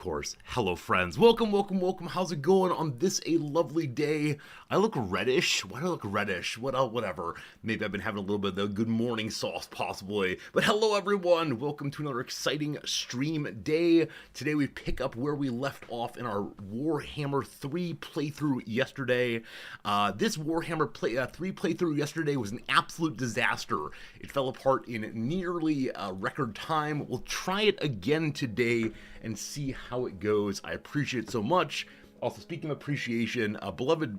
Course. Hello friends. Welcome, welcome, welcome. How's it going on this a lovely day? I look reddish. Why do I look reddish? Whatever. Maybe I've been having a little bit of the good morning sauce possibly. But hello everyone. Welcome to another exciting stream day. Today we pick up where we left off in our Warhammer 3 playthrough yesterday. This Warhammer 3 playthrough yesterday was an absolute disaster. It fell apart in nearly record time. We'll try it again today and see how it goes. I appreciate it so much. Also, speaking of appreciation, beloved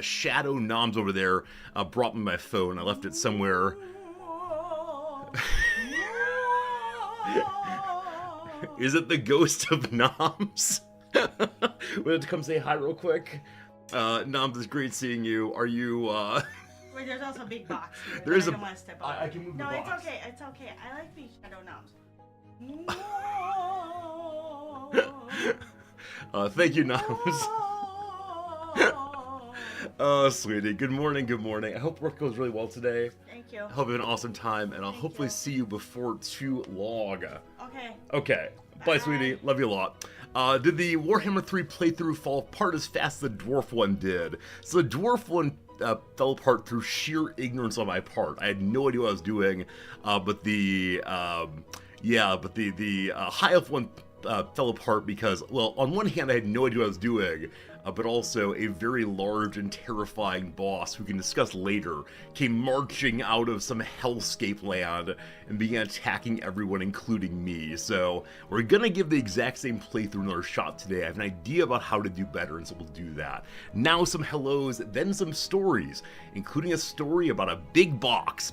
Shadow Noms over there brought me my phone. I left it somewhere. Is it the ghost of Noms? We have to come say hi real quick. Noms, it's great seeing you. Are you, Wait, there's also a big box here. There is I don't want to step on. I can move the box. No, it's okay. It's okay. I like being Shadow Noms. Thank you, Noms. Oh, sweetie. Good morning, good morning. I hope work goes really well today. Thank you. I hope you have an awesome time, and I'll hopefully see you before too long. Okay. Okay. Bye, sweetie. Love you a lot. Did the Warhammer 3 playthrough fall apart as fast as the Dwarf one did? So the Dwarf one fell apart through sheer ignorance on my part. I had no idea what I was doing, but the High Elf one fell apart because, well, on one hand, I had no idea what I was doing, but also a very large and terrifying boss, who we can discuss later, came marching out of some hellscape land and began attacking everyone, including me. So we're gonna give the exact same playthrough another shot today. I have an idea about how to do better, and so we'll do that. Now some hellos, then some stories, including a story about a big box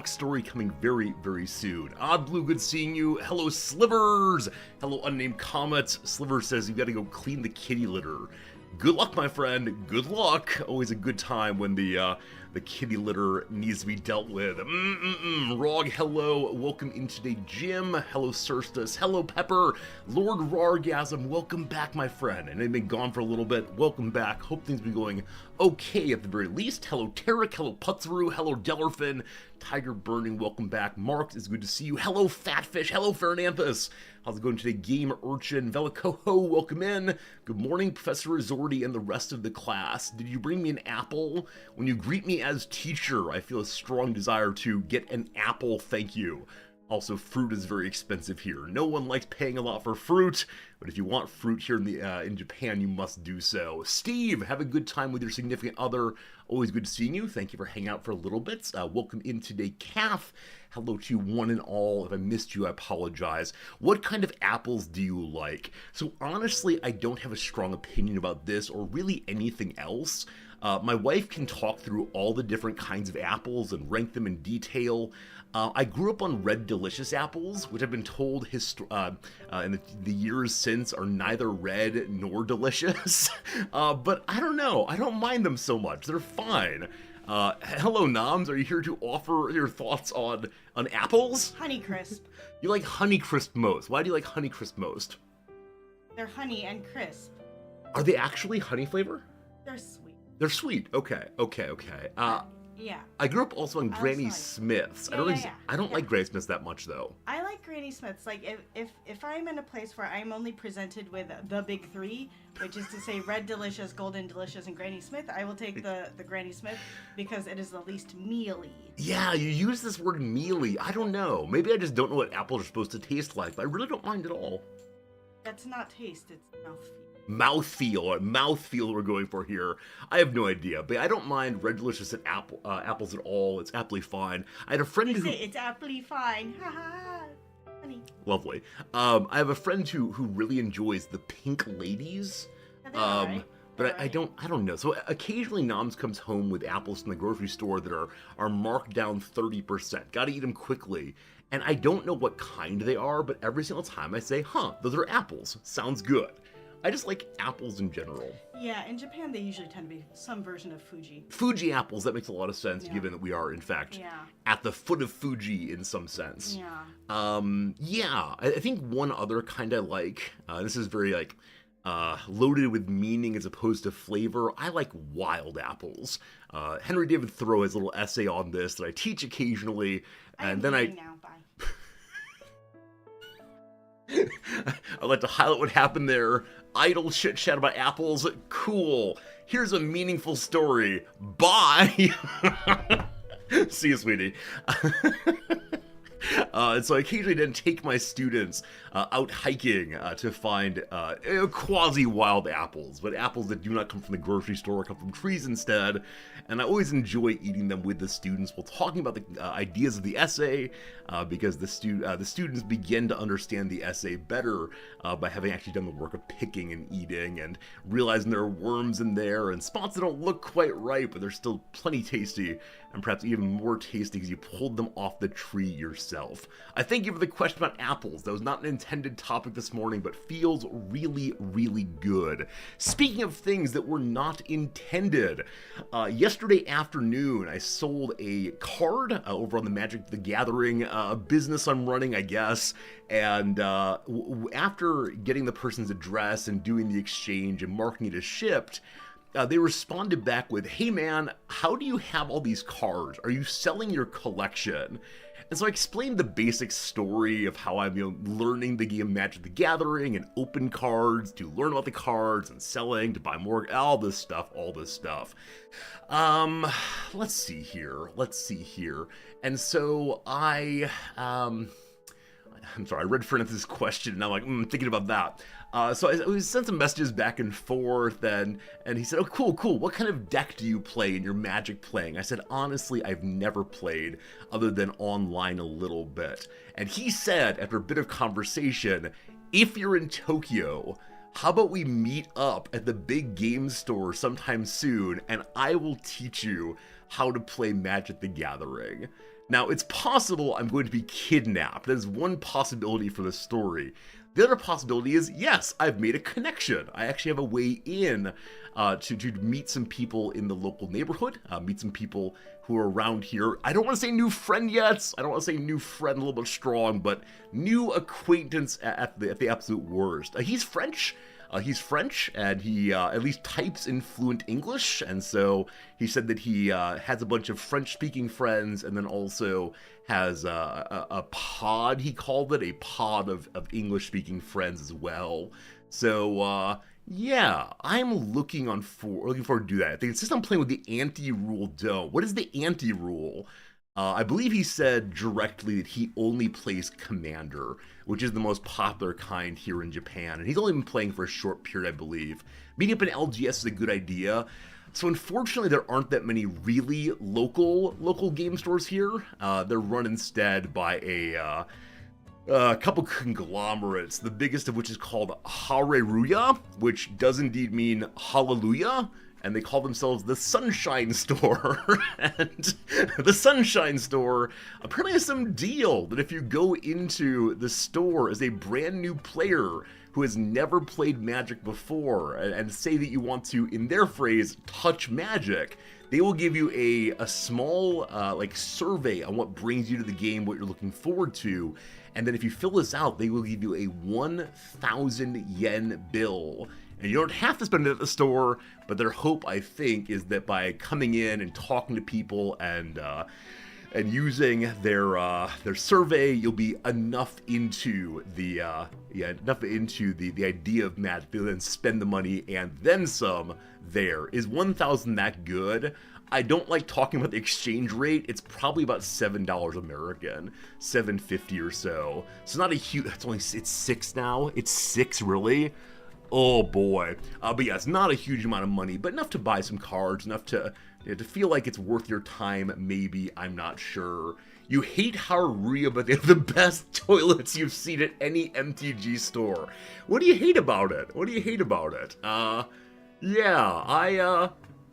story coming very, very soon. Odd Blue, good seeing you. Hello, Slivers. Hello, Unnamed Comet. Slivers says you gotta go clean the kitty litter. Good luck, my friend. Good luck. Always a good time when the kitty litter needs to be dealt with. Rog, hello. Welcome in today, Jim. Hello, Cerstus. Hello, Pepper. Lord Rargasm, welcome back, my friend. And they've been gone for a little bit. Welcome back. Hope things have been going okay at the very least. Hello, Tarek. Hello, Putzru. Hello, Dellerfin. Tiger Burning, welcome back. Mark, it's good to see you. Hello, Fatfish. Hello, Fernanthus. How's it going today? Game Urchin. Velicoho, welcome in. Good morning, Professor Risordi and the rest of the class. Did you bring me an apple? When you greet me as teacher, I feel a strong desire to get an apple, thank you. Also, fruit is very expensive here. No one likes paying a lot for fruit, but if you want fruit here in Japan, you must do so. Steve, have a good time with your significant other. Always good seeing you. Thank you for hanging out for a little bit. Welcome in today, Calf. Hello to you one and all. If I missed you, I apologize. What kind of apples do you like? So honestly, I don't have a strong opinion about this or really anything else. My wife can talk through all the different kinds of apples and rank them in detail. I grew up on Red Delicious apples, which I've been told in the years since are neither red nor delicious. But I don't know. I don't mind them so much. They're fine. Hello, Noms. Are you here to offer your thoughts on apples? Honeycrisp. You like Honeycrisp most. Why do you like Honeycrisp most? They're honey and crisp. Are they actually honey flavor? They're sweet. They're sweet. Okay. Yeah. I grew up also on Granny like- Smiths. Yeah. I don't like Granny Smiths that much though. I like Granny Smiths. Like, if I'm in a place where I'm only presented with the big three, which is to say Red Delicious, Golden Delicious, and Granny Smith, I will take the Granny Smith because it is the least mealy. Yeah, you use this word mealy. I don't know. Maybe I just don't know what apples are supposed to taste like, but I really don't mind at all. That's not taste, it's mouthfeel. Mouthfeel we're going for here. I have no idea, but I don't mind Red Delicious and apples at all. It's aptly fine. I had a friend who... It's aptly fine. Ha ha. Honey. Lovely. I have a friend who really enjoys the Pink Ladies. But I don't know. So occasionally Noms comes home with apples from the grocery store that are marked down 30%. Gotta eat them quickly. And I don't know what kind they are, but every single time I say, those are apples. Sounds good. I just like apples in general. Yeah, in Japan they usually tend to be some version of Fuji. Fuji apples, that makes a lot of sense, given that we are, in fact, at the foot of Fuji in some sense. Yeah. I think one other kind I like, this is very, loaded with meaning as opposed to flavor. I like wild apples. Henry David Thoreau has a little essay on this that I teach occasionally, and then now, bye. I'd like to highlight what happened there. Idle chit chat about apples. Cool. Here's a meaningful story. Bye. See you, sweetie. And so I occasionally then take my students out hiking to find quasi-wild apples, but apples that do not come from the grocery store, come from trees instead. And I always enjoy eating them with the students while talking about the ideas of the essay, because the students begin to understand the essay better by having actually done the work of picking and eating and realizing there are worms in there and spots that don't look quite right, but they're still plenty tasty, and perhaps even more tasty because you pulled them off the tree yourself. I thank you for the question about apples. That was not an intended topic this morning, but feels really, really good. Speaking of things that were not intended, yesterday afternoon I sold a card over on the Magic the Gathering business I'm running, I guess, and after getting the person's address and doing the exchange and marking it as shipped, they responded back with, "Hey man, how do you have all these cards? Are you selling your collection?" And so I explained the basic story of how I'm learning the game Magic the Gathering and open cards to learn about the cards and selling to buy more, all this stuff. Let's see here. And so I'm sorry, I read Fernandez's question and I'm like, thinking about that. So I sent some messages back and forth, and he said, "Oh, cool. What kind of deck do you play in your Magic playing?" I said, "Honestly, I've never played other than online a little bit." And he said, after a bit of conversation, "If you're in Tokyo, how about we meet up at the big game store sometime soon, and I will teach you how to play Magic the Gathering." Now, it's possible I'm going to be kidnapped. That is one possibility for the story. The other possibility is, yes, I've made a connection. I actually have a way in to meet some people in the local neighborhood, meet some people who are around here. I don't want to say new friend yet. I don't want to say new friend, a little bit strong, but new acquaintance at the absolute worst. He's French. And he at least types in fluent English, and so he said that he has a bunch of French-speaking friends, and then also has a pod, he called it, a pod of English-speaking friends as well. So, yeah, I'm looking forward to do that. I think it's just I'm playing with the anti-rule dome. What is the anti-rule? I believe he said directly that he only plays Commander, which is the most popular kind here in Japan, and he's only been playing for a short period, I believe. Meeting up in LGS is a good idea. So unfortunately, there aren't that many really local game stores here. They're run instead by a couple conglomerates, the biggest of which is called Hareruya, which does indeed mean hallelujah. And they call themselves the Sunshine Store. And the Sunshine Store apparently has some deal that if you go into the store as a brand new player who has never played Magic before and say that you want to, in their phrase, touch Magic, they will give you a small survey on what brings you to the game, what you're looking forward to. And then if you fill this out, they will give you a 1,000 yen bill. And you don't have to spend it at the store, but their hope, I think, is that by coming in and talking to people and using their survey, you'll be enough into the idea of Magic to then spend the money and then some. There is 1,000 that good. I don't like talking about the exchange rate. It's probably about $7 American, $7.50 or so. So not a huge. It's 6 now. It's 6 really. Oh boy. But yeah, it's not a huge amount of money, but enough to buy some cards, enough to feel like it's worth your time, maybe, I'm not sure. You hate Haruya, but they have the best toilets you've seen at any MTG store. What do you hate about it? Yeah, I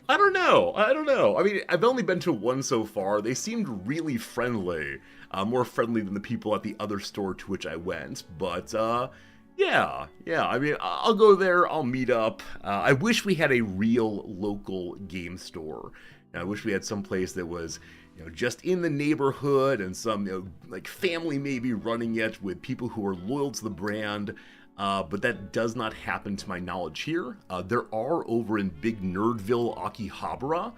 don't know. I mean, I've only been to one so far. They seemed really friendly, more friendly than the people at the other store to which I went, but, yeah, I mean, I'll go there, I'll meet up. I wish we had a real local game store. I wish we had some place that was, just in the neighborhood and some, family maybe running it with people who are loyal to the brand. But that does not happen to my knowledge here. There are over in Big Nerdville, Akihabara.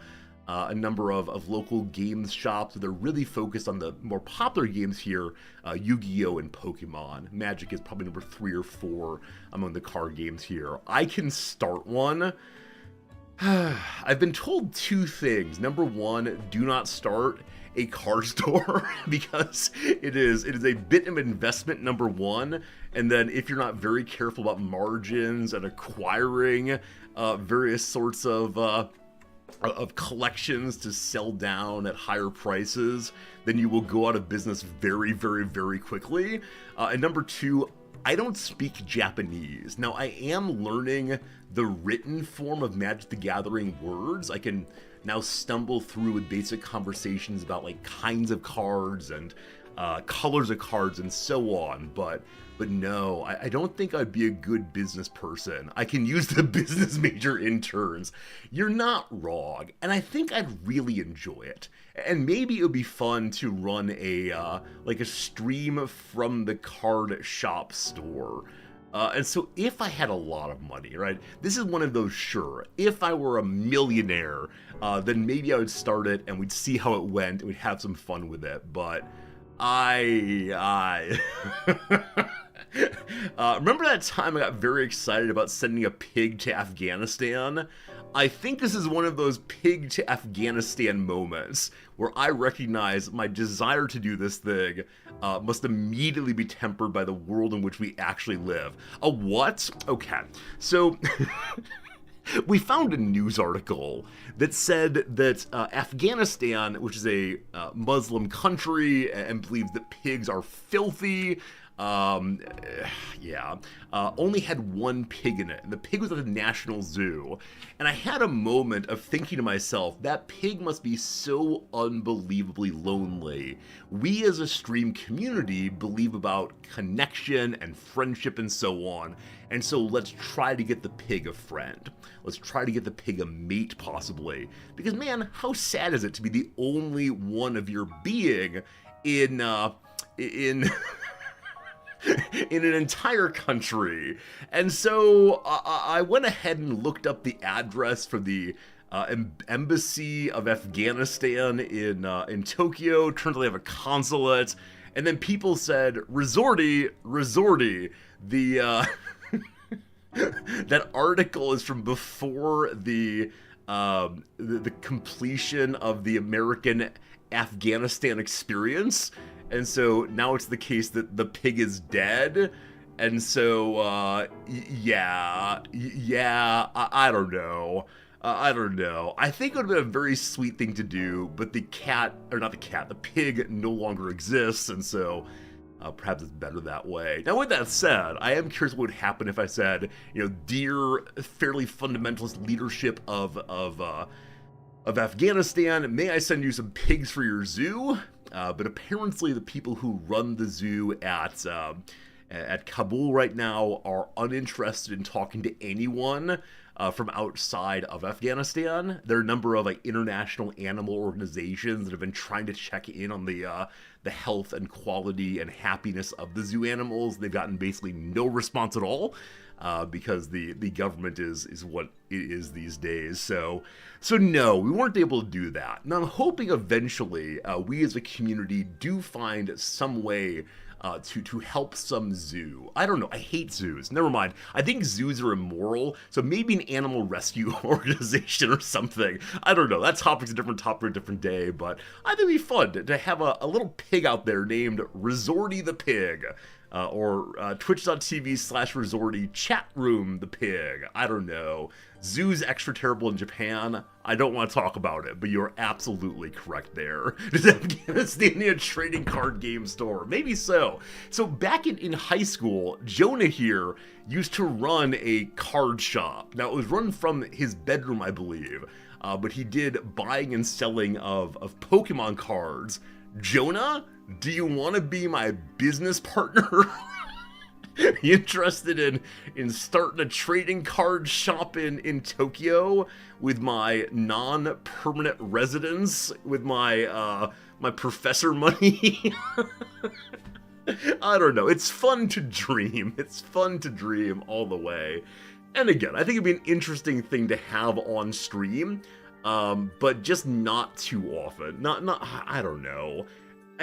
a number of local games shops that are really focused on the more popular games here, Yu-Gi-Oh! And Pokemon. Magic is probably number 3 or 4 among the card games here. I can start one. I've been told 2 things. Number 1, do not start a card store because it is a bit of investment, number 1, and then if you're not very careful about margins and acquiring various sorts of collections to sell down at higher prices, then you will go out of business very, very, very quickly. And number 2, I don't speak Japanese. Now, I am learning the written form of Magic the Gathering words. I can now stumble through with basic conversations about like kinds of cards and colors of cards and so on, but no, I don't think I'd be a good business person. I can use the business major interns. You're not wrong, and I think I'd really enjoy it. And maybe it would be fun to run a like a stream from the card shop store. And so if I had a lot of money, right, this is one of those, sure, if I were a millionaire, then maybe I would start it and we'd see how it went and we'd have some fun with it, but I remember that time I got very excited about sending a pig to Afghanistan? I think this is one of those pig to Afghanistan moments where I recognize my desire to do this thing must immediately be tempered by the world in which we actually live. A what? Okay, so we found a news article that said that Afghanistan, which is a Muslim country and believes that pigs are filthy, only had 1 pig in it, and the pig was at the National Zoo. And I had a moment of thinking to myself, that pig must be so unbelievably lonely. We as a stream community believe about connection and friendship and so on, and so let's try to get the pig a friend. Let's try to get the pig a mate, possibly. Because man, how sad is it to be the only one of your being in in an entire country. And so I went ahead and looked up the address for the embassy of Afghanistan in Tokyo. Turns out they have a consulate. And then people said, resorty, the that article is from before the completion of the American Afghanistan experience. And so now it's the case that the pig is dead. And so, I don't know. I don't know. I think it would have been a very sweet thing to do, but the pig no longer exists, and so perhaps it's better that way. Now, with that said, I am curious what would happen if I said, dear fairly fundamentalist leadership of Afghanistan, may I send you some pigs for your zoo? But apparently the people who run the zoo at Kabul right now are uninterested in talking to anyone from outside of Afghanistan. There are a number of international animal organizations that have been trying to check in on the health and quality and happiness of the zoo animals. They've gotten basically no response at all. Because the government is what it is these days. So no, we weren't able to do that. And I'm hoping eventually we as a community do find some way to help some zoo. I don't know, I hate zoos. Never mind. I think zoos are immoral, so maybe an animal rescue organization or something. I don't know, that topic's a different topic for a different day, but I think it'd be fun to have a little pig out there named Resorty the Pig. Or twitch.tv/resorty chatroom the pig. I don't know. Zoo's extra terrible in Japan. I don't want to talk about it, but you're absolutely correct there. Does Afghanistan need a trading card game store? Maybe so. So back in high school, Jonah here used to run a card shop. Now, it was run from his bedroom, I believe, but he did buying and selling of Pokemon cards. Jonah, do you want to be my business partner? You interested in starting a trading card shop in Tokyo with my non-permanent residence, with my my professor money? I don't know. It's fun to dream. It's fun to dream all the way. And again, I think it'd be an interesting thing to have on stream. but just not too often. I don't know.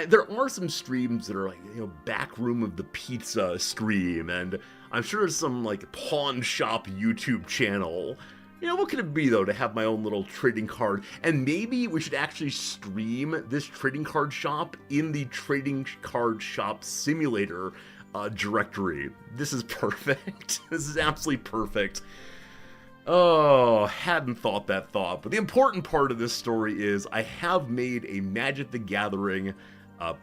There are some streams that are like, back room of the pizza stream, and I'm sure there's some like pawn shop YouTube channel. What could it be though to have my own little trading card? And maybe we should actually stream this trading card shop in the trading card shop simulator directory. This is perfect. This is absolutely perfect. Oh, hadn't thought that thought. But the important part of this story is I have made a Magic the Gathering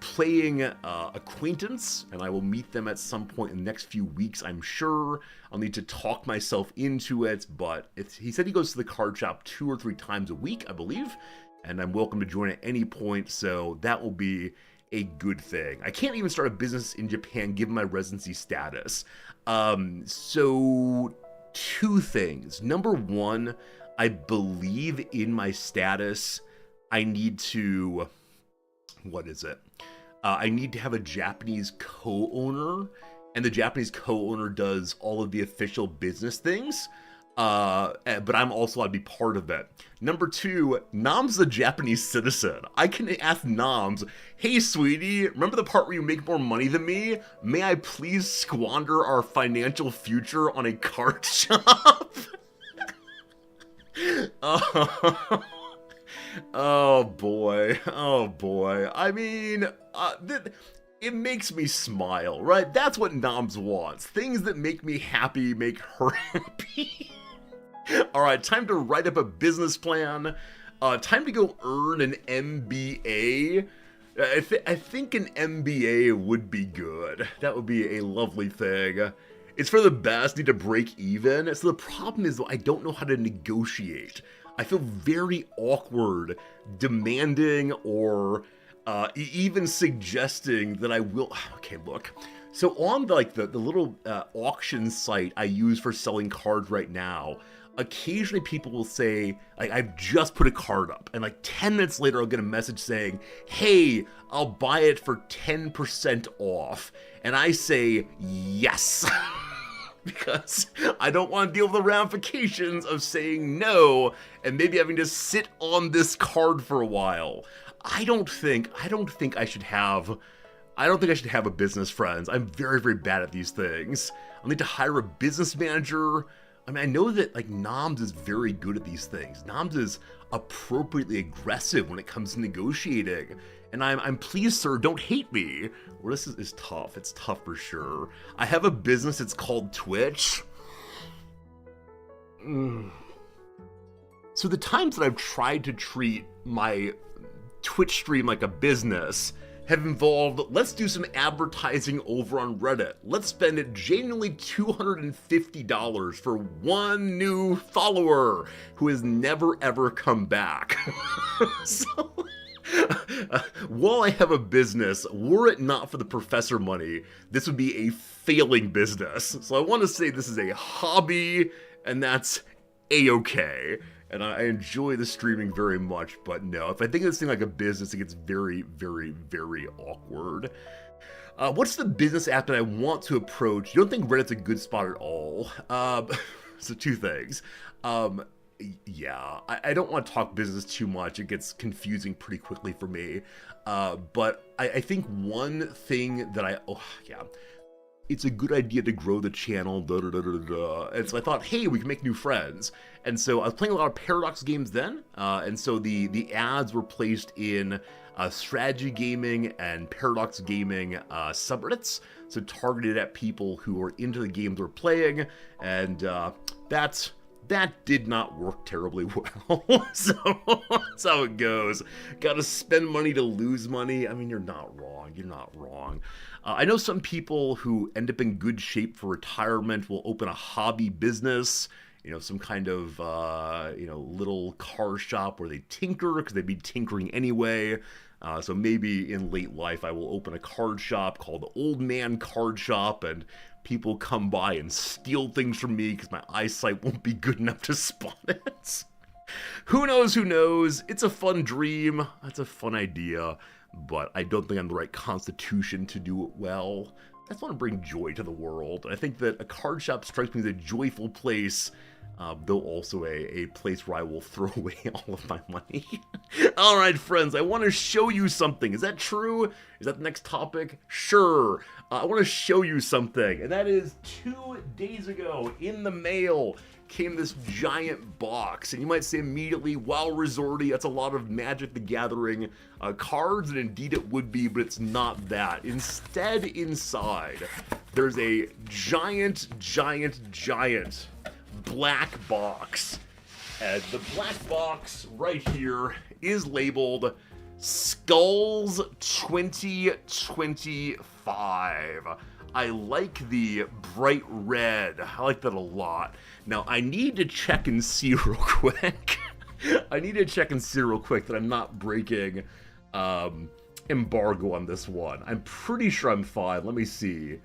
playing acquaintance, and I will meet them at some point in the next few weeks, I'm sure. I'll need to talk myself into it, but he said he goes to the card shop 2 or 3 times a week, I believe, and I'm welcome to join at any point, so that will be a good thing. I can't even start a business in Japan given my residency status. So 2 things. Number 1, I believe in my status, I need to... What is it? I need to have a Japanese co-owner, and the Japanese co-owner does all of the official business things, but I'm also allowed to be part of it. Number 2, Nam's a Japanese citizen. I can ask Nams, hey sweetie, remember the part where you make more money than me? May I please squander our financial future on a card shop? Oh boy. I mean, it makes me smile, right? That's what Noms wants. Things that make me happy make her happy. Alright, time to write up a business plan. Time to go earn an MBA. I think an MBA would be good. That would be a lovely thing. It's for the best, need to break even. So the problem is, though, I don't know how to negotiate. I feel very awkward demanding or even suggesting that I will... Okay, look. So on the little auction site I use for selling cards right now, occasionally people will say, like, I've just put a card up, and like 10 minutes later I'll get a message saying, hey, I'll buy it for 10% off. And I say, yes. Because I don't want to deal with the ramifications of saying no and maybe having to sit on this card for a while. I don't think I should have a business, friends. I'm very, very bad at these things. I'll need to hire a business manager. I mean, I know that like Noms is very good at these things. Noms is appropriately aggressive when it comes to negotiating. And I'm pleased, sir, don't hate me. Well, this is tough. It's tough for sure. I have a business, it's called Twitch. So the times that I've tried to treat my Twitch stream like a business have involved, let's do some advertising over on Reddit. Let's spend genuinely $250 for one new follower who has never ever come back. So... while I have a business, were it not for the professor money, this would be a failing business. So I want to say this is a hobby, and that's a-okay. And I enjoy the streaming very much, but no, if I think of this thing like a business, it gets very, very, very awkward. What's the business app that I want to approach? You don't think Reddit's a good spot at all? So 2 things. Yeah, I don't want to talk business too much. It gets confusing pretty quickly for me. But I think one thing that it's a good idea to grow the channel, And so I thought, hey, we can make new friends. And so I was playing a lot of Paradox games then. And so the ads were placed in strategy gaming and Paradox gaming subreddits. So targeted at people who are into the games we're playing. And that did not work terribly well. So that's how it goes. Gotta spend money to lose money. I mean, you're not wrong. I know some people who end up in good shape for retirement will open a hobby business, some kind of, little car shop where they tinker because they'd be tinkering anyway. So maybe in late life I will open a card shop called the Old Man Card Shop, and people come by and steal things from me because my eyesight won't be good enough to spot it. Who knows? It's a fun dream. It's a fun idea, but I don't think I'm the right constitution to do it well. just want to bring joy to the world. I think that a card shop strikes me as a joyful place, though also a place where I will throw away all of my money. All right, friends, I want to show you something. Is that true? Is that the next topic? Sure. I want to show you something, and that is 2 days ago in the mail came this giant box, and you might say immediately, wow, Resorty, that's a lot of Magic the Gathering cards, and indeed it would be, but it's not that. Instead, inside, there's a giant black box, and the black box right here is labeled Skulls 2025. I like the bright red. I like that a lot. Now, I need to check and see real quick. That I'm not breaking embargo on this one. I'm pretty sure I'm fine. Let me see.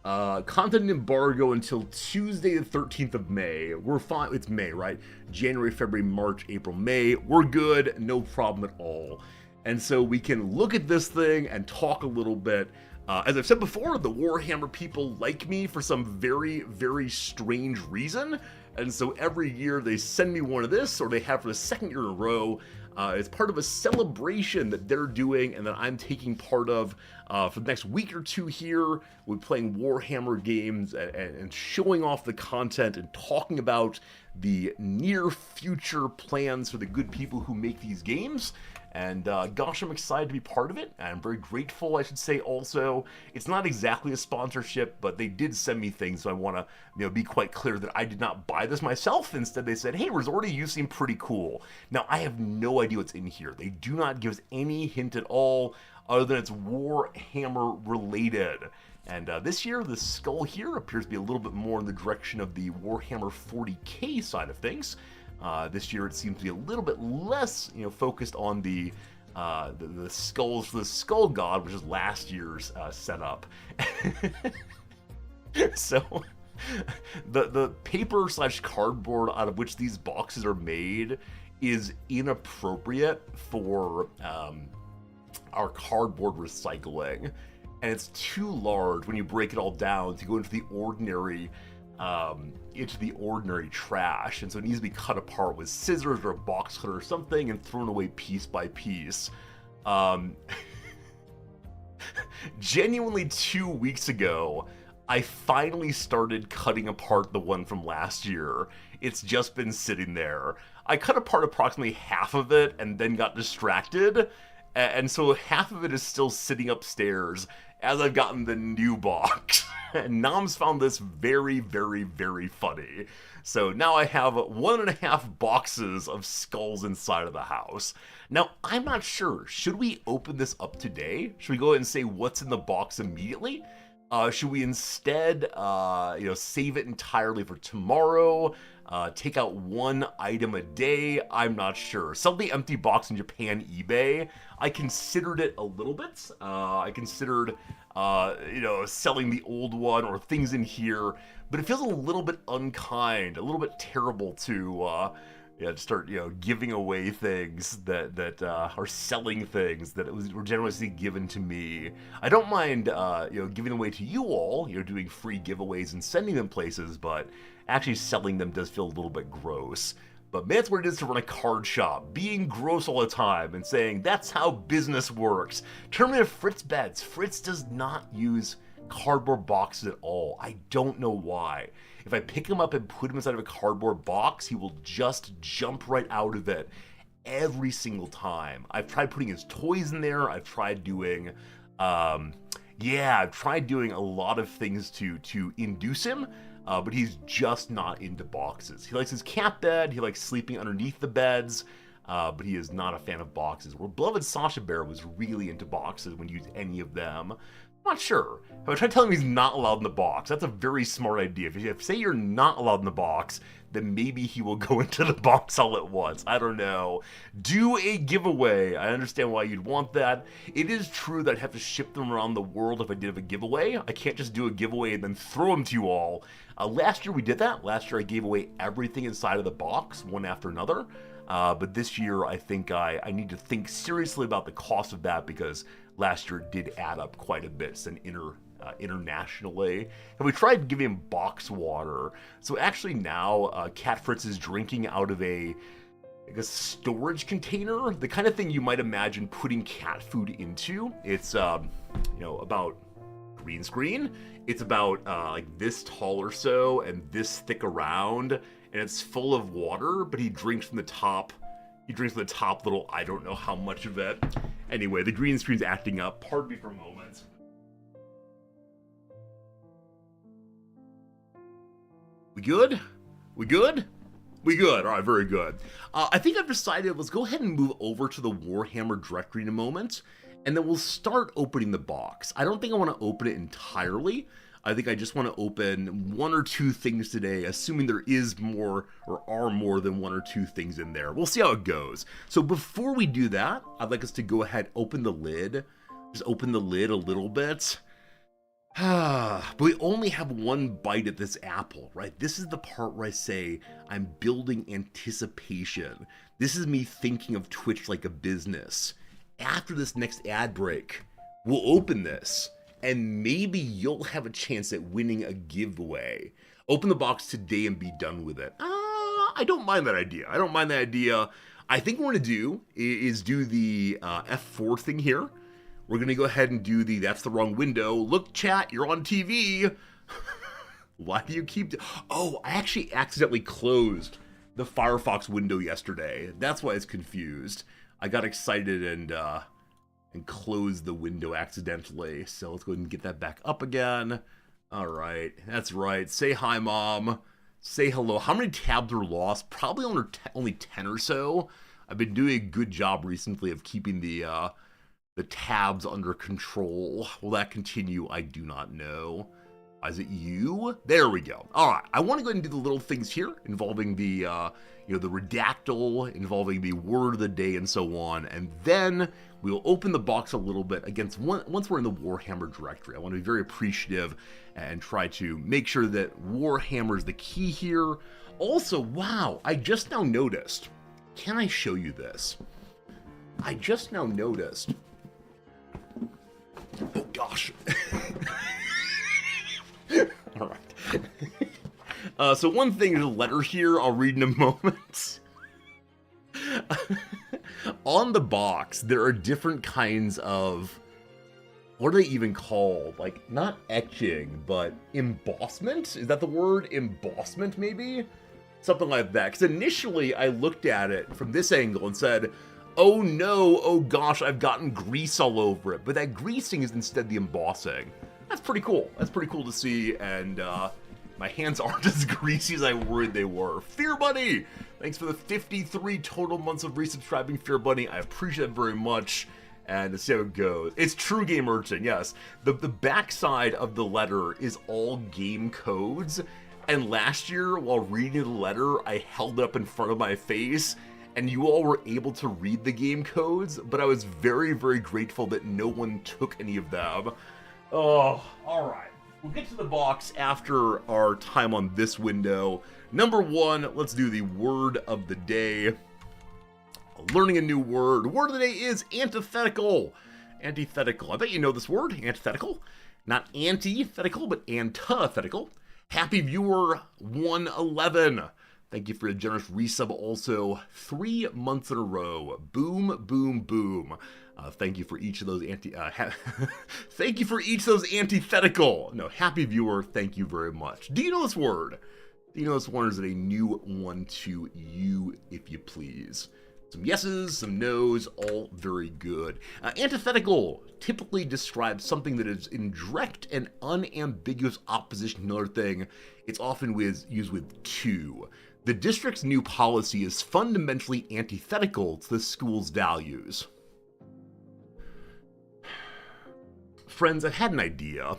Content embargo until Tuesday the 13th of May. We're fine. It's May, right? January, February, March, April, May. We're good. No problem at all. And so we can look at this thing and talk a little bit. As I've said before, the Warhammer people like me for some very, very strange reason. And so every year they send me one of this, or they have for the second year in a row. It's part of a celebration that they're doing and that I'm taking part of for the next week or two here. We're playing Warhammer games and showing off the content and talking about the near future plans for the good people who make these games. And gosh, I'm excited to be part of it. I'm very grateful, I should say also. It's not exactly a sponsorship, but they did send me things, so I want to be quite clear that I did not buy this myself. Instead, they said, hey, Resorty, you seem pretty cool. Now, I have no idea what's in here. They do not give us any hint at all, other than it's Warhammer related. And this year, the skull here appears to be a little bit more in the direction of the Warhammer 40k side of things. This year it seems to be a little bit less, focused on the skulls for the Skull God, which is last year's setup. So, the paper/cardboard out of which these boxes are made is inappropriate for our cardboard recycling, and it's too large when you break it all down to go into the ordinary trash, and so it needs to be cut apart with scissors or a box cutter or something and thrown away piece by piece. Genuinely 2 weeks ago, I finally started cutting apart the one from last year. It's just been sitting there. I cut apart approximately half of it and then got distracted, and so half of it is still sitting upstairs as I've gotten the new box. And Nam's found this very, very, very funny. So now I have 1.5 boxes of skulls inside of the house. Now, I'm not sure. Should we open this up today? Should we go ahead and say what's in the box immediately? Should we instead, save it entirely for tomorrow? Take out one item a day? I'm not sure. Sell the empty box in Japan eBay. I considered it a little bit. I considered, selling the old one or things in here, but it feels a little bit unkind, a little bit terrible to start, giving away things that are selling things that were generously given to me. I don't mind, giving away to you all, doing free giveaways and sending them places, but actually selling them does feel a little bit gross. But man, that's what it is to run a card shop, being gross all the time and saying, that's how business works. Terminator Fritz bets. Fritz does not use cardboard boxes at all. I don't know why. If I pick him up and put him inside of a cardboard box, he will just jump right out of it every single time. I've tried putting his toys in there. I've tried doing, I've tried doing a lot of things to induce him. But he's just not into boxes. He likes his cat bed, he likes sleeping underneath the beds, but he is not a fan of boxes. Where beloved Sasha Bear was really into boxes when you used any of them. I'm not sure. If I try telling him he's not allowed in the box, that's a very smart idea. If you say you're not allowed in the box, then maybe he will go into the box all at once. I don't know. Do a giveaway. I understand why you'd want that. It is true that I'd have to ship them around the world if I did have a giveaway. I can't just do a giveaway and then throw them to you all. Last year we did that. Last year I gave away everything inside of the box, one after another. But this year I think I need to think seriously about the cost of that, because last year it did add up quite a bit. It's an inner internationally. And we tried giving him box water. So actually now, Cat Fritz is drinking out of a storage container, the kind of thing you might imagine putting cat food into. It's, about green screen. It's about like this tall or so and this thick around, and it's full of water, but he drinks from the top. He drinks from the top little, I don't know how much of it. Anyway, the green screen's acting up. Pardon me for a moment. We good? We good? We good. All right, very good. I think I've decided let's go ahead and move over to the Warhammer directory in a moment, and then we'll start opening the box. I don't think I want to open it entirely. I think I just want to open one or two things today, assuming there is more or are more than one or two things in there. We'll see how it goes. So before we do that, I'd like us to go ahead, open the lid. Just open the lid a little bit. But we only have one bite at this apple, right? This is the part where I say I'm building anticipation. This is me thinking of Twitch like a business. After this next ad break, we'll open this, and maybe you'll have a chance at winning a giveaway. Open the box today and be done with it. I don't mind that idea. I think what we're going to do is do the F4 thing here. We're going to go ahead and do that's the wrong window. Look, chat, you're on TV. Why do you keep... Oh, I actually accidentally closed the Firefox window yesterday. That's why it's confused. I got excited and closed the window accidentally. So let's go ahead and get that back up again. All right, that's right. Say hi, Mom. Say hello. How many tabs were lost? Probably only 10 or so. I've been doing a good job recently of keeping the tabs under control. Will that continue? I do not know. Is it you? There we go. All right. I want to go ahead and do the little things here involving the, the redactyl, involving the word of the day and so on. And then we'll open the box a little bit. Once we're in the Warhammer directory, I want to be very appreciative and try to make sure that Warhammer is the key here. Also, wow, I just now noticed. Can I show you this? I just now noticed. Oh, gosh. All right. So one thing is a letter here I'll read in a moment. On the box, there are different kinds of, what are they even called? Like, not etching, but embossment? Is that the word? Embossment, maybe? Something like that. Because initially, I looked at it from this angle and said, oh no, oh gosh, I've gotten grease all over it. But that greasing is instead the embossing. That's pretty cool. That's pretty cool to see, and my hands aren't as greasy as I worried they were. Fear Bunny! Thanks for the 53 total months of resubscribing, Fear Bunny. I appreciate it very much, and let's see how it goes. It's True Game Urchin, yes. The backside of the letter is all game codes, and last year, while reading the letter, I held up in front of my face, and you all were able to read the game codes, but I was very, very grateful that no one took any of them. Oh, alright. We'll get to the box after our time on this window. Number one, let's do the word of the day. Learning a new word. Word of the day is antithetical. Antithetical. I bet you know this word, antithetical. Not antithetical, but antithetical. Happy viewer 111. Thank you for a generous resub also. 3 months in a row. Boom, boom, boom. Thank you for each of those thank you for each of those antithetical. No, happy viewer, thank you very much. Do you know this word? Do you know this one, or is it a new one to you, if you please? Some yeses, some nos, all very good. Antithetical typically describes something that is in direct and unambiguous opposition to another thing. It's often used with to. The district's new policy is fundamentally antithetical to the school's values. Friends, I've had an idea.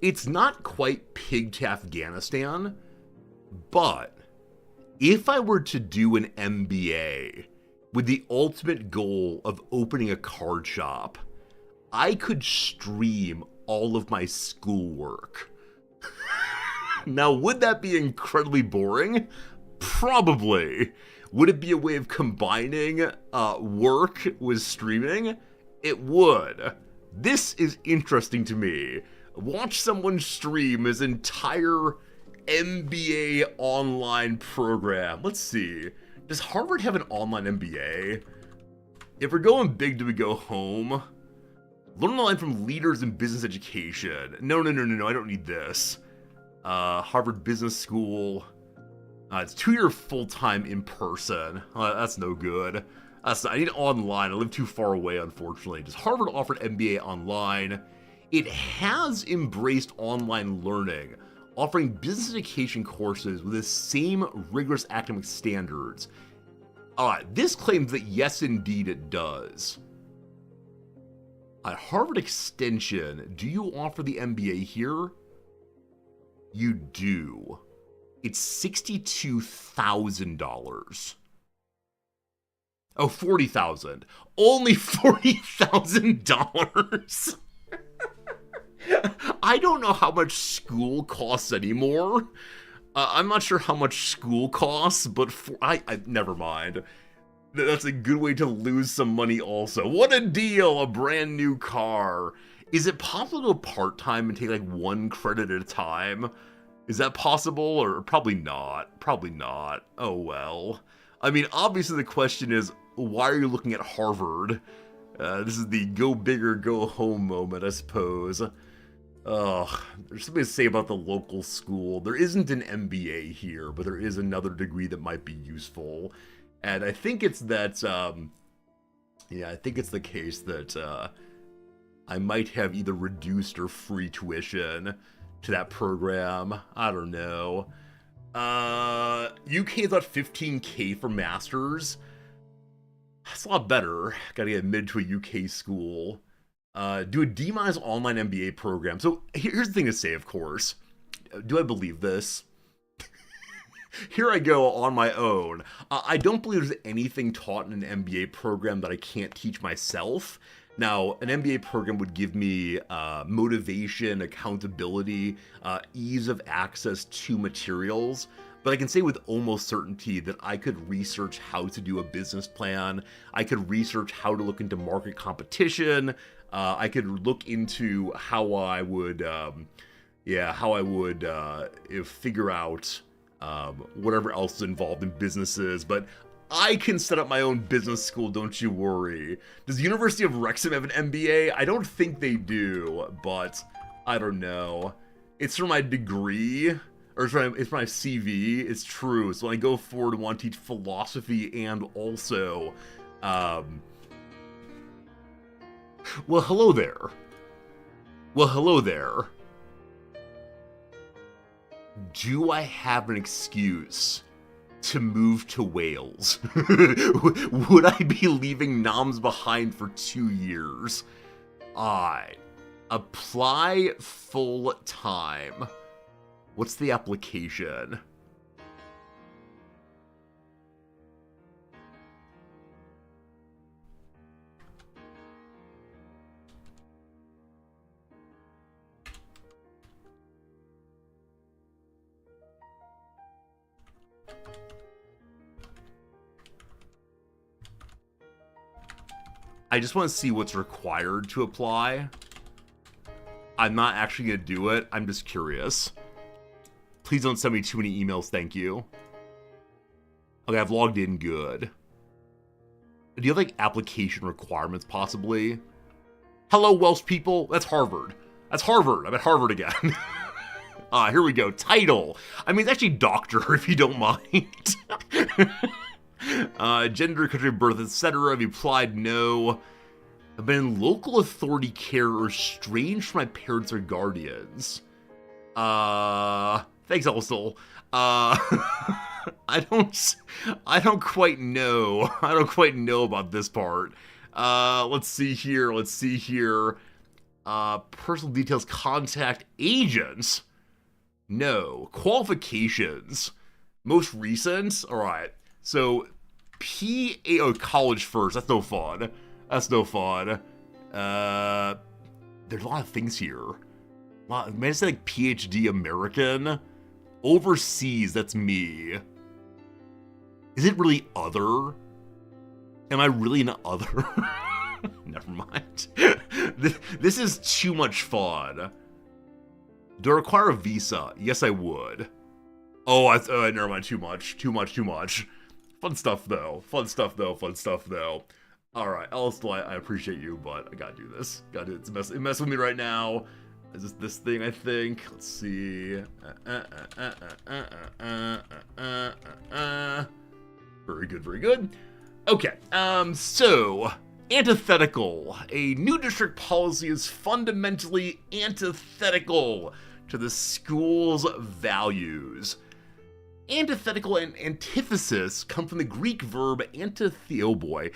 It's not quite Pig to Afghanistan, but if I were to do an MBA with the ultimate goal of opening a card shop, I could stream all of my schoolwork. Now, would that be incredibly boring? Probably. Would it be a way of combining work with streaming? It would. This is interesting to me. Watch someone stream his entire MBA online program. Let's see. Does Harvard have an online MBA? If we're going big, do we go home? Learn online from leaders in business education. No, I don't need this. Harvard Business School. It's 2-year full-time in person. That's no good. I need online. I live too far away, unfortunately. Does Harvard offer an MBA online? It has embraced online learning, offering business education courses with the same rigorous academic standards. This claims that yes, indeed, it does. At Harvard Extension, do you offer the MBA here? You do. It's $62,000. Oh, $40,000. Only $40,000. I don't know how much school costs anymore. I'm not sure how much school costs, but never mind. That's a good way to lose some money also. What a deal, a brand new car. Is it possible to go part-time and take like 1 credit at a time? Is that possible, or probably not? Probably not. Oh well. I mean, obviously the question is, why are you looking at Harvard? This is the go big or go home moment, I suppose. Ugh, there's something to say about the local school. There isn't an MBA here, but there is another degree that might be useful. And I think it's that, I think it's the case that I might have either reduced or free tuition to that program. I don't know. UK is about $15K for masters. That's a lot better. Gotta get admitted to a UK school. Do a D- online MBA program. So here's the thing to say, of course. Do I believe this? Here I go on my own. I don't believe there's anything taught in an MBA program that I can't teach myself. Now, an MBA program would give me motivation, accountability, ease of access to materials. But I can say with almost certainty that I could research how to do a business plan. I could research how to look into market competition. I could look into how I would, figure out whatever else is involved in businesses. But I can set up my own business school, don't you worry. Does the University of Wrexham have an MBA? I don't think they do, but I don't know. It's for my degree, or it's for my CV. It's true. So when I go forward and want to teach philosophy and also, well, hello there. Do I have an excuse to move to Wales? Would I be leaving noms behind for 2 years? I apply full time. What's the application? I just want to see what's required to apply. I'm not actually going to do it. I'm just curious. Please don't send me too many emails, thank you. Okay, I've logged in, good. Do you have, like, application requirements, possibly? Hello, Welsh people. That's Harvard. That's Harvard. I'm at Harvard again. Here we go. Title. I mean, it's actually doctor, if you don't mind. Gender, country of birth, etc. Have you applied? No. I've been in local authority care or estranged from my parents or guardians. Thanks, also. I don't quite know. I don't quite know about this part. Let's see here. Personal details, contact agents. No. Qualifications. Most recent? Alright. So, college first. That's no fun. There's a lot of things here. May I say like PhD American? Overseas, that's me. Is it really other? Am I really an other? Never mind. This is too much fun. Do I require a visa? Yes, I would. Oh, never mind. Too much. Fun stuff, though. All right, Alistair, I appreciate you, but I gotta do this. It's mess with me right now. Is this thing, I think? Let's see. Very good. Okay, so, antithetical. A new district policy is fundamentally antithetical to the school's values. Antithetical and antithesis come from the Greek verb antithethania,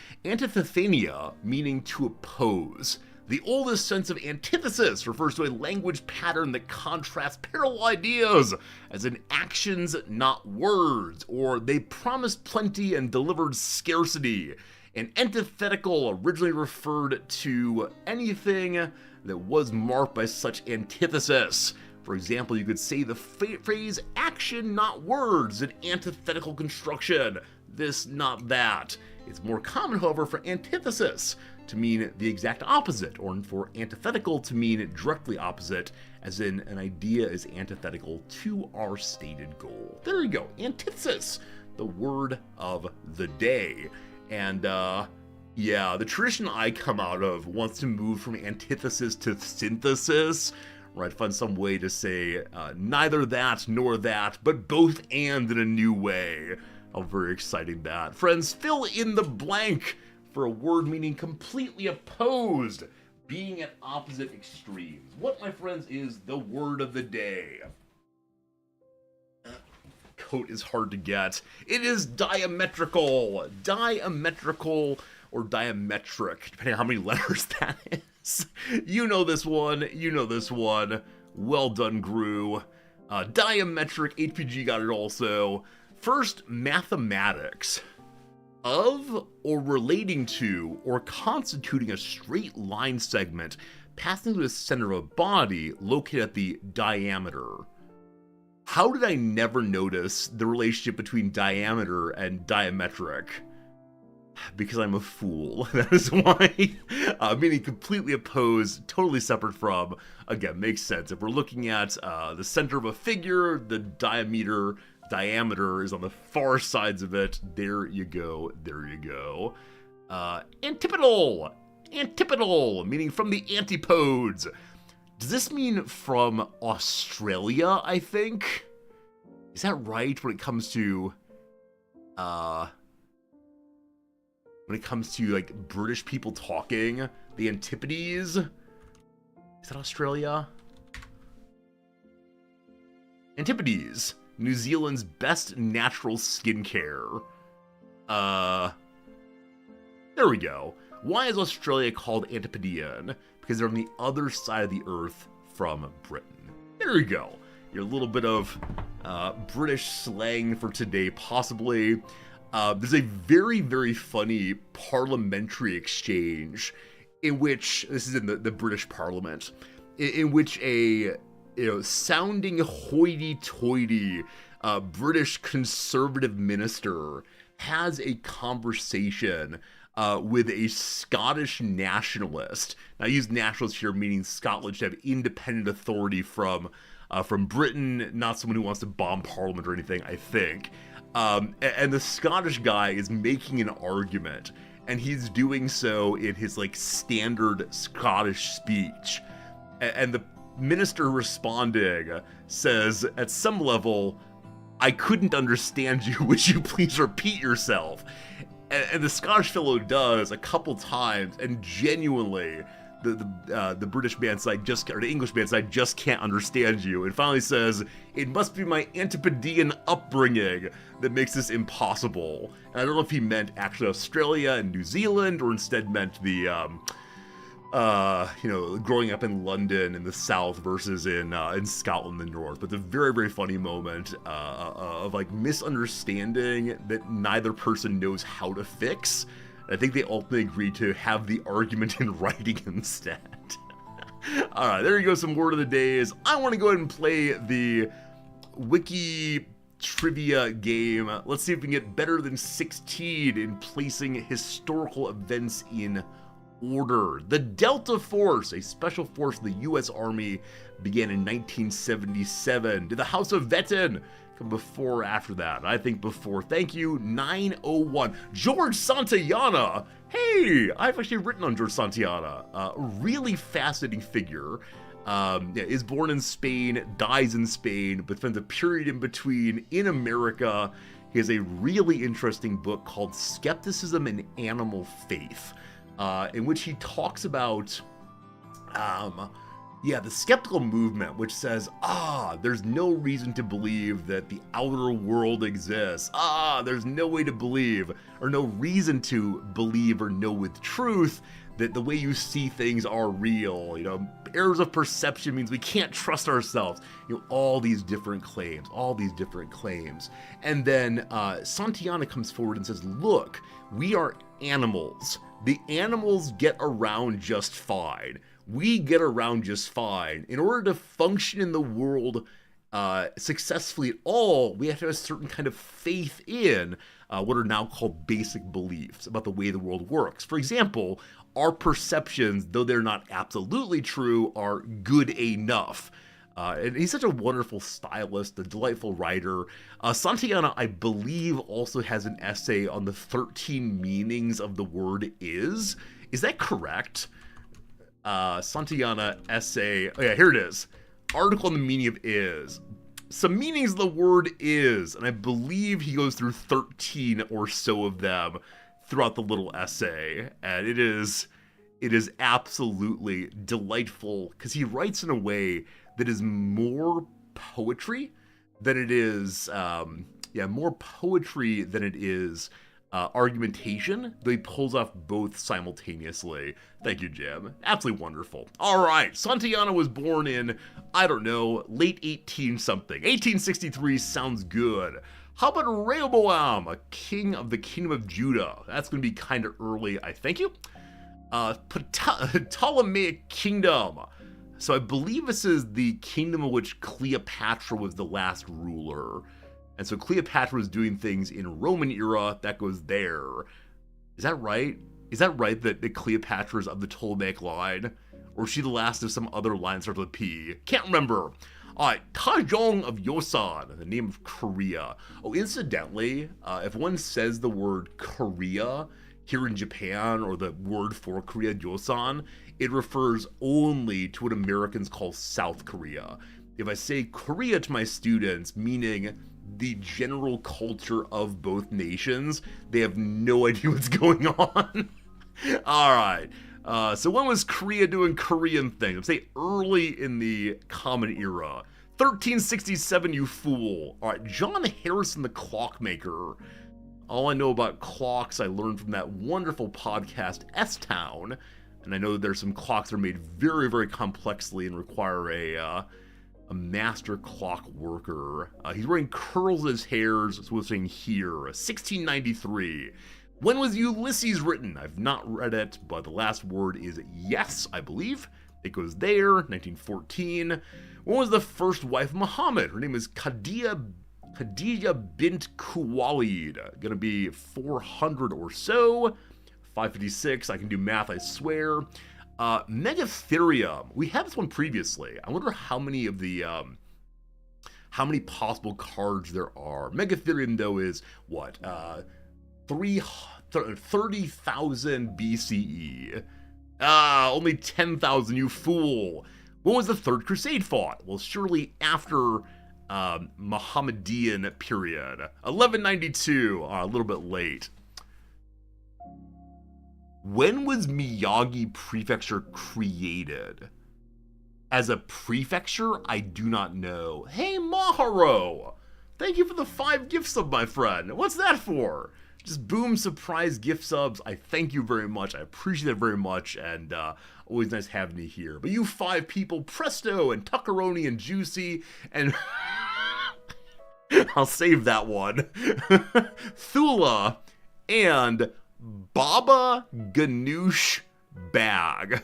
meaning to oppose. The oldest sense of antithesis refers to a language pattern that contrasts parallel ideas, as in actions, not words, or they promised plenty and delivered scarcity. An antithetical originally referred to anything that was marked by such antithesis. For example, you could say the phrase action, not words, an antithetical construction. This, not that. It's more common, however, for antithesis to mean the exact opposite, or for antithetical to mean directly opposite, as in an idea is antithetical to our stated goal. There you go, antithesis, the word of the day. And yeah, the tradition I come out of wants to move from antithesis to synthesis, right? Find some way to say neither that nor that, but both and in a new way. How very exciting that. Friends, fill in the blank for a word meaning completely opposed, being at opposite extremes. What, my friends, is the word of the day? Coat is hard to get. It is diametrical. Diametrical or diametric, depending on how many letters that is. You know this one. Well done, Gru. Diametric, HPG got it also. First, mathematics. Of or relating to or constituting a straight line segment passing through the center of a body located at the diameter. How did I never notice the relationship between diameter and diametric? Because I'm a fool. That is why. Meaning completely opposed, totally separate from. Again, makes sense. If we're looking at the center of a figure, the diameter is on the far sides of it. There you go. Antipodal, meaning from the antipodes. Does this mean from Australia, I think? Is that right when it comes to like British people talking? The Antipodes? Is that Australia? Antipodes. New Zealand's best natural skincare. There we go. Why is Australia called Antipodean? Because they're on the other side of the earth from Britain. There you go. Your little bit of British slang for today, possibly. There's a very, very funny parliamentary exchange in which, this is in the British Parliament, in which a sounding hoity-toity British conservative minister has a conversation with a Scottish nationalist. Now, I use nationalist here meaning Scotland should have independent authority from Britain, not someone who wants to bomb Parliament or anything, I think. And the Scottish guy is making an argument, and he's doing so in his standard Scottish speech. And the minister responding says, at some level, I couldn't understand you. Would you please repeat yourself? And the Scottish fellow does a couple times, and genuinely, the British man side or the English man side just can't understand you. And finally says, it must be my Antipodean upbringing that makes this impossible. And I don't know if he meant actually Australia and New Zealand, or instead meant the growing up in London in the south versus in Scotland in the north. But it's a very, very funny moment of misunderstanding that neither person knows how to fix. I think they ultimately agreed to have the argument in writing instead. Alright, there you go, some word of the days. I want to go ahead and play the wiki trivia game. Let's see if we can get better than 16 in placing historical events in Order. The Delta Force, a special force of the U.S. Army, began in 1977. Did the House of Vetten come before or after that? I think before. Thank you. 901. George Santayana. Hey, I've actually written on George Santayana. A really fascinating figure. Is born in Spain, dies in Spain, but spends a period in between in America. He has a really interesting book called Skepticism and Animal Faith, in which he talks about, the skeptical movement, which says, there's no reason to believe that the outer world exists. There's no way to believe, or no reason to believe or know with truth that the way you see things are real. You know, errors of perception means we can't trust ourselves. You know, all these different claims. And then Santayana comes forward and says, look, we are animals. The animals get around just fine. We get around just fine. In order to function in the world successfully at all, we have to have a certain kind of faith in what are now called basic beliefs about the way the world works. For example, our perceptions, though they're not absolutely true, are good enough. And he's such a wonderful stylist, a delightful writer. Santayana, I believe, also has an essay on the 13 meanings of the word is. Is that correct? Santayana essay. Oh yeah, here it is. Article on the meaning of is. Some meanings of the word is, and I believe he goes through 13 or so of them throughout the little essay, and it is absolutely delightful because he writes in a way that is more poetry than it is, more poetry than it is argumentation, though he pulls off both simultaneously. Thank you, Jim. Absolutely wonderful. All right, Santayana was born in, I don't know, late 18-something. 1863 sounds good. How about Rehoboam, a king of the kingdom of Judah? That's going to be kind of early, I thank you. Ptolemaic kingdom. So I believe this is the kingdom of which Cleopatra was the last ruler. And so Cleopatra was doing things in Roman era, that goes there. Is that right? Is that right that Cleopatra is of the Ptolemaic line? Or is she the last of some other line that starts with P? Can't remember. Alright, Tajong of Yosan, the name of Korea. Oh, incidentally, if one says the word Korea here in Japan, or the word for Korea, Yosan, it refers only to what Americans call South Korea. If I say Korea to my students, meaning the general culture of both nations, they have no idea what's going on. Alright. So when was Korea doing Korean things? I'd say early in the Common Era. 1367, you fool. Alright, John Harrison the Clockmaker. All I know about clocks I learned from that wonderful podcast, S-Town. And I know there's some clocks that are made very, very complexly and require a master clock worker. He's wearing curls in his hair, so we're saying here. 1693. When was Ulysses written? I've not read it, but the last word is yes, I believe. It goes there, 1914. When was the first wife of Muhammad? Her name is Khadija bint Khuwailid. Gonna be 400 or so. 556, I can do math, I swear. Megatherium. We had this one previously. I wonder how many of the, how many possible cards there are. Megatherium, though, is, what, 30,000 BCE. Only 10,000, you fool. When was the Third Crusade fought? Well, surely after Mohammedan period. 1192, a little bit late. When was Miyagi Prefecture created? As a prefecture, I do not know. Hey, Maharo! Thank you for the 5 gift sub, my friend. What's that for? Just boom, surprise gift subs. I thank you very much. I appreciate it very much, and always nice having you here. But you 5 people, Presto and Tuckeroni and Juicy, and I'll save that one. Thula and Baba Ganoush Bag.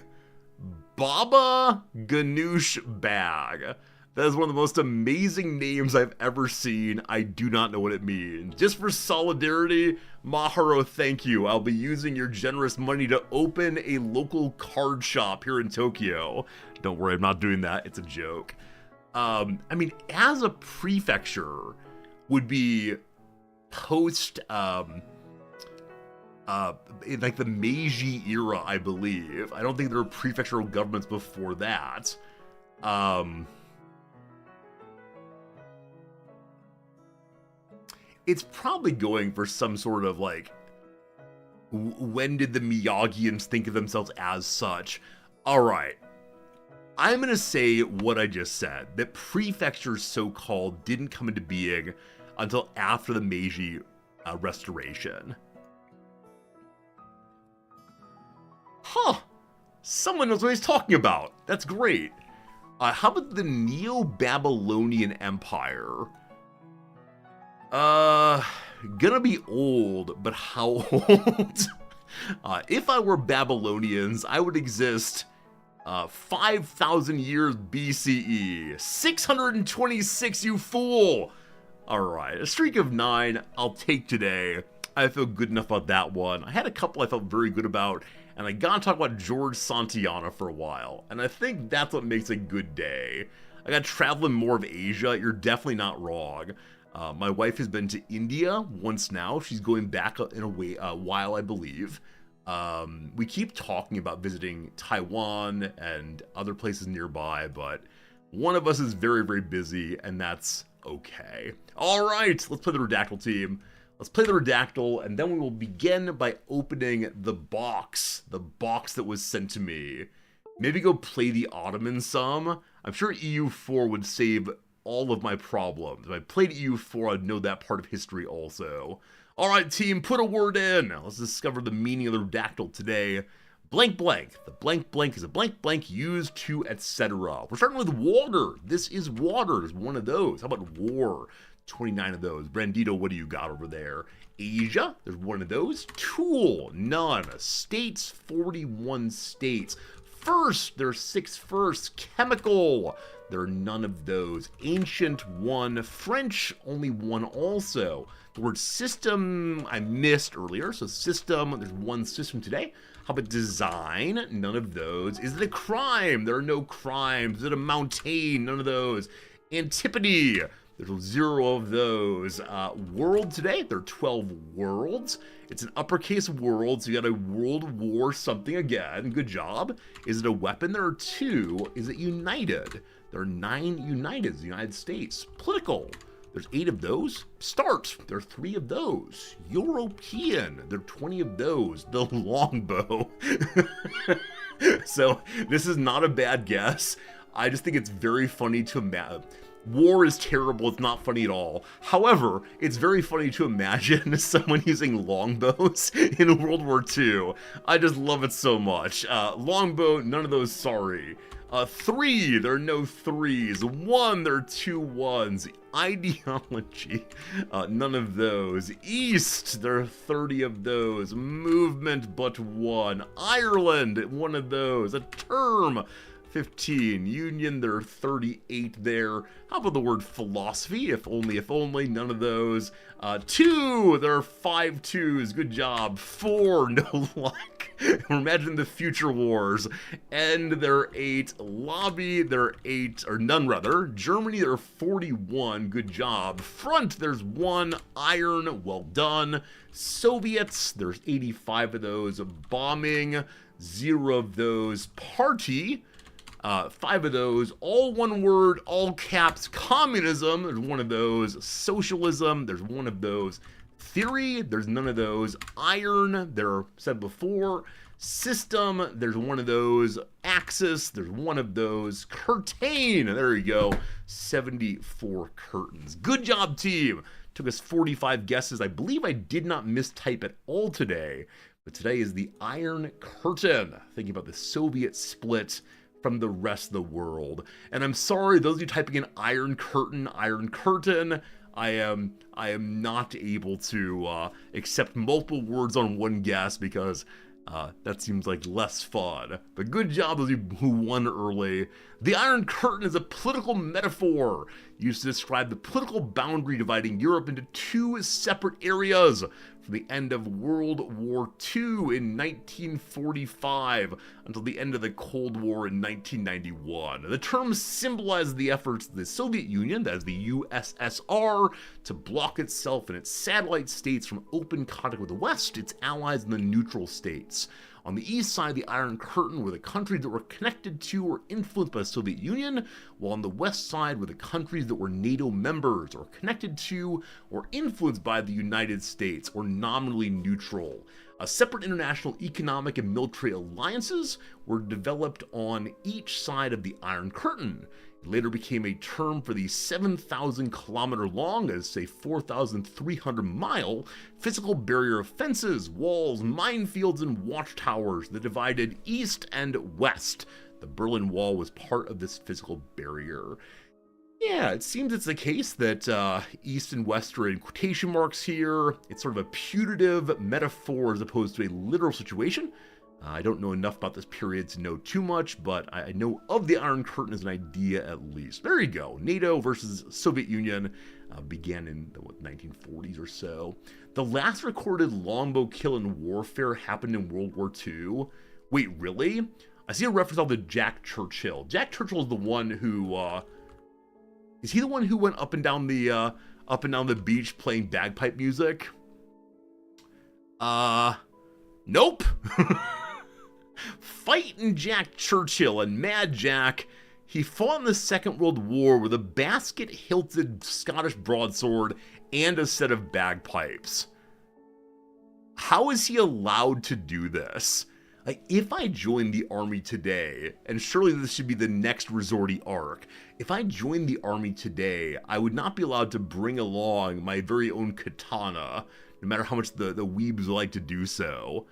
Baba Ganoush Bag. That is one of the most amazing names I've ever seen. I do not know what it means. Just for solidarity, Maharo, thank you. I'll be using your generous money to open a local card shop here in Tokyo. Don't worry, I'm not doing that. It's a joke. I mean, as a prefecture would be post, in like the Meiji era, I believe. I don't think there were prefectural governments before that. It's probably going for some sort of like, when did the Miyagians think of themselves as such? Alright, I'm gonna say what I just said, that prefectures so-called didn't come into being until after the Meiji restoration. Huh, someone knows what he's talking about. That's great. How about the Neo-Babylonian Empire? Gonna be old, but how old? If I were Babylonians, I would exist 5,000 years BCE. 626, you fool! Alright, a streak of 9, I'll take today. I feel good enough about that one. I had a couple I felt very good about, and I gotta talk about George Santayana for a while, and I think that's what makes a good day. I got traveling more of Asia, you're definitely not wrong. My wife has been to India once now. She's going back in a while, I believe. We keep talking about visiting Taiwan and other places nearby, but one of us is very, very busy, and that's okay. All right, let's play the Redactyl team. Let's play the Redactyl, and then we will begin by opening the box that was sent to me. Maybe go play the Ottoman some. I'm sure EU4 would save all of my problems. If I played EU4, I'd know that part of history also. Alright team, put a word in! Let's discover the meaning of the Redactyl today. Blank blank. The blank blank is a blank blank used to etc. We're starting with water. This is water. There's one of those. How about war? 29 of those. Brandito, what do you got over there? Asia, there's one of those. Tool, none. States, 41 states. First, there's 6 firsts. Chemical, there are none of those. Ancient, 1. French, only 1 also. The word system, I missed earlier. So system, there's 1 system today. How about design? None of those. Is it a crime? There are no crimes. Is it a mountain? None of those. Antipodes, there's 0 of those. World today, there are 12 worlds. It's an uppercase world, so you got a world war something again. Good job. Is it a weapon? There are 2. Is it united? There are 9 uniteds, the United States. Political, there's 8 of those. Start, there are 3 of those. European, there are 20 of those. The longbow. So this is not a bad guess. I just think it's very funny to imagine. War is terrible, it's not funny at all. However, it's very funny to imagine someone using longbows in World War II. I just love it so much. Longbow, none of those, sorry. 3, there are no 3s. 1, there are 2 1s. Ideology, none of those. East, there are 30 of those. Movement, but 1. Ireland, 1 of those. A term, 15. Union, there are 38 there. How about the word philosophy? If only, none of those. 2, there are 5 2s. Good job. 4, no luck. Imagine the future wars. End, there are 8. Lobby, there are 8, or none rather. Germany, there are 41. Good job. Front, there's 1. Iron, well done. Soviets, there's 85 of those. Bombing, 0 of those. Party, 5 of those. All one word, all caps. Communism, there's 1 of those. Socialism, there's 1 of those. Theory, there's none of those. Iron, there are said before. System, there's 1 of those. Axis, there's 1 of those. Curtain, there you go. 74 curtains. Good job, team. Took us 45 guesses. I believe I did not mistype at all today. But today is the Iron Curtain. Thinking about the Soviet split from the rest of the world. And I'm sorry, those of you typing in Iron Curtain, I am not able to accept multiple words on one guess because That seems like less fun. But good job those who won early. The Iron Curtain is a political metaphor used to describe the political boundary dividing Europe into two separate areas from the end of World War II in 1945 until the end of the Cold War in 1991. The term symbolizes the efforts of the Soviet Union, that is the USSR, to block itself and its satellite states from open contact with the West, its allies, and the neutral states. On the east side of the Iron Curtain were the countries that were connected to or influenced by the Soviet Union, while on the west side were the countries that were NATO members or connected to or influenced by the United States or nominally neutral. Separate international economic and military alliances were developed on each side of the Iron Curtain. It later became a term for the 7,000 kilometer long, that is to say 4,300 mile, physical barrier of fences, walls, minefields, and watchtowers that divided east and west. The Berlin Wall was part of this physical barrier. Yeah, it seems it's the case that east and west are in quotation marks here. It's sort of a putative metaphor as opposed to a literal situation. I don't know enough about this period to know too much, but I know of the Iron Curtain as an idea at least. There you go. NATO versus Soviet Union began in the 1940s or so. The last recorded longbow kill in warfare happened in World War II. Wait, really? I see a reference on to Jack Churchill. Jack Churchill is the one who, is he the one who went up and down the beach playing bagpipe music? Nope. Fighting Jack Churchill and Mad Jack, he fought in the Second World War with a basket-hilted Scottish broadsword and a set of bagpipes. How is he allowed to do this? Like, if I joined the army today, and surely this should be the next resorty arc, if I joined the army today, I would not be allowed to bring along my very own katana, no matter how much the weebs would like to do so.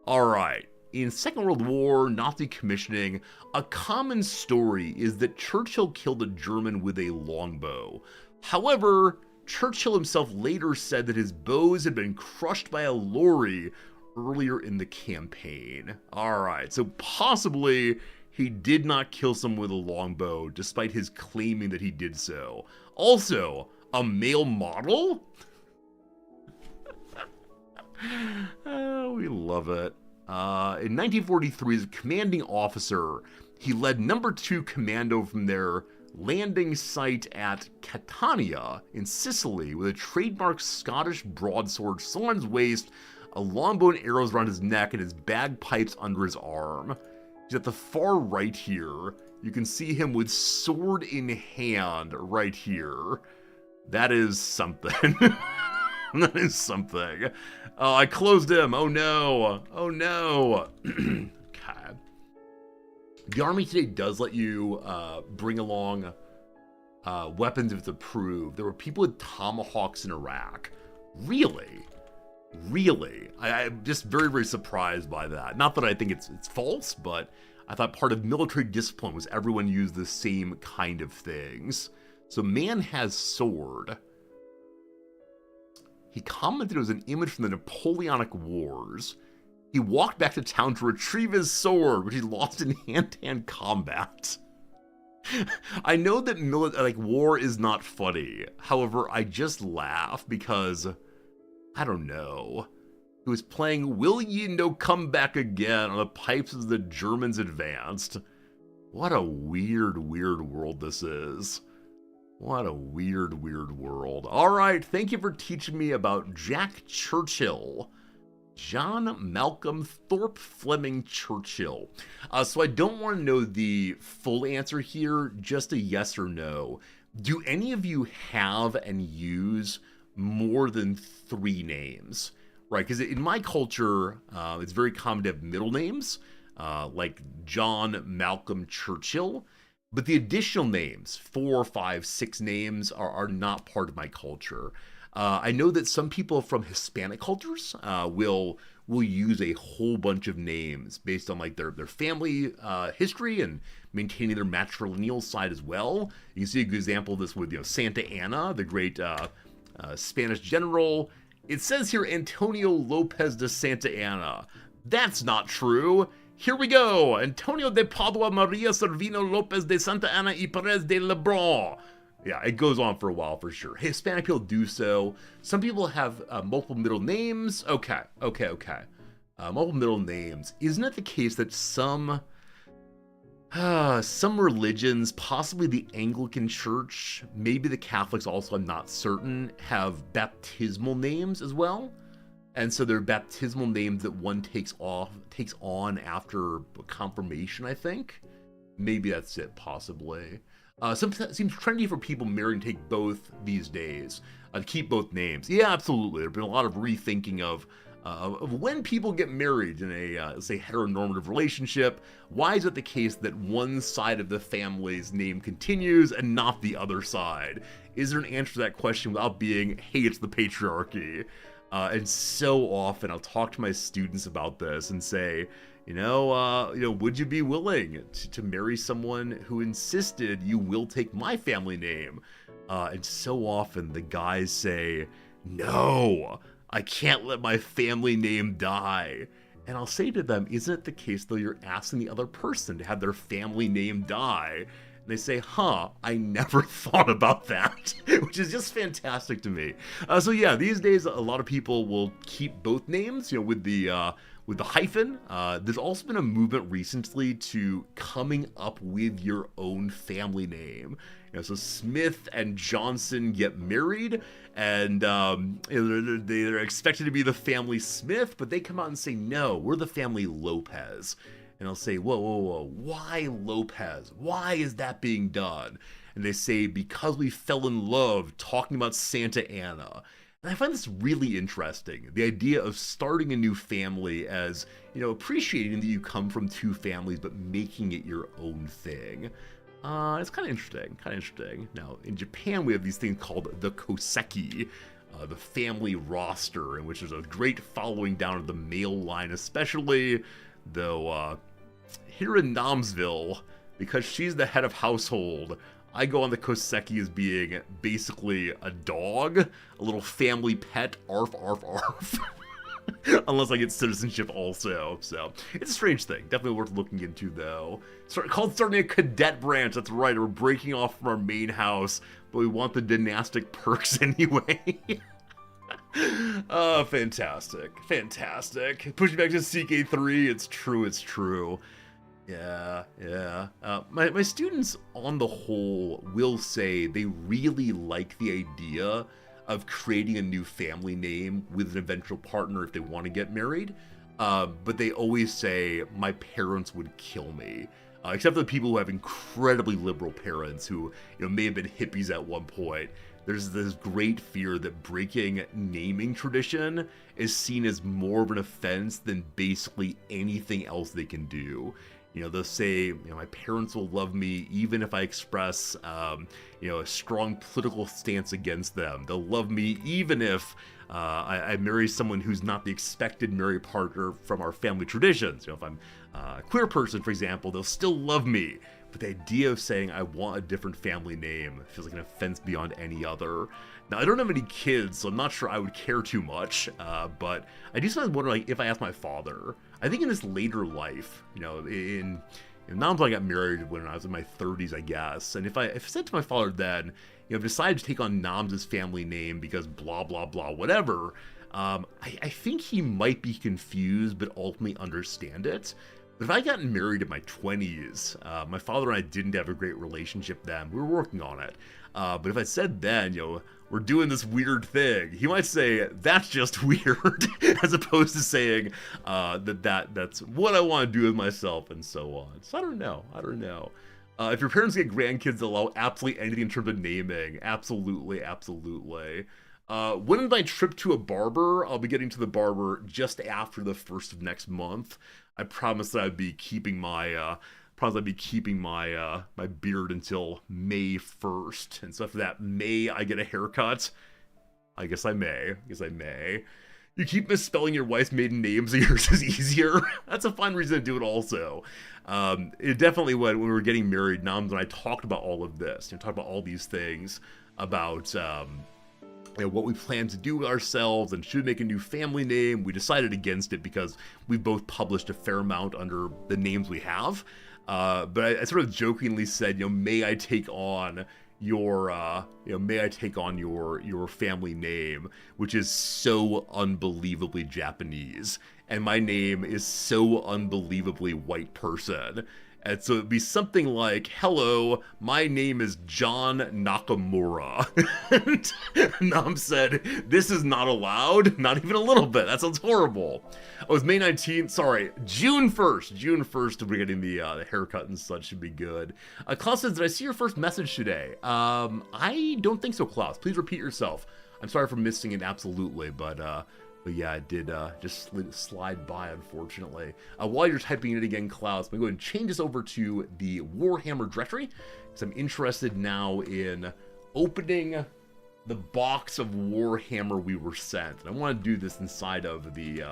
Alright. In Second World War, Nazi commissioning, a common story is that Churchill killed a German with a longbow. However, Churchill himself later said that his bows had been crushed by a lorry earlier in the campaign. Alright, so possibly he did not kill someone with a longbow, despite his claiming that he did so. Also, a male model? Oh, we love it. In 1943, as a commanding officer, he led No. 2 Commando from their landing site at Catania in Sicily with a trademark Scottish broadsword slung on his waist, a longbow and arrows around his neck, and his bagpipes under his arm. He's at the far right here. You can see him with sword in hand right here. That is something. That is something. Oh, I closed him. Oh no. Oh no. Okay. The army today does let you bring along weapons if it's approved. There were people with tomahawks in Iraq. Really? Really? I'm just very, very surprised by that. Not that I think it's false, but I thought part of military discipline was everyone used the same kind of things. So man has sword. He commented it was an image from the Napoleonic Wars. He walked back to town to retrieve his sword, which he lost in hand-to-hand combat. I know that war is not funny. However, I just laugh because, I don't know. He was playing Will Ye No Come Back Again on the pipes as the Germans advanced. What a weird, weird world this is. What a weird, weird world. Alright, thank you for teaching me about Jack Churchill. John Malcolm Thorpe Fleming Churchill. So I don't want to know the full answer here, just a yes or no. Do any of you have and use more than 3 names? Right, because in my culture, it's very common to have middle names, like John Malcolm Churchill. But the additional names, 4, 5, 6 names, are not part of my culture. I know that some people from Hispanic cultures will use a whole bunch of names based on like their family history and maintaining their matrilineal side as well. You can see a good example of this with Santa Anna, the great Spanish general. It says here Antonio Lopez de Santa Anna. That's not true. Here we go. Antonio de Padua Maria Servino Lopez de Santa Ana y Perez de Lebrun. Yeah, it goes on for a while for sure. Hispanic people do so. Some people have multiple middle names. Okay. Multiple middle names. Isn't it the case that some religions, possibly the Anglican Church, maybe the Catholics also, I'm not certain, have baptismal names as well? And so they're baptismal names that one takes on after confirmation, I think. Maybe that's it, possibly. Sometimes it seems trendy for people married to take both these days, to keep both names. Yeah, absolutely. There's been a lot of rethinking of when people get married in a, let's say, heteronormative relationship. Why is it the case that one side of the family's name continues and not the other side? Is there an answer to that question without being, hey, it's the patriarchy? And so often I'll talk to my students about this and say, would you be willing to marry someone who insisted you will take my family name? And so often the guys say, no, I can't let my family name die. And I'll say to them, isn't it the case though you're asking the other person to have their family name die? They say, I never thought about that, which is just fantastic to me. So yeah, these days, a lot of people will keep both names, with the hyphen. There's also been a movement recently to coming up with your own family name. So Smith and Johnson get married, and they're expected to be the family Smith, but they come out and say, no, we're the family Lopez. And I'll say, whoa, why Lopez? Why is that being done? And they say, because we fell in love talking about Santa Ana. And I find this really interesting. The idea of starting a new family as, appreciating that you come from two families, but making it your own thing. It's kind of interesting. Now, in Japan, we have these things called the koseki, the family roster, in which there's a great following down the male line, especially, though, here in Namsville, because she's the head of household, I go on the koseki as being basically a dog, a little family pet, arf, arf, arf. Unless I get citizenship also. So, it's a strange thing. Definitely worth looking into, though. Starting a cadet branch, that's right. We're breaking off from our main house, but we want the dynastic perks anyway. Oh, fantastic. Pushing back to CK3, it's true. Yeah. My students, on the whole, will say they really like the idea of creating a new family name with an eventual partner if they want to get married. But they always say, my parents would kill me. Except for the people who have incredibly liberal parents who, may have been hippies at one point. There's this great fear that breaking naming tradition is seen as more of an offense than basically anything else they can do. They'll say, my parents will love me even if I express, a strong political stance against them. They'll love me even if I marry someone who's not the expected marriage partner from our family traditions. If I'm a queer person, for example, they'll still love me. But the idea of saying I want a different family name feels like an offense beyond any other. Now, I don't have any kids, so I'm not sure I would care too much, but I do sometimes wonder, if I asked my father, I think in his later life, in Nam's I got married when I was in my 30s, I guess, and if I said to my father then, decided to take on Nam's family name because blah, blah, blah, whatever, I think he might be confused, but ultimately understand it. But if I got married in my 20s, my father and I didn't have a great relationship then. We were working on it. But if I said then, we're doing this weird thing, he might say, that's just weird, as opposed to saying that's what I want to do with myself, and so on. So I don't know. If your parents get grandkids, allow absolutely anything in terms of naming. Absolutely. When is my trip to a barber? I'll be getting to the barber just after the 1st of next month. I promised that I'd be keeping my my beard until May 1st. And so after that May, I get a haircut. I guess I may. You keep misspelling your wife's maiden name so yours is easier. That's a fun reason to do it also. It definitely, when we were getting married, Nams and I talked about all of this. Talked about all these things about what we plan to do with ourselves and should make a new family name. We decided against it because we've both published a fair amount under the names we have. But I sort of jokingly said, may I take on your family name, which is so unbelievably Japanese, and my name is so unbelievably white person. And so it'd be something like, hello, my name is John Nakamura. And Nam said, this is not allowed, not even a little bit. That sounds horrible. Oh, it's May 19th, sorry, June 1st. June 1st, we're getting the haircut and such, should be good. Klaus says, did I see your first message today? I don't think so, Klaus. Please repeat yourself. I'm sorry for missing it, absolutely, but yeah, I did just slide by, unfortunately. While you're typing it again, Klaus, I'm going to go ahead and change this over to the Warhammer directory, because I'm interested now in opening the box of Warhammer we were sent. And I want to do this inside of the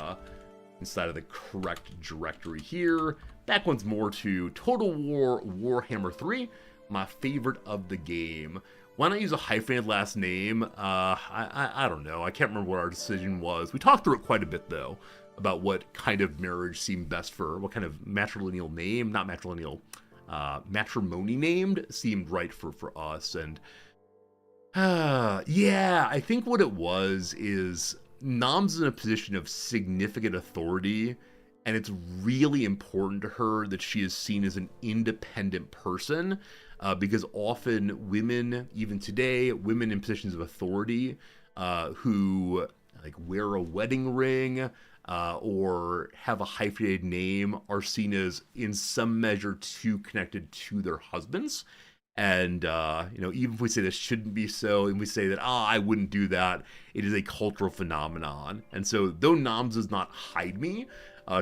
correct directory here. Back once more to Total War Warhammer 3, my favorite of the game. Why not use a hyphenated last name? I don't know. I can't remember what our decision was. We talked through it quite a bit, though, about what kind of marriage seemed best for, what kind of matrilineal name, not matrilineal, matrimony named seemed right for us. And yeah, I think what it was is Nam's in a position of significant authority, and it's really important to her that she is seen as an independent person. Because often women, even today, women in positions of authority who like wear a wedding ring or have a hyphenated name are seen as in some measure too connected to their husbands. And, even if we say this shouldn't be so, and we say that, I wouldn't do that, it is a cultural phenomenon. And so though Noms does not hide me,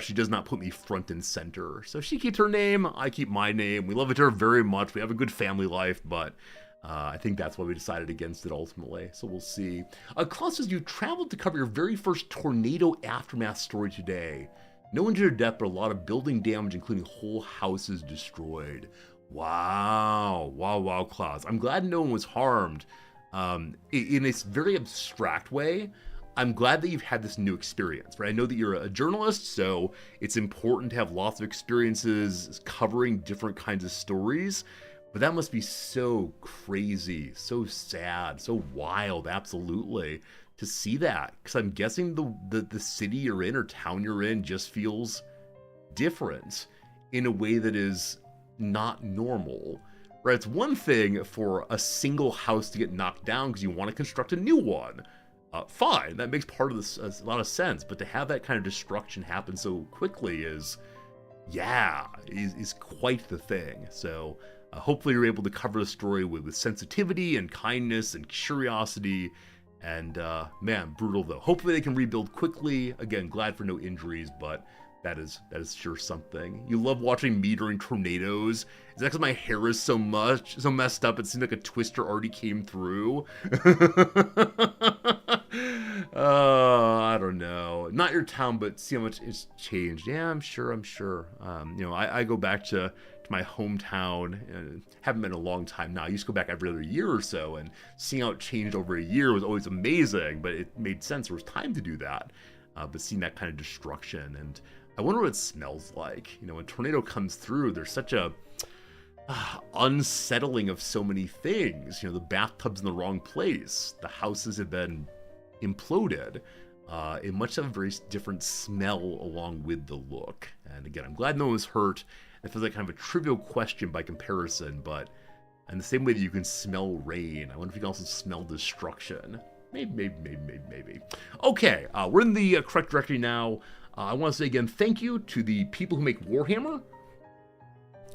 she does not put me front and center. So she keeps her name, I keep my name. We love each other very much. We have a good family life, but I think that's why we decided against it ultimately. So we'll see. Klaus says, you traveled to cover your very first tornado aftermath story today. No injured death, but a lot of building damage, including whole houses destroyed. Wow, Klaus. I'm glad no one was harmed. In a very abstract way, I'm glad that you've had this new experience, right? I know that you're a journalist, so it's important to have lots of experiences covering different kinds of stories, but that must be so crazy, so sad, so wild, absolutely, to see that. Because I'm guessing the city you're in or town you're in just feels different in a way that is not normal, right? It's one thing for a single house to get knocked down because you want to construct a new one. Fine, that makes part of this a lot of sense, but to have that kind of destruction happen so quickly is quite the thing. So hopefully you're able to cover the story with sensitivity and kindness and curiosity. And man, brutal though. Hopefully they can rebuild quickly. Again, glad for no injuries, but that is sure something. You love watching me during tornadoes. Is that because my hair is so messed up? It seems like a twister already came through. I don't know. Not your town, but see how much it's changed. Yeah, I'm sure. I go back to my hometown, and haven't been in a long time now. I used to go back every other year or so, and seeing how it changed over a year was always amazing, but it made sense. There was time to do that. But seeing that kind of destruction, and I wonder what it smells like. When a tornado comes through, there's such a unsettling of so many things. The bathtub's in the wrong place. The houses have been imploded. It must have a very different smell along with the look. And again, I'm glad no one was hurt. It feels like kind of a trivial question by comparison, but in the same way that you can smell rain, I wonder if you can also smell destruction. Maybe. Okay, we're in the correct directory now. I want to say again, thank you to the people who make Warhammer.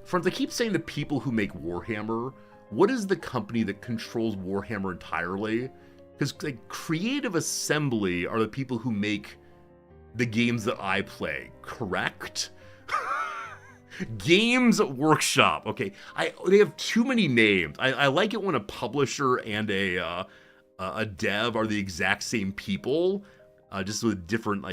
Friends, I keep saying the people who make Warhammer. What is the company that controls Warhammer entirely? Because Creative Assembly are the people who make the games that I play, correct? Games Workshop. Okay, they have too many names. I like it when a publisher and a dev are the exact same people, just with different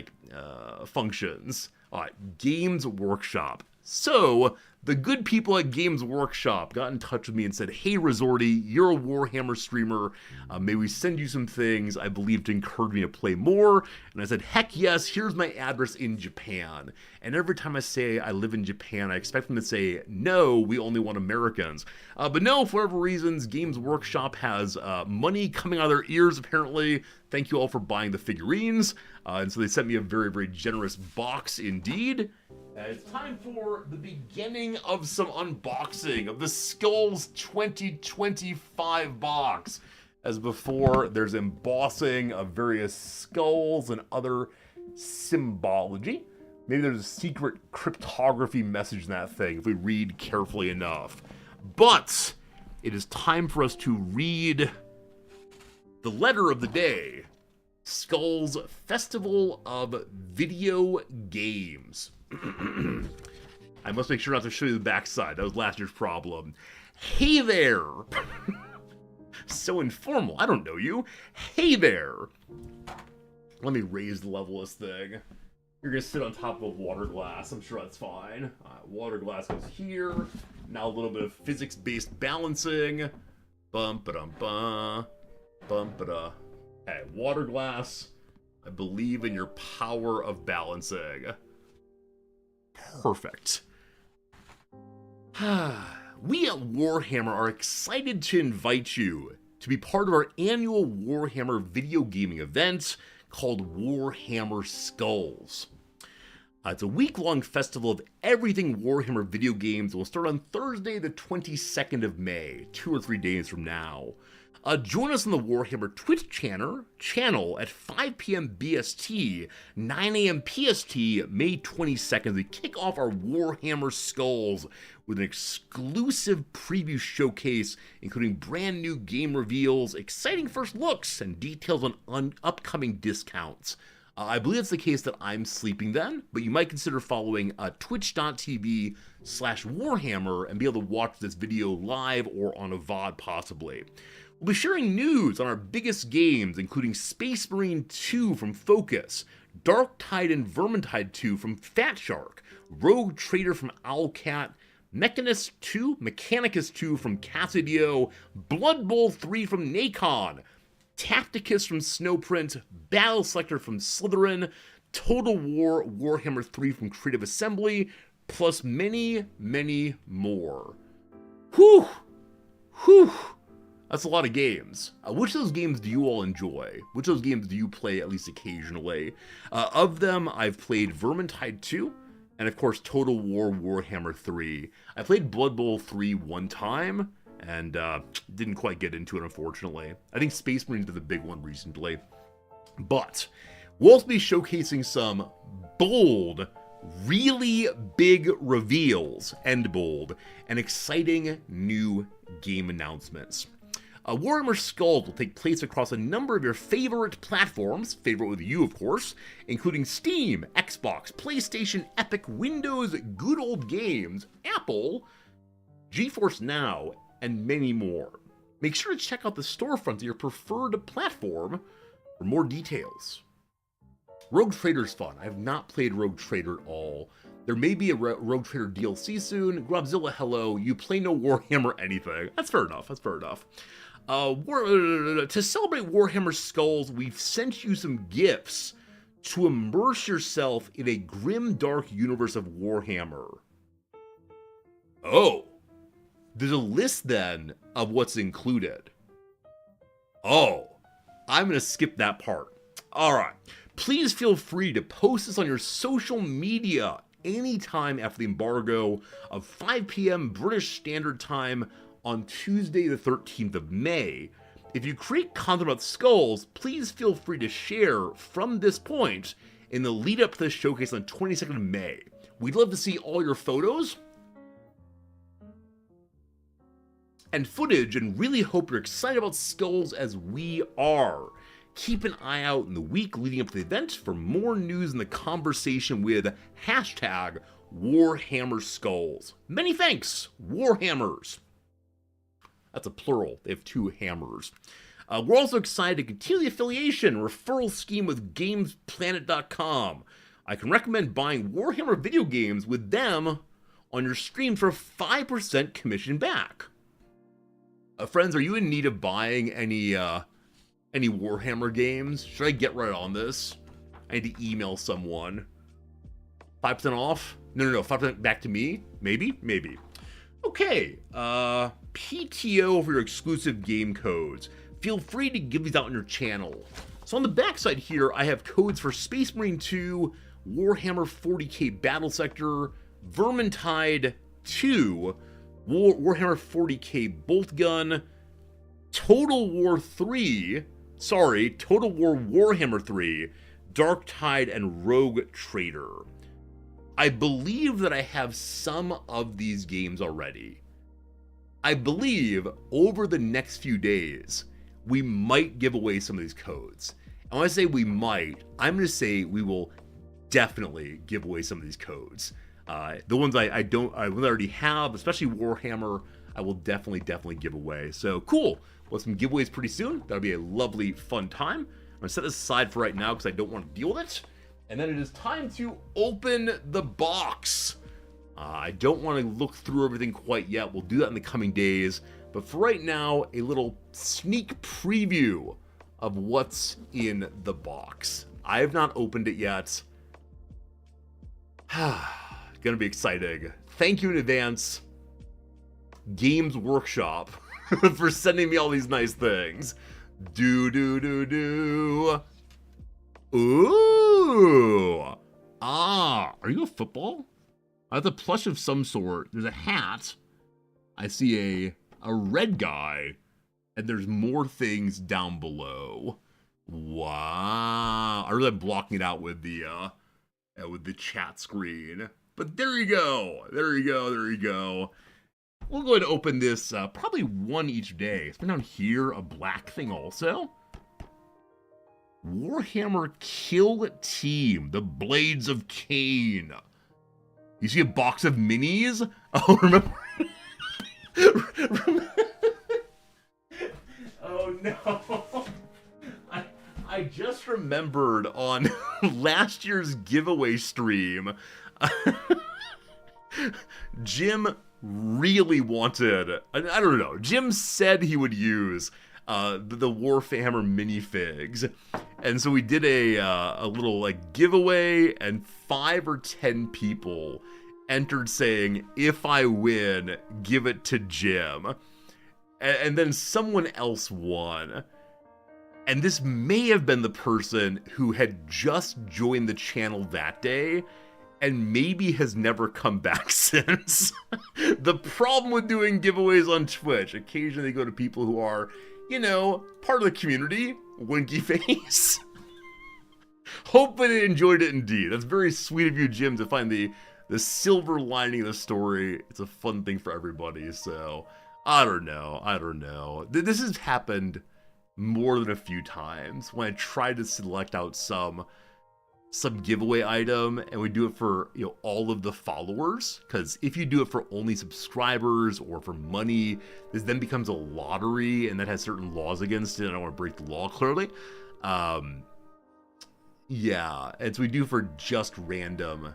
functions. All right, Games Workshop. So, the good people at Games Workshop got in touch with me and said, hey Resorty, you're a Warhammer streamer, may we send you some things I believe to encourage me to play more? And I said, heck yes, here's my address in Japan. And every time I say I live in Japan, I expect them to say, no, we only want Americans. But no, for whatever reasons, Games Workshop has money coming out of their ears apparently. Thank you all for buying the figurines. And so they sent me a very, very generous box indeed. And it's time for the beginning of some unboxing of the Skulls 2025 box. As before, there's embossing of various skulls and other symbology. Maybe there's a secret cryptography message in that thing if we read carefully enough. But it is time for us to read the letter of the day. Skulls Festival of Video Games. I must make sure not to show you the backside. That was last year's problem. Hey there! So informal. I don't know you. Hey there! Let me raise the level of this thing. You're gonna sit on top of a water glass. I'm sure that's fine. Water glass goes here. Now a little bit of physics-based balancing. Bum-ba-dum-ba. Bum-ba-da. Hey, water glass. I believe in your power of balancing. Perfect. We at Warhammer are excited to invite you to be part of our annual Warhammer video gaming event called Warhammer Skulls. It's a week-long festival of everything Warhammer video games. Will start on Thursday the 22nd of May, 2 or 3 days from now. Join us on the Warhammer Twitch channel at 5 p.m. BST, 9 a.m. PST, May 22nd, as we kick off our Warhammer Skulls with an exclusive preview showcase, including brand new game reveals, exciting first looks, and details on upcoming discounts. I believe it's the case that I'm sleeping then, but you might consider following twitch.tv/Warhammer and be able to watch this video live or on a VOD possibly. We'll be sharing news on our biggest games, including Space Marine 2 from Focus, Darktide and Vermintide 2 from Fat Shark, Rogue Trader from Owlcat, Mechanicus 2 from Cassidio, Blood Bowl 3 from Nacon, Tacticus from Snowprint, Battle Selector from Slytherin, Total War Warhammer 3 from Creative Assembly, plus many, many more. Whew! Whew! That's a lot of games. Which of those games do you all enjoy? Which of those games do you play at least occasionally? Of them, I've played Vermintide 2, and of course Total War Warhammer 3. I played Blood Bowl 3 one time, and didn't quite get into it, unfortunately. I think Space Marines is the big one recently. But we'll also be showcasing some bold, really big reveals, end bold, and exciting new game announcements. Warhammer Skulls will take place across a number of your favorite platforms, favorite with you of course, including Steam, Xbox, PlayStation, Epic, Windows, Good Old Games, Apple, GeForce Now, and many more. Make sure to check out the storefront of your preferred platform for more details. Rogue Trader's fun. I have not played Rogue Trader at all. There may be a Rogue Trader DLC soon. Grobzilla, hello. You play no Warhammer anything. That's fair enough. That's fair enough. To celebrate Warhammer Skulls, we've sent you some gifts to immerse yourself in a grim, dark universe of Warhammer. Oh. There's a list then of what's included. Oh. I'm going to skip that part. Alright. Please feel free to post this on your social media anytime after the embargo of 5 p.m. British Standard Time on Tuesday the 13th of May. If you create content about Skulls, please feel free to share from this point in the lead up to the showcase on 22nd of May. We'd love to see all your photos and footage and really hope you're excited about Skulls as we are. Keep an eye out in the week leading up to the event for more news in the conversation with hashtag Warhammer Skulls. Many thanks, Warhammers. That's a plural. They have two hammers. We're also excited to continue the affiliation referral scheme with GamesPlanet.com. I can recommend buying Warhammer video games with them on your stream for 5% commission back. Friends, are you in need of buying any Warhammer games? Should I get right on this? I need to email someone. 5% off? No, 5% back to me? Maybe. Okay, PTO for your exclusive game codes. Feel free to give these out on your channel. So on the backside here, I have codes for Space Marine 2, Warhammer 40k Battle Sector, Vermintide 2, Warhammer 40k Bolt Gun, Total War Warhammer 3, Dark Tide, and Rogue Trader. I believe that I have some of these games already. I believe over the next few days, we might give away some of these codes. And when I say we might, I'm going to say we will definitely give away some of these codes. The ones I already have, especially Warhammer, I will definitely give away. So cool. Well, some giveaways pretty soon. That'll be a lovely, fun time. I'm going to set this aside for right now because I don't want to deal with it. And then it is time to open the box. I don't want to look through everything quite yet. We'll do that in the coming days. But for right now, a little sneak preview of what's in the box. I have not opened it yet. Gonna be exciting. Thank you in advance, Games Workshop, for sending me all these nice things. Ooh! Are you a football? I have a plush of some sort. There's a hat. I see a red guy. And there's more things down below. Wow. I really am blocking it out with the chat screen. But there you go. There you go. We'll go ahead and open this, probably one each day. It's been down here, a black thing also. Warhammer Kill Team, the Blades of Cain. You see a box of minis? Oh, remember? Oh no. I just remembered on last year's giveaway stream, Jim really wanted, I don't know, Jim said he would use the Warhammer minifigs, and so we did a little like giveaway, and 5 or 10 people entered saying, if I win, give it to Jim, and then someone else won. And this may have been the person who had just joined the channel that day and maybe has never come back since. The problem with doing giveaways on Twitch, occasionally they go to people who are, you know, part of the community. Winky face. Hopefully they enjoyed it indeed. That's very sweet of you, Jim, to find the silver lining of the story. It's a fun thing for everybody, so I don't know. This has happened more than a few times when I try to select out some giveaway item, and we do it for, you know, all of the followers, because if you do it for only subscribers or for money, this then becomes a lottery, and that has certain laws against it. I don't want to break the law, clearly. Yeah, and so we do for just random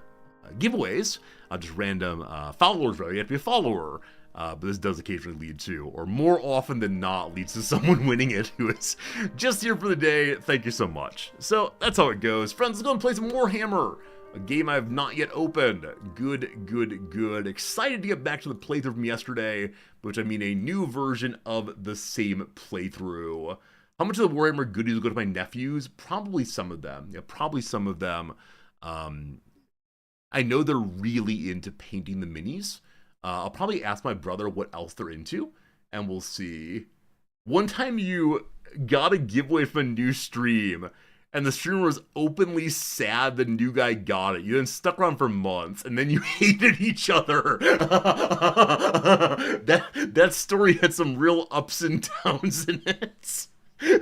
giveaways, just random followers, right? You have to be a follower. But this does occasionally lead to, or more often than not, leads to someone winning it who is just here for the day. Thank you so much. So that's how it goes. Friends, let's go and play some Warhammer, a game I have not yet opened. Good. Excited to get back to the playthrough from yesterday, which I mean a new version of the same playthrough. How much of the Warhammer goodies will go to my nephews? Probably some of them. Yeah, probably some of them. I know they're really into painting the minis. I'll probably ask my brother what else they're into, and we'll see. One time you got a giveaway from a new stream, and the streamer was openly sad the new guy got it. You then stuck around for months, and then you hated each other. That story had some real ups and downs in it.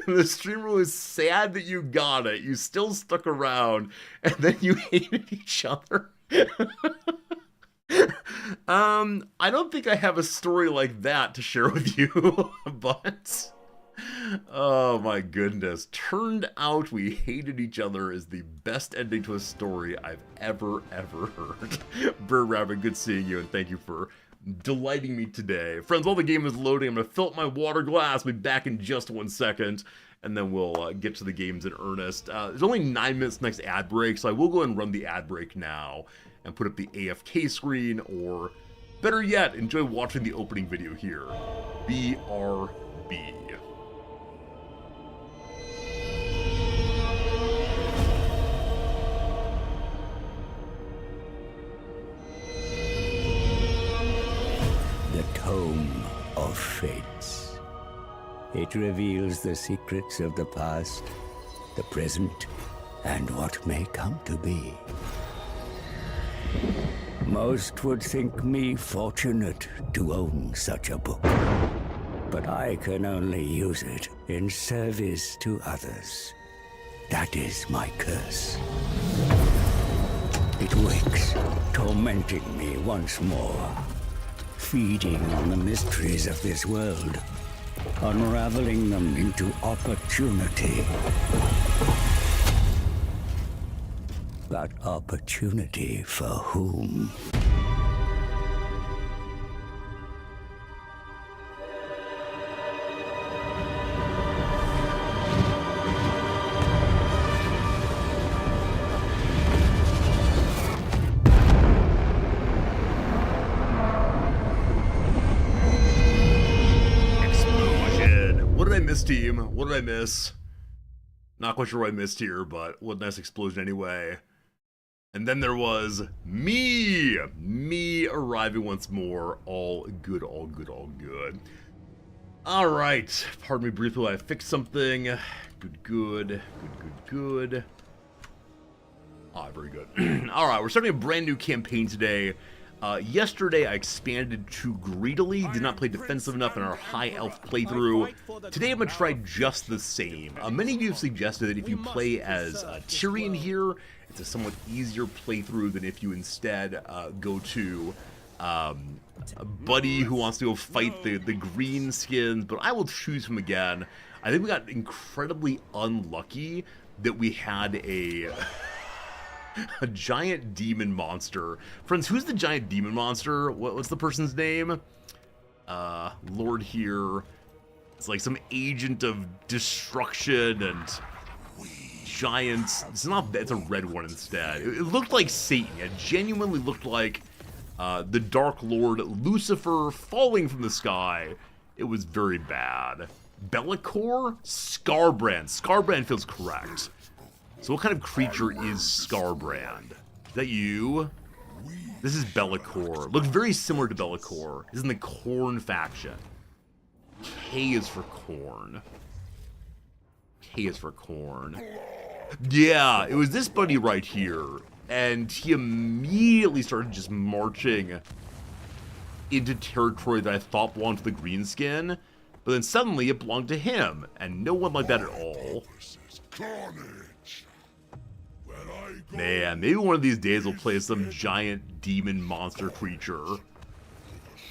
The streamer was sad that you got it. You still stuck around, and then you hated each other. I don't think I have a story like that to share with you, but Oh my goodness. Turned out we hated each other is the best ending to a story I've ever heard. Brr Rabbit, good seeing you, and thank you for delighting me today. Friends, while the game is loading, I'm going to fill up my water glass. I'll be back in just 1 second, and then we'll get to the games in earnest. There's only 9 minutes next ad break, so I will go ahead and run the ad break now and put up the AFK screen, or better yet, enjoy watching the opening video here. BRB. The Tome of Fates. It reveals the secrets of the past, the present, and what may come to be. Most would think me fortunate to own such a book, but I can only use it in service to others. That is my curse. It wakes, tormenting me once more, feeding on the mysteries of this world, unraveling them into opportunity. But opportunity for whom? Explosion! What did I miss, team? What did I miss? Not quite sure what I missed here, but what a nice explosion anyway. And then there was me arriving once more. All good, all good, all good. All right, pardon me briefly while I fix something. Good. Ah, very good. All right, we're starting a brand new campaign today. Yesterday I expanded too greedily, did not play defensive enough in our high elf playthrough. Today I'm going to try just the same. Many of you have suggested that if you play as Tyrion here, it's a somewhat easier playthrough than if you instead go to a buddy who wants to go fight the green skins, but I will choose him again. I think we got incredibly unlucky that we had a giant demon monster. Friends, who's the giant demon monster? What's the person's name? Lord here. It's like some agent of destruction and giants. It's a red one instead. It looked like Satan. It genuinely looked like the Dark Lord Lucifer falling from the sky. It was very bad. Bellicor? Scarbrand. Scarbrand feels correct. So what kind of creature is Scarbrand? Is that you? This is Bellicor. Looks very similar to Bellicor. This is in the Khorne faction. K is for corn. K is for corn. Yeah, it was this buddy right here. And he immediately started just marching into territory that I thought belonged to the greenskin. But then suddenly it belonged to him. And no one liked that at all. Man, maybe one of these days we'll play some giant demon monster creature.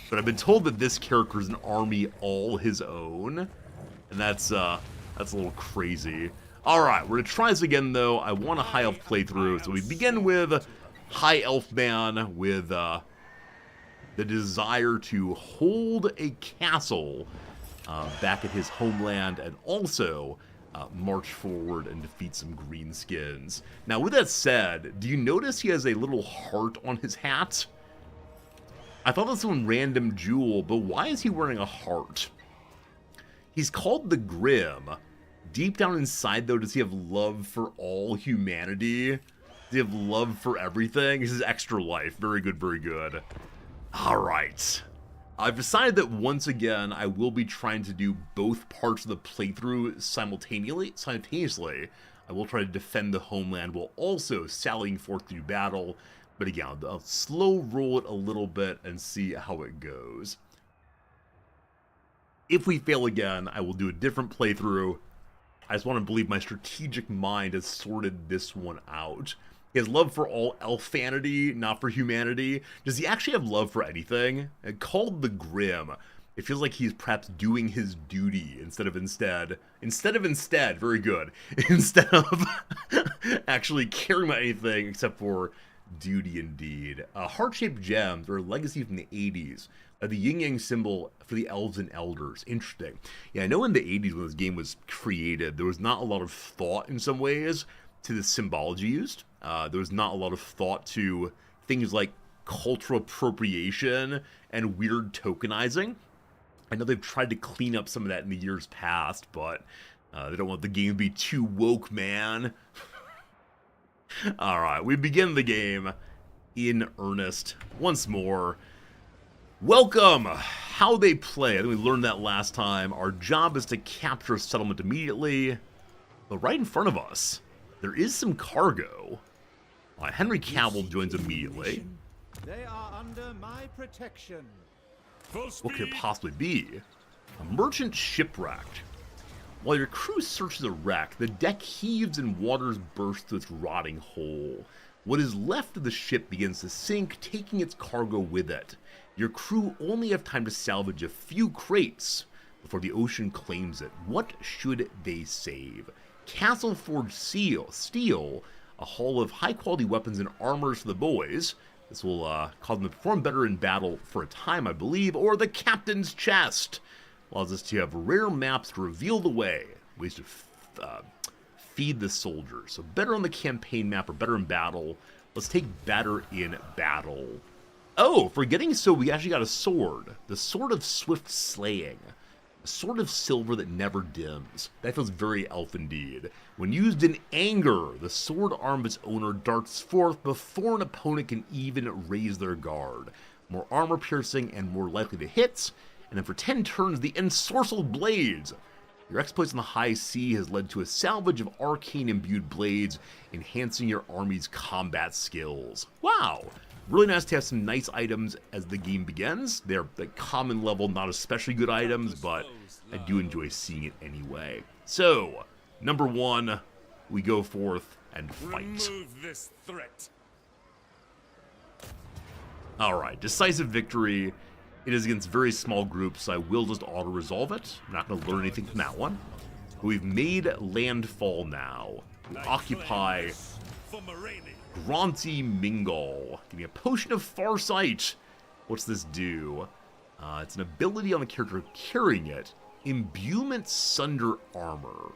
But I've been told that this character is an army all his own. And that's a little crazy. Alright, we're gonna try this again though. I want a high elf playthrough. So we begin with High Elf Man with the desire to hold a castle back at his homeland, and also march forward and defeat some greenskins. Now, with that said, do you notice he has a little heart on his hat? I thought that's some random jewel, but why is he wearing a heart? He's called the Grim. Deep down inside, though, does he have love for all humanity? Does he have love for everything? This is extra life. Very good, very good. All right. I've decided that once again, I will be trying to do both parts of the playthrough simultaneously. I will try to defend the homeland while also sallying forth to battle. But again, I'll slow roll it a little bit and see how it goes. If we fail again, I will do a different playthrough. I just want to believe my strategic mind has sorted this one out. He has love for all elfanity, not for humanity. Does he actually have love for anything? Called the Grim. It feels like he's perhaps doing his duty instead of, very good, instead of actually caring about anything except for duty indeed. Heart-shaped gems are a legacy from the 80s. The yin-yang symbol for the elves and elders. Interesting. Yeah, I know in the 80s when this game was created, there was not a lot of thought in some ways to the symbology used. There was not a lot of thought to things like cultural appropriation and weird tokenizing. I know they've tried to clean up some of that in the years past, but they don't want the game to be too woke, man. Alright, we begin the game in earnest once more. Welcome! How they play. I think we learned that last time. Our job is to capture a settlement immediately. But right in front of us, there is some cargo. Henry Cavill joins immediately. They are under my protection. What could it possibly be? A merchant shipwrecked. While your crew searches a wreck, the deck heaves and waters burst through its rotting hole. What is left of the ship begins to sink, taking its cargo with it. Your crew only have time to salvage a few crates before the ocean claims it. What should they save? Castle Forged Steel, a haul of high-quality weapons and armors for the boys. This will cause them to perform better in battle for a time, I believe. Or the Captain's Chest. Allows us to have rare maps to reveal the way. Ways to feed the soldiers. So better on the campaign map or better in battle. Let's take better in battle. Oh, forgetting so, we actually got a sword. The Sword of Swift Slaying. A sword of silver that never dims. That feels very elf indeed. When used in anger, the sword arm of its owner darts forth before an opponent can even raise their guard. More armor piercing and more likely to hit. And then for 10 turns, the ensorcelled blades. Your exploits in the high sea has led to a salvage of arcane-imbued blades, enhancing your army's combat skills. Wow! Really nice to have some nice items as the game begins. They're like common level, not especially good items, but I do enjoy seeing it anyway. So, number 1, we go forth and fight. Remove this threat. Alright, decisive victory. It is against very small groups, so I will just auto-resolve it. I'm not going to learn anything from that one. But we've made landfall now. We occupy Gronti Mingal. Give me a Potion of Farsight. What's this do? It's an ability on the character carrying it. Imbuement Sunder Armor.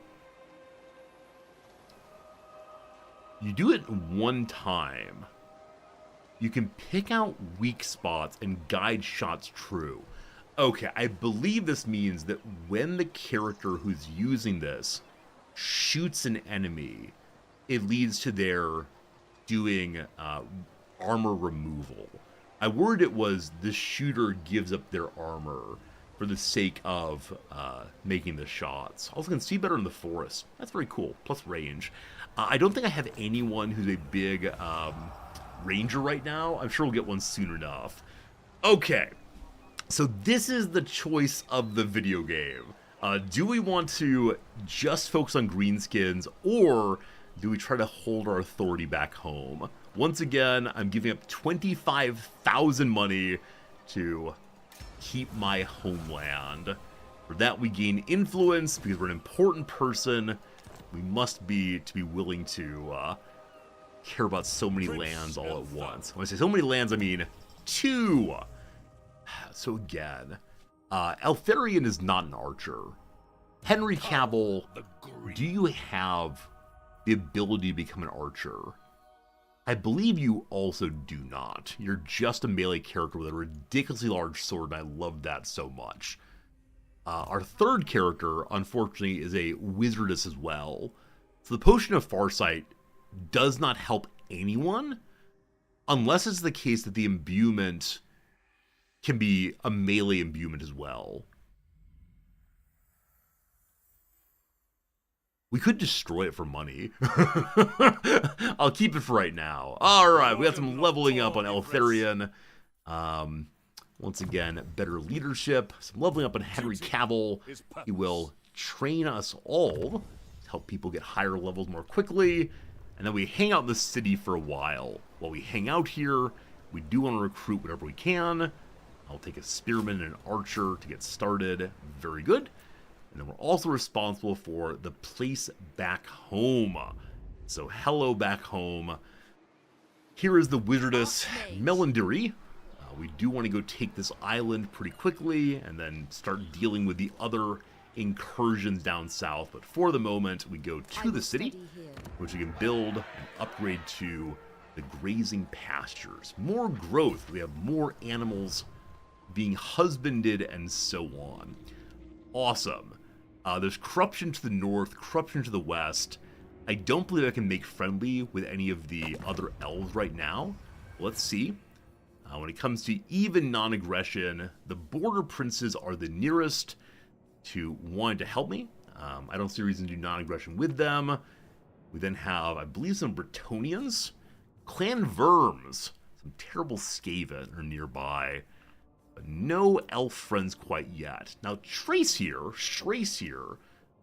You do it one time. You can pick out weak spots and guide shots true. Okay, I believe this means that when the character who's using this shoots an enemy, it leads to their doing armor removal. I worried it was the shooter gives up their armor for the sake of making the shots. Also can see better in the forest. That's very cool. Plus range. I don't think I have anyone who's a big ranger right now. I'm sure we'll get one soon enough. Okay. So this is the choice of the video game. Do we want to just focus on greenskins, or do we try to hold our authority back home? Once again, I'm giving up 25,000 money to keep my homeland. For that, we gain influence because we're an important person. We must be willing to care about so many lands all at once. When I say so many lands, I mean 2. So again, Eltharion is not an archer. Henry Cavill, do you have the ability to become an archer? I believe you also do not. You're just a melee character with a ridiculously large sword, and I love that so much. Our third character, unfortunately, is a wizardess as well. So the Potion of Farsight does not help anyone, unless it's the case that the imbuement can be a melee imbuement as well. We could destroy it for money. I'll keep it for right now. Alright, we got some leveling up on Eltharion. Once again, better leadership. Some leveling up on Henry Cavill. He will train us all to help people get higher levels more quickly. And then we hang out in the city for a while. While we hang out here, we do want to recruit whatever we can. I'll take a spearman and an archer to get started. Very good. And then we're also responsible for the place back home. So hello back home. Here is the wizardess Melinduri. We do want to go take this island pretty quickly and then start dealing with the other incursions down south. But for the moment, we go to the city, which we can build and upgrade to the grazing pastures. More growth. We have more animals being husbanded and so on. Awesome. There's corruption to the north, corruption to the west. I don't believe I can make friendly with any of the other elves right now. Let's see. When it comes to even non-aggression, the border princes are the nearest to wanting to help me. I don't see a reason to do non-aggression with them. We then have, I believe, some Bretonians. Clan Verms. Some terrible Skaven are nearby. But no elf friends quite yet. Now, Trace here,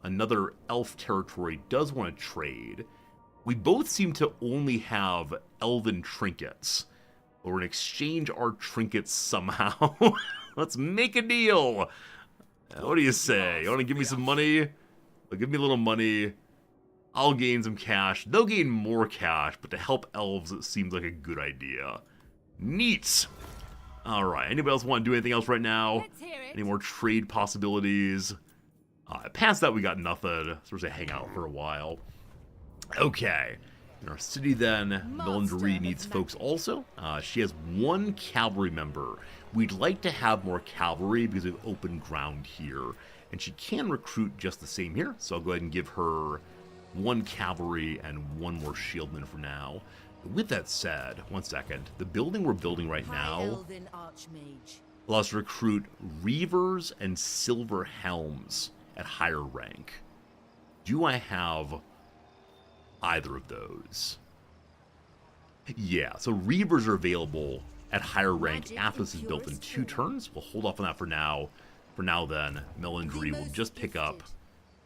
another elf territory, does want to trade. We both seem to only have elven trinkets. Or in exchange our trinkets somehow. Let's make a deal. What do you say? You want to give me some money? Well, give me a little money. I'll gain some cash. They'll gain more cash, but to help elves, it seems like a good idea. Neat. Alright, anybody else want to do anything else right now? Any more trade possibilities? Past that, we got nothing. So we're going to hang out for a while. Okay. In our city, then, Melinduri needs folks also. She has one cavalry member. We'd like to have more cavalry because we have open ground here. And she can recruit just the same here. So I'll go ahead and give her one cavalry and one more shieldman for now. With that said, one second. The building we're building right now allows us to recruit Reavers and Silver Helms at higher rank. Do I have either of those? Yeah, so Reavers are available at higher rank after this is built in 2 turns. We'll hold off on that for now. For now, then, Melinduri will just pick up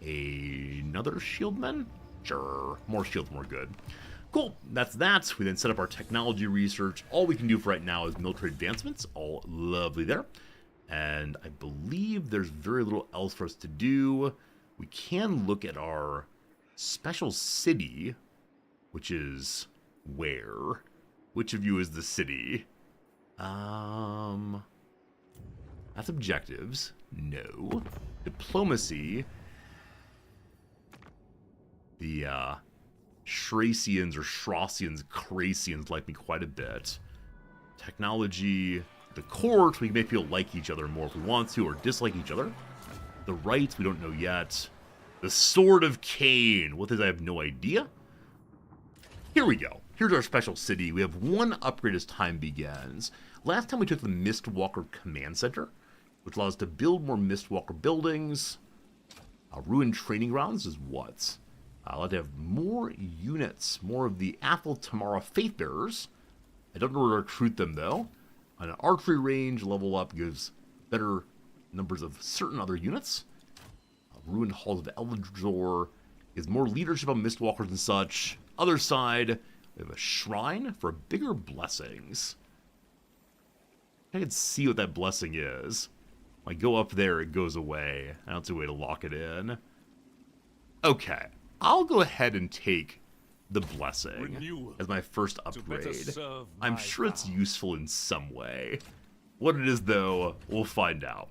another shieldman. Sure, more shields, more good. Cool, that's that. We then set up our technology research. All we can do for right now is military advancements. All lovely there. And I believe there's very little else for us to do. We can look at our special city, which is where? Which of you is the city? That's objectives. No. Diplomacy. The, Shrasians or Shrosians, Cracians like me quite a bit. Technology, the court, we can make people like each other more if we want to, or dislike each other. The rights, we don't know yet. The Sword of Cain, what is, I have no idea. Here we go. Here's our special city. We have one upgrade as time begins. Last time we took the Mistwalker Command Center, which allows us to build more Mistwalker buildings. Ruined Training Grounds is what? I'll have to have more units, more of the Athel Tamara Faithbearers. I don't know where to recruit them, though. An archery range level up gives better numbers of certain other units. Ruined Halls of Eldor gives more leadership on Mistwalkers and such. Other side, we have a shrine for bigger blessings. I can see what that blessing is. When I go up there, it goes away. I don't see a way to lock it in. Okay. I'll go ahead and take the blessing as my first upgrade. I'm sure it's useful in some way. What it is, though, we'll find out.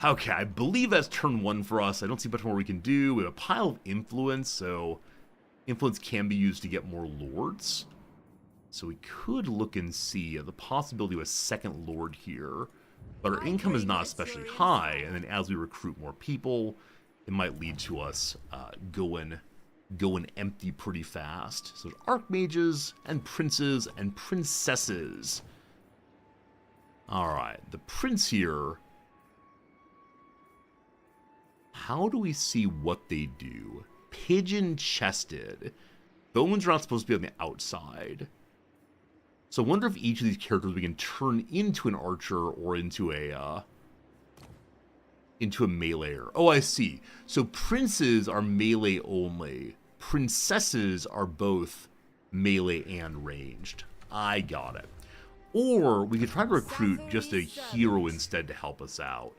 Okay, I believe that's turn 1 for us. I don't see much more we can do. We have a pile of influence, so influence can be used to get more lords. So we could look and see the possibility of a second lord here. But our income is not especially high, and then as we recruit more people, it might lead to us going empty pretty fast. So there's archmages and princes and princesses. Alright, the prince here. How do we see what they do? Pigeon-chested. Bones are not supposed to be on the outside. So I wonder if each of these characters we can turn into an archer or into a meleeer. Oh, I see. So princes are melee only. Princesses are both melee and ranged. I got it. Or we could try to recruit just a hero instead to help us out.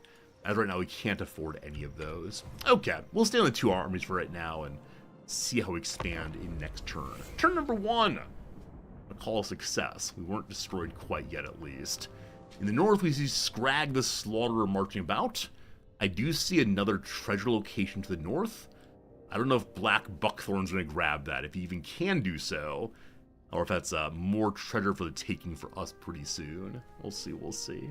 As right now, we can't afford any of those. Okay, we'll stay on the 2 armies for right now and see how we expand in next turn. Turn number 1. A call a success. We weren't destroyed quite yet, at least. In the north, we see Scrag the Slaughterer marching about. I do see another treasure location to the north. I don't know if Black Buckthorn's going to grab that, if he even can do so. Or if that's more treasure for the taking for us pretty soon. We'll see, we'll see.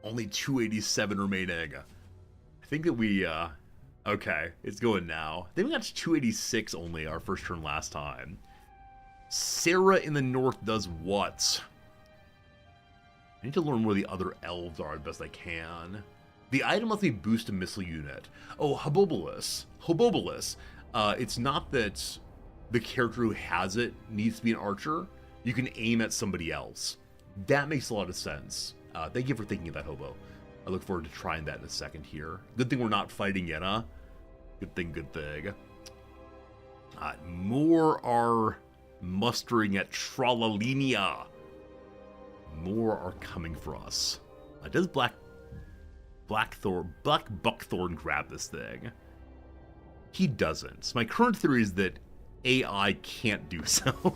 Only 287 remaining. I think that we, okay, it's going now. I think we got to 286 only our first turn last time. Sarah in the north does what? I need to learn where the other elves are as best I can. The item lets me boost a missile unit. Oh, Hobobolus. Hobobolus. It's not that the character who has it needs to be an archer. You can aim at somebody else. That makes a lot of sense. Thank you for thinking of that, Hobo. I look forward to trying that in a second here. Good thing we're not fighting yet, huh? Good thing, good thing. More are mustering at Tralalinia. More are coming for us. Does Black Buckthorn grab this thing? He doesn't. So my current theory is that AI can't do so.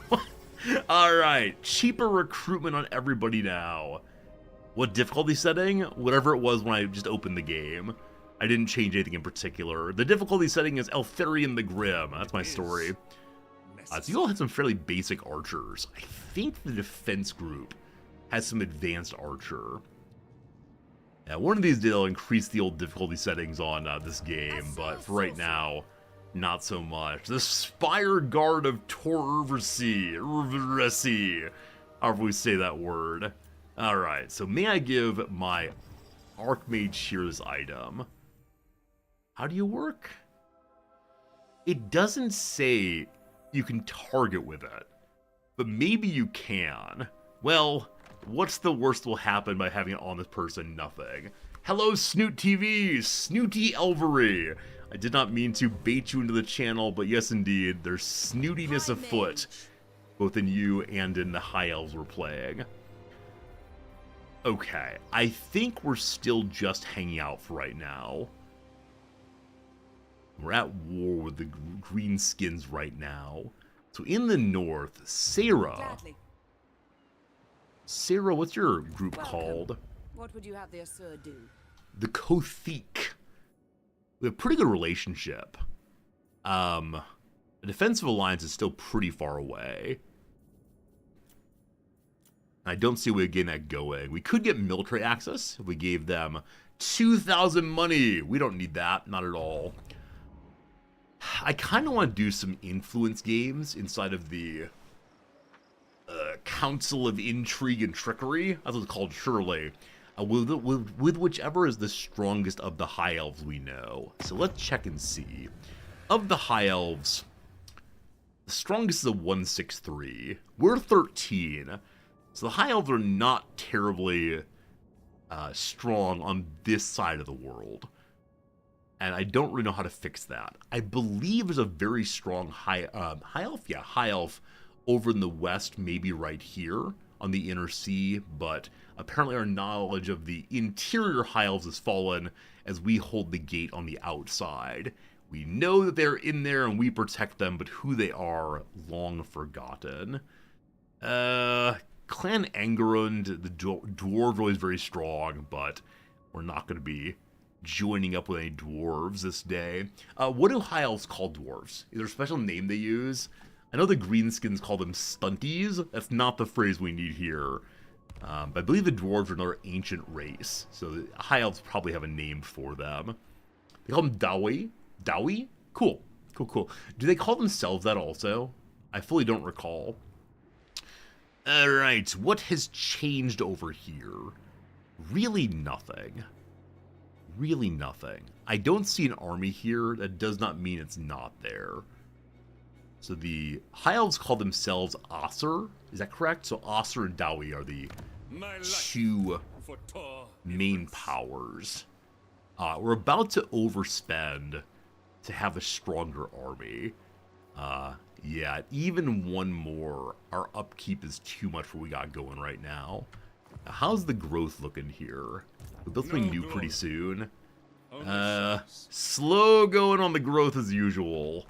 Alright, cheaper recruitment on everybody now. What difficulty setting? Whatever it was when I just opened the game. I didn't change anything in particular. The difficulty setting is Eltharion the Grim. That's my story. So you all had some fairly basic archers. I think the defense group has some advanced archer. Yeah, one of these days I'll increase the old difficulty settings on this game, but for right now, not so much. The Spire Guard of Torversi, however we say that word. Alright, so may I give my Archmage here this item? How do you work? It doesn't say you can target with it, but maybe you can. Well, what's the worst will happen by having it on this person? Nothing. Hello, Snoot TV, Snooty Elvery. I did not mean to bait you into the channel, but yes, indeed, there's snootiness afoot, both in you and in the High Elves we're playing. Okay, I think we're still just hanging out for right now. We're at war with the Greenskins right now. So in the north, Sarah. Gladly. Sarah, what's your group called? What would you have the Asur do? The Kothique. We have a pretty good relationship. The defensive alliance is still pretty far away. I don't see a way of getting that going. We could get military access if we gave them 2,000 money. We don't need that, not at all. I kind of want to do some influence games inside of the Council of Intrigue and Trickery. That's what it's called, surely. With whichever is the strongest of the High Elves we know. So let's check and see. Of the High Elves, the strongest is a 163. We're 13. So the High Elves are not terribly strong on this side of the world. And I don't really know how to fix that. I believe there's a very strong High Elf? Yeah, High Elf over in the west, maybe right here on the Inner Sea, but apparently our knowledge of the interior High Elves has fallen as we hold the gate on the outside. We know that they're in there and we protect them, but who they are, long forgotten. Clan Angerund, the dwarves are always very strong, but we're not going to be joining up with any dwarves this day. What do High Elves call dwarves? Is there a special name they use? I know the Greenskins call them stunties. That's not the phrase we need here. But I believe the dwarves are another ancient race, so the High Elves probably have a name for them. They call them Dawi? Dawi? Cool. Cool. Do they call themselves that also? I fully don't recall. Alright, what has changed over here? Really nothing. Really nothing. I don't see an army here. That does not mean it's not there. So the High Elves call themselves Asur. Is that correct? So Asur and Dawi are the two main powers. We're about to overspend to have a stronger army. Yeah, even one more, our upkeep is too much for what we got going right now. How's the growth looking here? We built something new pretty soon. Slow going on the growth as usual.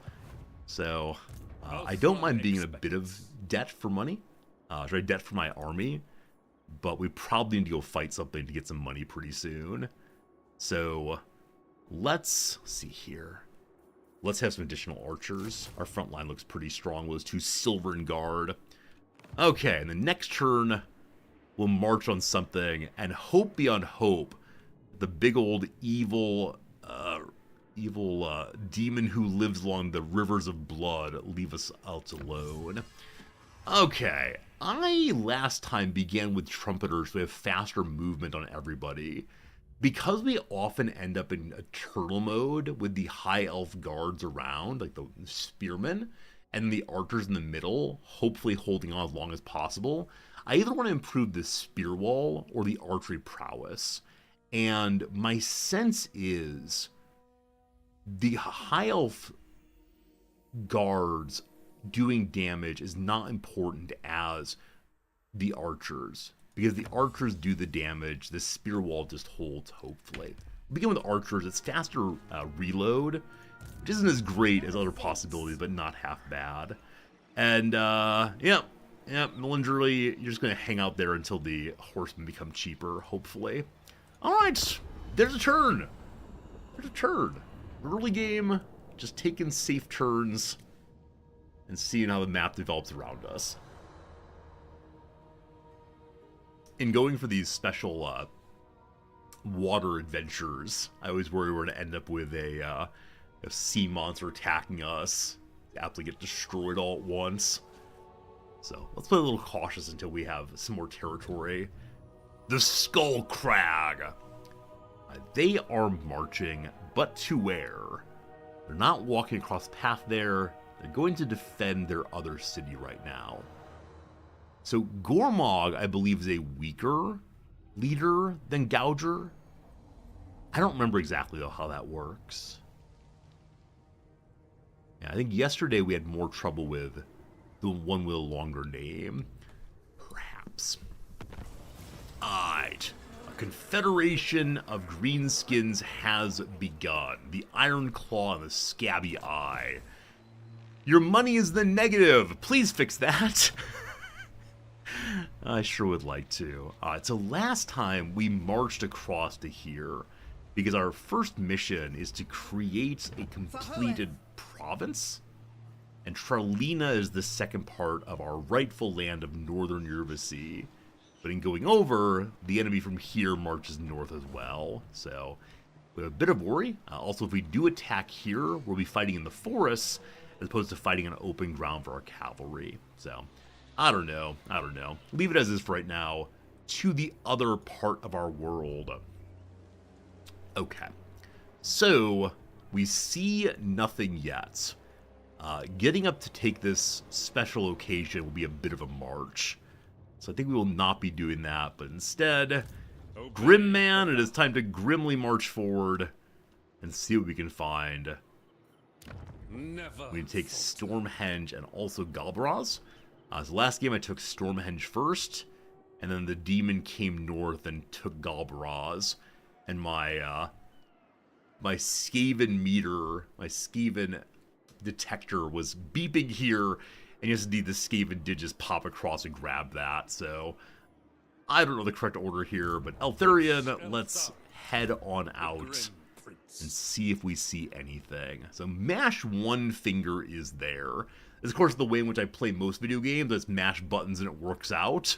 So, I don't mind being in a bit of debt for money. Debt for my army. But we probably need to go fight something to get some money pretty soon. So, let's see here. Let's have some additional archers. Our front line looks pretty strong with those 2 Silvern Guard. Okay, and the next turn, we'll march on something and hope beyond hope the big old evil demon who lives along the rivers of blood leave us out alone. Okay, I last time began with trumpeters, so we have faster movement on everybody. Because we often end up in eternal mode with the high elf guards around, like the spearmen, and the archers in the middle, hopefully holding on as long as possible, I either want to improve the spear wall or the archery prowess. And my sense is the high elf guards doing damage is not important as the archers. Because the archers do the damage, the spear wall just holds, hopefully. Begin with archers, it's faster reload, which isn't as great as other possibilities, but not half bad. And, Melingerly, you're just going to hang out there until the horsemen become cheaper, hopefully. Alright, there's a turn. There's a turn. Early game, just taking safe turns and seeing how the map develops around us. In going for these special water adventures, I always worry we're going to end up with a sea monster attacking us. Aptly get destroyed all at once. So let's play a little cautious until we have some more territory. The Skull Crag. They are marching, but to where? They're not walking across the path there. They're going to defend their other city right now. So Gormog, I believe, is a weaker leader than Gouger. I don't remember exactly, though, how that works. Yeah, I think yesterday we had more trouble with the one with a longer name. Perhaps. Alright. A confederation of greenskins has begun. The Iron Claw and the Scabby Eye. Your money is the negative. Please fix that. I sure would like to. So last time we marched across to here because our first mission is to create a completed province, and Tralina is the second part of our rightful land of northern Urvasi. But in going over, the enemy from here marches north as well, so we have a bit of worry. Also, if we do attack here, we'll be fighting in the forests as opposed to fighting on open ground for our cavalry. So I don't know. Leave it as is for right now. To the other part of our world. Okay. So, we see nothing yet. Getting up to take this special occasion will be a bit of a march. So I think we will not be doing that, but instead, Grim Man, it is time to grimly march forward and see what we can find. We take Stormhenge and also Galbraz. So last game I took Stormhenge first, and then the demon came north and took Galbraz, and my Skaven meter, my Skaven detector was beeping here, and yes indeed the Skaven did just pop across and grab that, so I don't know the correct order here, but Eltharion, let's head on out and see if we see anything. So mash one finger is there. This, of course, the way in which I play most video games. It's mash buttons and it works out.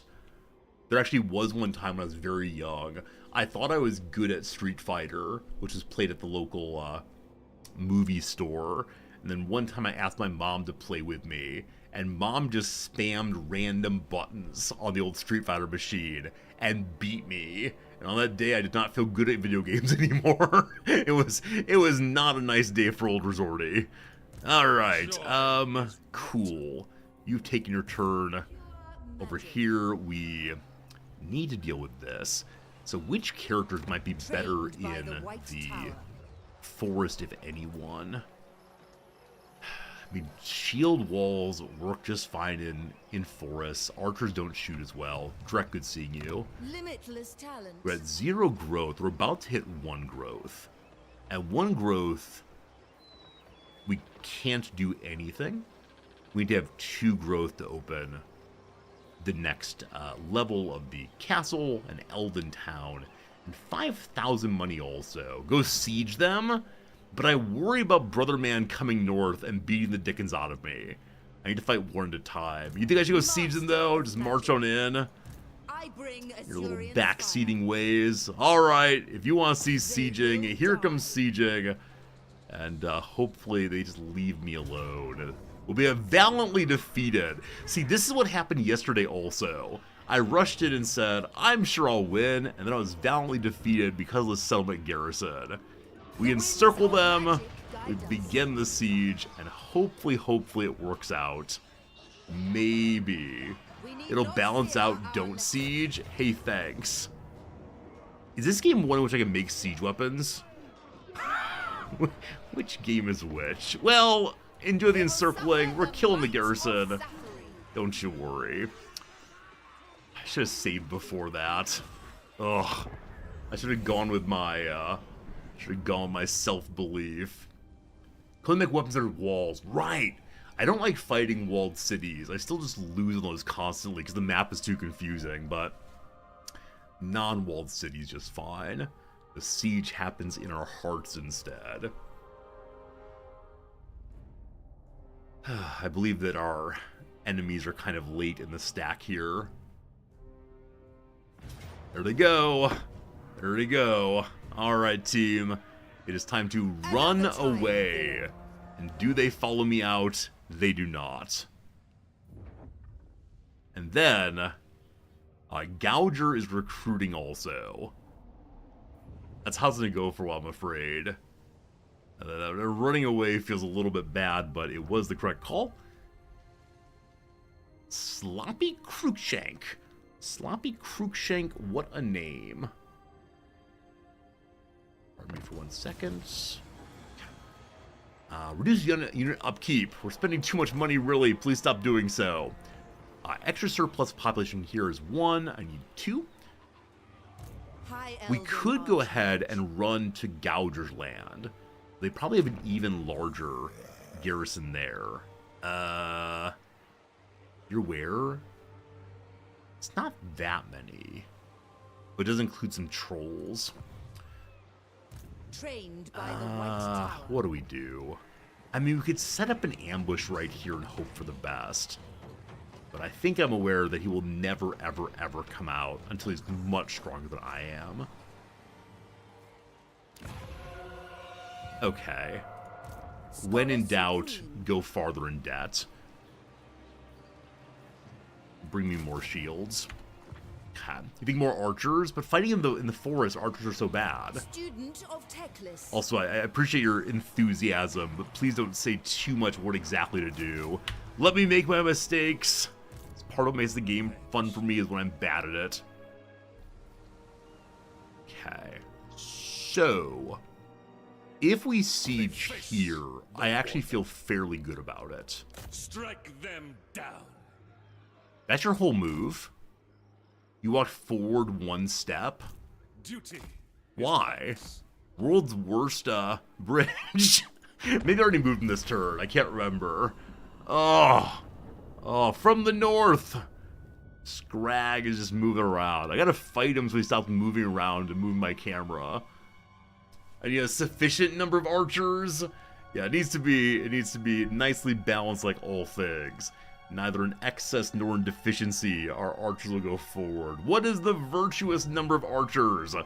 There actually was one time when I was very young. I thought I was good at Street Fighter, which was played at the local movie store. And then one time I asked my mom to play with me, and Mom just spammed random buttons on the old Street Fighter machine and beat me. And on that day, I did not feel good at video games anymore. It was not a nice day for old Resorty. Alright, cool. You've taken your turn. Over here, we need to deal with this. So which characters might be better in the forest, if anyone? I mean, shield walls work just fine in forests. Archers don't shoot as well. Drek, good seeing you. Limitless talent. We're at 0 growth. We're about to hit 1 growth. At 1 growth, we can't do anything. We need to have 2 growth to open the next level of the castle, an elven town, and 5,000 money also. Go siege them, but I worry about Brother Man coming north and beating the dickens out of me. I need to fight one at a time. You think I should go siege them though? Just march on in? I bring Your little backseating ways. Alright, if you want to see sieging, here comes sieging. And hopefully they just leave me alone. We'll be valiantly defeated. See, this is what happened yesterday also. I rushed in and said, I'm sure I'll win, and then I was valiantly defeated because of the settlement garrison. We encircle them, we begin the siege, and hopefully it works out. Maybe. It'll balance out don't siege. Hey, thanks. Is this game one in which I can make siege weapons? Which game is which? Well, enjoy the encircling. We're killing the garrison. Don't you worry. I should have saved before that. Ugh. I should have gone with my, self-belief. Couldn't make weapons out of walls. Right! I don't like fighting walled cities. I still just lose on those constantly because the map is too confusing, but non-walled cities just fine. The siege happens in our hearts instead. I believe that our enemies are kind of late in the stack here. There they go. There they go. Alright, team. It is time to run away. And do they follow me out? They do not. And then, Gouger is recruiting also. That's how it's going to go for a while, I'm afraid. Running away feels a little bit bad, but it was the correct call. Sloppy Cruikshank. Sloppy Cruikshank, what a name. Pardon me for 1 second. Reduce unit upkeep. We're spending too much money, really. Please stop doing so. Extra surplus population here is 1. I need 2. We could go ahead and run to Gouger's land. They probably have an even larger garrison there. You're where? It's not that many. But it does include some trolls. Trained by the White Tower. What do we do? I mean, we could set up an ambush right here and hope for the best. But I think I'm aware that he will never, ever, ever come out until he's much stronger than I am. Okay. When in doubt, go farther in debt. Bring me more shields. God. You think more archers? But fighting in the forest, archers are so bad. Student of Techless. Also, I appreciate your enthusiasm, but please don't say too much what exactly to do. Let me make my mistakes. It's part of what makes the game fun for me is when I'm bad at it. Okay. So, if we siege here, I actually feel fairly good about it. Strike them down. That's your whole move. You walked forward 1 step. Duty. Why? World's worst bridge. Maybe I already moved in this turn. I can't remember. Oh, from the north. Scrag is just moving around. I gotta fight him so he stops moving around and moving my camera. I need a sufficient number of archers. Yeah, it needs to be nicely balanced like all things. Neither in excess nor in deficiency, our archers will go forward. What is the virtuous number of archers? Okay.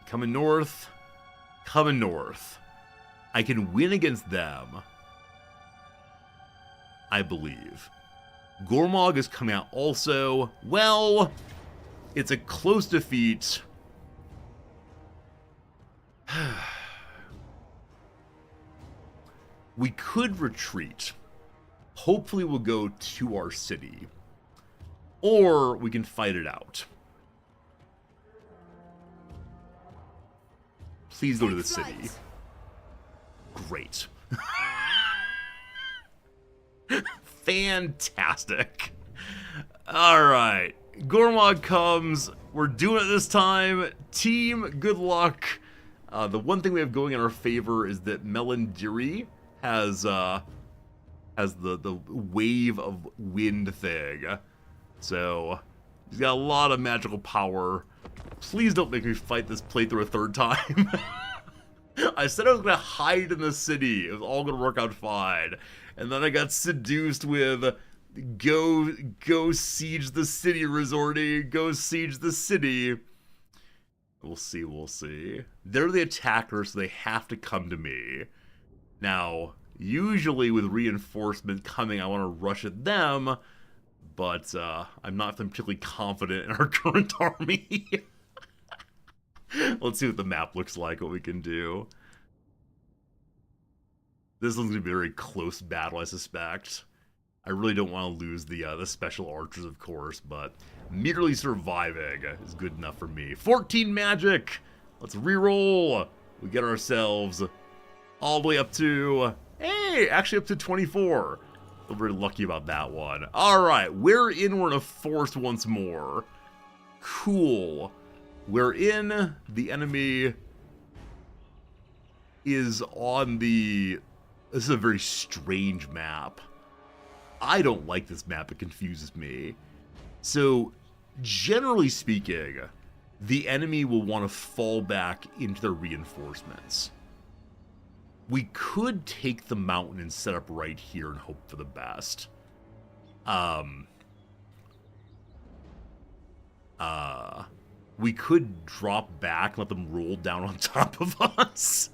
Coming north. Coming north. I can win against them. I believe. Gormog is coming out also. Well, it's a close defeat. We could retreat. Hopefully we'll go to our city. Or we can fight it out. Please go to the Take city. flight. Great. Fantastic. Alright. Gormog comes. We're doing it this time. Team, good luck. The one thing we have going in our favor is that Melandiri has the wave of wind thing. So he's got a lot of magical power. Please don't make me fight this playthrough a third time. I said I was gonna hide in the city. It was all gonna work out fine. And then I got seduced with go siege the city, Resorty. Go siege the city. We'll see, we'll see. They're the attackers, so they have to come to me. Now, usually with reinforcement coming, I want to rush at them, but I'm not particularly confident in our current army. Let's see what the map looks like, what we can do. This one's going to be a very close battle, I suspect. I really don't want to lose the special archers, of course, but merely surviving is good enough for me. 14 magic! Let's reroll! We get ourselves all the way up to... Hey! Actually up to 24. We're very lucky about that one. Alright, we're in a forest once more. Cool. We're in. The enemy is on the... This is a very strange map. I don't like this map, it confuses me. So, generally speaking, the enemy will want to fall back into their reinforcements. We could take the mountain and set up right here and hope for the best. We could drop back and let them roll down on top of us.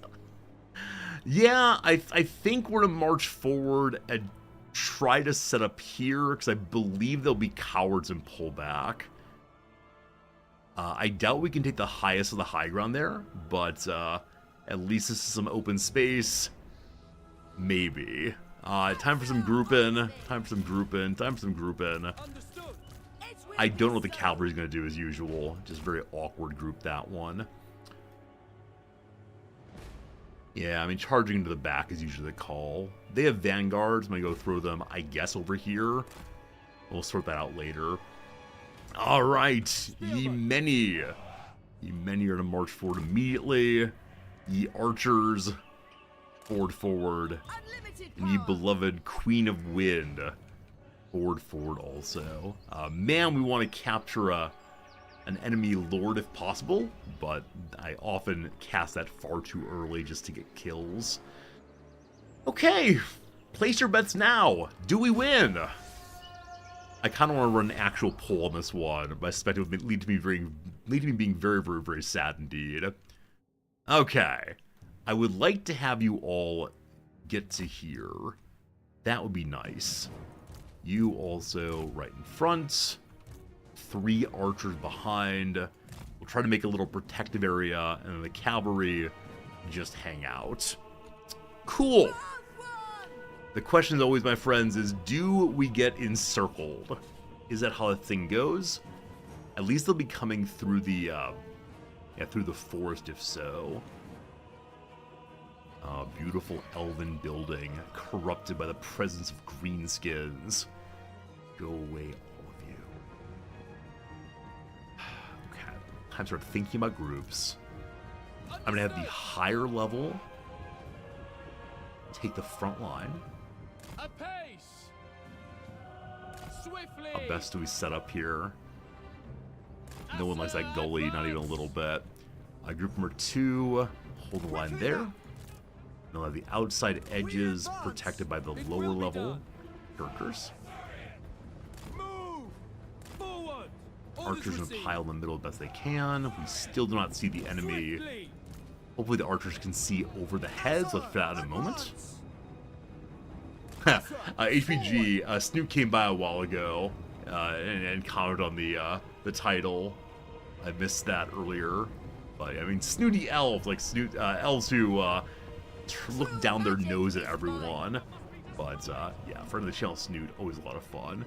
Yeah, I think we're going to march forward and try to set up here, because I believe they'll be cowards and pull back. I doubt we can take the highest of the high ground there, but at least this is some open space. Maybe. Time for some grouping. Time for some grouping. Time for some grouping. I don't know what the cavalry's going to do as usual. Just very awkward group, that one. Yeah, I mean, charging into the back is usually the call. They have vanguards. I'm going to go throw them, I guess, over here. We'll sort that out later. All right, ye many. Ye many are to march forward immediately. Ye archers, forward. And ye beloved Queen of Wind, forward also. Man, we want to capture an enemy lord if possible, but I often cast that far too early just to get kills. Okay, place your bets now. Do we win? I kind of want to run an actual poll on this one, but I suspect it would lead to me being very sad indeed. Okay, I would like to have you all get to here. That would be nice. You also right in front. 3 archers behind. We'll try to make a little protective area, and then the cavalry just hang out. Cool. The question is always, my friends, is do we get encircled? Is that how the thing goes? At least they'll be coming through the forest if so. Beautiful elven building, corrupted by the presence of greenskins. Go away, all of you. Okay, time to start thinking about groups. I'm gonna have the higher level take the front line. How best do we set up here? No one likes that gully, not even a little bit. Group number 2, hold the line there. They'll have the outside edges protected by the lower level Gurkhers. Archers will pile in the middle as best they can. We still do not see the enemy. Hopefully the archers can see over the heads. Let's figure that out in a moment. HPG, Snoot came by a while ago and commented on the title. I missed that earlier. But I mean, snooty elves, like elves who look down their nose at everyone. But yeah, friend of the channel, Snoot, always a lot of fun.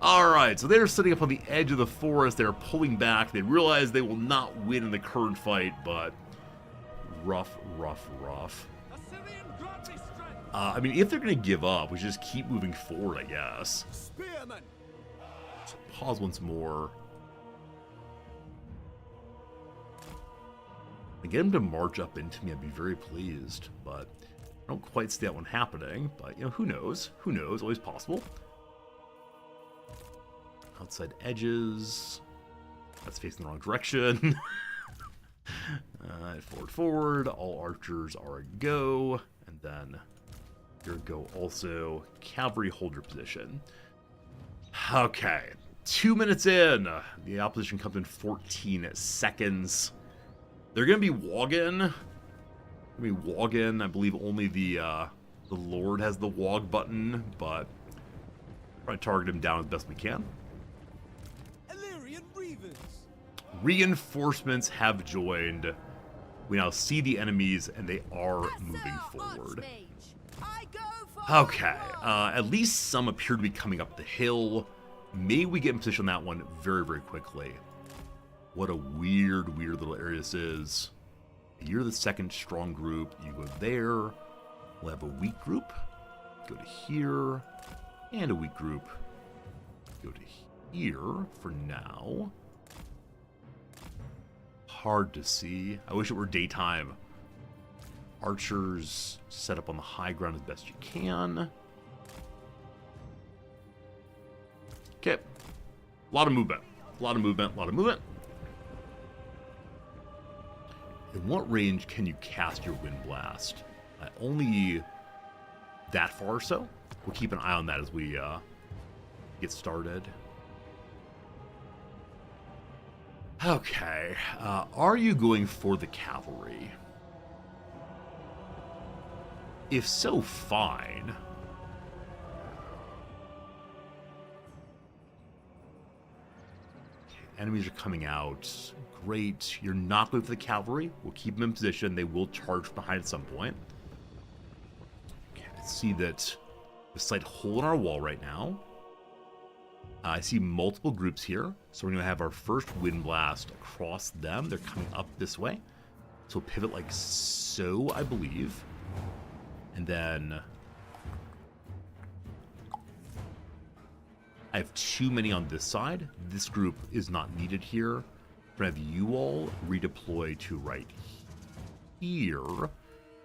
Alright, so they're sitting up on the edge of the forest. They're pulling back. They realize they will not win in the current fight, but rough, rough, rough. Assyrian grant me strength. I mean, if they're going to give up, we should just keep moving forward, I guess. Spearman. So pause once more. I get him to march up into me, I'd be very pleased, but I don't quite see that one happening. But, you know, who knows? Who knows? Always possible. Outside edges. That's facing the wrong direction. Forward, forward. All archers are a go. And then here we go also. Cavalry, hold your position. Okay. 2 minutes in. The opposition comes in 14 seconds. They're going to be wogging. I believe only the Lord has the wog button, but try to target him down as best we can. Illyrian reavers. Reinforcements have joined. We now see the enemies, and they are moving So, forward. Archmage, I go for Okay, at least some appear to be coming up the hill. May we get in position on that one very, very quickly. What a weird, weird little area this is. You're the second strong group. You go there. We'll have a weak group. Go to here. And a weak group. Go to here for now. Hard to see. I wish it were daytime. Archers set up on the high ground as best you can. Okay. A lot of movement. A lot of movement. A lot of movement. In what range can you cast your Wind Blast? Only that far or so. We'll keep an eye on that as we get started. Okay. Are you going for the cavalry? If so, fine. Okay, enemies are coming out. Great. You're not going for the cavalry. We'll keep them in position. They will charge behind at some point. Okay, I see that a slight hole in our wall right now. I see multiple groups here. So we're going to have our first Wind Blast across them. They're coming up this way. So we'll pivot like so, I believe. And then I have too many on this side. This group is not needed here. We're going to have you all redeploy to right here.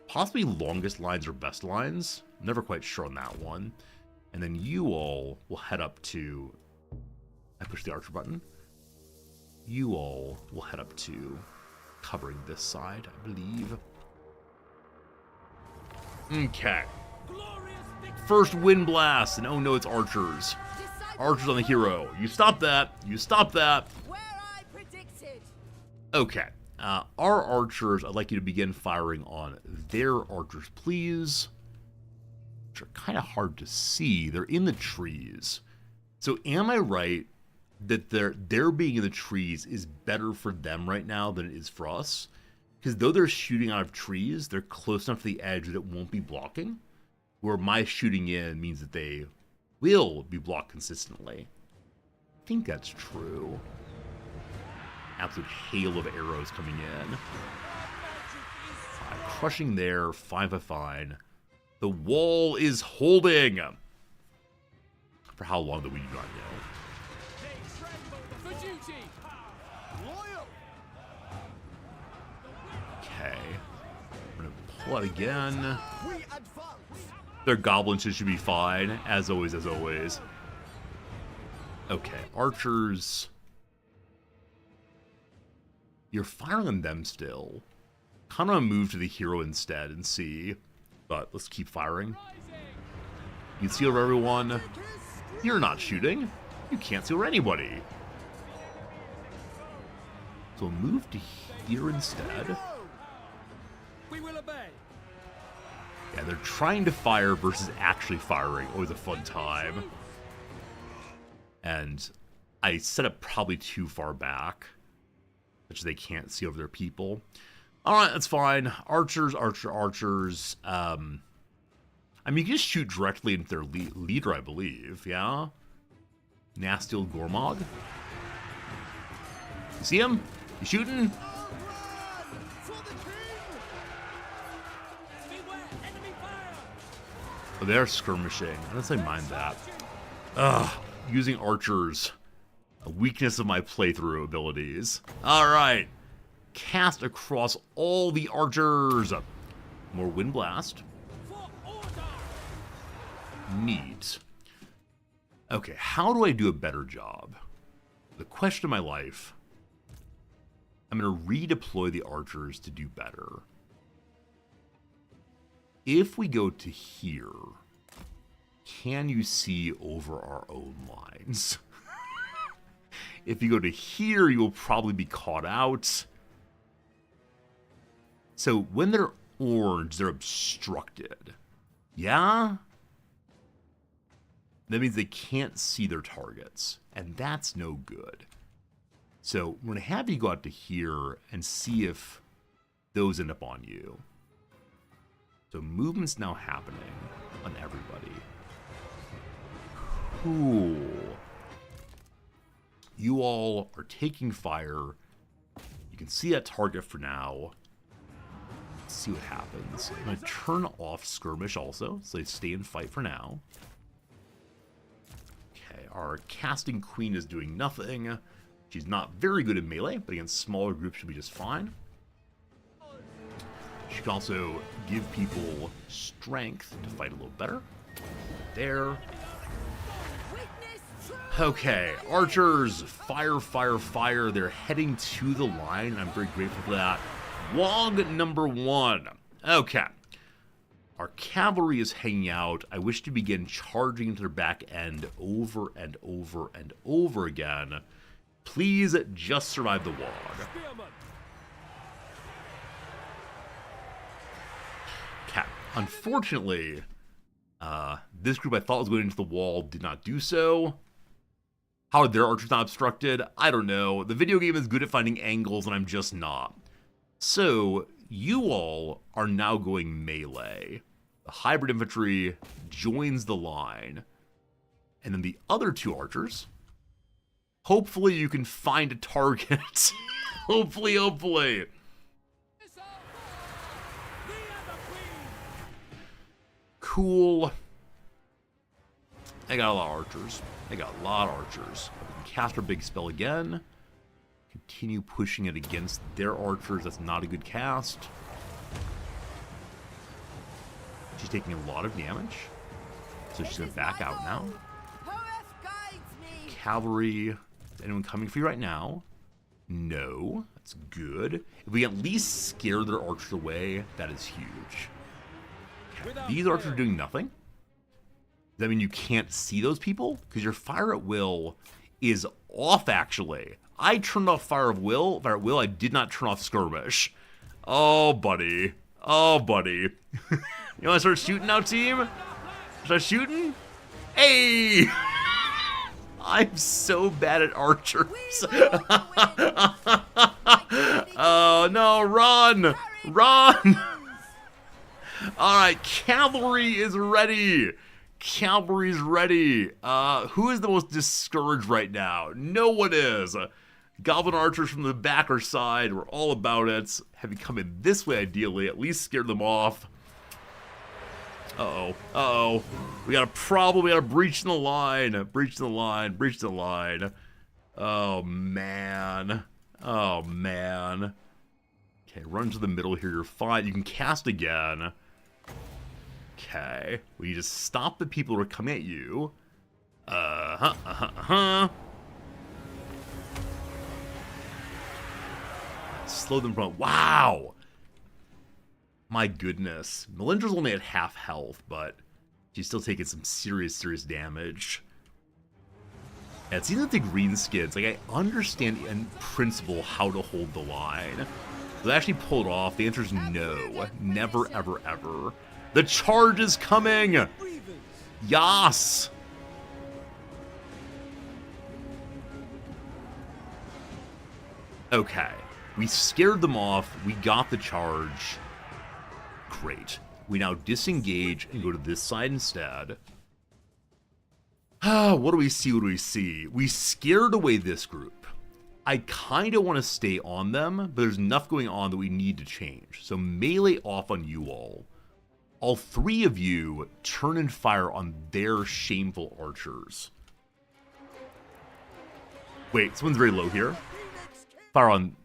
Possibly longest lines or best lines. Never quite sure on that one. And then you all will head up to... I push the archer button. You all will head up to covering this side, I believe. Okay. First Wind Blast, and oh no, it's archers. Archers on the hero. You stop that. You stop that. where I predicted. Okay. Our archers, I'd like you to begin firing on their archers, please. Which are kind of hard to see. They're in the trees. So am I right that their being in the trees is better for them right now than it is for us? Because though they're shooting out of trees, they're close enough to the edge that it won't be blocking. Where my shooting in means that they will be blocked consistently. I think that's true. Absolute hail of arrows coming in. Crushing there, fine. The wall is holding. For how long do we do not know. For duty. Loyal. Okay. I'm gonna pull out again. We advance. Their goblins should be fine, as always, Okay, archers. You're firing on them still. Kind of want to move to the hero instead and see. But let's keep firing. You can see over everyone. You're not shooting. You can't see over anybody. So we'll move to here instead. We will obey. Yeah, they're trying to fire versus actually firing. Always a fun time. And I set up probably too far back, such they can't see over their people. All right, that's fine. Archers. I mean, you can just shoot directly into their leader, I believe. Yeah? Nasty old Gormog. You see him? You shooting? Oh, they're skirmishing. I don't say mind that. Ugh, using archers. A weakness of my playthrough abilities. Alright. Cast across all the archers. More wind blast. Neat. Okay, how do I do a better job? The question of my life. I'm going to redeploy the archers to do better. If we go to here, can you see over our own lines? If you go to here, you will probably be caught out. So when they're orange, they're obstructed. Yeah? That means they can't see their targets, and that's no good. So we're going to have you go out to here and see if those end up on you. So movement's now happening on everybody. Cool. You all are taking fire. You can see that target for now. Let's see what happens. I'm going to turn off skirmish also, so they stay in fight for now. Okay, our casting queen is doing nothing. She's not very good in melee, but against smaller groups she'll be just fine. She can also give people strength to fight a little better. There. Okay, archers, fire, fire, fire. They're heading to the line. I'm very grateful for that. Log number 1. Okay. Our cavalry is hanging out. I wish to begin charging into their back end over and over and over again. Please just survive the log. Okay. Unfortunately, this group I thought was going into the wall did not do so. How are their archers not obstructed? I don't know. The video game is good at finding angles, and I'm just not. So, you all are now going melee. The hybrid infantry joins the line. And then the other 2 archers, hopefully you can find a target. Hopefully. Cool. I got a lot of archers. We can cast our big spell again. Continue pushing it against their archers. That's not a good cast. She's taking a lot of damage. So she's going to back out now. Cavalry. Is anyone coming for you right now? No. That's good. If we at least scare their archers away, that is huge. Okay. These archers are doing nothing. Does that mean you can't see those people? Because your fire at will is off, actually. I turned off fire at will. I did not turn off skirmish. Oh, buddy. You want to start shooting now, team? Start shooting? Hey! I'm so bad at archers. Oh, no, run! Alright, cavalry is ready. Cavalry's ready. Who is the most discouraged right now? No one is. Goblin archers from the back or side, we're all about it. Have you come in this way, ideally, at least scare them off. Uh-oh. We got a problem, we got a breach in the line. Oh, man. Okay, run to the middle here, you're fine. You can cast again. Okay, well, you just stop the people who are coming at you. Slow them from. Wow! My goodness. Melindra's only at half health, but she's still taking some serious damage. Yeah, it seems like the greenskins, like, I understand in principle how to hold the line. Does it actually pull it off? The answer is no. Never, ever, ever. The charge is coming! Yas! Okay. We scared them off. We got the charge. Great. We now disengage and go to this side instead. What do we see? We scared away this group. I kind of want to stay on them, but there's enough going on that we need to change. So melee off on you all. All three of you turn and fire on their shameful archers. Wait, someone's very low here. Fire on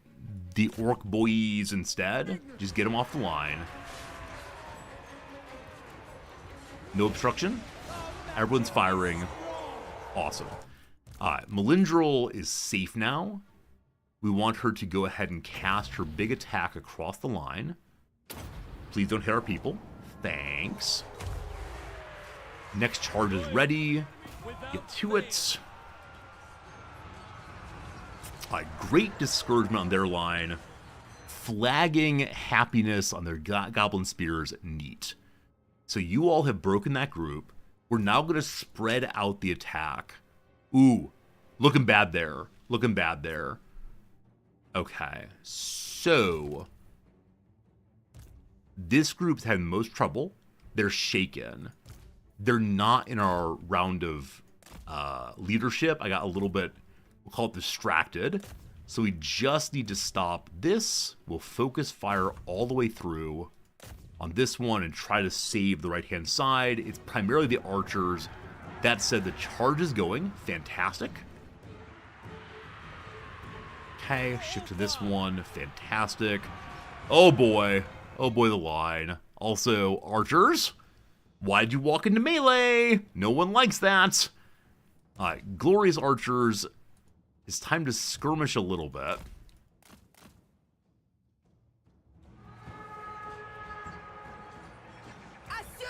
the orc boys instead. Just get them off the line. No obstruction. Everyone's firing. Awesome. Melindril is safe now. We want her to go ahead and cast her big attack across the line. Please don't hit our people. Thanks. Next charge is ready. Get to it. Great discouragement on their line. Flagging happiness on their goblin spears. Neat. So you all have broken that group. We're now going to spread out the attack. Ooh, looking bad there. Looking bad there. Okay, so this group's had most trouble. They're shaken. They're not in our round of leadership. I got a little bit, we'll call it distracted. So we just need to stop this. We'll focus fire all the way through on this one and try to save the right-hand side. It's primarily the archers. That said, the charge is going. Fantastic. Okay, shift to this one. Fantastic. Oh boy, the line. Also, archers, why'd you walk into melee? No one likes that. Glorious archers, it's time to skirmish a little bit.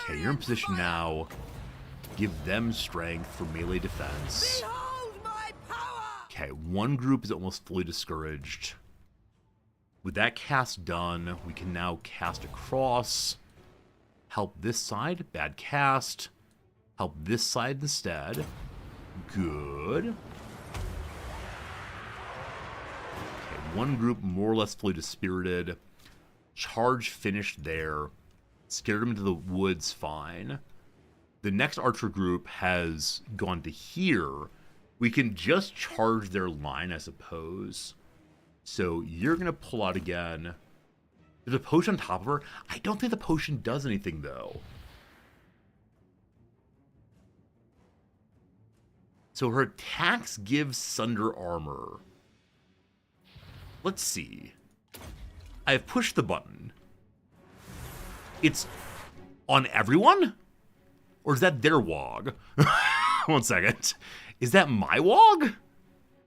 Okay, you're in position now. Give them strength for melee defense. Behold my power! Okay, one group is almost fully discouraged. With that cast done, we can now cast across. Help this side. Bad cast. Help this side instead. Good. Okay, one group more or less fully dispirited. Charge finished there. Scared them into the woods fine. The next archer group has gone to here. We can just charge their line, I suppose. So you're going to pull out again. There's a potion on top of her. I don't think the potion does anything, though. So her attacks give Sunder armor. Let's see. I have pushed the button. It's on everyone? Or is that their wog? 1 second. Is that my wog?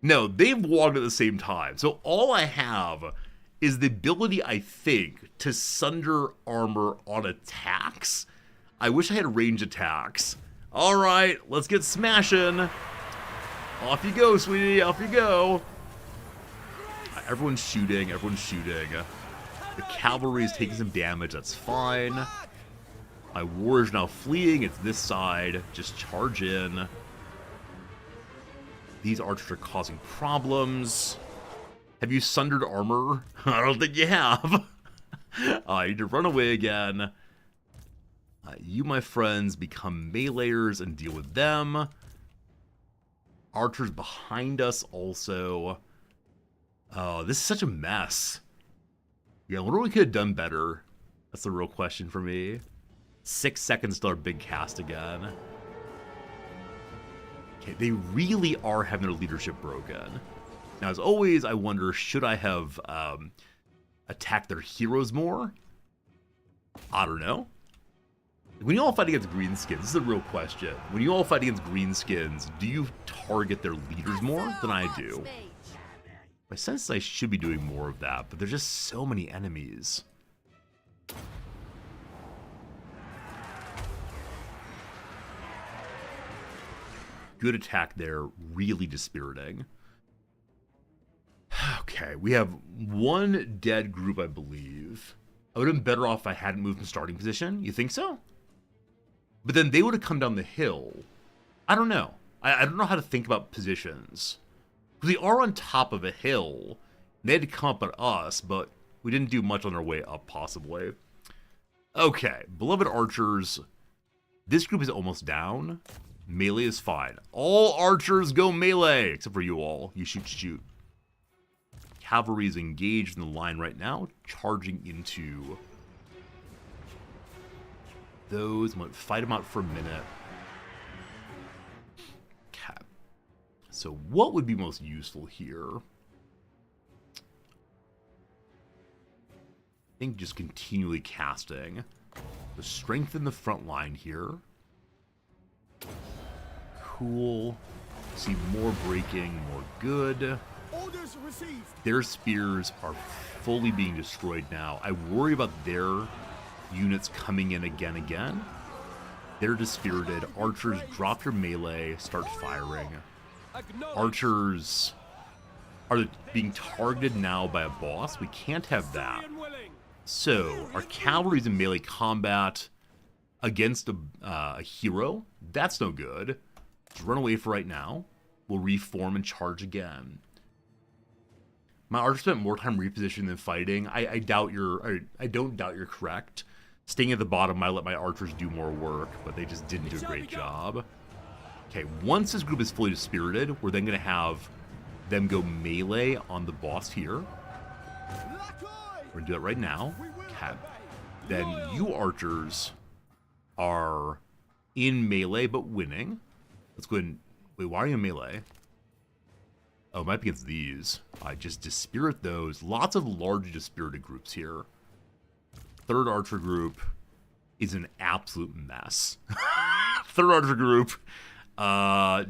No, they've wogged at the same time. So all I have is the ability, I think, to sunder armor on attacks. I wish I had range attacks. All right, let's get smashing. Off you go, sweetie. Off you go. Everyone's shooting. Everyone's shooting. The cavalry is taking some damage. That's fine. My warrior's now fleeing. It's this side. Just charge in. These archers are causing problems. Have you sundered armor? I don't think you have. I need to run away again. You, my friends, become meleeers and deal with them. Archers behind us also. Oh, this is such a mess. Yeah, I wonder what we could have done better. That's the real question for me. 6 seconds till our big cast again. Okay, they really are having their leadership broken. Now, as always, I wonder, should I have attacked their heroes more? I don't know. When you all fight against greenskins, this is a real question. When you all fight against greenskins, do you target their leaders more than I do? My sense is I should be doing more of that, but there's just so many enemies. Good attack there, really dispiriting. Okay, we have one dead group, I believe. I would have been better off if I hadn't moved from starting position. You think so? But then they would have come down the hill. I don't know. I don't know how to think about positions. Because we are on top of a hill. They had to come up at us, but we didn't do much on our way up, possibly. Okay, beloved archers. This group is almost down. Melee is fine. All archers go melee, except for you all. You shoot. Cavalry is engaged in the line right now, charging into those. I'm going to fight them out for a minute. Okay. So what would be most useful here? I think just continually casting. So strengthen the front line here. Cool. See more breaking, more good. Orders received. Their spears are fully being destroyed now. I worry about their units coming in again. They're dispirited. Archers, drop your melee, start firing. Archers are being targeted now by a boss. We can't have that. So, our cavalry's in melee combat against a hero. That's no good. Just run away for right now. We'll reform and charge again. My archers spent more time repositioning than fighting. I don't doubt you're correct. Staying at the bottom might let my archers do more work, but they just didn't do a great job. Okay, once this group is fully dispirited, we're then going to have them go melee on the boss here. We're going to do that right now. Okay. Then you archers are in melee but winning. Let's go ahead and... Wait, why are you in melee? Oh, it might be against these. I just dispirit those. Lots of large dispirited groups here. Third archer group is an absolute mess. Third archer group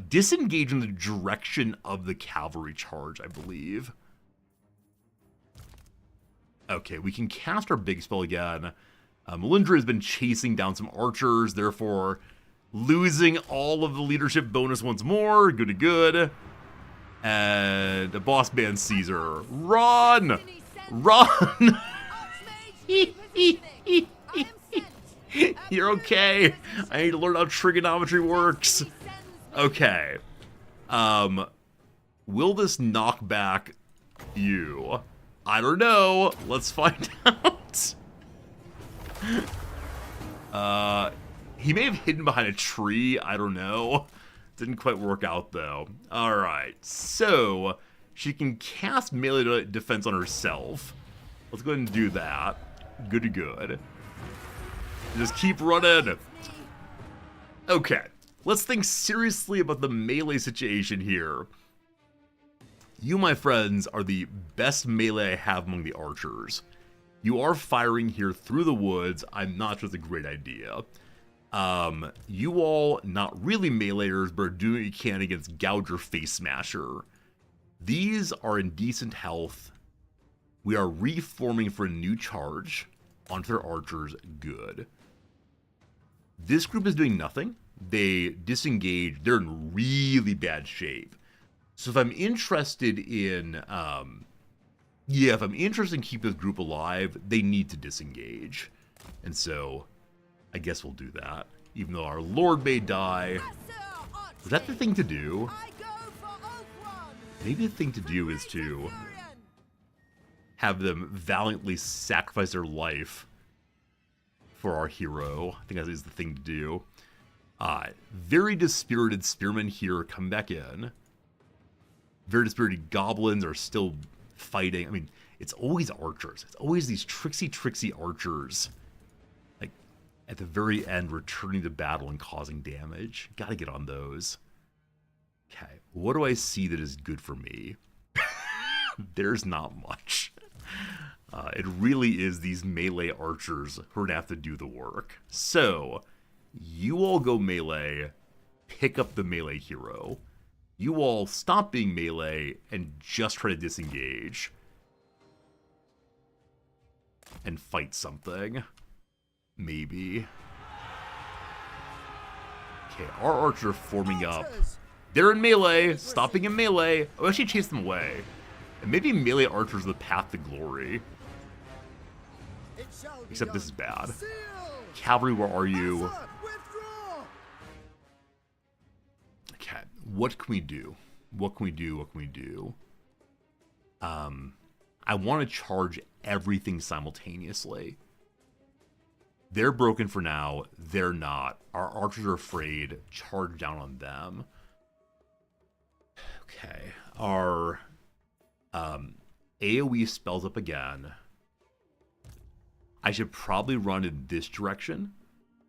disengage in the direction of the cavalry charge, I believe. Okay, we can cast our big spell again. Melindra has been chasing down some archers, therefore losing all of the leadership bonus once more. Good to good. And the boss band Caesar. Run! Run! You're okay. I need to learn how trigonometry works. Okay. Will this knock back you? I don't know. Let's find out. He may have hidden behind a tree. I don't know. Didn't quite work out, though. Alright, so she can cast melee defense on herself. Let's go ahead and do that. Good to good. Just keep running. Okay, let's think seriously about the melee situation here. You, my friends, are the best melee I have among the archers. You are firing here through the woods. I'm not sure it's a great idea. You all, not really meleeers, but are doing what you can against Gouger Face Smasher. These are in decent health. We are reforming for a new charge onto their archers. Good. This group is doing nothing. They disengage. They're in really bad shape. So if I'm interested in, if I'm interested in keeping this group alive, they need to disengage. And so I guess we'll do that. Even though our lord may die. Was that the thing to do? Maybe the thing to do is to have them valiantly sacrifice their life for our hero. I think that is the thing to do. Very dispirited spearmen here come back in. Very dispirited goblins are still fighting. I mean, it's always archers. It's always these tricksy archers. Like, at the very end, returning to battle and causing damage. Gotta get on those. Okay, what do I see that is good for me? There's not much. It really is these melee archers who are gonna have to do the work. So, you all go melee, pick up the melee hero. You all stop being melee and just try to disengage. And fight something. Maybe. Okay, our archers are forming up. They're in melee, stopping in melee. Oh, actually chase them away. And maybe melee archers are the path to glory. Except this is bad. Cavalry, where are you? Okay, what can we do? What can we do? What can we do? I want to charge everything simultaneously. They're broken for now. They're not. Our archers are afraid. Charge down on them. Okay. Our AoE spells up again. I should probably run in this direction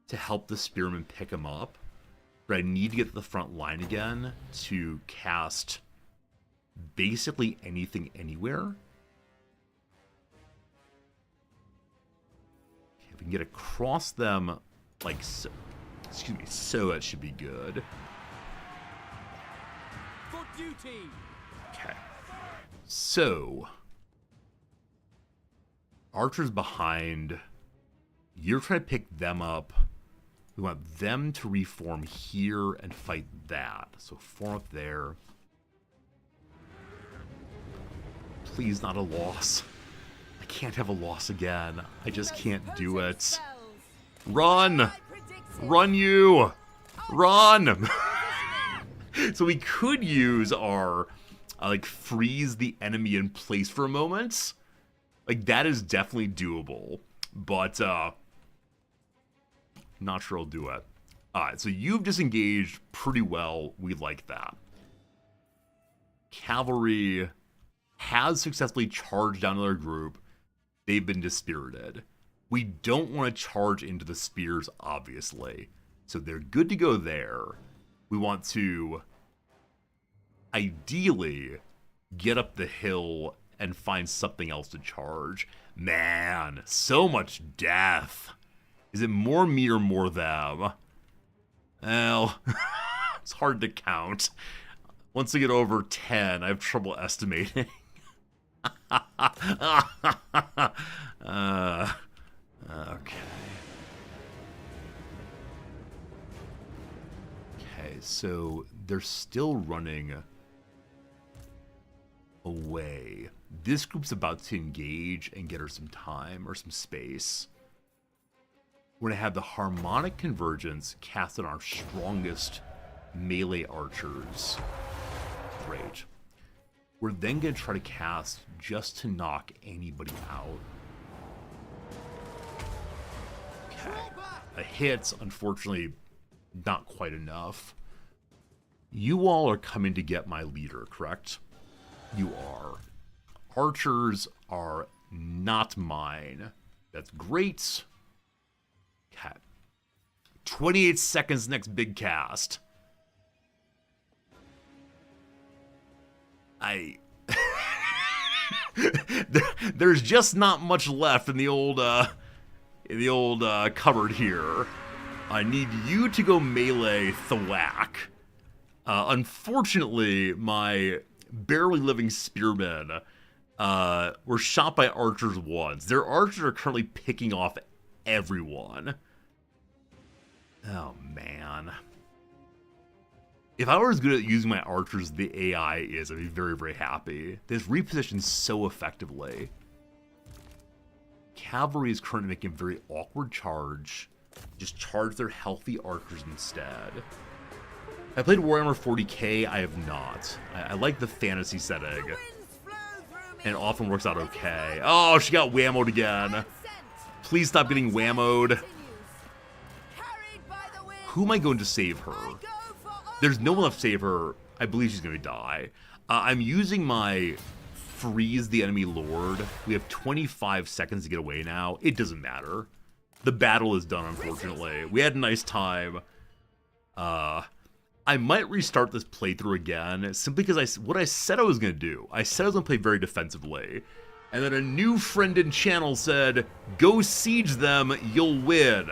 to help the spearmen pick him up. But I need to get to the front line again to cast basically anything anywhere. Okay, if we can get across them like so. Excuse me, so that should be good. For duty. Okay. So, archers behind. You're trying to pick them up. We want them to reform here and fight that. So form up there. Please not a loss. I can't have a loss again. I just can't do it. Run! Run, you! Run! So we could use our, like, freeze the enemy in place for a moment. Like, that is definitely doable. But, not sure I'll do it. Alright, so you've disengaged pretty well. We like that. Cavalry has successfully charged down to their group. They've been dispirited. We don't want to charge into the spears, obviously. So they're good to go there. We want to, ideally, get up the hill and find something else to charge. Man, so much death. Is it more me or more them? Well, it's hard to count. Once I get over 10, I have trouble estimating. Okay. Okay, so they're still running away. This group's about to engage and get her some time or some space. We're going to have the harmonic convergence cast on our strongest melee archers. Great. We're then going to try to cast just to knock anybody out. Okay. A hit, unfortunately, not quite enough. You all are coming to get my leader, correct? You are. Archers are not mine. That's great. Okay. 28 seconds next big cast. There's just not much left in the old cupboard here. I need you to go melee thwack. Unfortunately, my barely living spearmen were shot by archers once. Their archers are currently picking off everyone. Oh, man. If I were as good at using my archers as the AI is, I'd be very, very happy. This repositions so effectively. Cavalry is currently making a very awkward charge. Just charge their healthy archers instead. I played Warhammer 40k, I have not. I like the fantasy setting. And it often works out okay. Oh, she got whammoed again. Please stop getting whammoed. Who am I going to save her? There's no one left to save her. I believe she's going to die. I'm using my freeze the enemy lord. We have 25 seconds to get away now. It doesn't matter. The battle is done, unfortunately. We had a nice time. I might restart this playthrough again, simply because what I said I was going to do. I said I was going to play very defensively. And then a new friend in channel said, go siege them, you'll win.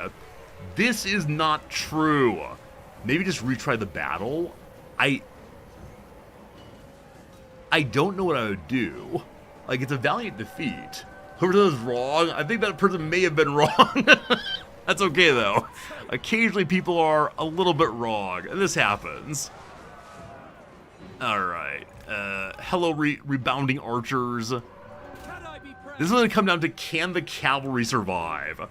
This is not true. Maybe just retry the battle. I don't know what I would do. Like, it's a valiant defeat. Whoever does wrong, I think that person may have been wrong. That's okay, though. Occasionally people are a little bit wrong, and this happens. Alright. Hello, rebounding archers. This is going to come down to, can the cavalry survive?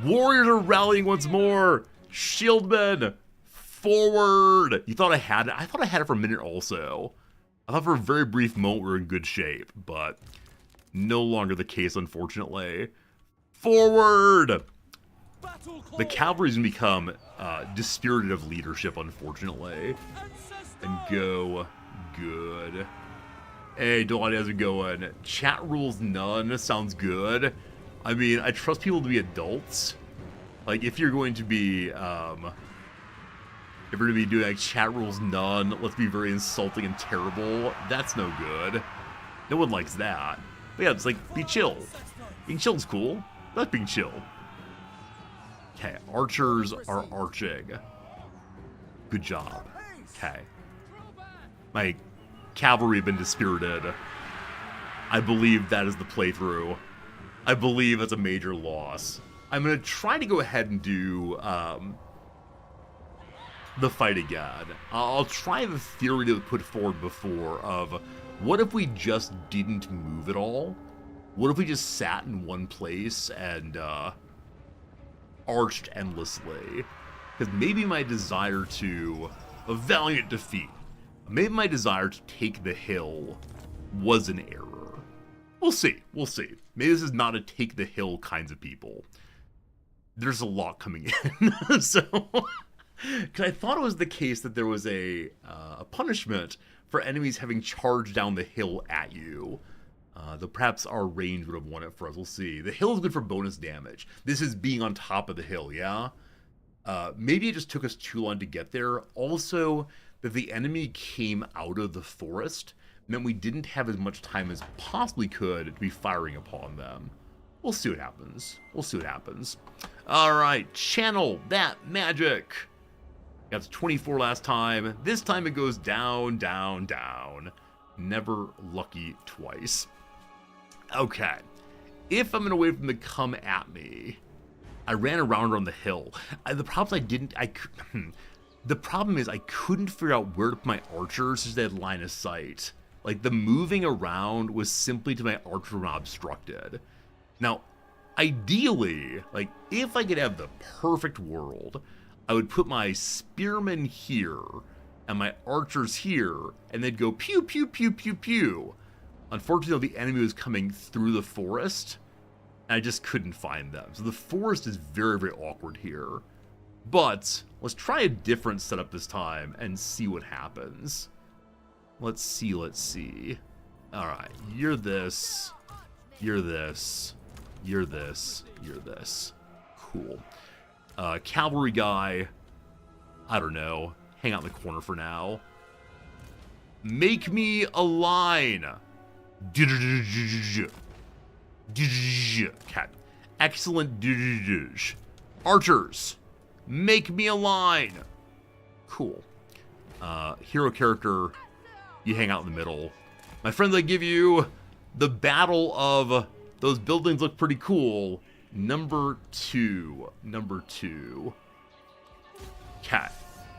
Warriors are rallying once more. Shieldmen, forward. You thought I had it? I thought I had it for a minute also. I thought for a very brief moment we were in good shape, but no longer the case, unfortunately. Forward! The cavalry's gonna become dispirited of leadership, unfortunately. And go good. Hey, Dawn, how's it going? Chat rules none, sounds good. I mean, I trust people to be adults. Like, if you're going to be, if you're going to be doing, like, chat rules none, let's be very insulting and terrible, that's no good. No one likes that. But yeah, it's like, be chill. Being chill is cool. That's being chill. Okay, archers are arching. Good job. Okay. My cavalry have been dispirited. I believe that is the playthrough. I believe it's a major loss. I'm going to try to go ahead and do the fight again. I'll try the theory that was put forward before of what if we just didn't move at all? What if we just sat in one place and arched endlessly? Because maybe my desire to a valiant defeat, maybe my desire to take the hill was an error. We'll see. We'll see. Maybe this is not a take the hill kinds of people. There's a lot coming in. So, because I thought it was the case that there was a punishment for enemies having charged down the hill at you. Though perhaps our range would have won it for us. We'll see. The hill is good for bonus damage. This is being on top of the hill, yeah? Maybe it just took us too long to get there. Also, that the enemy came out of the forest meant we didn't have as much time as possibly could to be firing upon them. We'll see what happens. We'll see what happens. Alright, channel that magic. Got to 24 last time. This time it goes down, down, down. Never lucky twice. Okay. If I'm gonna wait for them to come at me, I ran around on the hill. The problem is I couldn't figure out where to put my archers since they had line of sight. Like, the moving around was simply to my archer not obstructed. Now, ideally, like, if I could have the perfect world, I would put my spearmen here and my archers here, and they'd go pew, pew, pew, pew, pew. Unfortunately, the enemy was coming through the forest, and I just couldn't find them. So the forest is very, very awkward here. But let's try a different setup this time and see what happens. Let's see, let's see. Alright, you're this, you're this, you're this, you're this. Cool. Cavalry guy, I don't know, hang out in the corner for now. Make me a line. Okay. Excellent. Archers, make me a line. Cool. Hero character, you hang out in the middle. My friends, I give you the battle of those buildings look pretty cool. Number two. Okay.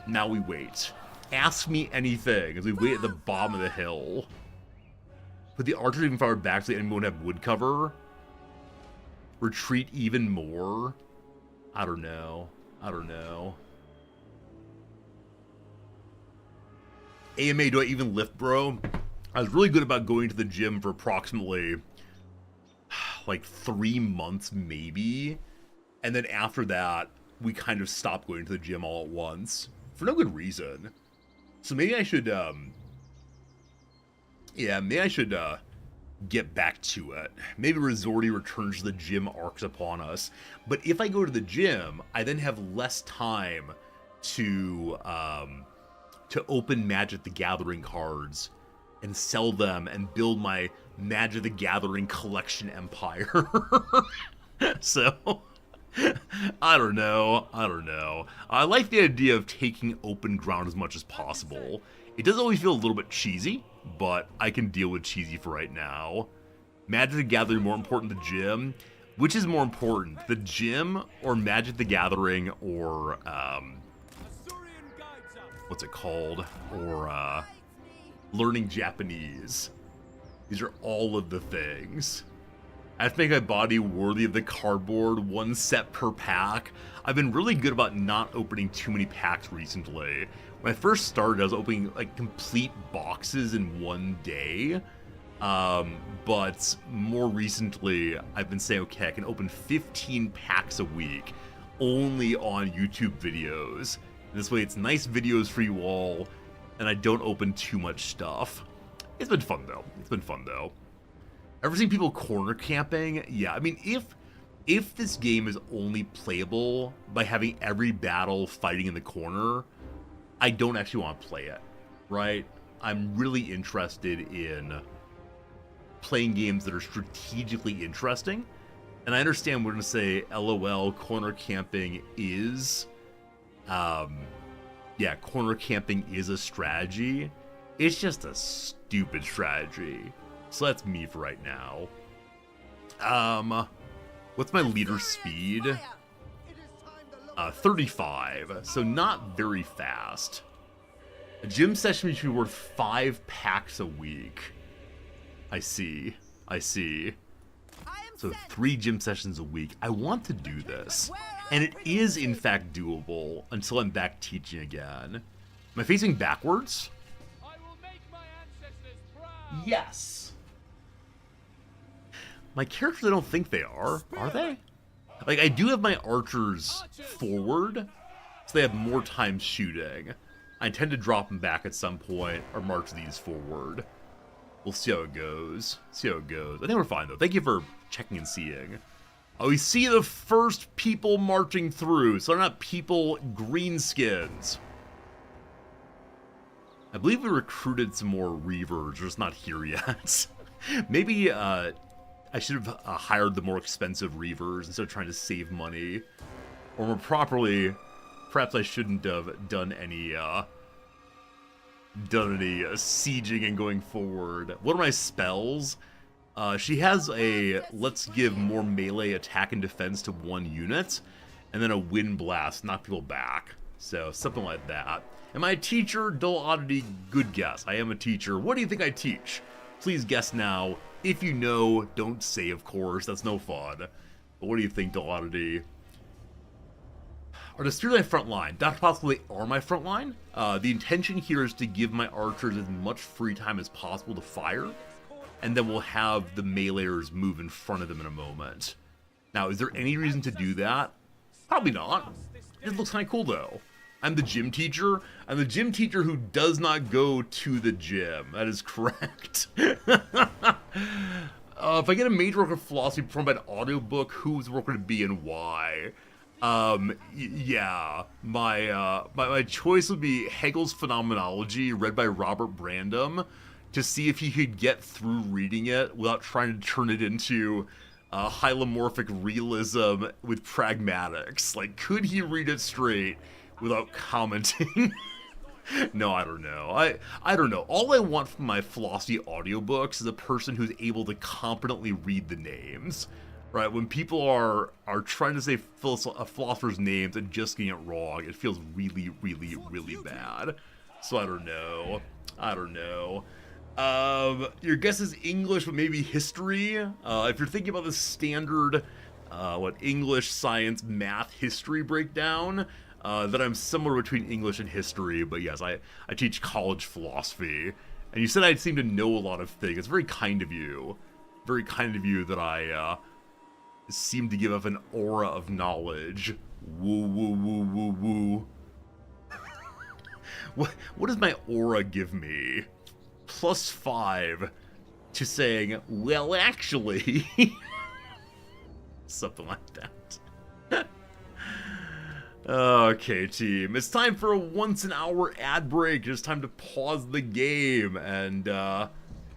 Now we wait. Ask me anything as we wait at the bottom of the hill. Put the archers even farther back so the enemy won't have wood cover. Retreat even more. I don't know. AMA, do I even lift, bro? I was really good about going to the gym for approximately like 3 months maybe. And then after that, we kind of stopped going to the gym all at once. For no good reason. So maybe I should, get back to it. Maybe Resorty returns to the gym arcs upon us. But if I go to the gym, I then have less time to open Magic the Gathering cards and sell them and build my Magic the Gathering collection empire. So, I don't know. I like the idea of taking open ground as much as possible. It does always feel a little bit cheesy, but I can deal with cheesy for right now. Magic the Gathering more important than the gym? Which is more important, the gym or Magic the Gathering or, what's it called? Or, learning Japanese. These are all of the things. I have to make my body worthy of the cardboard, 1 set per pack. I've been really good about not opening too many packs recently. When I first started, I was opening like complete boxes in one day. But more recently, I've been saying, okay, I can open 15 packs a week only on YouTube videos. And this way it's nice videos for you all, and I don't open too much stuff. It's been fun though. Ever seen people corner camping? Yeah, I mean, if this game is only playable by having every battle fighting in the corner, I don't actually want to play it, right? I'm really interested in playing games that are strategically interesting. And I understand we're going to say, LOL, corner camping is... yeah, corner camping is a strategy. It's just a stupid strategy. So that's me for right now. What's my leader speed? 35, so not very fast. A gym session should be worth 5 packs a week. I see. So 3 gym sessions a week. I want to do this. And it is, in fact, doable until I'm back teaching again. Am I facing backwards? I will make my ancestors proud. Yes. My characters, I don't think they are they? Like, I do have my archers forward, so they have more time shooting. I intend to drop them back at some point, or march these forward. We'll see how it goes. I think we're fine, though. Thank you for checking and seeing. Oh, we see the first people marching through, so they're not people, greenskins. I believe we recruited some more Reavers, they're just not here yet. Maybe, I should have hired the more expensive Reavers instead of trying to save money. Or more properly, perhaps I shouldn't have done any sieging and going forward. What are my spells? She has a let's give more melee attack and defense to one unit, and then a wind blast, knock people back. So something like that. Am I a teacher? Dull oddity, good guess. I am a teacher. What do you think I teach? Please guess now. If you know, don't say, of course. That's no fun. But what do you think, Dull oddity? Are the spears my front line? Not possibly are my front line. The intention here is to give my archers as much free time as possible to fire, and then we'll have the meleeers move in front of them in a moment. Now, is there any reason to do that? Probably not. It looks kind of cool, though. I'm the gym teacher. I'm the gym teacher who does not go to the gym. That is correct. If I get a major work of philosophy performed by an audiobook, who's the work going to be and why? Yeah, my choice would be Hegel's Phenomenology, read by Robert Brandom, to see if he could get through reading it without trying to turn it into hylomorphic realism with pragmatics. Like, could he read it straight without commenting? No, I don't know. I don't know. All I want from my philosophy audiobooks is a person who's able to competently read the names. Right, when people are trying to say philosophers' names and just getting it wrong, it feels really, really, really bad. So I don't know. Your guess is English, but maybe history. If you're thinking about the standard, English, science, math, history breakdown, then I'm somewhere between English and history. But yes, I teach college philosophy, and you said I seem to know a lot of things. It's very kind of you. Very kind of you that I seem to give off an aura of knowledge. Woo, woo, woo, woo, woo. What does my aura give me? +5 to saying, well, actually. Something like that. Okay, team. It's time for a once-an-hour ad break. It's time to pause the game and,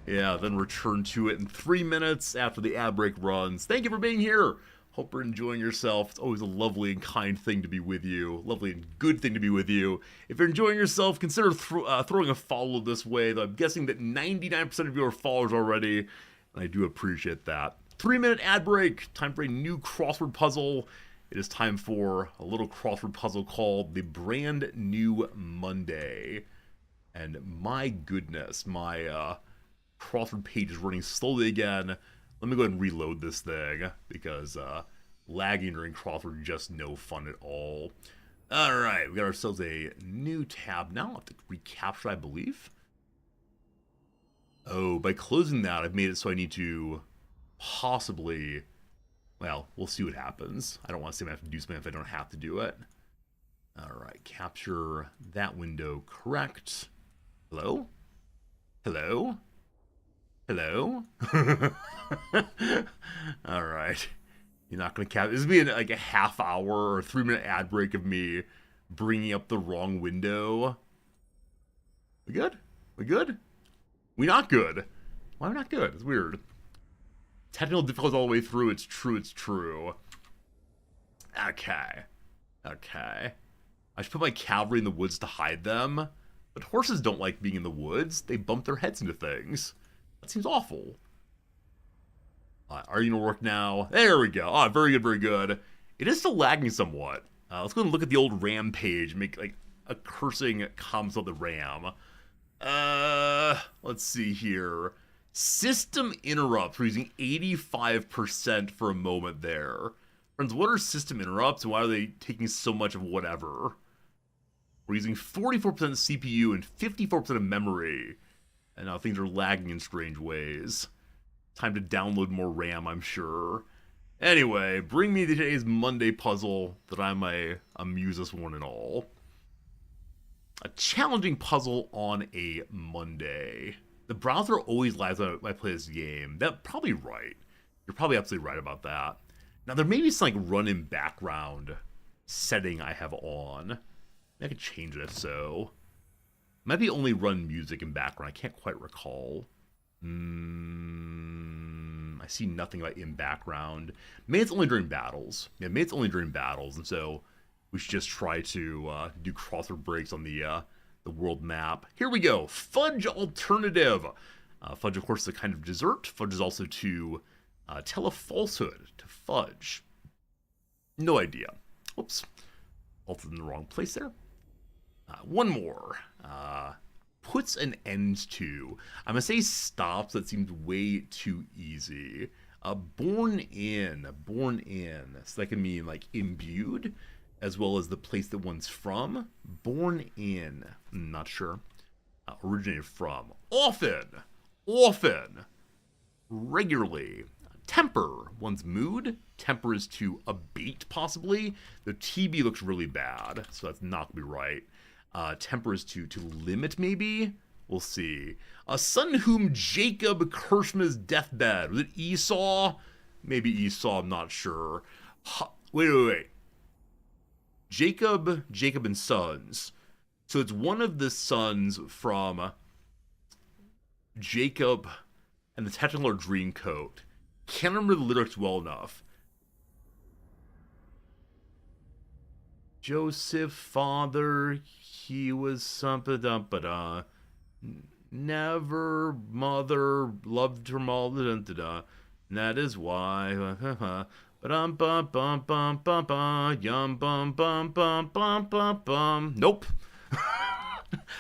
yeah, then return to it in 3 minutes after the ad break runs. Thank you for being here. Hope you're enjoying yourself. It's always a lovely and kind thing to be with you. Lovely and good thing to be with you. If you're enjoying yourself, consider throwing a follow this way. Though I'm guessing that 99% of you are followers already, and I do appreciate that. 3-minute ad break. Time for a new crossword puzzle. It is time for a little crossword puzzle called the Brand New Monday. And my goodness, my crossword page is running slowly again. Let me go ahead and reload this thing, because lagging during crossword is just no fun at all. Alright, we got ourselves a new tab now. I'll have to recapture, I believe. Oh, by closing that, I've made it so I need to possibly... Well, we'll see what happens. I don't want to say I have to do something if I don't have to do it. Alright, capture that window correct. Hello? Hello? Hello? Alright. You're not gonna cap. This would be like a half hour or 3-minute ad break of me bringing up the wrong window. We good? We good? We not good? Why are we not good? It's weird. Technical difficulty all the way through. It's true. It's true. Okay. Okay. I should put my cavalry in the woods to hide them. But horses don't like being in the woods. They bump their heads into things. That seems awful. Are you gonna work now? There we go. Ah, very good, very good. It is still lagging somewhat. Let's go and look at the old RAM page and make like a cursing comments on the RAM. Let's see here. System interrupts. We're using 85% for a moment there. Friends, what are system interrupts and why are they taking so much of whatever? We're using 44% CPU and 54% of memory. And now things are lagging in strange ways. Time to download more RAM, I'm sure. Anyway, bring me today's Monday puzzle that I may amuse us one and all. A challenging puzzle on a Monday. The browser always lags when I play this game. That's probably right. You're probably absolutely right about that. Now, there may be some like run in background setting I have on. I could change it if so. Might be only run music in background. I can't quite recall. I see nothing about in background. Maybe it's only during battles. Yeah, maybe it's only during battles, and so we should just try to do crossword breaks on the world map. Here we go. Fudge alternative. Fudge, of course, is a kind of dessert. Fudge is also to tell a falsehood. To fudge. No idea. Whoops. Altered in the wrong place there. One more. Puts an end to. I'm going to say stops. That seems way too easy. Born in. Born in. So that can mean like imbued, as well as the place that one's from. Born in. Not sure. Originated from. Often. Often. Regularly. Temper. One's mood. Temper is to abate, possibly. The TB looks really bad, so that's not going to be right. Temper is to limit, maybe? We'll see. A son whom Jacob cursed from his deathbed. Was it Esau? Maybe Esau, I'm not sure. Wait. Jacob and sons. So it's one of the sons from Jacob and the Technicolor Dreamcoat. Can't remember the lyrics well enough. Joseph, father, he was something, never mother loved her mother, and that is why. Nope.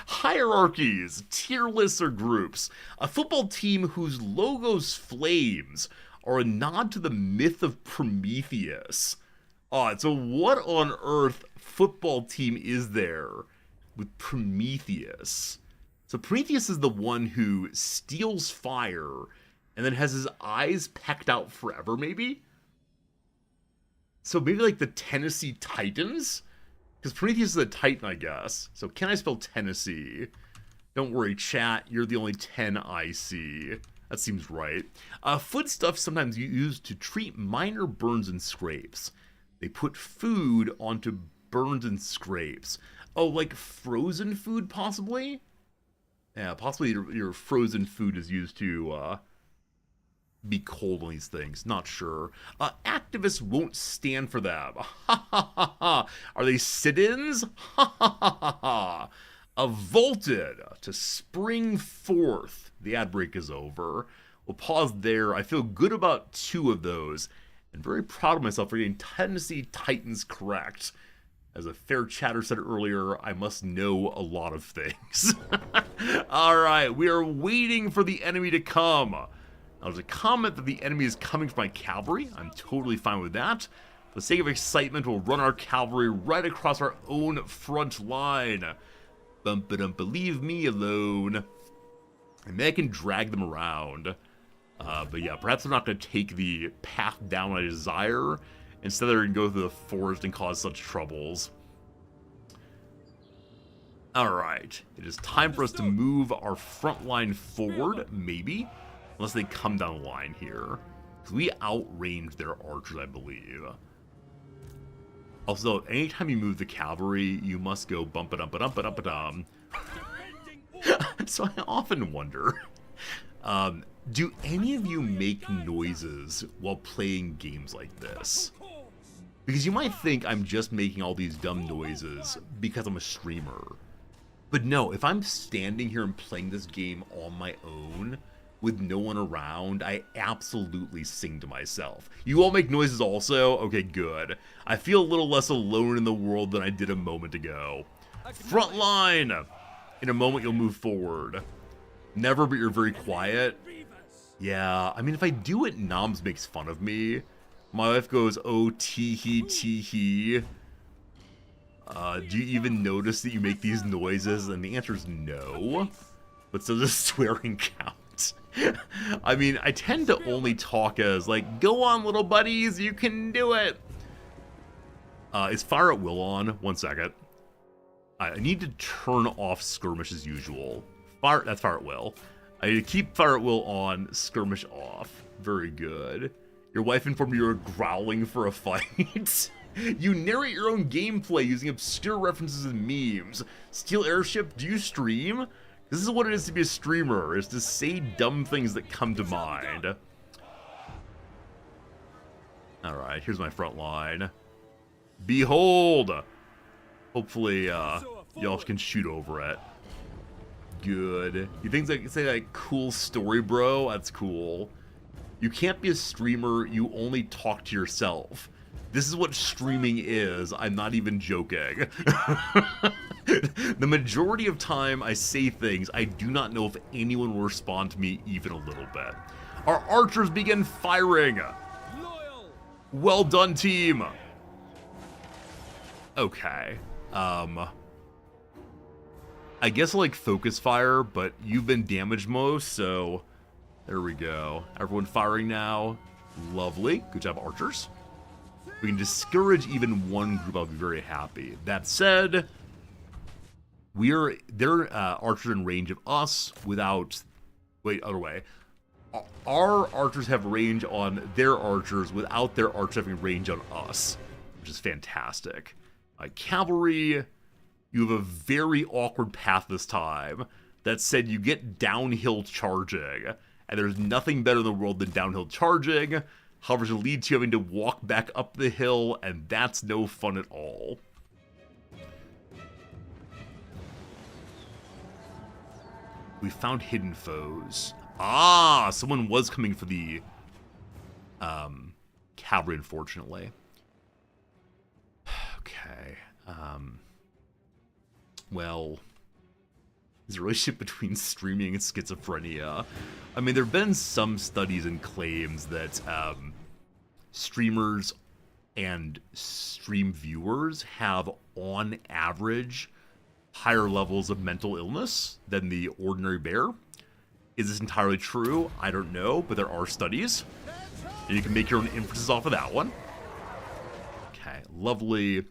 Hierarchies, tier lists or groups. A football team whose logo's flames are a nod to the myth of Prometheus. So what on earth football team is there with Prometheus? So Prometheus is the one who steals fire and then has his eyes pecked out forever, maybe? So maybe like the Tennessee Titans? Because Prometheus is a Titan, I guess. So can I spell Tennessee? Don't worry, chat. You're the only 10 I see. That seems right. Foodstuffs sometimes used to treat minor burns and scrapes. They put food onto burns and scrapes. Oh, like frozen food, possibly? Yeah, possibly your frozen food is used to be cold on these things. Not sure. Activists won't stand for them. Ha ha ha ha. Are they sit-ins? Ha ha ha ha ha. Vaulted to spring forth. The ad break is over. We'll pause there. I feel good about 2 of those. And very proud of myself for getting Tennessee Titans correct. As a fair chatter said earlier, I must know a lot of things. Alright, we are waiting for the enemy to come. Now, there's a comment that the enemy is coming from my cavalry. I'm totally fine with that. For the sake of excitement, we'll run our cavalry right across our own front line. Leave me alone. And then I can drag them around. But yeah, perhaps they're not going to take the path down I desire. Instead, they're going to go through the forest and cause such troubles. Alright, it is time for us to move our front line forward, maybe. Unless they come down the line here. We outranged their archers, I believe. Also, anytime you move the cavalry, you must go bump-a-dum-ba-dum-ba-dum-ba-dum. So I often wonder, do any of you make noises while playing games like this? Because you might think I'm just making all these dumb noises because I'm a streamer. But no, if I'm standing here and playing this game on my own, with no one around, I absolutely sing to myself. You all make noises also? Okay, good. I feel a little less alone in the world than I did a moment ago. Front line! In a moment you'll move forward. Never, but you're very quiet. Yeah, I mean, if I do it, Noms makes fun of me. My wife goes, oh, tee-hee, tee-hee. Do you even notice that you make these noises? And the answer is no. But so does swearing count? I mean, I tend to only talk as, like, go on, little buddies, you can do it. Is fire at will on? 1 second. I need to turn off skirmish as usual. That's fire at will. I need to keep fire at will on, skirmish off. Very good. Your wife informed you you're growling for a fight. You narrate your own gameplay using obscure references and memes. Steel airship, do you stream? This is what it is to be a streamer, is to say dumb things that come to mind. Alright, here's my front line. Behold! Hopefully, y'all can shoot over it. Good. You think that say like cool story, bro? That's cool. You can't be a streamer, you only talk to yourself. This is what streaming is, I'm not even joking. The majority of time I say things, I do not know if anyone will respond to me even a little bit. Our archers begin firing! Loyal. Well done, team! Okay. I guess I like focus fire, but you've been damaged most, so there we go. Everyone firing now. Lovely. Good job, archers. We can discourage even one group, I'll be very happy. That said, they're archers in range of us without, wait, other way. Our archers have range on their archers without their archers having range on us, which is fantastic. Cavalry, you have a very awkward path this time. That said, you get downhill charging, and there's nothing better in the world than downhill charging. However, it leads to you having to walk back up the hill, and that's no fun at all. We found hidden foes. Ah, someone was coming for the cavalry, unfortunately. Okay. Well, there's a relationship between streaming and schizophrenia. I mean, there have been some studies and claims that streamers and stream viewers have, on average, higher levels of mental illness than the ordinary bear. Is this entirely true? I don't know, but there are studies. And you can make your own inferences off of that one. Okay, lovely.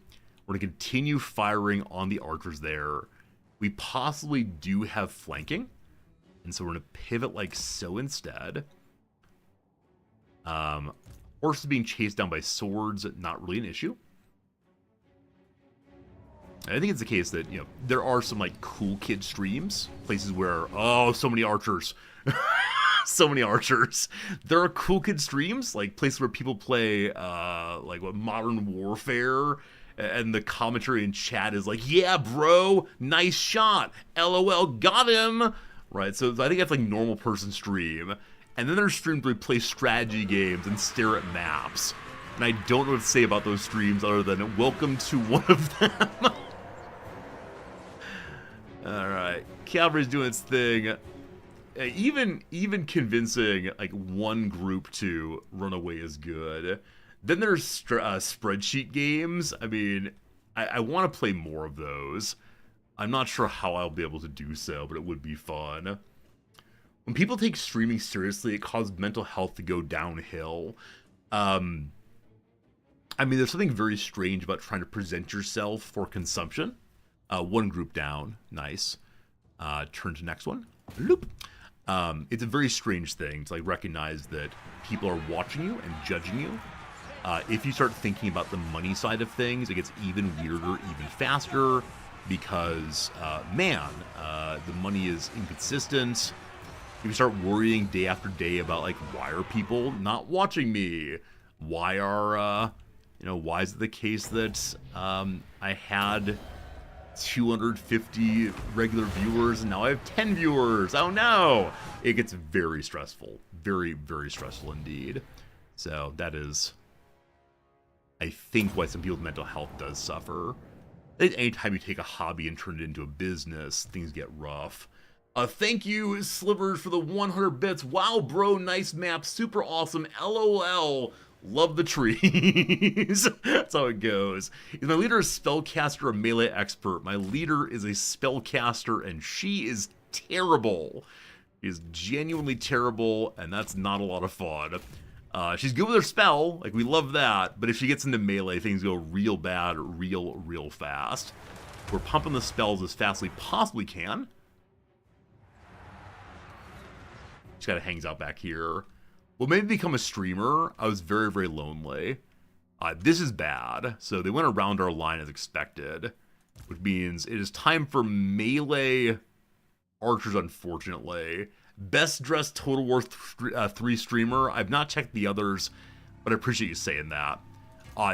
We're going to continue firing on the archers there. We possibly do have flanking. And so we're going to pivot like so instead. Horses being chased down by swords, not really an issue. I think it's the case that, you know, there are some, like, cool kid streams. Places where, oh, so many archers. So many archers. There are cool kid streams, like places where people play, like, what, Modern Warfare. And the commentary in chat is like, yeah, bro, nice shot. LOL, got him. Right, so I think that's like normal person stream. And then there's streams where we play strategy games and stare at maps. And I don't know what to say about those streams other than welcome to one of them. Alright, cavalry's doing its thing. Even convincing like one group to run away is good. Then there's spreadsheet games. I mean, I want to play more of those. I'm not sure how I'll be able to do so, but it would be fun. When people take streaming seriously, it causes mental health to go downhill. I mean, there's something very strange about trying to present yourself for consumption. One group down. Nice. Turn to next one. Loop. It's a very strange thing to like recognize that people are watching you and judging you. If you start thinking about the money side of things, it gets even weirder, even faster, because, the money is inconsistent. If you start worrying day after day about, like, why are people not watching me? Why are, why is it the case that I had 250 regular viewers and now I have 10 viewers? Oh no! It gets very stressful. Very, very stressful indeed. So that is, I think, why some people's mental health does suffer. Anytime you take a hobby and turn it into a business, things get rough. Thank you, Slivers, for the 100 bits. Wow, bro, nice map, super awesome. LOL. Love the trees. That's how it goes. Is my leader a spellcaster or melee expert? My leader is a spellcaster, and she is terrible. She is genuinely terrible, and that's not a lot of fun. She's good with her spell, like we love that, but if she gets into melee, things go real bad real fast. We're pumping the spells as fast as we possibly can. She kind of hangs out back here. Well, maybe become a streamer. I was very, very lonely. This is bad. So they went around our line as expected, which means it is time for melee archers, unfortunately. Best dressed Total War 3 streamer. I've not checked the others, but I appreciate you saying that.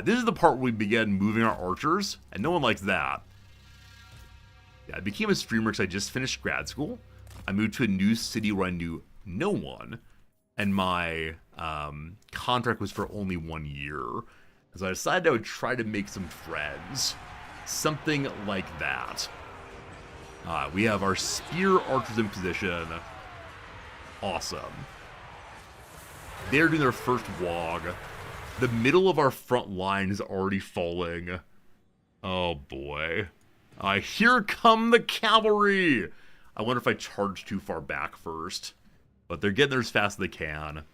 This is the part where we begin moving our archers, and no one likes that. Yeah, I became a streamer because I just finished grad school. I moved to a new city where I knew no one, and my contract was for only 1 year. So I decided I would try to make some friends. Something like that. We have our spear archers in position. Awesome. They're doing their first wog. The middle of our front line is already falling. Oh boy. Here come the cavalry! I wonder if I charge too far back first. But they're getting there as fast as they can.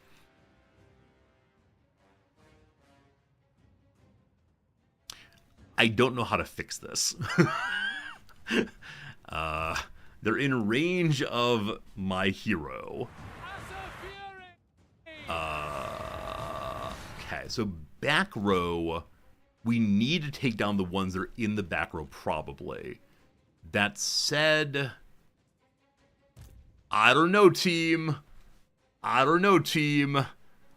I don't know how to fix this. They're in range of my hero. Okay, so back row, we need to take down the ones that are in the back row, probably. That said, I don't know, team. I don't know, team.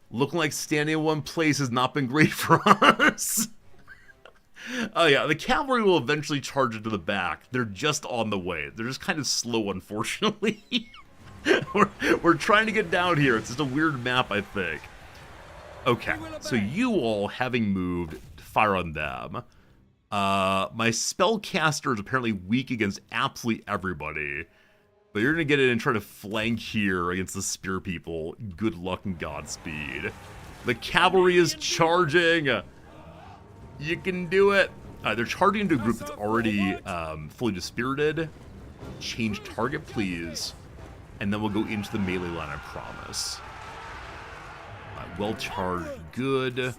Looking like standing in one place has not been great for us. Oh yeah, the cavalry will eventually charge into the back. They're just on the way. They're just kind of slow, unfortunately. we're trying to get down here. It's just a weird map, I think. Okay, so you all, having moved, fire on them. My spellcaster is apparently weak against absolutely everybody. But you're going to get in and try to flank here against the spear people. Good luck and Godspeed. The cavalry is charging! You can do it! They're charging into a group that's already fully dispirited. Change target, please. And then we'll go into the melee line, I promise. Well charged, good.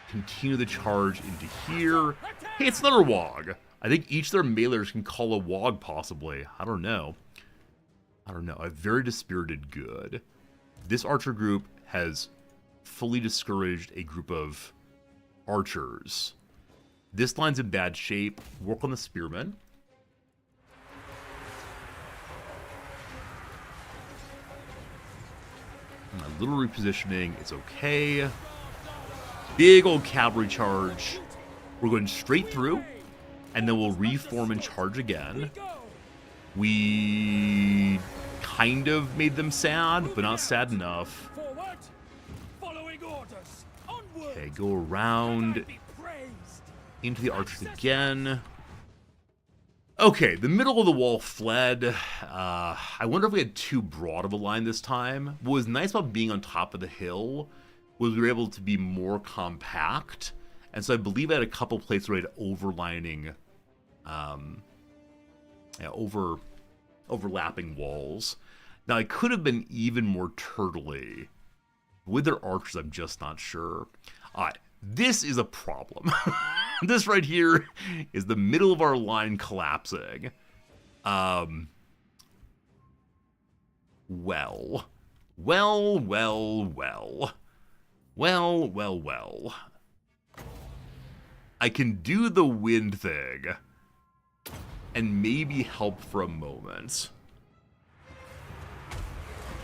Continue the charge into here. Hey, it's another wog! I think each of their meleers can call a wog, possibly. I don't know. A very dispirited good. This archer group has fully discouraged a group of archers. This line's in bad shape. Work on the spearmen. A little repositioning. It's okay. Big old cavalry charge. We're going straight through. And then we'll reform and charge again. We kind of made them sad, but not sad enough. Okay, go around into the archers again. Okay, the middle of the wall fled. I wonder if we had too broad of a line this time. What was nice about being on top of the hill was we were able to be more compact. And so I believe I had a couple places where I had overlining, overlapping walls. Now, I could have been even more turtly. With their archers, I'm just not sure. This is a problem. This right here is the middle of our line collapsing. Well. Well, well, well. Well, well, well. I can do the wind thing. And maybe help for a moment.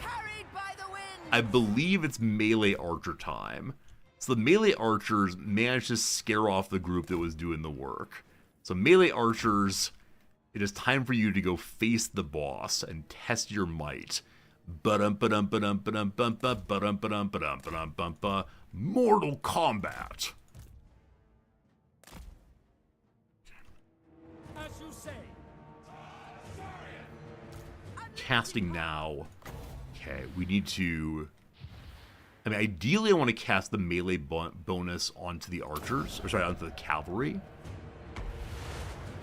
Carried by the wind. I believe it's melee archer time. So the melee archers managed to scare off the group that was doing the work. So melee archers, it is time for you to go face the boss and test your might. Mortal Kombat. As you say. Casting now. Okay, we need to... I mean, ideally I want to cast the melee bonus onto the archers. Or sorry, onto the cavalry.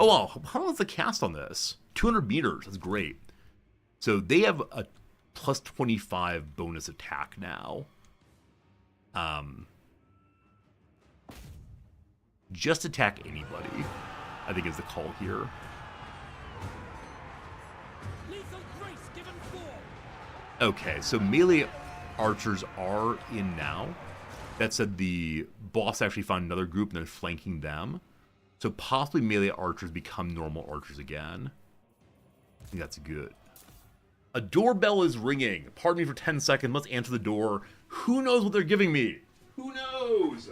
Oh, wow. How long is the cast on this? 200 meters. That's great. So they have a plus 25 bonus attack now. Just attack anybody, I think is the call here. Lethal grace given form. Okay, so melee archers are in now. That said, the boss actually found another group and they're flanking them. So possibly melee archers become normal archers again. I think that's good. A doorbell is ringing. Pardon me for 10 seconds. Let's answer the door. Who knows what they're giving me? Who knows?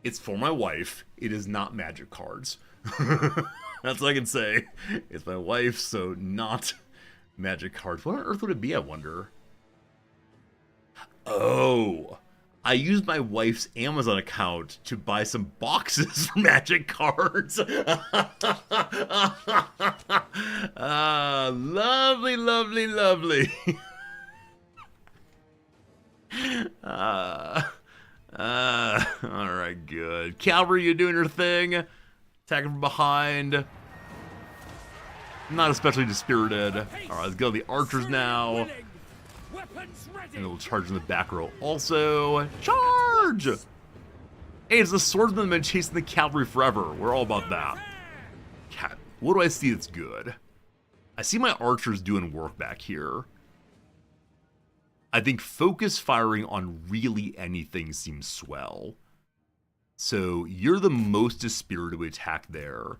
It's for my wife. It is not magic cards. That's all I can say. It's my wife, so not magic cards. What on earth would it be, I wonder? Oh, I used my wife's Amazon account to buy some boxes for magic cards. Lovely, lovely, lovely. Alright, good. Cavalry, you doing your thing. Attacking from behind. Not especially dispirited. Alright, let's go to the archers now. Weapons ready. And a little charge in the back row also. Charge! Hey, it's the swordsman that's been chasing the cavalry forever. We're all about that. Okay, what do I see that's good? I see my archers doing work back here. I think focus firing on really anything seems swell. So you're the most dispirited attack there.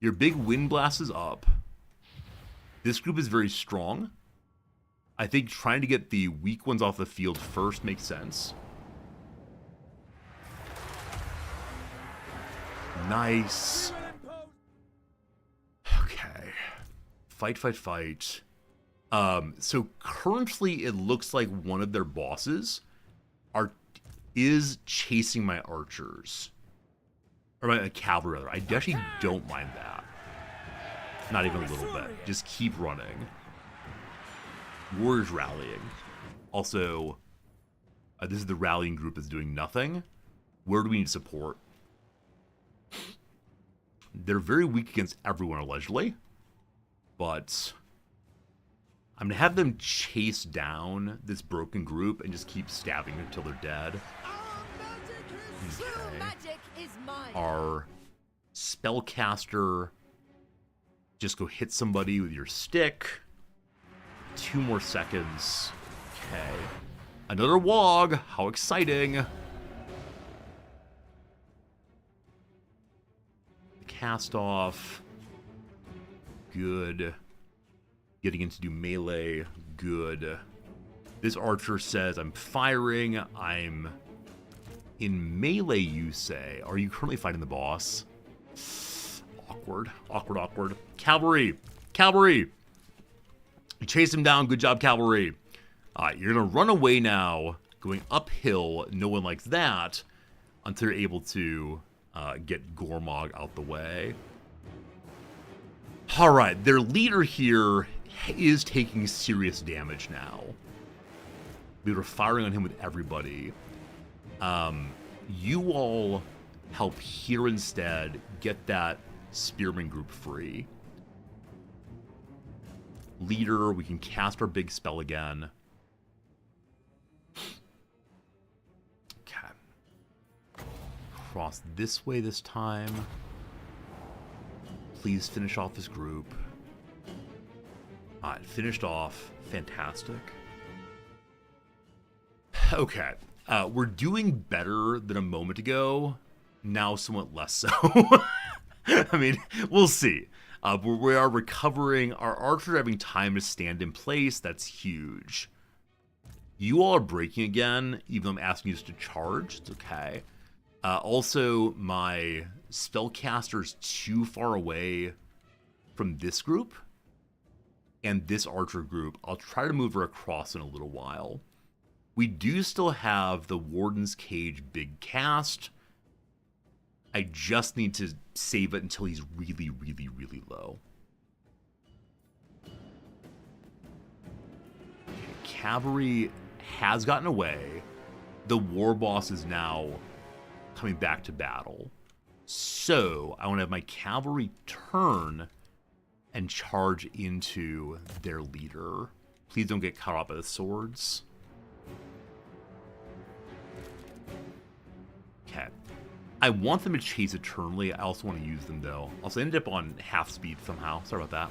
Your big wind blast is up. This group is very strong. I think trying to get the weak ones off the field first makes sense. Nice. Okay. Fight, fight, fight. So currently it looks like one of their bosses is chasing my archers. Or my cavalry, rather. I actually don't mind that. Not even a little bit. Just keep running. Warriors rallying. Also, this is the rallying group that's doing nothing. Where do we need support? They're very weak against everyone, allegedly. But I'm going to have them chase down this broken group and just keep stabbing them until they're dead. True magic is mine. Our spellcaster, just go hit somebody with your stick. 2 more seconds. Okay. Another wog. How exciting. The cast off. Good. Getting into do melee. Good. This archer says, I'm firing. I'm in melee, you say. Are you currently fighting the boss? Awkward. Awkward, awkward. Cavalry. Cavalry. You chase him down. Good job, cavalry. You're going to run away now. Going uphill. No one likes that. Until you're able to get Gormog out the way. Alright, their leader here is taking serious damage now. We were firing on him with everybody. You all help here instead get that spearman group free. Leader, we can cast our big spell again. Okay. Cross this way this time. Please finish off this group. Alright, finished off. Fantastic. Okay. We're doing better than a moment ago. Now somewhat less so. I mean, we'll see. We are recovering. Our archers are having time to stand in place. That's huge. You all are breaking again, even though I'm asking you to charge. It's okay. Also, my spellcaster's too far away from this group and this archer group. I'll try to move her across in a little while. We do still have the Warden's Cage big cast. I just need to save it until he's really, really, really low. Okay, cavalry has gotten away. The war boss is now coming back to battle. So I want to have my cavalry turn and charge into their leader. Please don't get caught up by the swords. Okay. I want them to chase eternally. I also want to use them, though. Also, I ended up on half speed somehow. Sorry about that.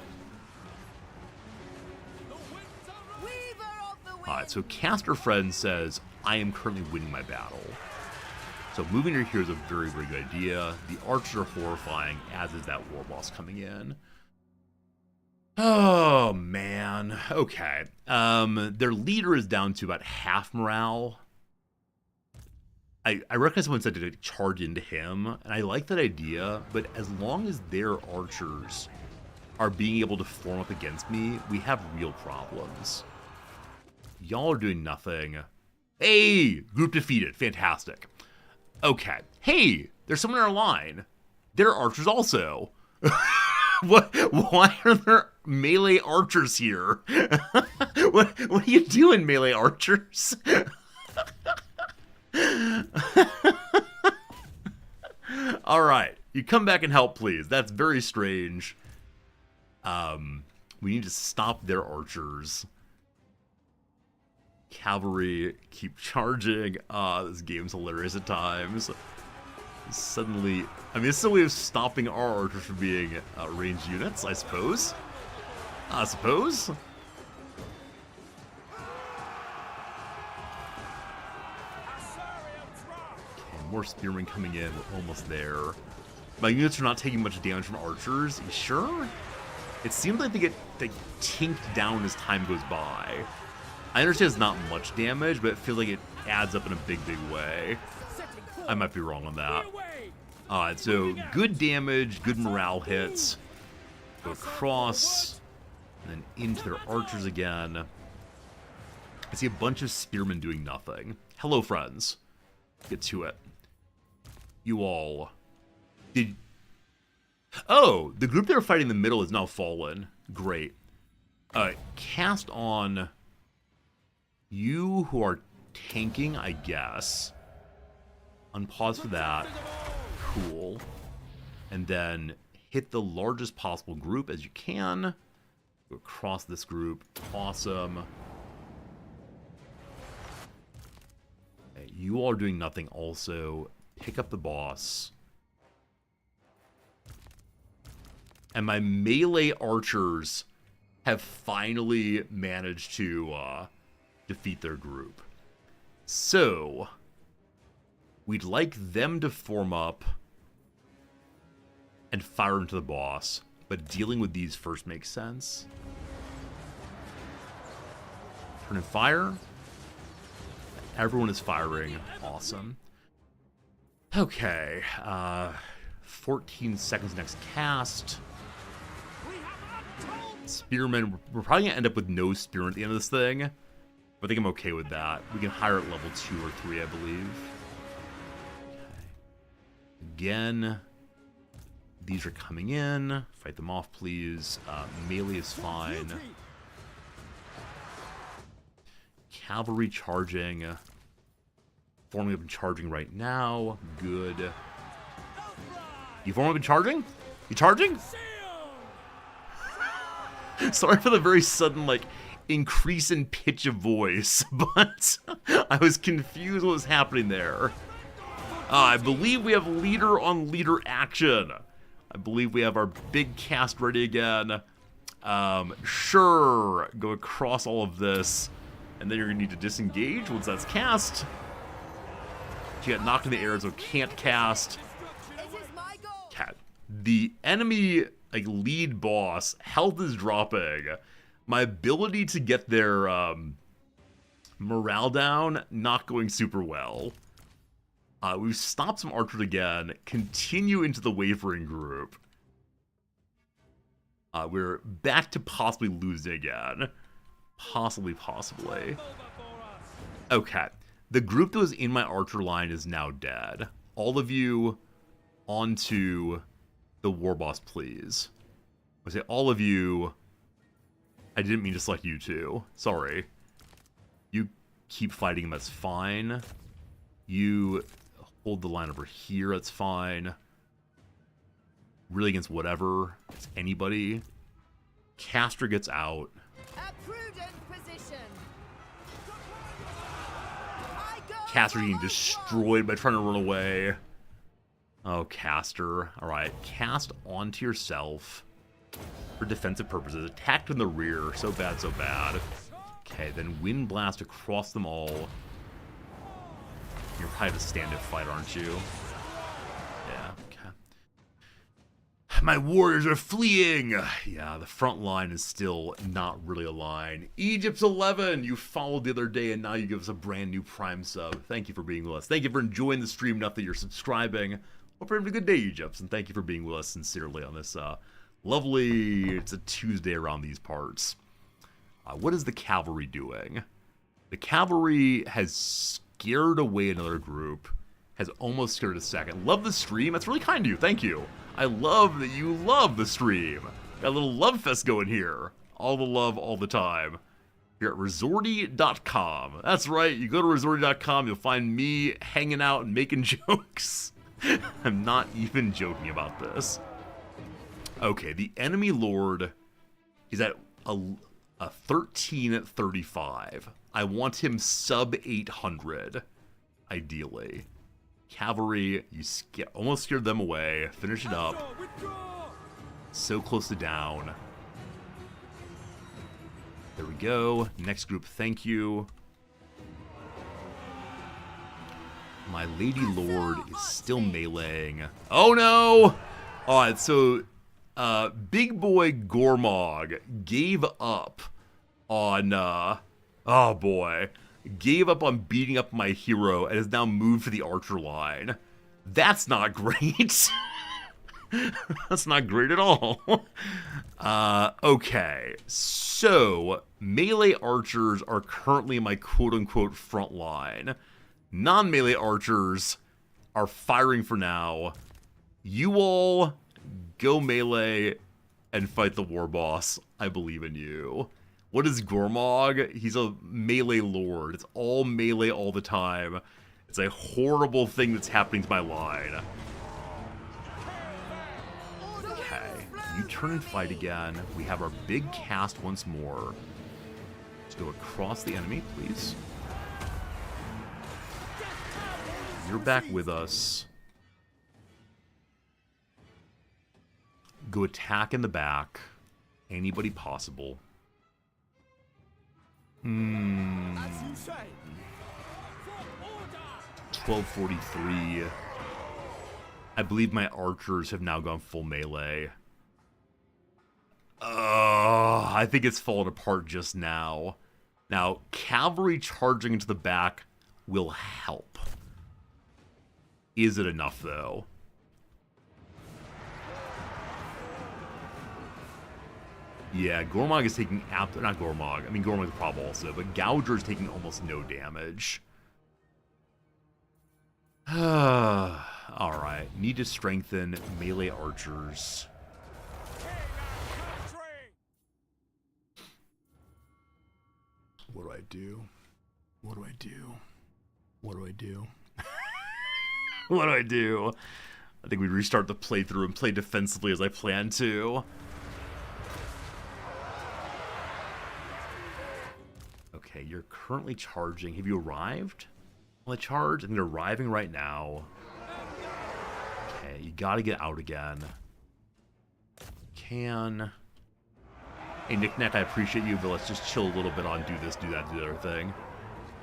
Alright, so Caster Friend says, I am currently winning my battle. So moving her here is a very, very good idea. The archers are horrifying, as is that war boss coming in. Oh, man. Okay. Their leader is down to about half morale. I recognize someone said to charge into him, and I like that idea, but as long as their archers are being able to form up against me, we have real problems. Y'all are doing nothing. Hey! Group defeated. Fantastic. Okay. Hey! There's someone in our line. They're archers also. What? Why are there melee archers here? What are you doing, melee archers? Alright, you come back and help, please. That's very strange. We need to stop their archers. Cavalry, keep charging. This game's hilarious at times. Suddenly, I mean, it's a way of stopping our archers from being ranged units, I suppose. Okay, more spearmen coming in. We're almost there. My units are not taking much damage from archers. You sure? It seems like they get tinked down as time goes by. I understand it's not much damage, but it feels like it adds up in a big, big way. I might be wrong on that. Alright, so good damage, good morale hits. Go across, and then into their archers again. I see a bunch of spearmen doing nothing. Hello, friends. Get to it. You all... Did... Oh, the group they were fighting in the middle is now fallen. Great. Cast on... You who are tanking, I guess. Unpause for that. Cool. And then hit the largest possible group as you can. Go across this group. Awesome. Okay, you all are doing nothing also. Pick up the boss. And my melee archers have finally managed to defeat their group. So, we'd like them to form up and fire into the boss, but dealing with these first makes sense. Turn and fire. Everyone is firing. Awesome. Okay. 14 seconds next cast. Spearmen. We're probably going to end up with no spearmen at the end of this thing. But I think I'm okay with that. We can hire at level 2 or 3, I believe. Okay. Again. These are coming in. Fight them off, please. Melee is fine. Cavalry charging. Forming up and charging right now. Good. You forming up and charging? You charging? Sorry for the very sudden, like, increase in pitch of voice, but I was confused what was happening there. I believe we have leader on leader action. I believe we have our big cast ready again. Sure, go across all of this, and then you're gonna need to disengage once that's cast. You got knocked in the air, so can't cast. Cat. The enemy, like, lead boss, health is dropping. My ability to get their morale down, not going super well. We've stopped some archers again, continue into the wavering group. We're back to possibly losing again. Possibly. Okay. The group that was in my archer line is now dead. All of you onto the war boss, please. I say all of you. I didn't mean to select you two. Sorry. You keep fighting him, that's fine. You hold the line over here, that's fine. Really against whatever. It's anybody. Caster gets out. A prudent position. Caster getting destroyed by trying to run away. Oh, Caster. Alright, cast onto yourself for defensive purposes. Attacked in the rear. So bad, so bad. Okay, then Wind Blast across them all. You're probably a stand-up fight, aren't you? Yeah, okay. My warriors are fleeing! Yeah, the front line is still not really a line. Egypt's 11! You followed the other day, and now you give us a brand new Prime sub. Thank you for being with us. Thank you for enjoying the stream enough that you're subscribing. Hope you're having a good day, Egypts, and thank you for being with us sincerely on this lovely... It's a Tuesday around these parts. What is the cavalry doing? The cavalry has scared away another group. Has almost scared a second. Love the stream. That's really kind of you. Thank you. I love that you love the stream. Got a little love fest going here. All the love, all the time. Here at Resorty.com. That's right. You go to Resorty.com, you'll find me hanging out and making jokes. I'm not even joking about this. Okay, the enemy lord is at a 1335. I want him sub 800, ideally. Cavalry, you almost scared them away. Finish it up. So close to down. There we go. Next group, thank you. My Lady Lord is still meleeing. Oh no! Alright, so Big Boy Gormog gave up on oh boy. Gave up on beating up my hero and has now moved to the archer line. That's not great. That's not great at all. Okay, so melee archers are currently my quote-unquote front line. Non-melee archers are firing for now. You all go melee and fight the war boss. I believe in you. What is Gormog? He's a melee lord. It's all melee all the time. It's a horrible thing that's happening to my line. Okay, you turn and fight again. We have our big cast once more. Let's go across the enemy, please. You're back with us. Go attack in the back. Anybody possible. 1243. I believe my archers have now gone full melee. I think it's fallen apart just now. Now, cavalry charging into the back will help. Is it enough, though? Yeah, Gormog is taking not Gormog. I mean, Gormog's a problem also, but Gouger is taking almost no damage. Alright, need to strengthen melee archers. What do I do? What do I do? What do I do? What do I do? I think we restart the playthrough and play defensively as I plan to. Okay, you're currently charging. Have you arrived on the charge? And they're arriving right now. Okay, you gotta get out again. Can. Hey, Knick-Knack, I appreciate you, but let's just chill a little bit on do this, do that, do the other thing.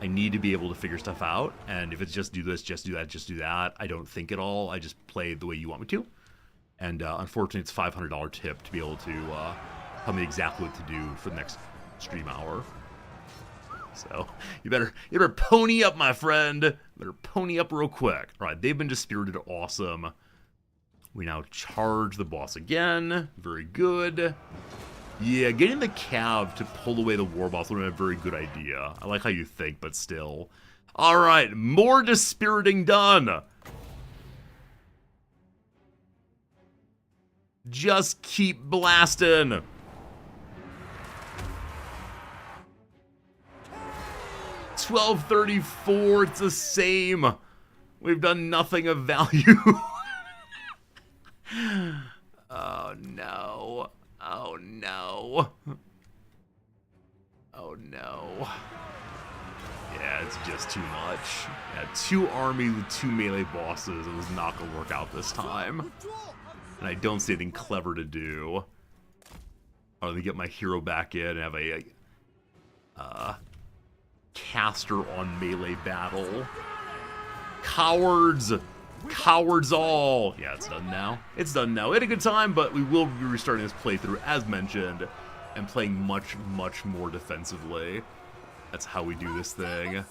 I need to be able to figure stuff out, and if it's just do this, just do that, just do that, I don't think at all. I just play the way you want me to. And unfortunately, it's a $500 tip to be able to tell me exactly what to do for the next stream hour. So you better pony up, my friend. Better pony up real quick. All right, they've been dispirited. Awesome. We now charge the boss again. Very good. Yeah, getting the cav to pull away the war boss would have been a very good idea. I like how you think, but still. All right, more dispiriting done. Just keep blasting. $12.34, it's the same. We've done nothing of value. Oh no. Oh no. Oh no. Yeah, it's just too much. Yeah, 2 armies with 2 melee bosses. It was not gonna work out this time. And I don't see anything clever to do. Other than get my hero back in and have a caster on melee battle. Cowards! Cowards all! Yeah, it's done now. It's done now. We had a good time, but we will be restarting this playthrough, as mentioned, and playing much, much more defensively. That's how we do this thing.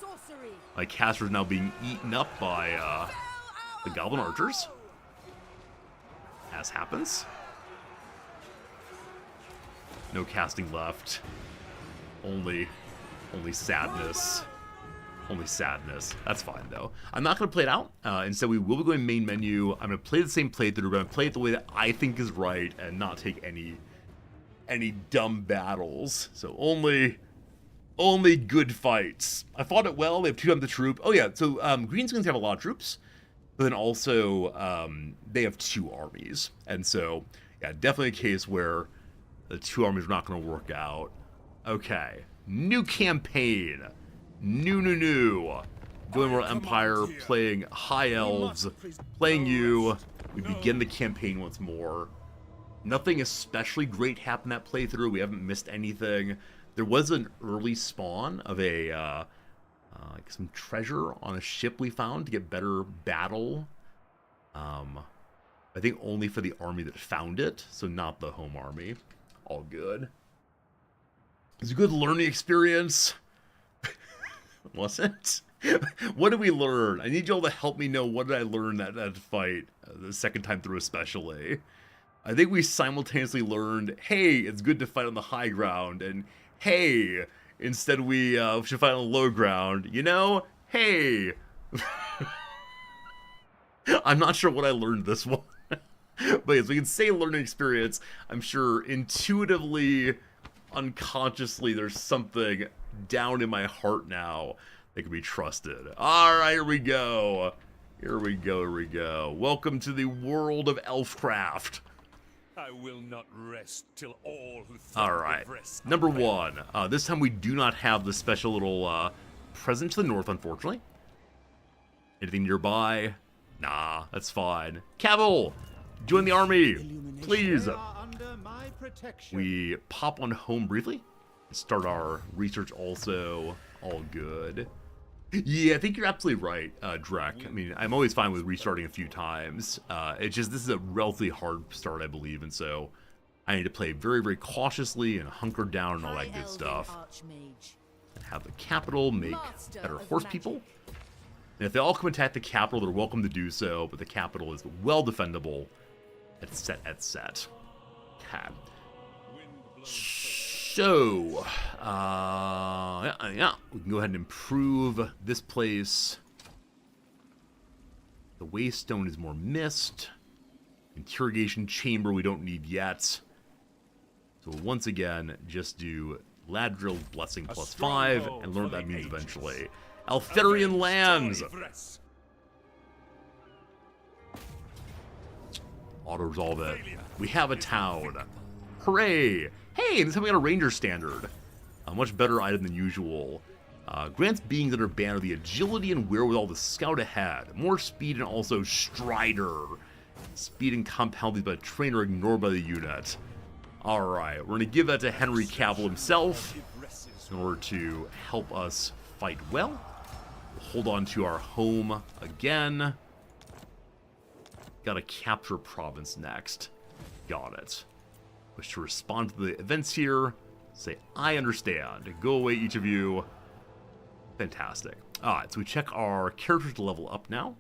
My caster is now being eaten up by the Goblin Archers. As happens. No casting left. Only sadness. Only sadness. That's fine, though. I'm not going to play it out. Instead, we will be going main menu. I'm going to play the same playthrough, but I'm going to play it the way that I think is right and not take any dumb battles. So only good fights. I fought it well. They have 2 times the troop. Oh, yeah. So Greenskins have a lot of troops. But then also, they have 2 armies. And so, yeah, definitely a case where the 2 armies are not going to work out. Okay. New campaign. New. Going World Empire, playing High Elves, playing you. We begin the campaign once more. Nothing especially great happened that playthrough. We haven't missed anything. There was an early spawn of a like some treasure on a ship we found to get better battle. I think only for the army that found it, so not the home army. All good. It was a good learning experience. Was it? What did we learn? I need y'all to help me know what did I learn that fight, the second time through especially. I think we simultaneously learned, hey, it's good to fight on the high ground, and hey, instead we should fight on the low ground. You know? Hey! I'm not sure what I learned this one. But yes, we can say learning experience. I'm sure intuitively, unconsciously, there's something down in my heart now that can be trusted. Alright, here we go. Here we go. Welcome to the world of Elfcraft. I will not rest till all who Alright, number 1. This time we do not have the special little present to the north, unfortunately. Anything nearby? Nah, that's fine. Cavill, join the army, please. We pop on home briefly. Start our research also. All good. Yeah, I think you're absolutely right, Drek. I mean, I'm always fine with restarting a few times. It's just, this is a relatively hard start, I believe, and so I need to play very, very cautiously and hunker down and all that good stuff. And have the capital make better horse people. And if they all come attack the capital, they're welcome to do so, but the capital is well defendable at set. Okay. So, yeah, we can go ahead and improve this place. The Waystone is more mist. Interrogation chamber we don't need yet. So once again, just do Ladrill Blessing +5 and learn what that means eventually. Altharian lands! Auto-resolve it. We have a town. Hooray! Hey, this time we got a ranger standard. A much better item than usual. Grants beings that are banned the agility and wherewithal to scout ahead. More speed and also strider. Speed and compound by the trainer ignored by the unit. Alright, we're going to give that to Henry Cavill himself in order to help us fight well. We'll hold on to our home again. Gotta capture a province next. Got it. Wish to respond to the events here. Say, I understand. Go away, each of you. Fantastic. Alright, so we check our characters to level up now.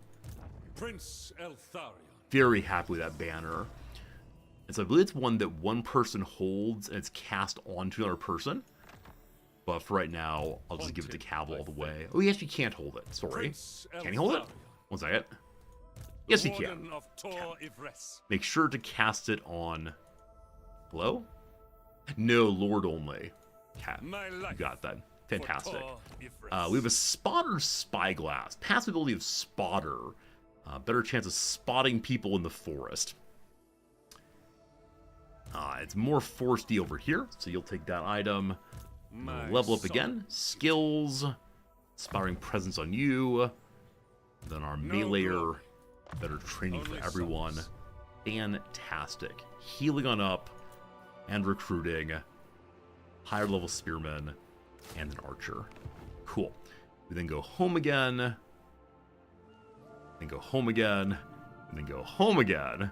Prince Eltharion. Very happy with that banner. And so I believe it's one that one person holds and it's cast onto another person. But for right now, I'll just give it to Cavill all the way. Oh, he actually can't hold it. Sorry. Can he hold it? One second. Yes, he can. Make sure to cast it on... Hello? No, Lord only. Cat. You got that. Fantastic. We have a Spotter Spyglass. Passive ability of Spotter. Better chance of spotting people in the forest. It's more foresty over here, so you'll take that item. Level up again. Skills. Inspiring presence on you. Then our meleeer. Better training for everyone. Fantastic. Healing on up. And recruiting. Higher level spearman. And an archer. Cool. We then go home again. Then go home again. And then go home again.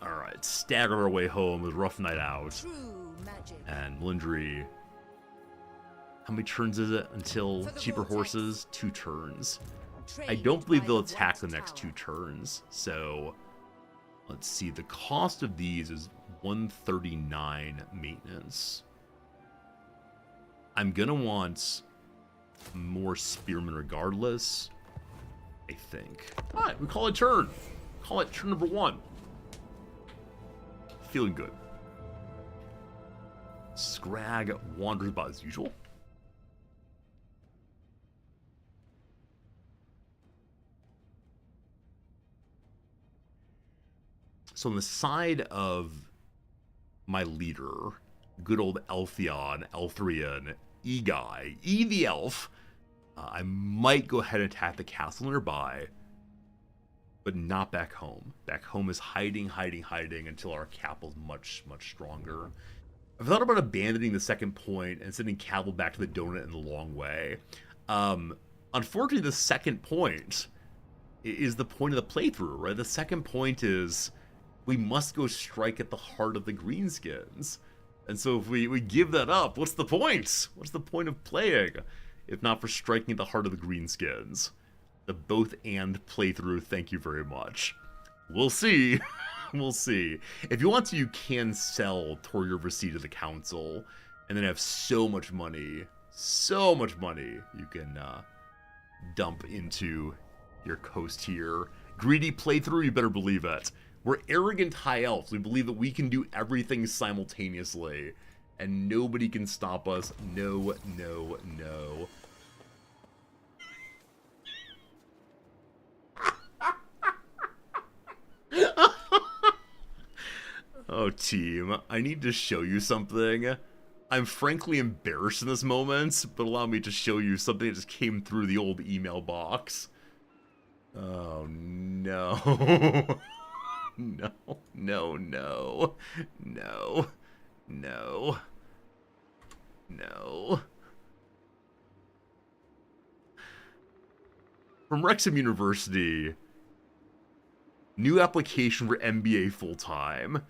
Alright, staggered our way home. It was a rough night out. True magic. And Melindri. How many turns is it until cheaper horses? 2 turns. I don't believe they'll attack the next 2 turns. So, let's see. The cost of these is 139 maintenance. I'm gonna want more spearmen regardless. I think. Alright, we call it turn. Call it turn number 1. Feeling good. Scrag wanders about as usual. So on the side of my leader, good old Elthion, Elthrion, E-Guy, E the Elf, I might go ahead and attack the castle nearby, but not back home. Back home is hiding until our capital's much stronger. I've thought about abandoning the second point and sending Cavill back to the donut in the long way. Unfortunately, the second point is the point of the playthrough, right? The second point is we must go strike at the heart of the Greenskins. And so if we give that up, what's the point? What's the point of playing if not for striking at the heart of the Greenskins? The both and playthrough, thank you very much. We'll see. We'll see. If you want to, you can sell toward your receipt to the council and then have so much money you can dump into your coast here. Greedy playthrough, you better believe it. We're arrogant high elves. We believe that we can do everything simultaneously and nobody can stop us. No. Oh, team, I need to show you something. I'm frankly embarrassed in this moment, but allow me to show you something that just came through the old email box. Oh, no. No. From Wrexham University, new application for MBA full-time.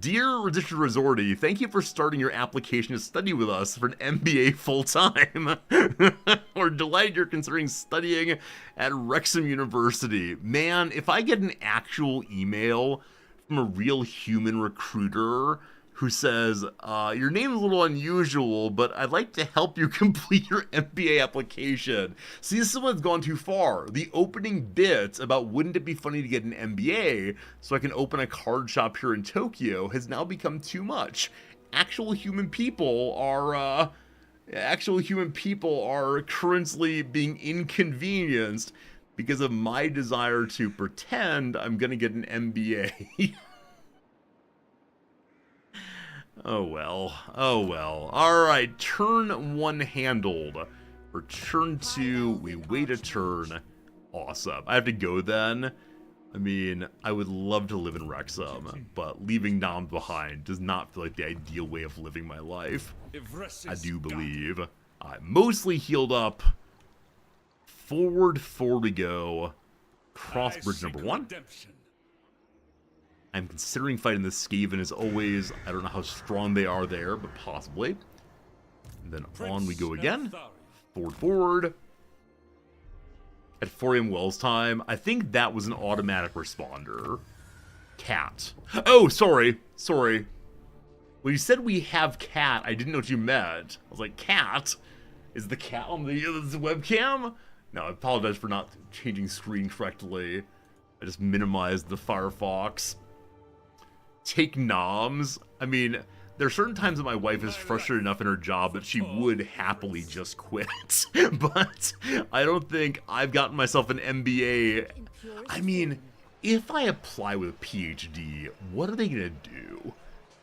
Dear Registered Resorty, thank you for starting your application to study with us for an MBA full-time. We're delighted you're considering studying at Wrexham University. Man, if I get an actual email from a real human recruiter who says, your name's a little unusual, but I'd like to help you complete your MBA application. See, this is one's gone too far. The opening bit about wouldn't it be funny to get an MBA so I can open a card shop here in Tokyo has now become too much. Actual human people are currently being inconvenienced because of my desire to pretend I'm gonna get an MBA. Oh well, oh well. Alright, turn 1 handled. For turn 2, we wait a turn. Awesome. I have to go then. I mean, I would love to live in Wrexham, but leaving Noms behind does not feel like the ideal way of living my life. I do believe. I'm mostly healed up. Forward 4 to go. Cross bridge number 1. I'm considering fighting the Skaven as always. I don't know how strong they are there, but possibly. And then on we go again. Forward. At 4 a.m. Wells time. I think that was an automatic responder. Cat. Oh, sorry. Sorry. When you said we have cat, I didn't know what you meant. I was like, cat? Is the cat on the webcam? No, I apologize for not changing screen correctly. I just minimized the Firefox. Take noms. I mean, there are certain times that my wife is frustrated enough in her job that she would happily just quit. But I don't think I've gotten myself an MBA. I mean, if I apply with a PhD, what are they going to do?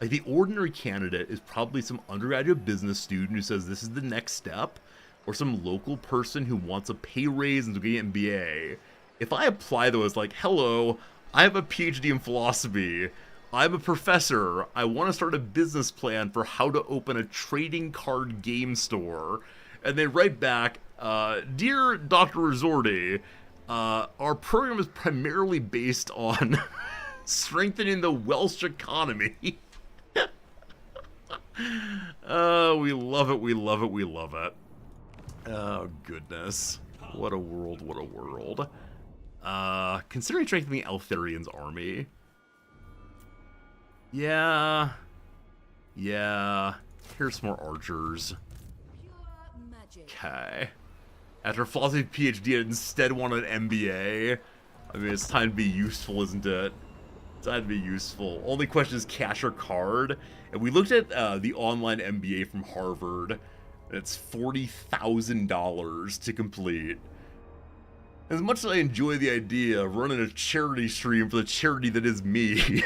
Like, the ordinary candidate is probably some undergraduate business student who says this is the next step, or some local person who wants a pay raise and to get an MBA. If I apply, though, as like, hello, I have a PhD in philosophy, I'm a professor, I want to start a business plan for how to open a trading card game store, and they write back, Dear Dr. Resorti, our program is primarily based on strengthening the Welsh economy. Oh, we love it, we love it, we love it. Oh, goodness. What a world, what a world. Considering strengthening Eltharian's army. Yeah. Here's some more archers. Okay. After a philosophy PhD, I instead want an MBA. I mean, it's time to be useful, isn't it? It's time to be useful. Only question is cash or card. And we looked at the online MBA from Harvard. And it's $40,000 to complete. As much as I enjoy the idea of running a charity stream for the charity that is me,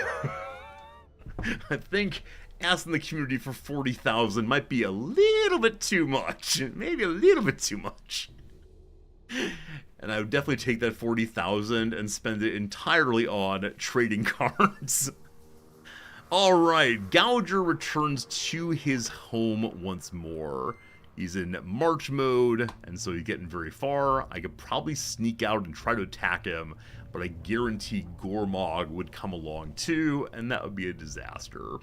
I think asking the community for $40,000 might be a little bit too much. Maybe a little bit too much. And I would definitely take that $40,000 and spend it entirely on trading cards. Alright, Gouger returns to his home once more. He's in march mode, and so he's getting very far. I could probably sneak out and try to attack him, but I guarantee Gormog would come along too, and that would be a disaster.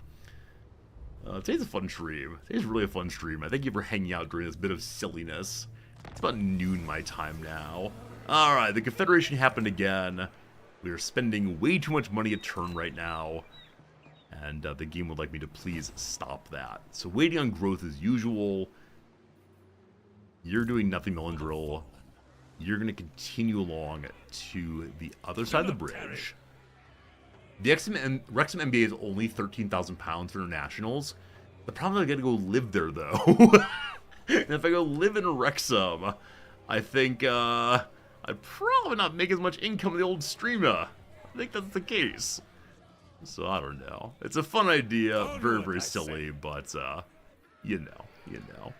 Today's a fun stream. Today's really a fun stream. I thank you for hanging out during this bit of silliness. It's about noon my time now. Alright, the Confederation happened again. We are spending way too much money a turn right now. And the game would like me to please stop that. So waiting on growth as usual. You're doing nothing, Melindrill. You're going to continue along to the other side of the bridge. The Wrexham MBA is only £13,000 for internationals. The problem is I got to go live there, though. And if I go live in Wrexham, I think I'd probably not make as much income in the old streamer. I think that's the case. So I don't know. It's a fun idea, very, very silly, but you know.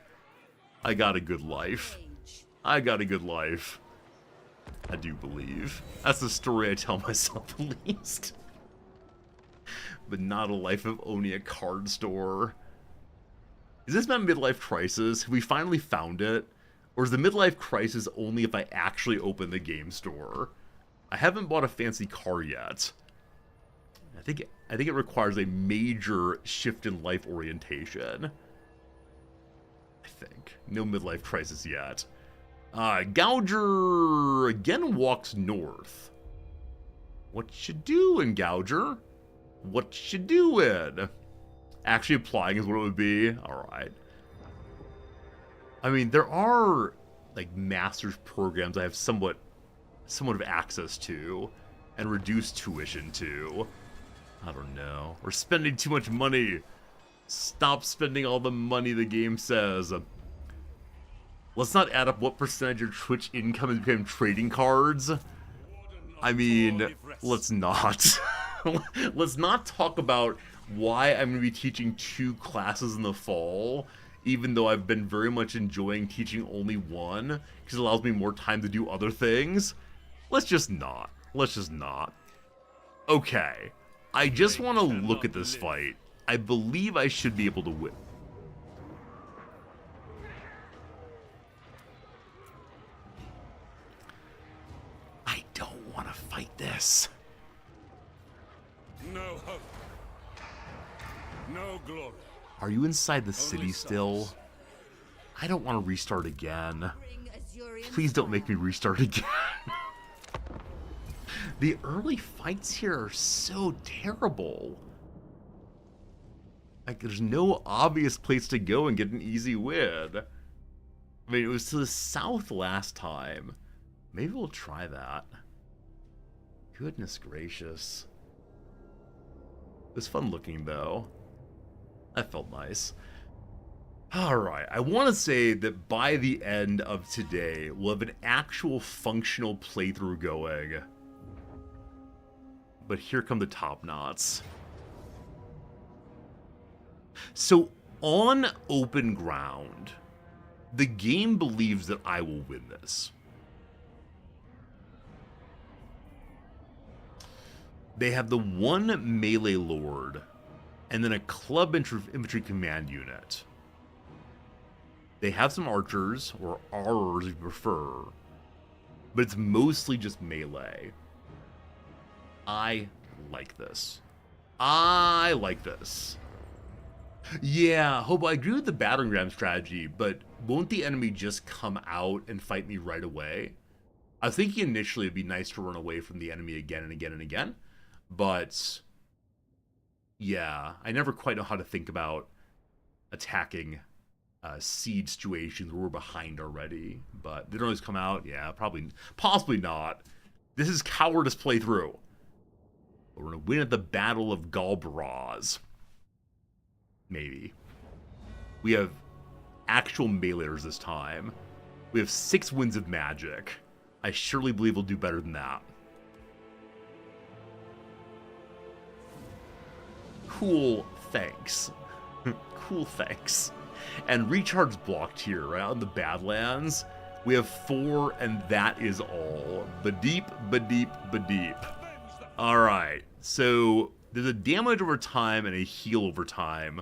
I got a good life. I got a good life. I do believe. That's the story I tell myself at least. But not a life of owning a card store. Is this my midlife crisis? Have we finally found it? Or is the midlife crisis only if I actually open the game store? I haven't bought a fancy car yet. I think it requires a major shift in life orientation. I think. No midlife crisis yet. Gouger again walks north. What you doing, Gouger? What you doing? Actually applying is what it would be. Alright. I mean, there are, like, master's programs I have somewhat of access to. And reduced tuition to. I don't know. We're spending too much money. Stop spending all the money the game says. Let's not add up what percentage of Twitch income has become trading cards. I mean, let's not. Let's not talk about why I'm going to be teaching 2 classes in the fall, even though I've been very much enjoying teaching only one, because it allows me more time to do other things. Let's just not. Let's just not. Okay. I just want to look at this fight. I believe I should be able to win. I don't want to fight this. No hope. No glory. Are you inside the city still? I don't want to restart again. Please don't make me restart again. The early fights here are so terrible. Like, there's no obvious place to go and get an easy win. I mean, it was to the south last time. Maybe we'll try that. Goodness gracious. It was fun looking, though. That felt nice. Alright, I want to say that by the end of today, we'll have an actual functional playthrough going. But here come the top knots. So, on open ground, the game believes that I will win this. They have the 1 melee lord, and then a club infantry command unit. They have some archers, or R'ers if you prefer, but it's mostly just melee. I like this. I like this. Yeah, Hope, I agree with the battering ram strategy, but won't the enemy just come out and fight me right away? I was thinking initially it'd be nice to run away from the enemy again and again and again, but yeah, I never quite know how to think about attacking siege situations where we're behind already, but they don't always come out. Yeah, possibly not. This is cowardice playthrough. But we're going to win at the Battle of Galbaraz. Maybe. We have actual meleeers this time. We have 6 winds of magic. I surely believe we'll do better than that. Cool, thanks. Cool, thanks. And recharge blocked here, right out in the Badlands. We have 4, and that is all. Ba-deep, ba-deep, ba-deep. Alright, so there's a damage over time and a heal over time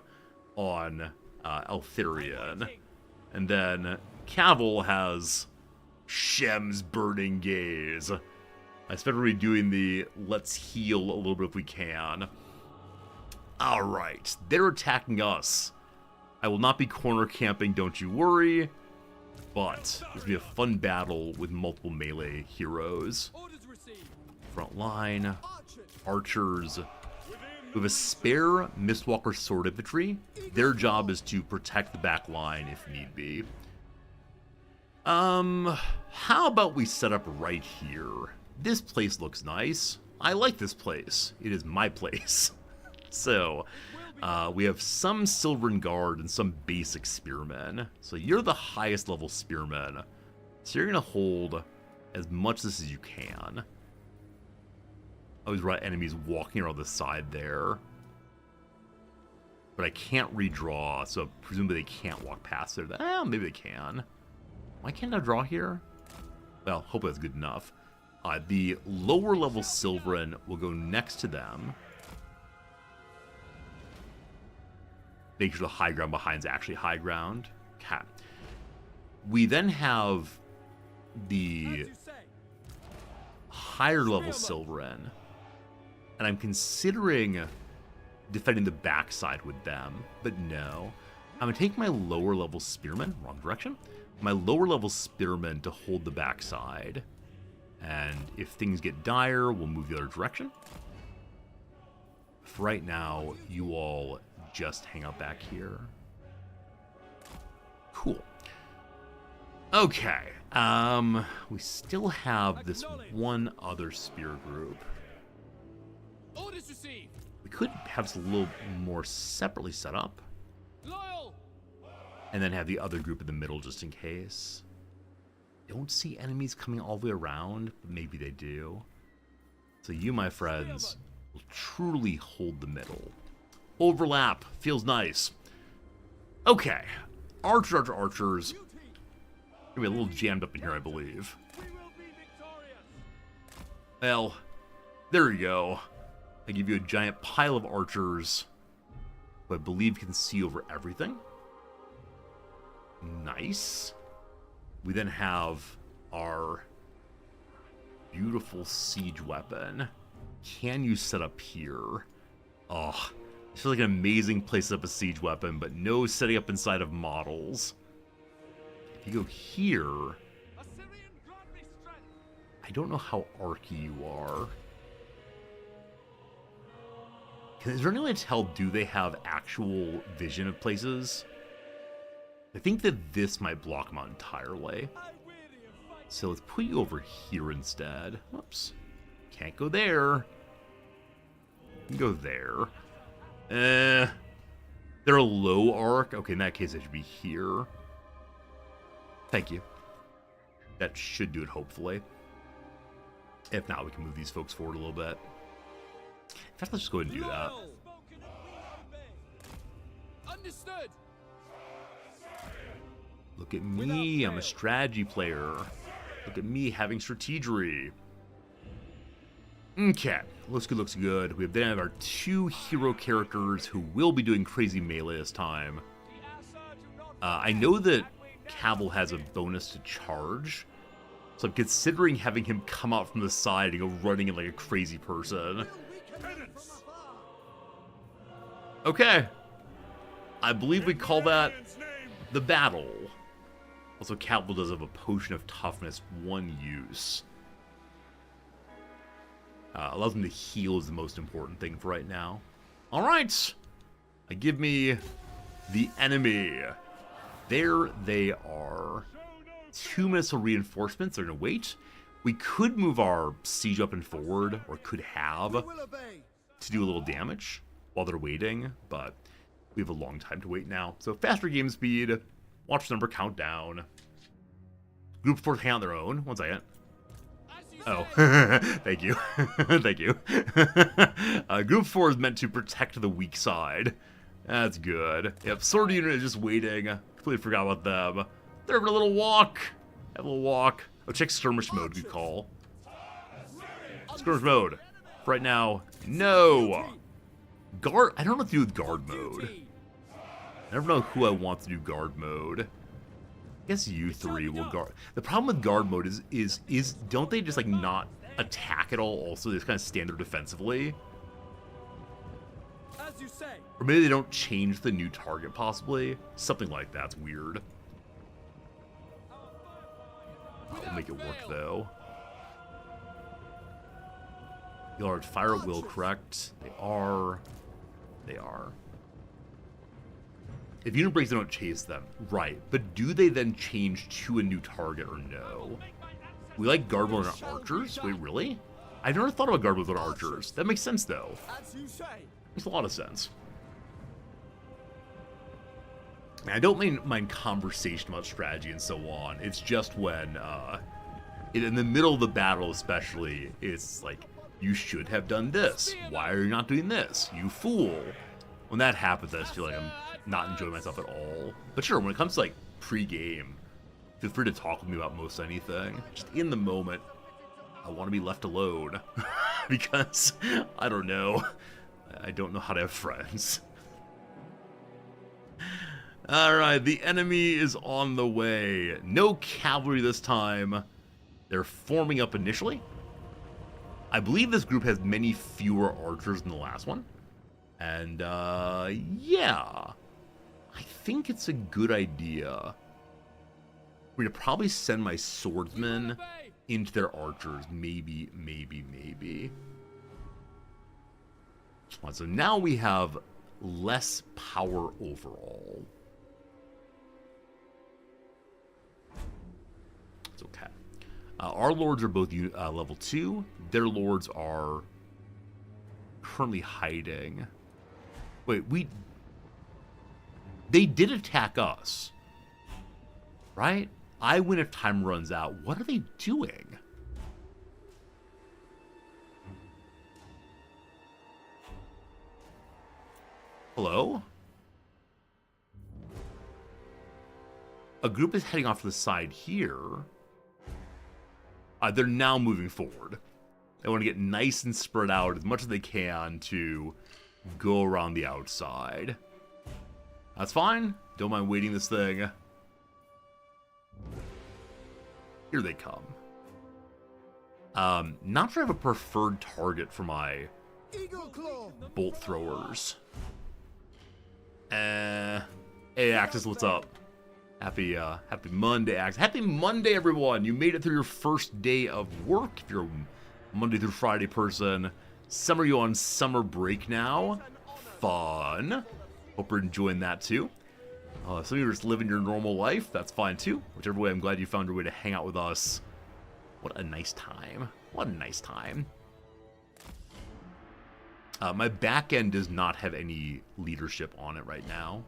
on Eltharion. And then Cavill has Shem's Burning Gaze. I expect we're doing the let's heal a little bit if we can. Alright, they're attacking us. I will not be corner camping, don't you worry. But this will be a fun battle with multiple melee heroes. Front line, archers. We have a spare Mistwalker sword infantry. Their job is to protect the back line if need be. How about we set up right here? This place looks nice. I like this place. It is my place. So, we have some Silvern Guard and some basic spearmen. So you're the highest level spearmen. So you're going to hold as much of this as you can. Always right enemies walking around the side there. But I can't redraw, so presumably they can't walk past there. Maybe they can. Why can't I draw here? Well, hopefully that's good enough. The lower level Silverin will go next to them. Make sure the high ground behind is actually high ground. Okay. We then have the higher level Silverin. And I'm considering defending the backside with them, but no. I'm going to take my lower level Spearmen, wrong direction, my lower level Spearmen to hold the backside. And if things get dire, we'll move the other direction. For right now, you all just hang out back here. Cool. Okay. We still have this one other spear group. Orders received. We could have this a little more separately set up. Loyal. And then have the other group in the middle just in case. Don't see enemies coming all the way around, but maybe they do. So you, my friends, will truly hold the middle. Overlap. Feels nice. Okay. Archers. Gonna be a little jammed up in here, I believe. Well, there you go. I give you a giant pile of archers who I believe can see over everything. Nice. We then have our beautiful siege weapon. Can you set up here? Oh, this feels like an amazing place to set up a siege weapon, but no setting up inside of models. If you go here, I don't know how archy you are. Is there any way to tell, do they have actual vision of places? I think that this might block them out entirely. So let's put you over here instead. Whoops. Can't go there. You can go there. They're a low arc. Okay, in that case, they should be here. Thank you. That should do it, hopefully. If not, we can move these folks forward a little bit. In fact, let's just go ahead and do that. Understood. Look at me, I'm a strategy player. Look at me having strategery. Okay, looks good. We then have our two hero characters who will be doing crazy melee this time. I know that Cavill has a bonus to charge, so I'm considering having him come out from the side and go running in like a crazy person. Okay. I believe we call that the battle. Also, Cavill does have a potion of toughness, 1 use. Allows him to heal is the most important thing for right now. Alright! Give me the enemy. There they are. 2 missile reinforcements. They're going to wait. We could move our siege weapon forward, or could have, to do a little damage while they're waiting, but we have a long time to wait now. So faster game speed. Watch the number count down. Group 4 hang on their own. 1 second. Oh, thank you. Thank you. Group 4 is meant to protect the weak side. That's good. Yep, sword unit is just waiting. Completely forgot about them. They're having a little walk. Have a little walk. Oh, check skirmish mode, good call. Skirmish mode. For right now, no. Guard, I don't know what to do with guard mode. I never know who I want to do guard mode. I guess you 3 will guard. The problem with guard mode is don't they just like not attack at all? Also, they just kind of stand there defensively. As you say. Or maybe they don't change the new target, possibly. Something like that's weird. I'll make it work though. Y'all are fire at will, correct? They are. They are. If unit breaks, they don't chase them. Right. But do they then change to a new target or no? We like guard mode on archers? Wait, really? I've never thought about guard mode on archers. That makes sense, though. Makes a lot of sense. I don't mind conversation about strategy and so on. It's just when, in the middle of the battle especially, it's like, you should have done this. Why are you not doing this? You fool. When that happens, I just feel like I'm not enjoying myself at all. But sure, when it comes to like pre-game, feel free to talk with me about most anything. Just in the moment, I want to be left alone. Because, I don't know. I don't know how to have friends. Alright, the enemy is on the way. No cavalry this time. They're forming up initially. I believe this group has many fewer archers than the last one. And, yeah. I think it's a good idea. We're gonna probably send my swordsmen into their archers. Maybe. So now we have less power overall. It's okay. Our lords are both level 2. Their lords are currently hiding. Wait, they did attack us. Right? I win if time runs out. What are they doing? Hello? A group is heading off to the side here. They're now moving forward. They want to get nice and spread out as much as they can to go around the outside. That's fine. Don't mind waiting this thing. Here they come. Not sure I have a preferred target for my bolt throwers. Hey, Axis, what's up? Happy Monday, Axis. Happy Monday, everyone. You made it through your first day of work. If you're a Monday through Friday person. Some of you on summer break now. Fun. Hope you're enjoying that too. Some of you are just living your normal life. That's fine too. Whichever way, I'm glad you found your way to hang out with us. What a nice time. What a nice time. My back end does not have any leadership on it right now.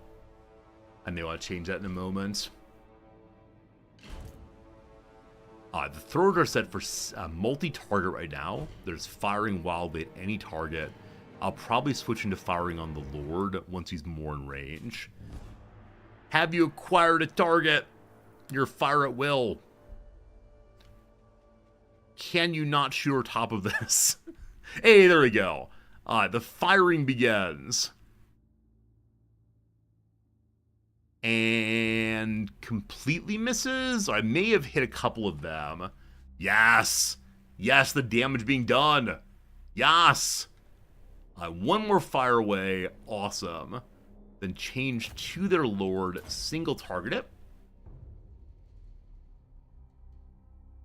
I may want to change that in a moment. The throwers are set for multi-target right now. There's firing wildly at any target. I'll probably switch into firing on the Lord once he's more in range. Have you acquired a target? Your fire at will. Can you not shoot on top of this? Hey, there we go. The firing begins. And completely misses. I may have hit a couple of them. Yes. Yes, the damage being done. Yes. One more fire away. Awesome. Then change to their Lord. Single target it.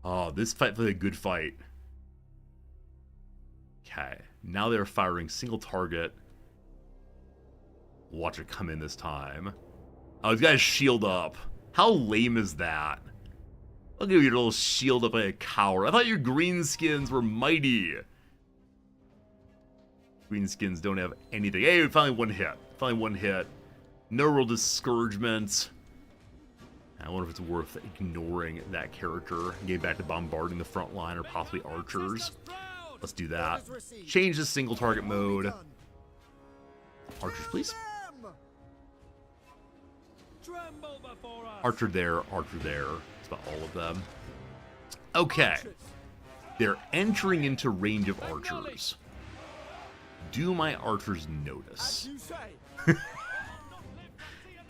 Oh, this fight was a good fight. Okay. Now they're firing single target. Watch it come in this time. Oh, these guys shield up. How lame is that? Look at your little shield up like a coward. I thought your greenskins were mighty. Greenskins don't have anything. Hey, finally one hit. Finally one hit. No real discouragement. I wonder if it's worth ignoring that character and getting back to bombarding the front line or possibly archers. Let's do that. Change the single target mode. Archers, please. Archer there, archer there. That's about all of them. Okay. They're entering into range of archers. Do my archers notice?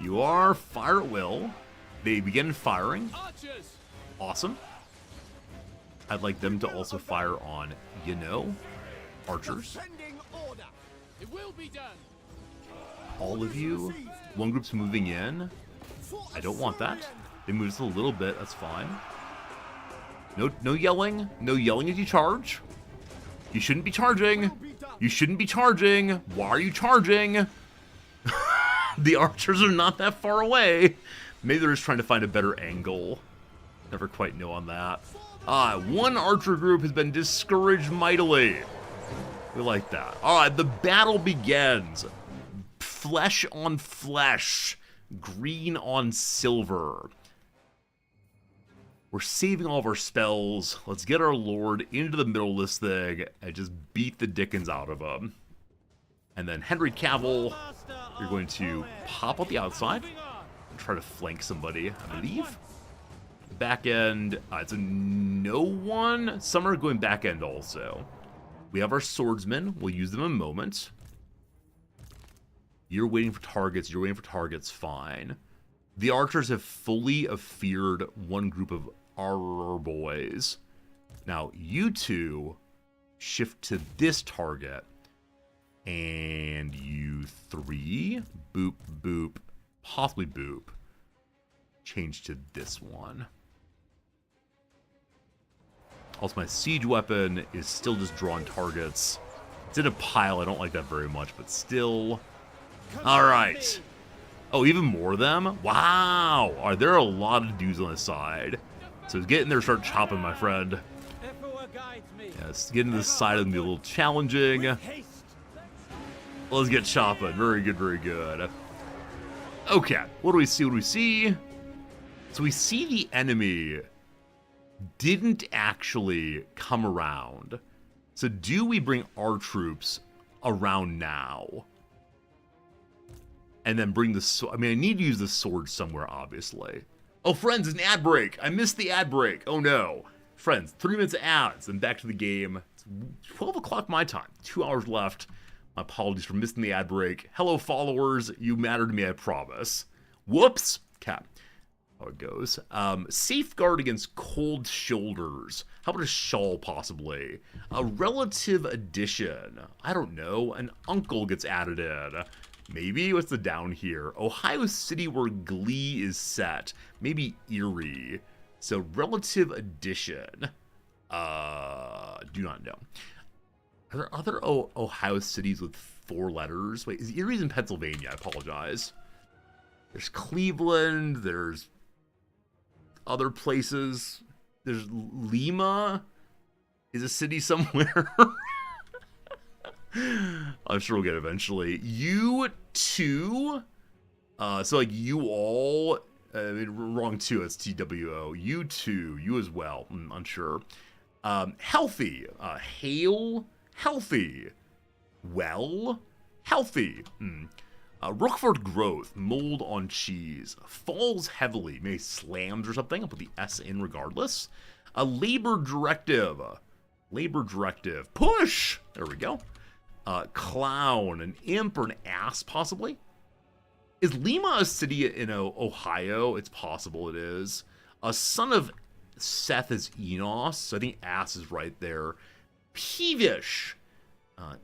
You are fire at will. They begin firing. Awesome. I'd like them to also fire on, you know, archers. It will be done. All of you. One group's moving in. I don't want that. They move just a little bit. That's fine. No yelling. No yelling as you charge. You shouldn't be charging. You shouldn't be charging. Why are you charging? The archers are not that far away. Maybe they're just trying to find a better angle. Never quite know on that. One archer group has been discouraged mightily. We like that. Alright, the battle begins. Flesh on flesh. Green on silver. We're saving all of our spells. Let's get our Lord into the middle of this thing and just beat the dickens out of him. And then Henry Cavill, you're going to pop out the outside and try to flank somebody, I believe. Back end, it's a no one. Some are going back end also. We have our swordsmen. We'll use them in a moment. You're waiting for targets. You're waiting for targets. Fine. The archers have fully feared one group of our boys. Now, you two shift to this target. And you three. Boop, boop. Possibly boop. Change to this one. Also, my siege weapon is still just drawing targets. It's in a pile. I don't like that very much, but still... Alright. Oh, even more of them? Wow. Alright, there are a lot of dudes on this side. So get in there, start chopping, my friend. Yes, getting to the side of them be a little challenging. Let's get chopping. Very good, very good. Okay, what do we see? What do we see? So we see the enemy didn't actually come around. So do we bring our troops around now? And then bring the sword. I mean, I need to use the sword somewhere, obviously. Oh, friends, it's an ad break. I missed the ad break. Oh, no. Friends, 3 minutes of ads and back to the game. It's 12 o'clock my time. 2 hours left. My apologies for missing the ad break. Hello, followers. You matter to me, I promise. Whoops. Cat. How it goes. Safeguard against cold shoulders. How about a shawl, possibly? A relative addition. I don't know. An uncle gets added in. Maybe. What's the down here? Ohio City, where Glee is set. Maybe Erie. So, relative addition. Do not know. Are there other Ohio cities with 4 letters? Wait, is Erie's in Pennsylvania? I apologize. There's Cleveland. There's other places. There's Lima. Is a city somewhere. I'm sure we'll get it eventually. U2. So like you all. I mean, wrong too. It's TWO. U2. You as well. Unsure. Healthy. Hail. Healthy. Well. Healthy. Roquefort growth. Mold on cheese. Falls heavily. Maybe slams or something. I'll put the S in regardless. A labor directive. Labor directive. Push. There we go. Clown. An imp or an ass, possibly. Is Lima a city in Ohio? It's possible it is. A son of Seth is Enos. So I think ass is right there. Peevish.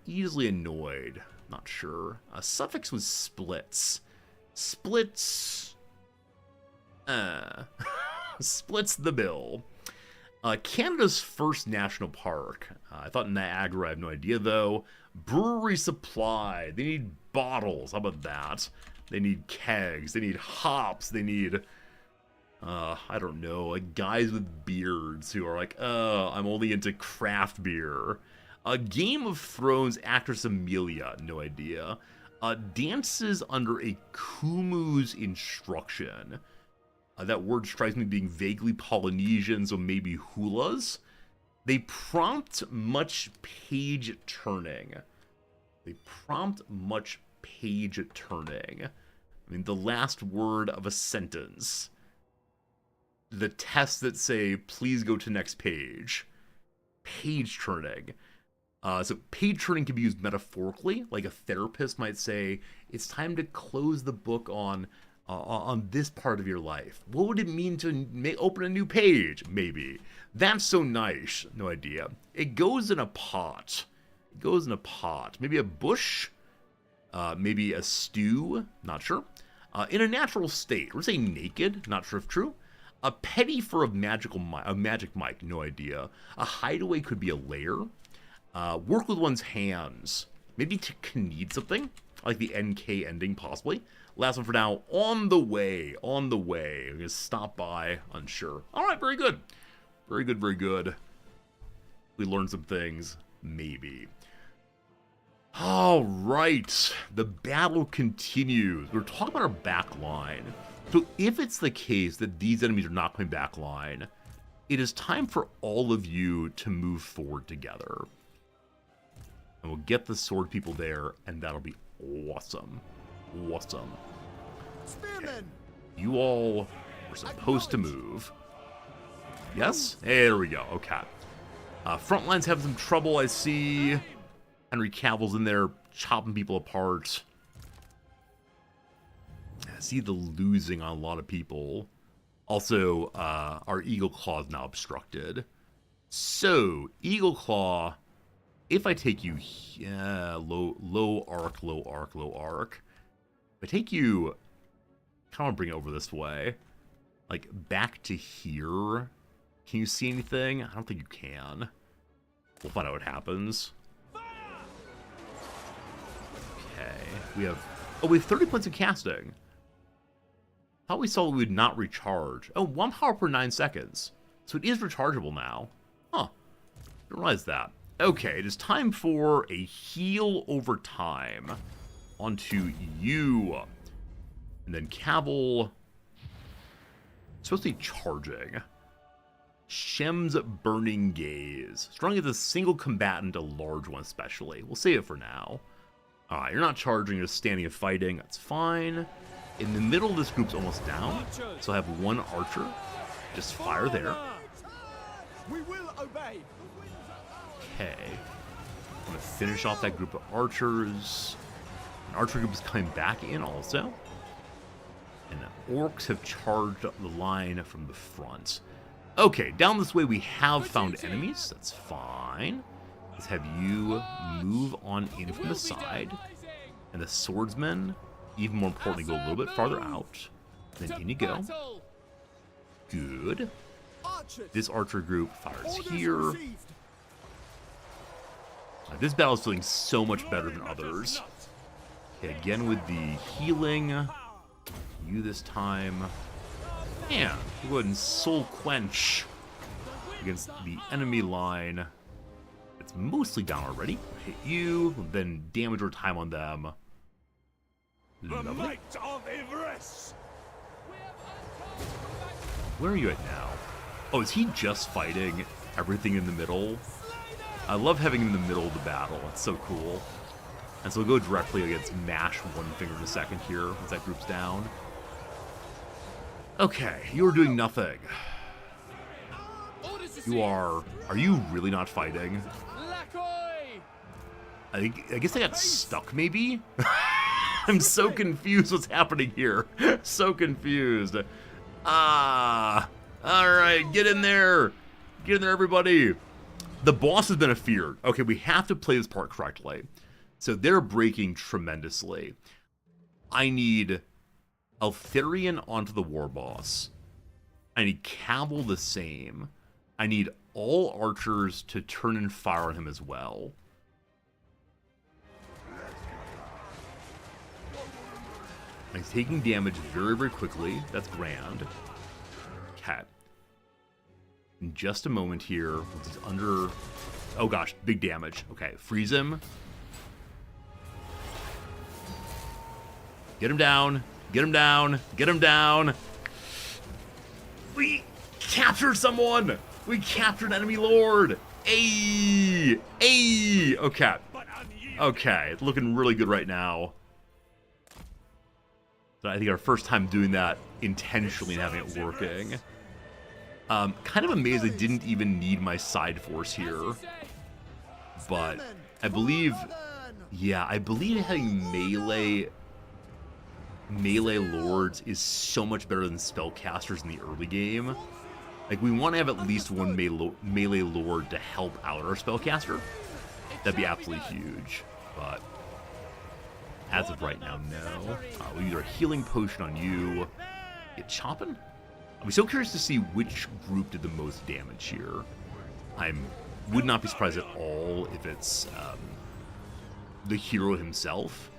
Easily annoyed. Not sure. A suffix was splits. Splits. Splits the bill. Canada's first national park. I thought Niagara. I have no idea, though. Brewery supply. They need bottles. How about that? They need kegs. They need hops. They need, I don't know, like guys with beards who are like, I'm only into craft beer. Game of Thrones actress Amelia. No idea. Dances under a Kumu's instruction. That word strikes me being vaguely Polynesian, so maybe hulas. They prompt much page turning. They prompt much page turning. I mean, the last word of a sentence. The tests that say, please go to next page. Page turning. So page turning can be used metaphorically, like a therapist might say, it's time to close the book on this part of your life. What would it mean to open a new page? Maybe. That's so nice. No idea. It goes in a pot. It goes in a pot. Maybe a bush. Maybe a stew. Not sure. In a natural state. We're saying naked. Not sure if true. A petty for a magic mic. No idea. A hideaway could be a lair. Work with one's hands. Maybe to knead something. Like the NK ending, possibly. Last one for now. On the way. On the way. I'm going to stop by. Unsure. Alright, very good. Very good, very good. We learned some things. Maybe. Alright. The battle continues. We're talking about our back line. So if it's the case that these enemies are not coming back line, it is time for all of you to move forward together. And we'll get the sword people there, and that'll be awesome. Awesome. Spearmen! You all were supposed to move. Yes? Hey, there we go. Okay. Front line's having some trouble, I see. Henry Cavill's in there chopping people apart. I see the losing on a lot of people. Also, our Eagle Claw is now obstructed. So, Eagle Claw, if I take you, low arc, low arc, low arc. If I take you, I kind of bring it over this way. Like, back to here. Can you see anything? I don't think you can. We'll find out what happens. Okay, we have 30 points of casting. Thought we saw we would not recharge. Oh, 1 power per 9 seconds. So it is rechargeable now. Huh. Didn't realize that. Okay, it is time for a heal over time. Onto you. And then Cavill. supposed to be charging. Shem's Burning Gaze. Strong as a single combatant, a large one especially. We'll save it for now. Alright, you're not charging, you're just standing and fighting. That's fine. In the middle, this group's almost down. So I have one archer. Just fire there. We will obey. Okay. I'm going to finish off that group of archers. An archer group is coming back in also. And the orcs have charged up the line from the front. Okay, down this way we have found enemies. That's fine. Let's have you move on in from the side. And the swordsmen, even more importantly, go a little bit farther out. Then in you go. Good. This archer group fires here. This battle is feeling so much better than others. Okay, again with the healing. You this time. And go ahead and Soul Quench against the enemy line. It's mostly down already. Hit you, then damage or time on them. Lovely. Where are you at now? Oh, is he just fighting everything in the middle? I love having him in the middle of the battle. It's so cool. And so we'll go directly against Mash one finger in a second here once that group's down. Okay, you are doing nothing. You are you really not fighting? I guess I got stuck, maybe? I'm so confused what's happening here. So confused. Alright, get in there. Get in there, everybody. The boss has been afeared. Okay, we have to play this part correctly. So they're breaking tremendously. I need Eltharion onto the war boss. I need Cabal the same. I need all archers to turn and fire on him as well. He's taking damage very, very quickly. That's grand. Okay. In just a moment here, he's under... Oh gosh, big damage. Okay, freeze him. Get him down. Get him down. Get him down. We captured someone. We captured enemy lord. Ayy. Ayy. Okay. Okay, it's looking really good right now. So I think our first time doing that intentionally and having it working. Kind of amazed I didn't even need my side force here. But I believe... Yeah, I believe having melee lords is so much better than spellcasters in the early game. Like, we want to have at least one melee lord to help out our spellcaster. That'd be absolutely huge. But as of right now, no. We'll use our healing potion on you. Get chopping? I'm so curious to see which group did the most damage here. I would not be surprised at all if it's the hero himself.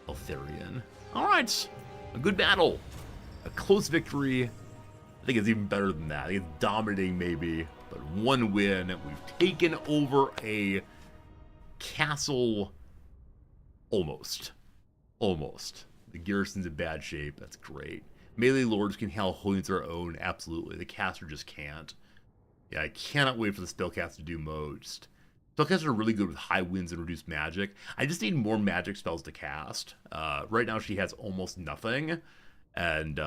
Eltharion. Alright, a good battle. A close victory. I think it's even better than that. I think it's dominating maybe, but one win. We've taken over a castle. Almost. Almost. The garrison's in bad shape. That's great. Melee lords can hold their own. Absolutely. The caster just can't. Yeah, I cannot wait for the spellcaster to do most. Spellcasters are really good with high winds and reduced magic. I just need more magic spells to cast. Right now she has almost nothing, and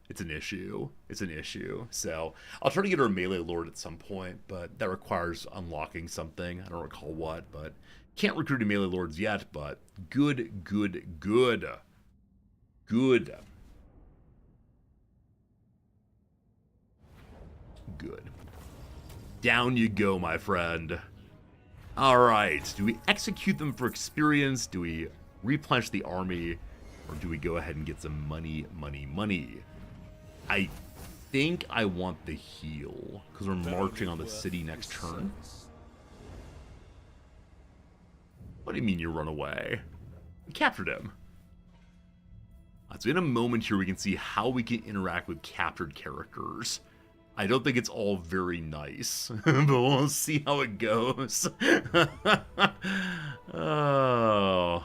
it's an issue. It's an issue. So I'll try to get her a melee lord at some point, but that requires unlocking something. I don't recall what, but can't recruit any melee lords yet, but good, good, good. Good. Good. Down you go, my friend. Alright, do we execute them for experience? Do we replenish the army? Or do we go ahead and get some money, money, money? I think I want the heal, because we're marching on the city next turn. What do you mean you run away? We captured him. So in a moment here we can see how we can interact with captured characters. I don't think it's all very nice, but we'll see how it goes. Oh,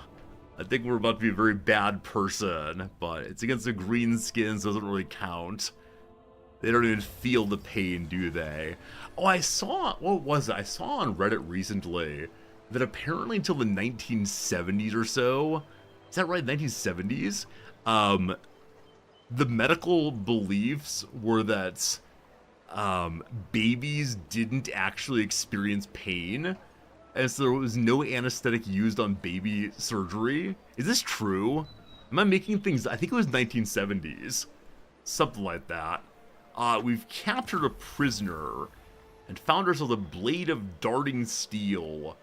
I think we're about to be a very bad person, but it's against the green skins, so it doesn't really count. They don't even feel the pain, do they? Oh, I saw, what was it? I saw on Reddit recently that apparently until the 1970s or so, is that right, 1970s? The medical beliefs were that babies didn't actually experience pain, and so there was no anesthetic used on baby surgery. Is this true? Am I making things, I think it was 1970s. Something like that. We've captured a prisoner and found ourselves a blade of darting steel.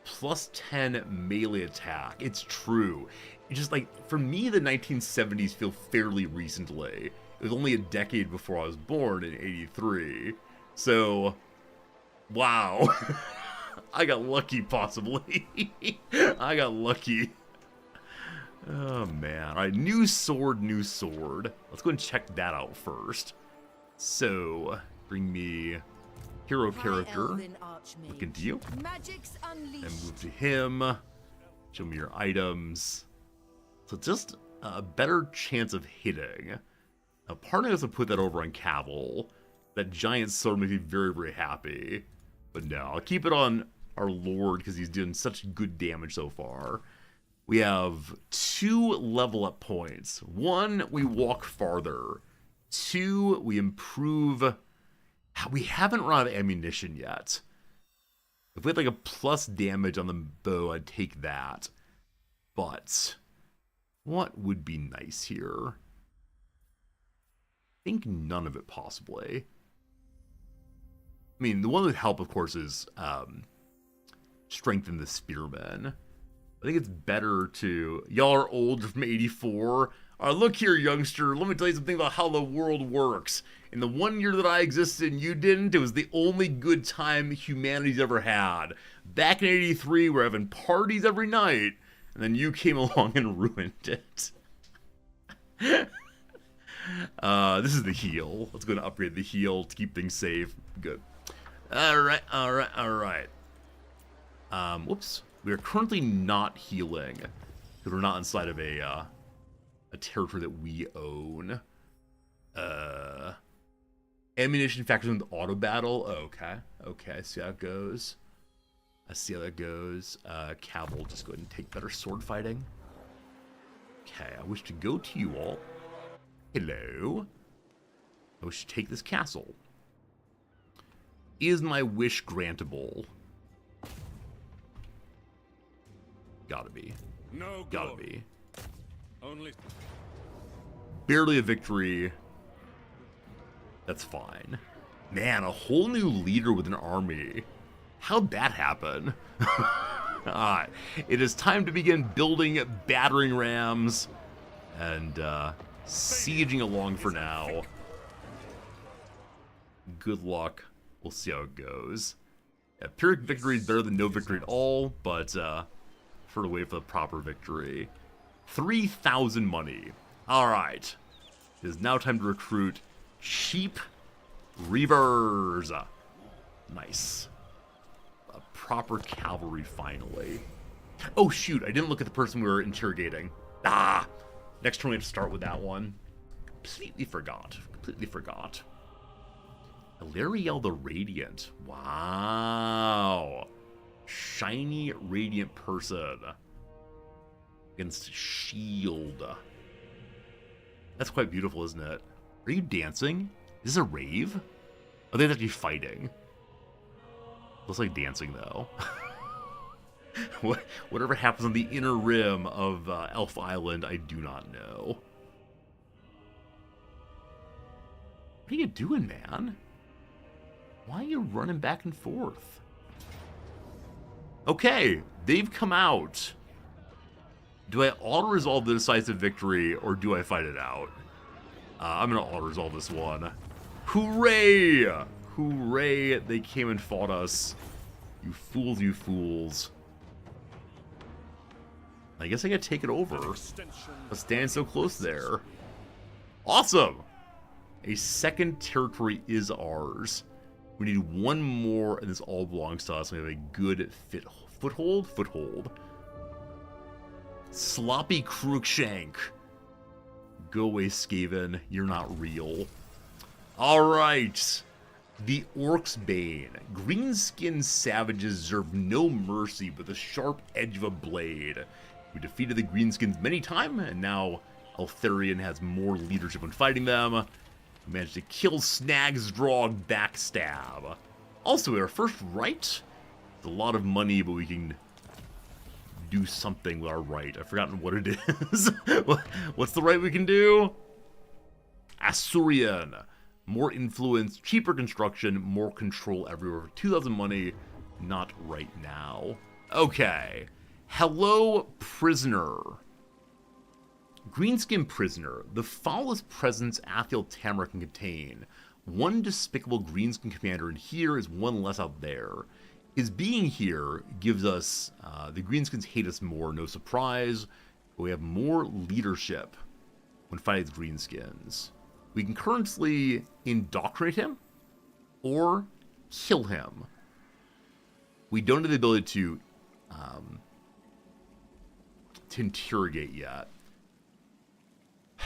Plus 10 melee attack. It's true. It's just like, for me, the 1970s feel fairly recently. It was only a decade before I was born in 83. So, wow. I got lucky, possibly. I got lucky. Oh, man. All right, new sword, new sword. Let's go and check that out first. So, bring me hero character. Look into you. And move to him. Show me your items. So just a better chance of hitting. Now, part of us would put that over on Cavill. That giant sword makes me very, very happy. But no, I'll keep it on our Lord because he's doing such good damage so far. We have 2 level up points. 1, we walk farther. 2, we improve. We haven't run out of ammunition yet. If we had like a plus damage on the bow, I'd take that. But what would be nice here? I think none of it, possibly. I mean, the one that would help, of course, is strengthen the spearmen. I think it's better to... Y'all are old from 84. Look here, youngster. Let me tell you something about how the world works. In the 1 year that I existed and you didn't, it was the only good time humanity's ever had. Back in 83, we're having parties every night, and then you came along and ruined it. This is the heal. Let's go and upgrade the heal to keep things safe. Good. Alright. Whoops. We are currently not healing, because we're not inside of a territory that we own. Ammunition factors into auto battle. Oh, okay, I see how it goes. Cav will just go ahead and take better sword fighting. Okay, I wish to go to you all. Hello. I wish to take this castle. Is my wish grantable? Gotta be. No, gotta be. Only barely a victory. That's fine. Man, a whole new leader with an army. How'd that happen? Alright, it is time to begin building battering rams and sieging along for now. Good luck. We'll see how it goes. Yeah, Pyrrhic victory is better than no victory at all, but for to wait for the proper victory. 3,000 money. Alright. It is now time to recruit cheap reavers. Nice. A proper cavalry, finally. Oh, shoot. I didn't look at the person we were interrogating. Next turn we have to start with that one. Completely forgot. Illyriel the Radiant. Wow. Shiny, radiant person. Against shield. That's quite beautiful, isn't it? Are you dancing? Is this a rave? Are they actually fighting? Looks like dancing, though. Whatever happens on the inner rim of Elf Island, I do not know. What are you doing, man? Why are you running back and forth? Okay, they've come out. Do I auto-resolve the decisive victory, or do I fight it out? I'm gonna auto-resolve this one. Hooray! Hooray, they came and fought us. You fools, you fools. I guess I gotta take it over. But stand so close there. Awesome! A second territory is ours. We need one more, and this all belongs to us. We have a good foothold. Sloppy Crookshank. Go away, Skaven. You're not real. Alright. The Orc's Bane. Green-skinned savages deserve no mercy but the sharp edge of a blade. We defeated the Greenskins many times, and now Eltharion has more leadership when fighting them. We managed to kill Snag's Drog Backstab. Also, our first right. It's a lot of money, but we can do something with our right. I've forgotten what it is. What's the right we can do? Asuryan. More influence, cheaper construction, more control everywhere. 2,000 money, not right now. Okay. Hello, prisoner. Greenskin prisoner. The foulest presence Athiel Tamara can contain. One despicable Greenskin commander in here is one less out there. His being here gives us, the Greenskins hate us more, no surprise. But we have more leadership when fighting the Greenskins. We can currently indoctrinate him or kill him. We don't have the ability to interrogate yet.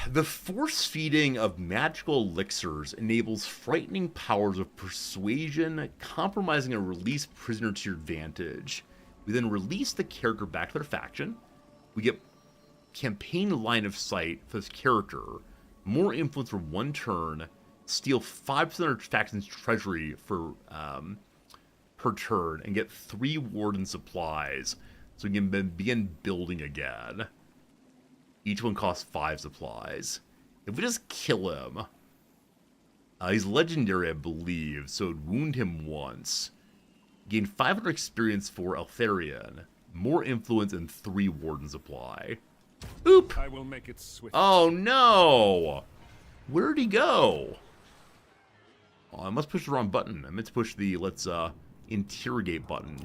The force feeding of magical elixirs enables frightening powers of persuasion, compromising a released prisoner to your advantage. We then release the character back to their faction. We get campaign line of sight for this character. More influence for one turn, steal 5% of their faction's treasury for per turn, and get 3 warden supplies, so we can begin building again. Each one costs 5 supplies. If we just kill him, he's legendary, I believe, so it would wound him once. Gain 500 experience for Eltharion, more influence, and 3 warden supply. Oop! I will make it swift. Oh no! Where'd he go? Oh, I must push the wrong button. I meant to push the let's interrogate button.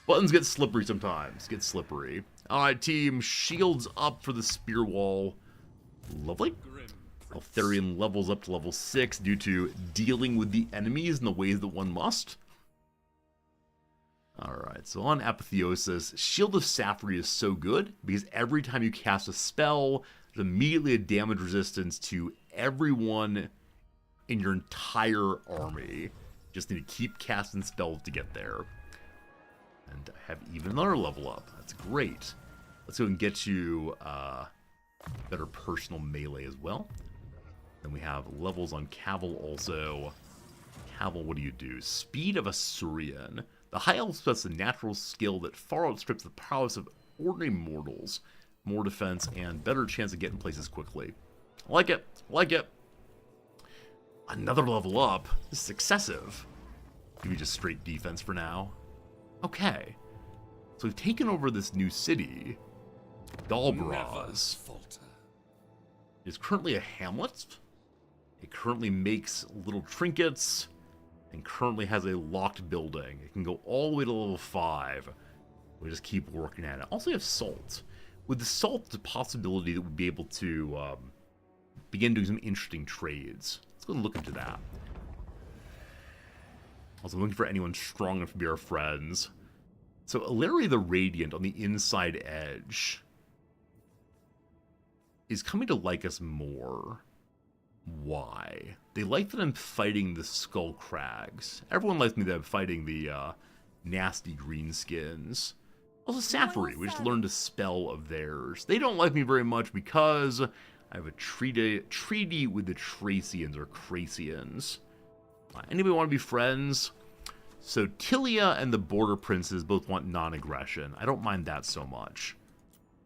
Buttons get slippery sometimes. Get slippery. Alright, team. Shields up for the spear wall. Lovely. Eltharion levels up to level 6 due to dealing with the enemies in the ways that one must. Alright, so on Apotheosis, Shield of Sapphire is so good because every time you cast a spell, there's immediately a damage resistance to everyone in your entire army. Just need to keep casting spells to get there. And have even another level up. That's great. Let's go and get you better personal melee as well. Then we have levels on Cavil also. Cavil, what do you do? Speed of Asuryan. The High Elf possesses a natural skill that far outstrips the prowess of ordinary mortals. More defense and better chance of getting places quickly. I like it. I like it. Another level up. This is excessive. Give me just straight defense for now. Okay. So we've taken over this new city. Dalbraz. It's currently a hamlet. It currently makes little trinkets. And currently has a locked building. It can go all the way to level 5. We just keep working at it. Also, you have salt. With the salt, the possibility that we'll be able to begin doing some interesting trades. Let's go and look into that. Also, I'm looking for anyone strong enough to be our friends. So, Ilaria the Radiant on the inside edge is coming to like us more. Why? They like that I'm fighting the Skull Crags. Everyone likes me that I'm fighting the nasty greenskins. Also, Sapphire, we just learned a spell of theirs. They don't like me very much because I have a treaty with the Tracians or Cracians. Anybody want to be friends? So Tilia and the Border Princes both want non-aggression. I don't mind that so much.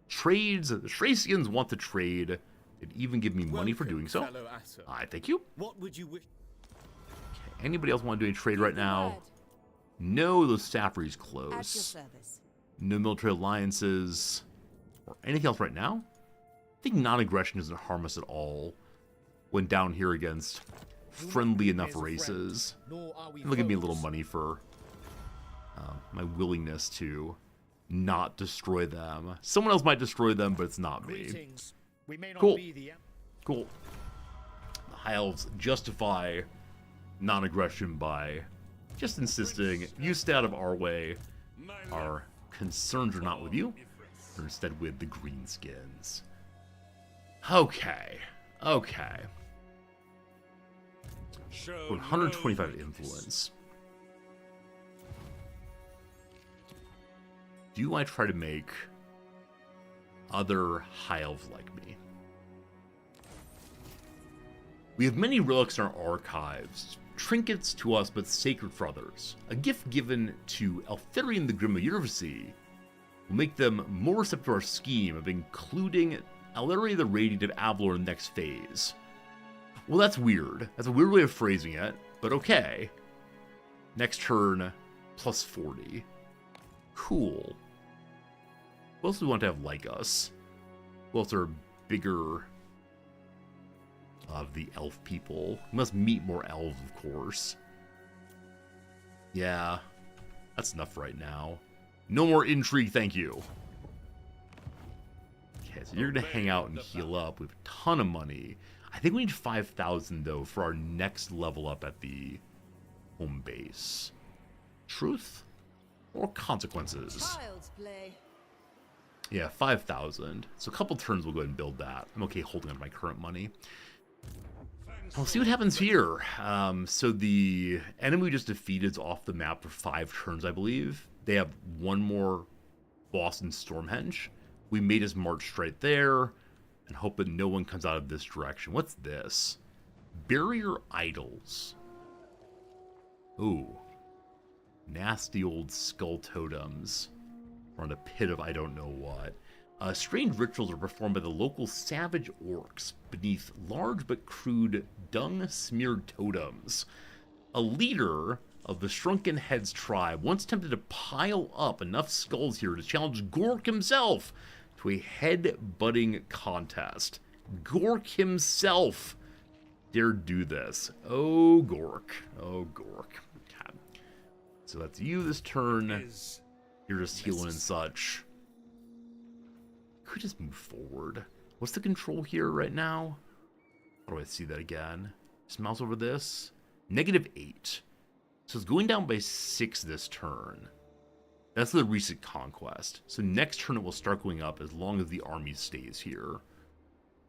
Trades, the Tracians want to trade. They'd even give me money for doing so. Thank you. What would you wish? Okay, anybody else want to do any trade right now? No, those Sapphire's close. At your service. No military alliances. Or anything else right now? I think non-aggression doesn't harm us at all. Went down here against friendly enough races. They'll give me a little money for my willingness to not destroy them. Someone else might destroy them, but it's not me. Cool. Cool. The High Elves justify non-aggression by just insisting, you stay out of our way. Our concerns are not with you. They're instead with the greenskins. Okay. Okay. Show 125 no influence. Do I try to make other high elves like me? We have many relics in our archives, trinkets to us but sacred for others. A gift given to Eltharion the Grim of University will make them more receptive to our scheme of including Elleria the Radiant of Avalor in the next phase. Well, that's weird. That's a weird way of phrasing it, but okay. Next turn, plus 40. Cool. Who else do we want to have like us? Who else are bigger of the elf people? We must meet more elves, of course. Yeah, that's enough right now. No more intrigue, thank you. Okay, so you're going to hang out and heal up. We have a ton of money. I think we need 5,000, though, for our next level up at the home base. Truth or consequences? Child's play. Yeah, 5,000. So a couple turns we'll go ahead and build that. I'm okay holding on to my current money. We'll see what happens here. So the enemy we just defeated is off the map for 5 turns, I believe. They have one more boss in Stormhenge. We made his march straight there and hope that no one comes out of this direction. What's this? Barrier Idols. Ooh. Nasty old skull totems. We're on a pit of I don't know what. Strange rituals are performed by the local savage orcs beneath large but crude dung-smeared totems. A leader of the Shrunken Heads tribe once attempted to pile up enough skulls here to challenge Gork himself to a head-butting contest. Gork himself dared do this. Oh, Gork. Oh, Gork. Okay. So that's you this turn. is You're just healing and such. Could just move forward. What's the control here right now? How do I see that again? Just mouse over this. -8. So it's going down by 6 this turn. That's the recent conquest. So next turn it will start going up as long as the army stays here.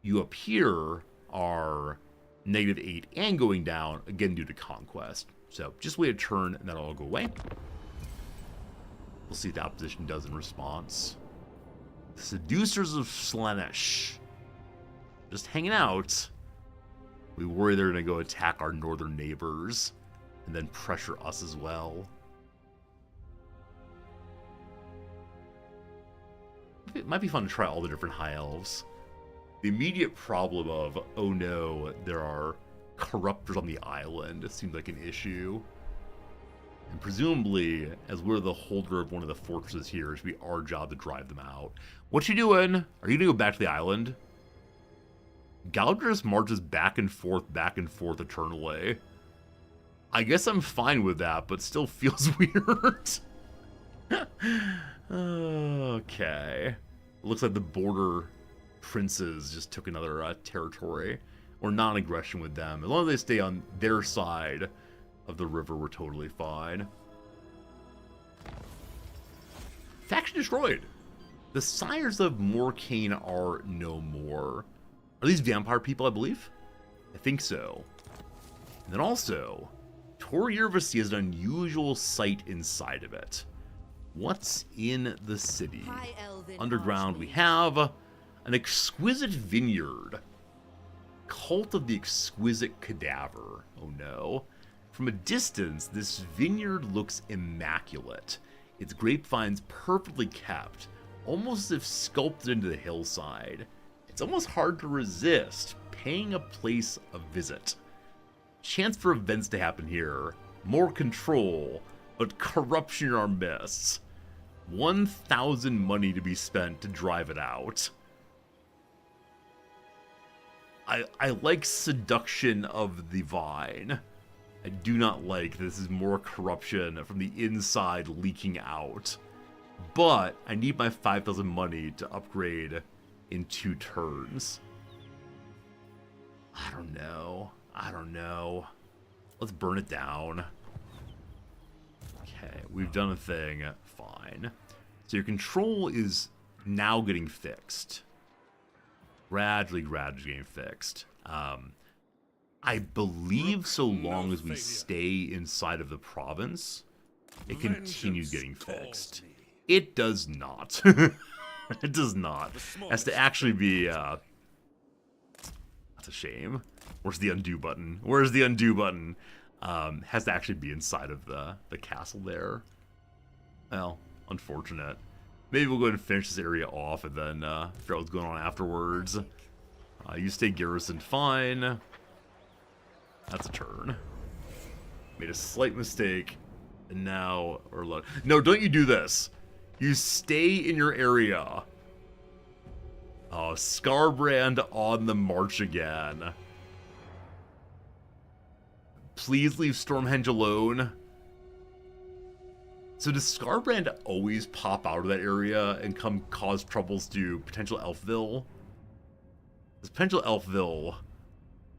You up here are -8 and going down, again due to conquest. So just wait a turn and that'll all go away. We'll see what the opposition does in response. The Seducers of Slaanesh. Just hanging out. We worry they're going to go attack our northern neighbors and then pressure us as well. It might be fun to try all the different high elves. The immediate problem of, oh no, there are corruptors on the island, it seems like an issue. And presumably, as we're the holder of one of the fortresses here, it should be our job to drive them out. What you doing? Are you gonna go back to the island? Galdr just marches back and forth eternally. I guess I'm fine with that, but still feels weird. Okay. Looks like the border princes just took another territory. Or non-aggression with them. As long as they stay on their side of the river, we're totally fine. Faction destroyed. The Sires of Morcane are no more. Are these vampire people, I believe? I think so. And then also, Tor University has an unusual site inside of it. What's in the city? Underground we have an exquisite vineyard. Cult of the Exquisite Cadaver. Oh no. From a distance, this vineyard looks immaculate. Its grapevines perfectly kept, almost as if sculpted into the hillside. It's almost hard to resist paying a place a visit. Chance for events to happen here. More control, but corruption in our midst. 1,000 money to be spent to drive it out. I like seduction of the vine. I do not like this is more corruption from the inside leaking out. But I need my 5,000 money to upgrade in 2 turns. I don't know. Let's burn it down. Okay, we've done a thing. Fine. So your control is now getting fixed. Gradually getting fixed. I believe so long as we stay inside of the province, it continues getting fixed. It does not. It does not. It has to actually be, that's a shame. Where's the undo button? Where's the undo button? Has to actually be inside of the castle there. Well, unfortunate. Maybe we'll go ahead and finish this area off and then figure out what's going on afterwards. You stay garrisoned fine. That's a turn. Made a slight mistake. And now we're no, don't you do this. You stay in your area. Oh, Scarbrand on the march again. Please leave Stormhenge alone. So does Scarbrand always pop out of that area and come cause troubles to potential Elfville? This potential Elfville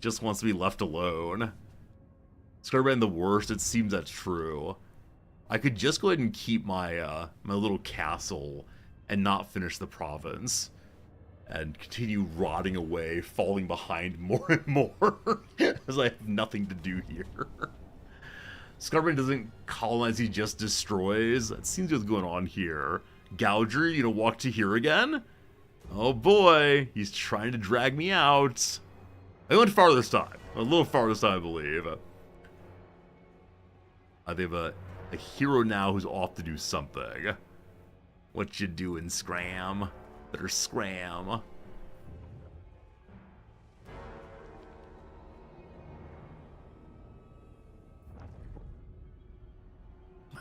just wants to be left alone. Scarbrand the worst, it seems that's true. I could just go ahead and keep my my little castle and not finish the province. And continue rotting away, falling behind more and more. Because I have nothing to do here. Scarbrand doesn't colonize, he just destroys. That seems what's going on here. Gouger, you gonna walk to here again? Oh boy, he's trying to drag me out. I went far this time. A little far this time, I believe. They have a hero now who's off to do something. What you doing, Scram? Better scram.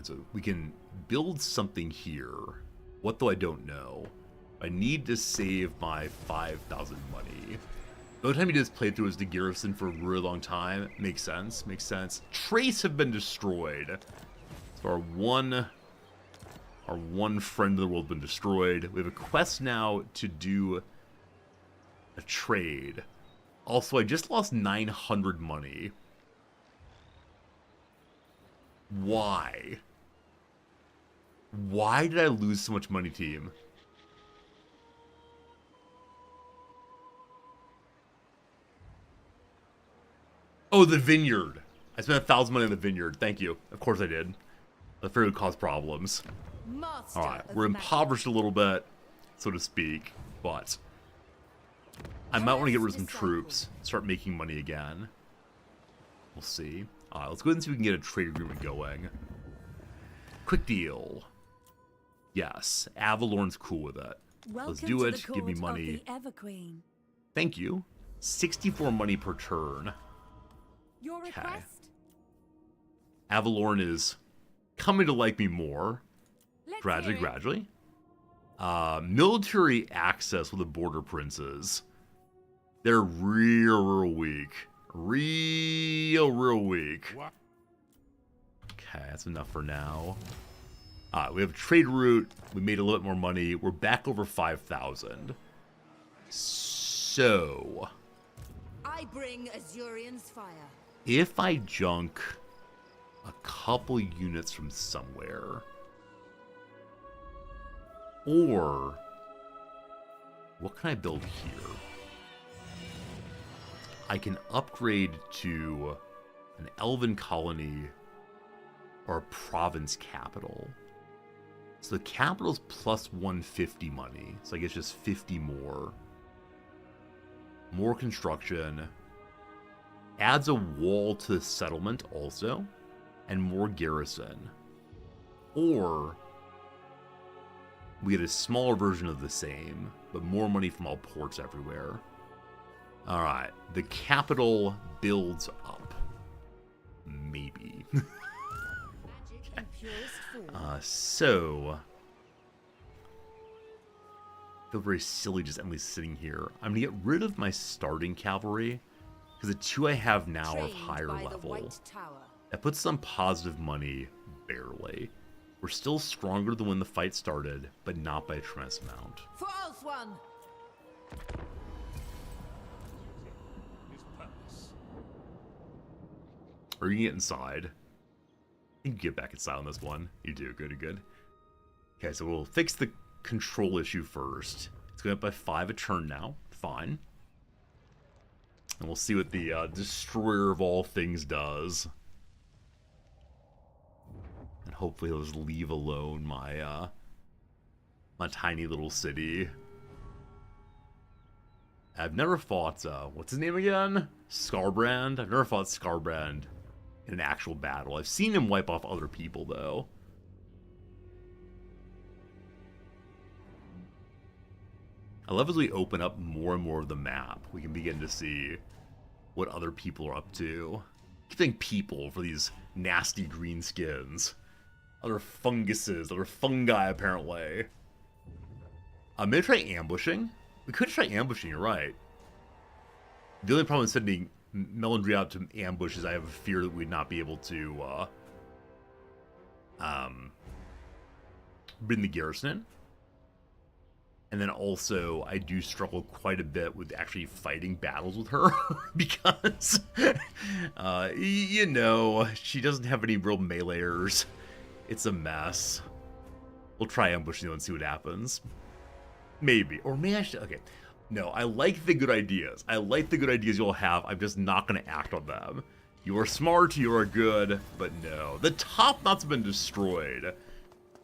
So we can build something here. What though I don't know. I need to save my 5,000 money. The only time he did this playthrough was to garrison for a really long time. Makes sense, makes sense. Trace have been destroyed. So our one friend of the world has been destroyed. We have a quest now to do a trade. Also, I just lost 900 money. Why? Why did I lose so much money, team? Oh, the vineyard. I spent 1,000 money on the vineyard. Thank you. Of course I did. The fair would cause problems. Alright, we're impoverished a little bit, so to speak, but I might want to get rid of some troops, start making money again. We'll see. Alright, let's go ahead and see if we can get a trade agreement going. Quick deal. Yes, Avalorn's cool with it. Let's do it. Give me money. Thank you. 64 money per turn. Your request? Avalorn is coming to like me more. Gradually. Military access with the border princes. They're real weak. Real weak. Okay, that's enough for now. We have a trade route. We made a little bit more money. We're back over 5,000. So, I bring Azurian's fire. If I junk a couple units from somewhere, or what can I build here? I can upgrade to an elven colony or a province capital. So the capital's plus 150 money. So I guess just 50 more. More construction. Adds a wall to the settlement also. And more garrison. Or we get a smaller version of the same, but more money from all ports everywhere. Alright, the capital builds up. Maybe. So I feel very silly just Emily's sitting here. I'm gonna get rid of my starting cavalry because the two I have now are of higher level. That puts some positive money, barely. We're still stronger than when the fight started, but not by a tremendous amount. For Oswan. Or you can get inside. You can get back inside on this one. You do, good. Okay, so we'll fix the control issue first. It's going up by 5 a turn now. Fine. And we'll see what the Destroyer of all things does. And hopefully he'll just leave alone my, my tiny little city. I've never fought, what's his name again? Skarbrand? I've never fought Skarbrand in an actual battle. I've seen him wipe off other people, though. I love as we open up more and more of the map, we can begin to see what other people are up to. I keep saying people for these nasty green skins. Other funguses, other fungi, apparently. I'm gonna try ambushing. We could try ambushing, you're right. The only problem with sending Melandry out to ambush is I have a fear that we'd not be able to, bring the garrison in. And then also, I do struggle quite a bit with actually fighting battles with her, because, you know, she doesn't have any real meleeers. It's a mess. We'll try ambushing though and see what happens. Maybe. Or maybe I should... Okay. No, I like the good ideas. I like the good ideas you'll have. I'm just not going to act on them. You are smart, you are good, but no. The top knots have been destroyed.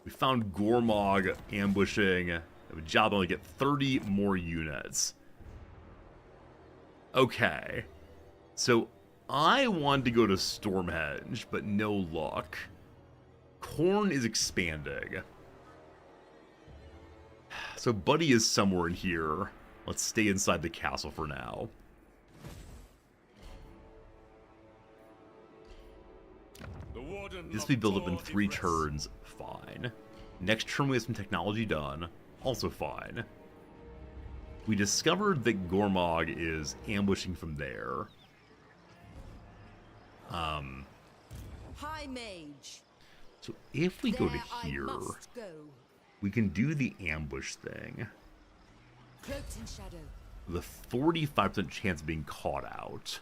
We found Gormog ambushing. I have a job to only get 30 more units. Okay. So, I wanted to go to Stormhenge, but no luck. Khorne is expanding. So Buddy is somewhere in here. Let's stay inside the castle for now. This will be built up in 3 turns. Fine. Next turn we have some technology done. Also fine. We discovered that Gormog is ambushing from there. High Mage. So if we go to There I here, must go. we can do the ambush thing. Cloaked in shadow. The 45% chance of being caught out.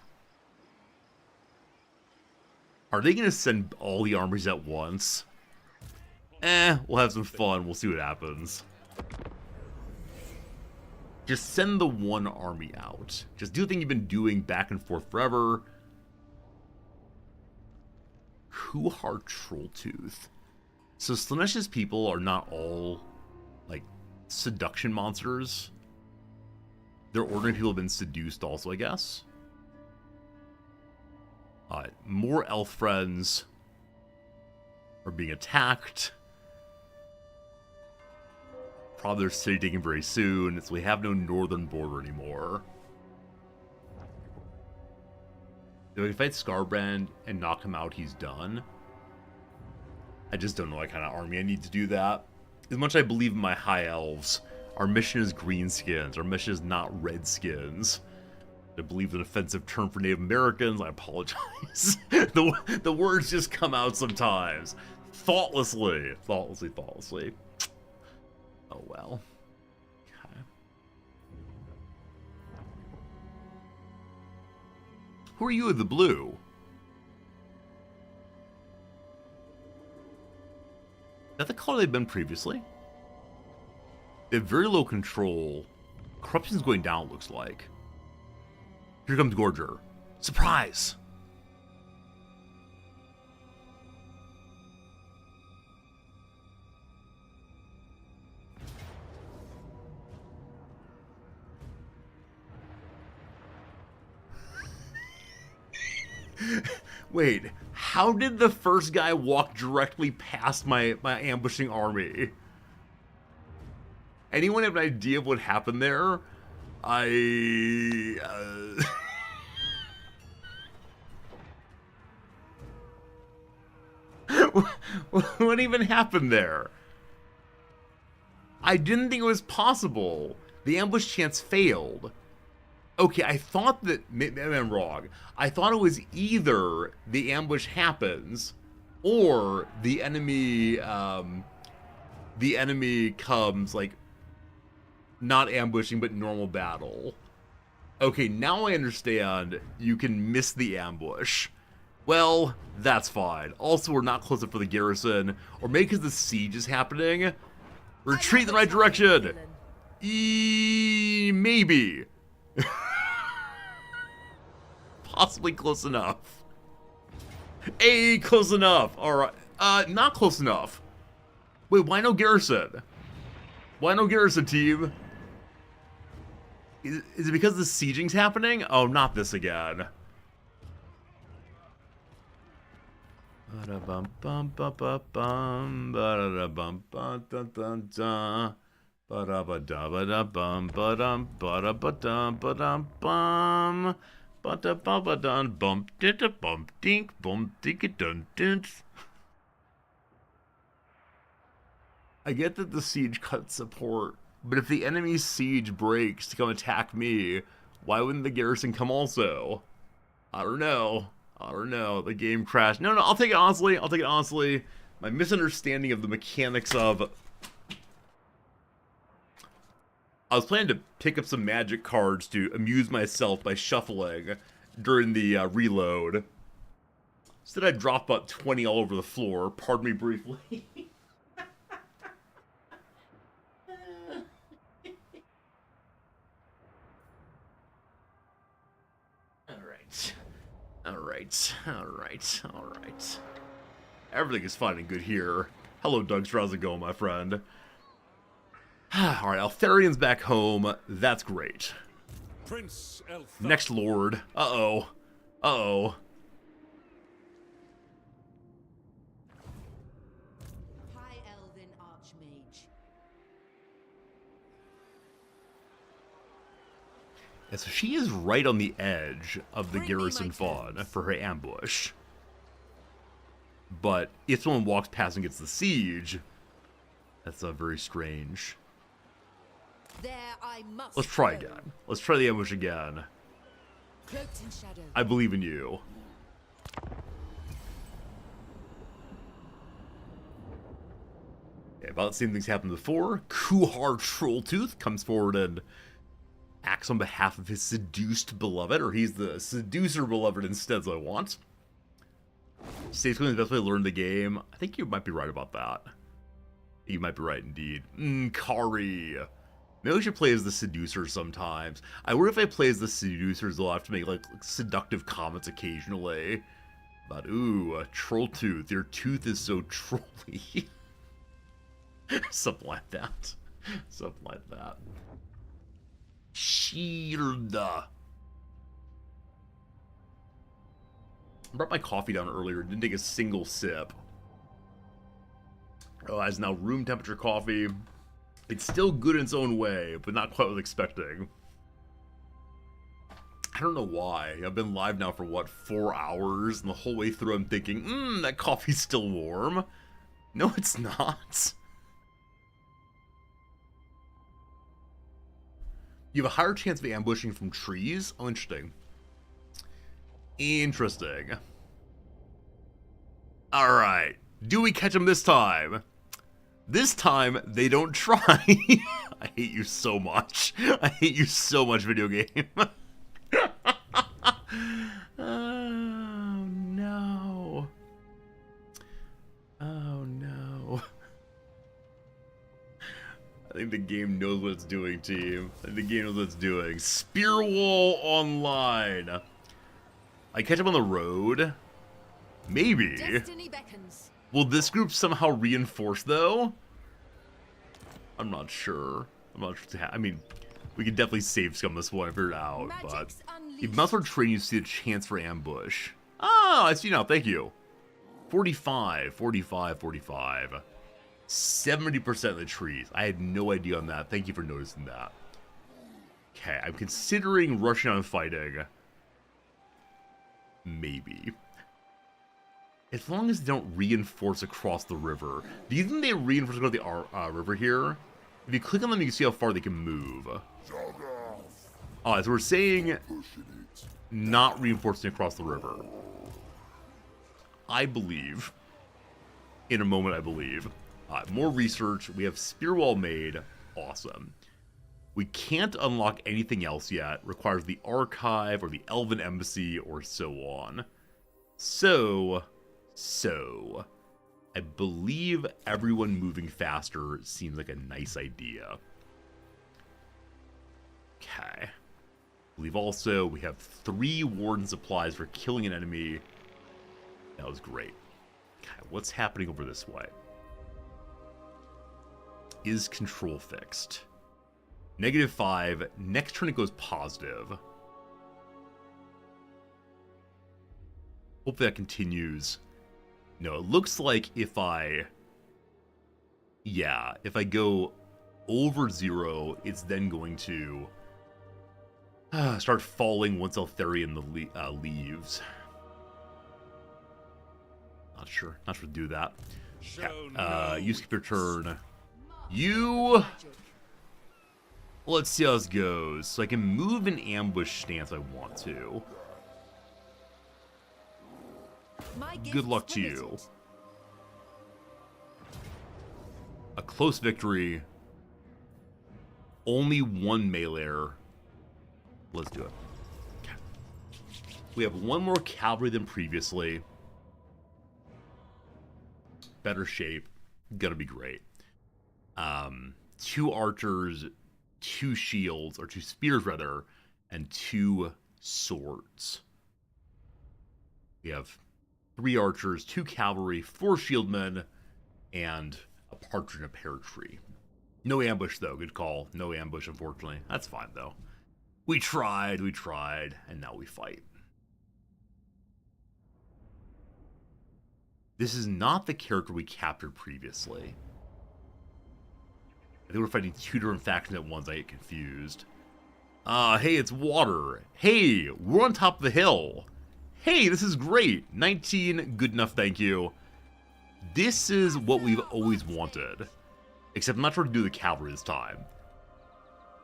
Are they going to send all the armies at once? We'll have some fun. We'll see what happens. Just send the one army out. Just do the thing you've been doing back and forth forever. Kuhar Trolltooth. So Slaanesh's people are not all, like, seduction monsters. Their ordinary people have been seduced also, I guess. More elf friends are being attacked. Probably their city taken very soon, so we have no northern border anymore. If we fight Skarbrand and knock him out, he's done. I just don't know what kind of army I need to do that. As much as I believe in my high elves, our mission is greenskins. Our mission is not redskins. I believe an offensive term for Native Americans. I apologize. the words just come out sometimes. Thoughtlessly. Thoughtlessly. Oh well. Okay. Who are you in the blue? Is that the color they've been previously? They have very low control. Corruption's going down, it looks like. Here comes Gorger. Surprise! Wait, how did the first guy walk directly past my ambushing army? Anyone have an idea of what happened there? What even happened there? I didn't think it was possible. The ambush chance failed. Okay, I thought that... Maybe I'm wrong. I thought it was either the ambush happens or the enemy comes, like, not ambushing, but normal battle. Okay, now I understand you can miss the ambush. Well, that's fine. Also, we're not close enough for the garrison. Or maybe because the siege is happening. Retreat in the right direction! Maybe. possibly close enough. Hey, close enough. All right. Not close enough. Wait, why no garrison? Why no garrison, team? Is it because the sieging's happening? Oh, not this again. Ba-da-bum bum ba-ba-bum ba-da-da-bum ba-da-da-da ba-da-ba-da-ba-da-bum ba-dum ba-da-ba-dum ba-dum bum ba-da-ba-ba-dum bump did-a-bump dink bump dink-a-dun-dint. I get that the siege cuts support, but if the enemy's siege breaks to come attack me, why wouldn't the garrison come also? I don't know. I don't know. The game crashed. No, I'll take it honestly. I'll take it honestly. My misunderstanding of the mechanics of... I was planning to pick up some magic cards to amuse myself by shuffling during the reload. Instead, I dropped about 20 all over the floor. Pardon me briefly. Alright. Everything is fine and good here. Hello, Doug. How's it going, my friend? Alright, Altharian's back home. That's great. Prince Elf. Next Lord. Uh-oh. Uh-oh. High Elven Archmage. Yeah, so she is right on the edge of the Bring me garrison my fawn terms. for her ambush. But if someone walks past and gets the siege, that's very strange. There I must Let's try go. again. Let's try the ambush again. Cloaked in shadow. I believe in you. Yeah, about the same things happened before. Kuhar Trolltooth comes forward and acts on behalf of his seduced beloved, or he's the seducer beloved instead, so I want. Safe is the best way to learn the game. I think you might be right about that. You might be right indeed. Kari. Maybe I should play as the seducer sometimes. I wonder if I play as the seducers, they'll have to make like seductive comments occasionally. But ooh, Trolltooth, your tooth is so trolly. Something like that. Something like that. Shield. I brought my coffee down earlier, didn't take a single sip. Oh, it's now room temperature coffee. It's still good in its own way, but not quite what I was expecting. I don't know why. I've been live now for, what, 4 hours? And the whole way through I'm thinking, that coffee's still warm. No, it's not. You have a higher chance of ambushing from trees? Oh, interesting. Interesting. Alright. Do we catch them this time? This time, they don't try. I hate you so much. I hate you so much, video game. Oh, no. Oh, no. I think the game knows what it's doing, team. I think the game knows what it's doing. Spear Wall Online. I catch up on the road? Maybe. Destiny beckons. Will this group somehow reinforce, though? I'm not sure. I'm not sure. I mean, we could definitely save scum this one and figure it out, but... Magic's If unleashed. Mouse Train, you see a chance for ambush. Oh, I see now. Thank you. 45, 45, 45. 70% of the trees. I had no idea on that. Thank you for noticing that. Okay, I'm considering rushing on and fighting. Maybe. As long as they don't reinforce across the river. Do you think they reinforce across the river here? If you click on them, you can see how far they can move. Oh, so we're saying not reinforcing across the river. I believe. In a moment, I believe. More research. We have Spear Wall made. Awesome. We can't unlock anything else yet. Requires the archive or the Elven Embassy or so on. So, I believe everyone moving faster seems like a nice idea. Okay. believe also we have 3 Warden supplies for killing an enemy. That was great. Okay, what's happening over this way? Is control fixed? -5. Next turn it goes positive. Hopefully that continues. No, it looks like if I go over 0, it's then going to start falling once Eltharion leaves. Not sure to do that. You skip your turn. You... Let's see how this goes. So I can move an ambush stance if I want to. Good luck to you. A close victory. Only 1 melee. Let's do it. Okay. We have 1 more cavalry than previously. Better shape. Gonna be great. 2 archers, 2 shields, or 2 spears rather, and 2 swords. We have 3 archers, 2 cavalry, 4 shieldmen, and a partridge in a pear tree. No ambush though, good call. No ambush, unfortunately. That's fine though. We tried, and now we fight. This is not the character we captured previously. I think we're fighting 2 different factions at once. I get confused. Hey, it's water. Hey, we're on top of the hill. Hey, this is great. 19, good enough, thank you. This is what we've always wanted. Except I'm not sure to do the cavalry this time.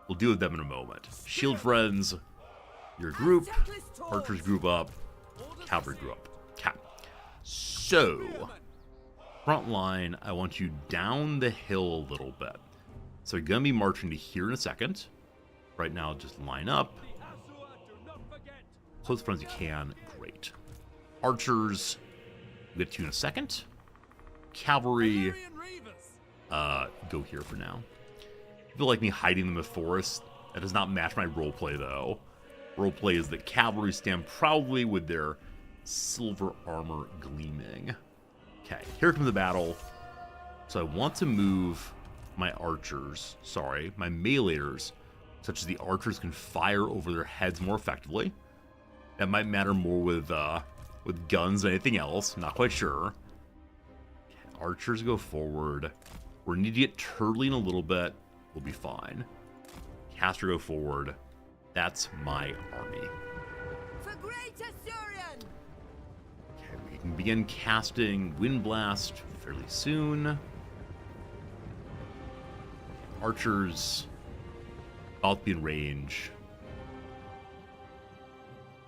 We'll deal with them in a moment. Shield friends, your group, archers group up, cavalry group up. Okay. So, front line, I want you down the hill a little bit. So you're going to be marching to here in a second. Right now, just line up. Close as friends you can. Great. Archers, we'll get to you in a second. Cavalry, go here for now. I feel like me hiding them in the forest. That does not match my roleplay, though. Roleplay is that cavalry stand proudly with their silver armor gleaming. Okay, here comes the battle. So I want to move my archers, my meleeers, such as the archers can fire over their heads more effectively. That might matter more with guns than anything else. Not quite sure. Okay, archers go forward. We're going to need to get turtling a little bit. We'll be fine. Caster go forward. That's my army. For great Assyrian! Okay, we can begin casting Wind Blast fairly soon. Archers about to be in range.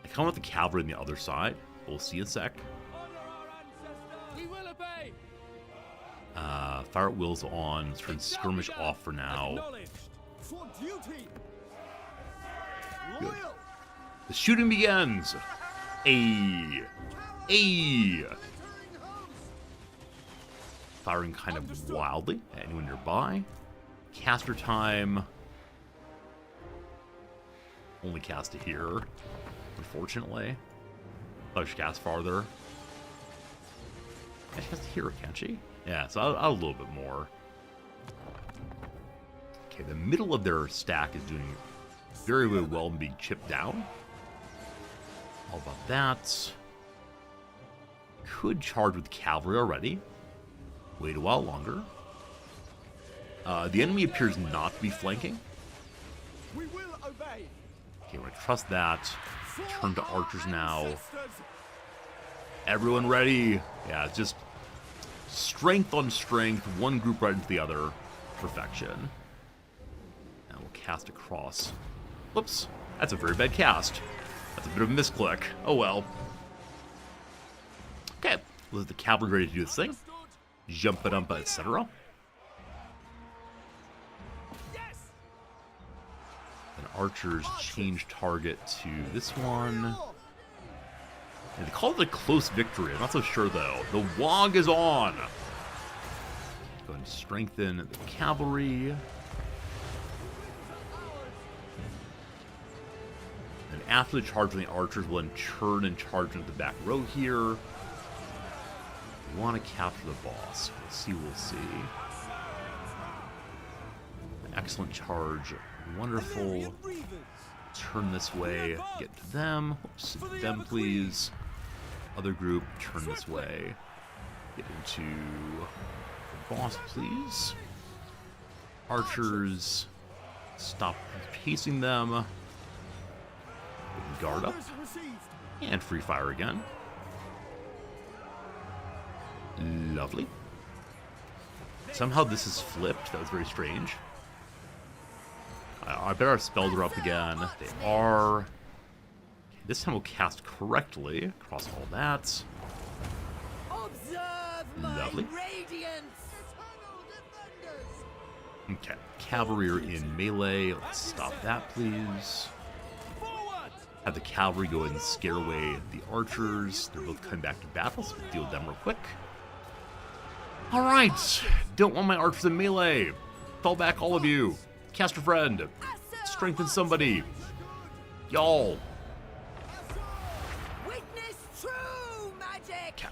I kind of want the cavalry on the other side. We'll see in a sec. We will obey. Fire at will's on. Let's turn skirmish off for now. For duty. Good. Loyal. The shooting begins. Firing kind of wildly at anyone nearby. Caster time. Only cast it here, unfortunately. Oh, she cast farther. She cast here, can't she? Yeah, so I'll a little bit more. Okay, the middle of their stack is doing very, very well and being chipped down. All about that. Could charge with cavalry already. Wait a while longer. The enemy appears not to be flanking. We will obey. Okay, we're going to trust that. Turn to archers now. Everyone ready? Yeah, it's just strength on strength, one group right into the other. Perfection. Now we'll cast across. Whoops, that's a very bad cast. That's a bit of a misclick. Oh well. Okay, let the cavalry ready to do this thing. Jumpa-dumpa, etc. And archers change target to this one. And they call it a close victory. I'm not so sure, though. The WOG is on. Go and strengthen the cavalry. after the charge from the archers, we'll then turn and charge into the back row here. We want to capture the boss. We'll see. Excellent charge. Wonderful. Turn this way. Get to them. Oops, them, please. Other group, turn this way. Get into the boss, please. Archers, stop pacing them. Guard up. And free fire again. Lovely. Somehow this is flipped. That was very strange. I bet our spells are up again. They are. Okay, this time we'll cast correctly across all that. Lovely. Okay, cavalry are in melee. Let's stop that, please. Have the cavalry go and scare away the archers. They're both coming back to battle, so we'll deal with them real quick. Alright, don't want my archers in melee. Fall back, all of you. Cast a friend. Strengthen somebody. Y'all. Witness true magic. Okay.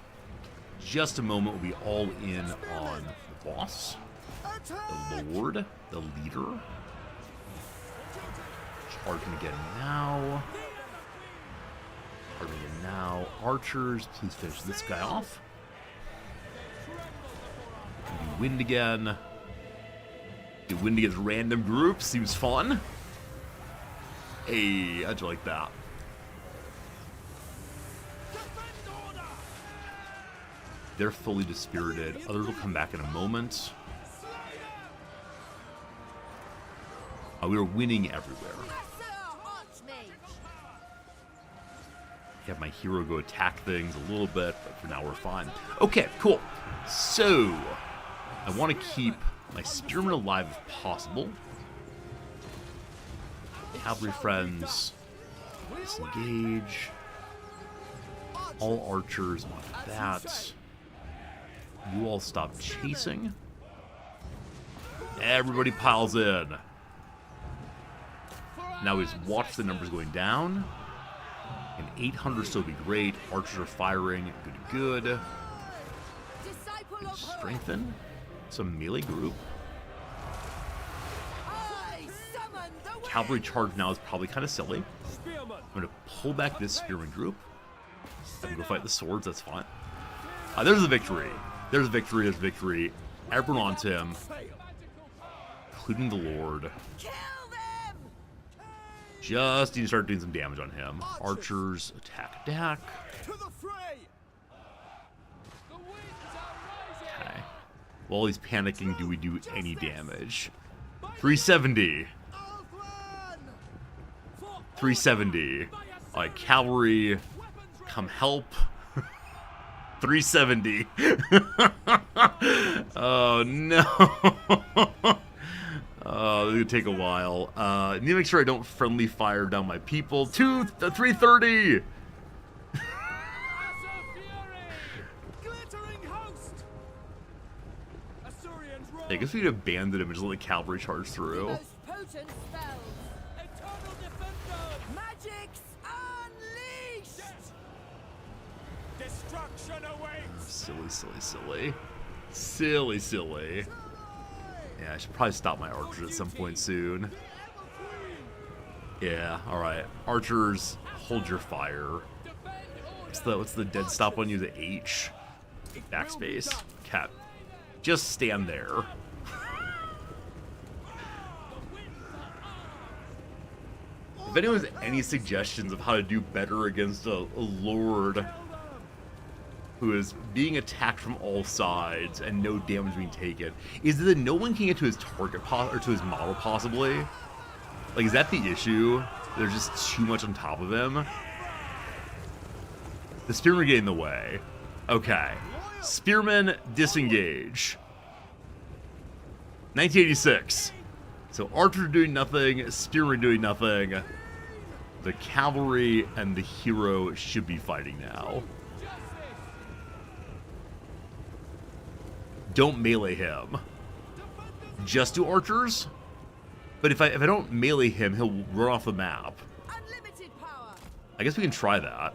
Just a moment, we'll be all in on the boss. The Lord, the leader. Charging again now. Charging again now. Archers, please finish this guy off. We wind again. Do wind against random groups, seems fun. Hey, how'd you like that? They're fully dispirited. Others will come back in a moment. We are winning everywhere. Have my hero go attack things a little bit, but for now we're fine. Okay, cool. So, I want to keep my spearmen alive if possible. Cavalry friends, disengage. All archers want that. You all stop chasing. Everybody piles in. Now we just watch the numbers going down. And 800 still be great. Archers are firing. Good, good. And strengthen. Some melee group. Cavalry charge now is probably kind of silly. I'm going to pull back this spearman group. I can go fight the swords, that's fine. There's a victory. There's victory, there's victory. Everyone onto him. Including the Lord. Just need to start doing some damage on him. Archers, attack Dak. Okay. While he's panicking, do we do any damage? 370. 370. Alright, cavalry, come help. 370. Oh, no. Oh, this is gonna take a while. Need to make sure I don't friendly fire down my people. 330. I guess we need to abandon him and just let the cavalry charge through. Silly, silly, silly. Silly, silly. Yeah, I should probably stop my archers at some point soon. Yeah, alright. Archers, hold your fire. What's the dead stop on you? The H? Backspace? Cat. Just stand there. If anyone has any suggestions of how to do better against a lord who is being attacked from all sides and no damage being taken, is it that no one can get to his target or to his model possibly? Like, is that the issue? There's just too much on top of him? The spearmen get in the way. Okay. Spearmen disengage. 1986. So archers doing nothing, spearmen doing nothing. The cavalry and the hero should be fighting now. Don't melee him. Just do archers? But if I don't melee him, he'll run off the map. Unlimited power. I guess we can try that.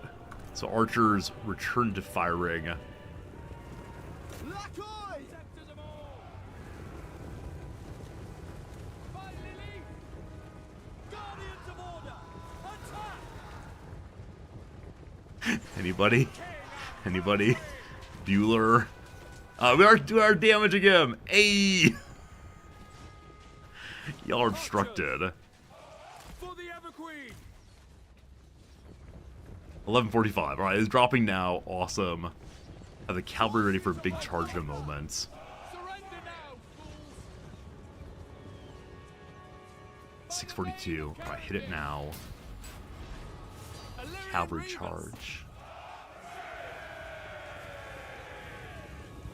So archers return to firing. Lacoy! Sectors of all! Finally, Guardians of Order! Attack! Anybody? Anybody? Bueller? We are doing our damage again! Hey! Y'all are obstructed. For the Everqueen! 11:45. Alright, it's dropping now. Awesome. Have the cavalry ready for a big charge in a moment. Surrender now, fools! 6:42. Alright, hit it now. Cavalry charge.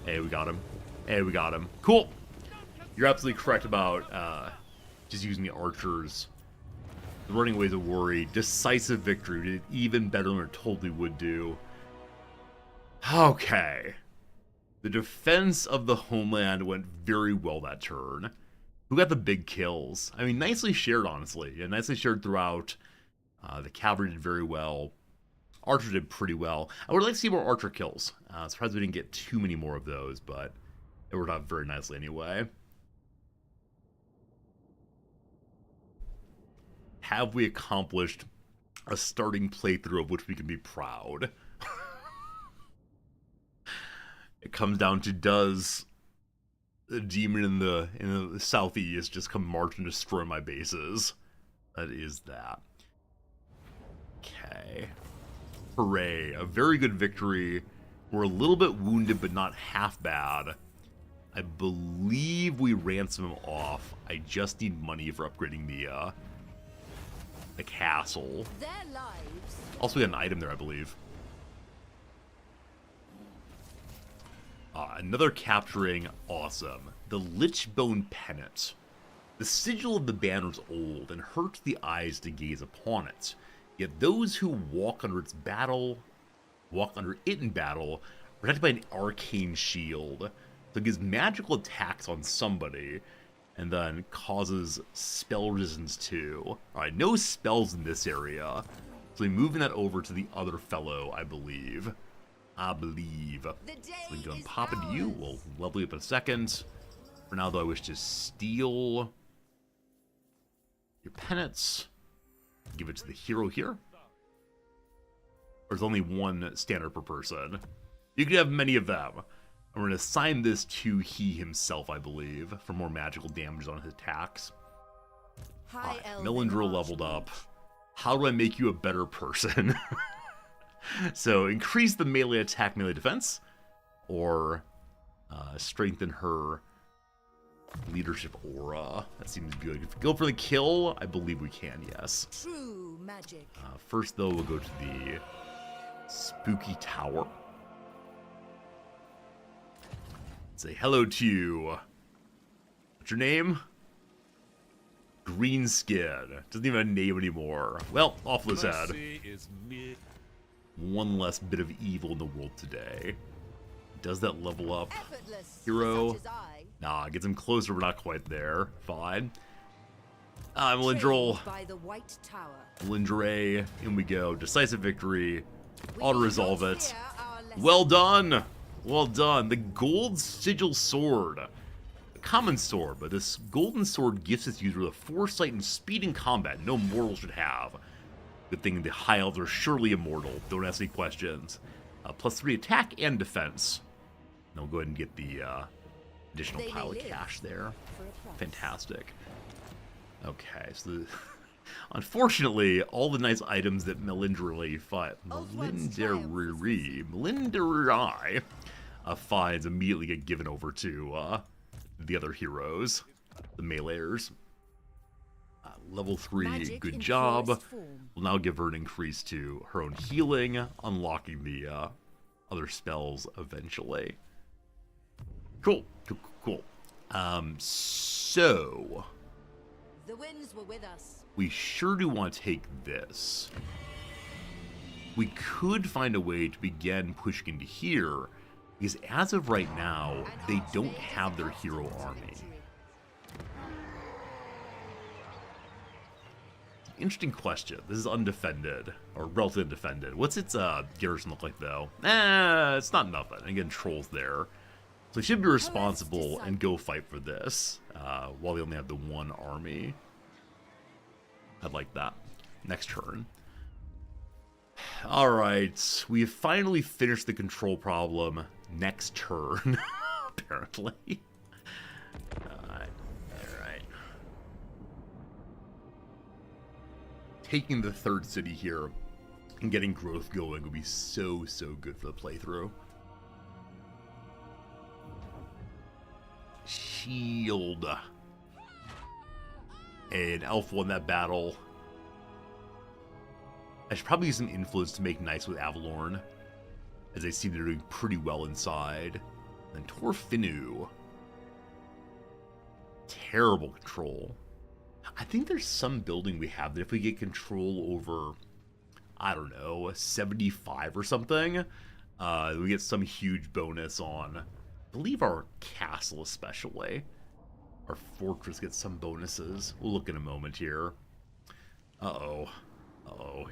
Hey, we got him. Hey, we got him. Cool! You're absolutely correct about just using the archers. The running away is a worry. Decisive victory. We did even better than we totally would do. Okay. The defense of the homeland went very well that turn. Who got the big kills? I mean, nicely shared, honestly. Yeah, nicely shared throughout. The cavalry did very well. Archer did pretty well. I would like to see more archer kills. Surprised we didn't get too many more of those, but it worked out very nicely anyway. Have we accomplished a starting playthrough of which we can be proud? It comes down to, does the demon in the southeast just come march and destroy my bases? That is that. Okay. Hooray. A very good victory. We're a little bit wounded, but not half bad. I believe we ransom him off. I just need money for upgrading the castle. Their lives. Also, we got an item there, I believe. Another capturing. Awesome. The Lichbone Pennant. The sigil of the banner is old and hurts the eyes to gaze upon it. Yet those who walk under it in battle, are protected by an arcane shield. So it gives magical attacks on somebody, and then causes spell resistance too. Alright, no spells in this area. So we're moving that over to the other fellow, I believe. So we can go and pop into you. We'll level you up in a second. For now, though, I wish to steal your pennants. Give it to the hero here. There's only one standard per person. You can have many of them. And we're going to assign this to he himself, I believe, for more magical damage on his attacks. Alright, Melindril leveled up. How do I make you a better person? So, increase the melee attack, melee defense, or strengthen her leadership aura. That seems good. If we go for the kill, I believe we can, yes. True magic. First, though, we'll go to the spooky tower. Say hello to you. What's your name? Greenskin. Doesn't even have a name anymore. Well, off with his head. One less bit of evil in the world today. Does that level up? Hero? Nah, gets him closer, but not quite there. Fine. Melindril. Melindre. In we go. Decisive victory. Auto-resolve it. Well done! Well done. The gold sigil sword. A common sword, but this golden sword gives its user the foresight and speed in combat no mortal should have. Good thing the high elves are surely immortal. Don't ask any questions. +3 attack and defense. And I'll go ahead and get the additional pile of cash there. Fantastic. Okay, so unfortunately, all the nice items that Melindril finds immediately get given over to the other heroes, the meleeers. Level 3, good job. We'll now give her an increase to her own healing, unlocking the other spells eventually. Cool. So The winds were with us. we sure do want to take this. We could find a way to begin pushing into here, because as of right now, they don't have their hero army. interesting question. This is undefended, or relatively undefended. What's its garrison look like, though? It's not nothing. Again, trolls there. So we should be responsible and go fight for this, while we only have the one army. I'd like that. Next turn. Alright, we have finally finished the control problem. Next turn, apparently. Alright. Taking the third city here and getting growth going would be so good for the playthrough. Shield. And Elf won that battle. I should probably use some influence to make nice with Avalorn, as they seem they're doing pretty well inside. And Torfinu. Terrible control. I think there's some building we have that if we get control over, I don't know, 75 or something, we get some huge bonus on, I believe, our castle especially. Our fortress gets some bonuses. We'll look in a moment here. Uh-oh,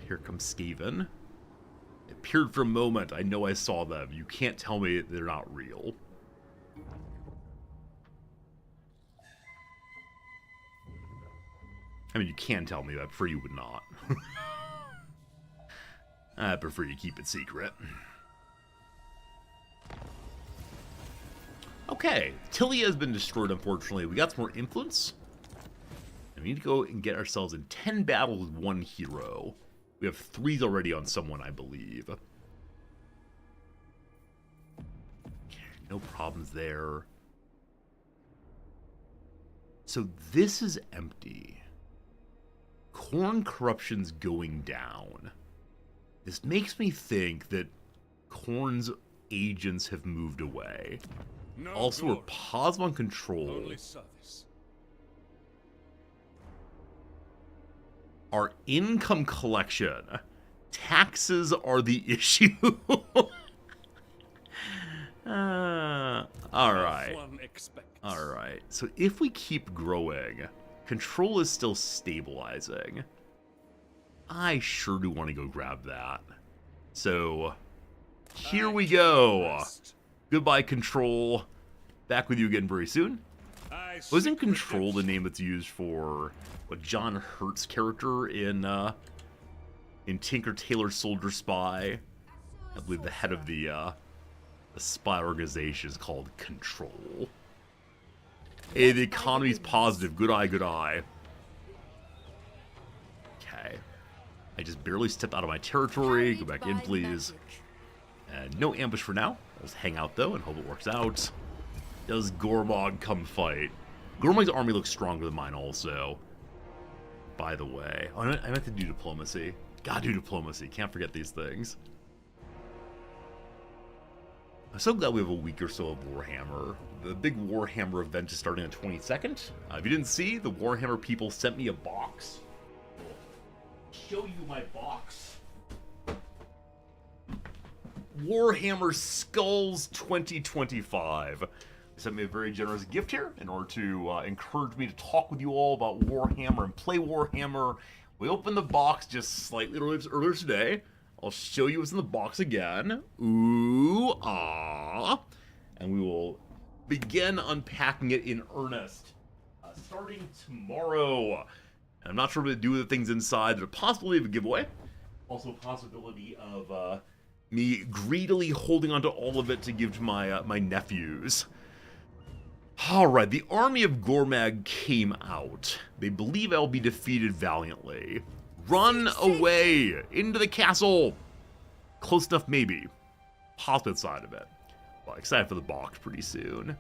here comes Skaven. It appeared for a moment. I know I saw them. You can't tell me they're not real. I mean, you can tell me, but I prefer you would not. I prefer you keep it secret. Okay, Tilia has been destroyed, unfortunately. We got some more influence. And we need to go and get ourselves in 10 battles with one hero. We have 3s already on someone, I believe. Okay, no problems there. So this is empty. Khorne corruption's going down. This makes me think that Khorne's agents have moved away. No Also, we're glory, positive on control. only service. Our income collection. Taxes are the issue. Alright. One expects. Alright. So if we keep growing, control is still stabilizing. I sure do want to go grab that. So, here we go. Rest. Goodbye, control. Back with you again very soon. Wasn't seek control the redemption. name that's used for what John Hurt's character in Tinker Tailor Soldier Spy? I believe the head of the spy organization is called Control. Hey, the economy's positive. Good eye, good eye. Okay. I just barely stepped out of my territory. Go back in, please. No ambush for now. Let's hang out, though, and hope it works out. Does Gormog come fight? Gormog's army looks stronger than mine, also. By the way. Oh, I meant to do diplomacy. Gotta do diplomacy. Can't forget these things. I'm so glad we have a week or so of Warhammer. The big Warhammer event is starting on the 22nd. If you didn't see, the Warhammer people sent me a box. I'll show you my box. Warhammer Skulls 2025. They sent me a very generous gift here in order to encourage me to talk with you all about Warhammer and play Warhammer. We opened the box just slightly earlier today. I'll show you what's in the box again. Ooh, ah. And we will begin unpacking it in earnest. Starting tomorrow. And I'm not sure what to do with the things inside. There's a possibility of a giveaway. Also a possibility of me greedily holding onto all of it to give to my nephews. Alright, the army of Gormag came out. They believe I'll be defeated valiantly. Run away! Into the castle! Close enough, maybe. Possible side of it. Well, excited for the box pretty soon.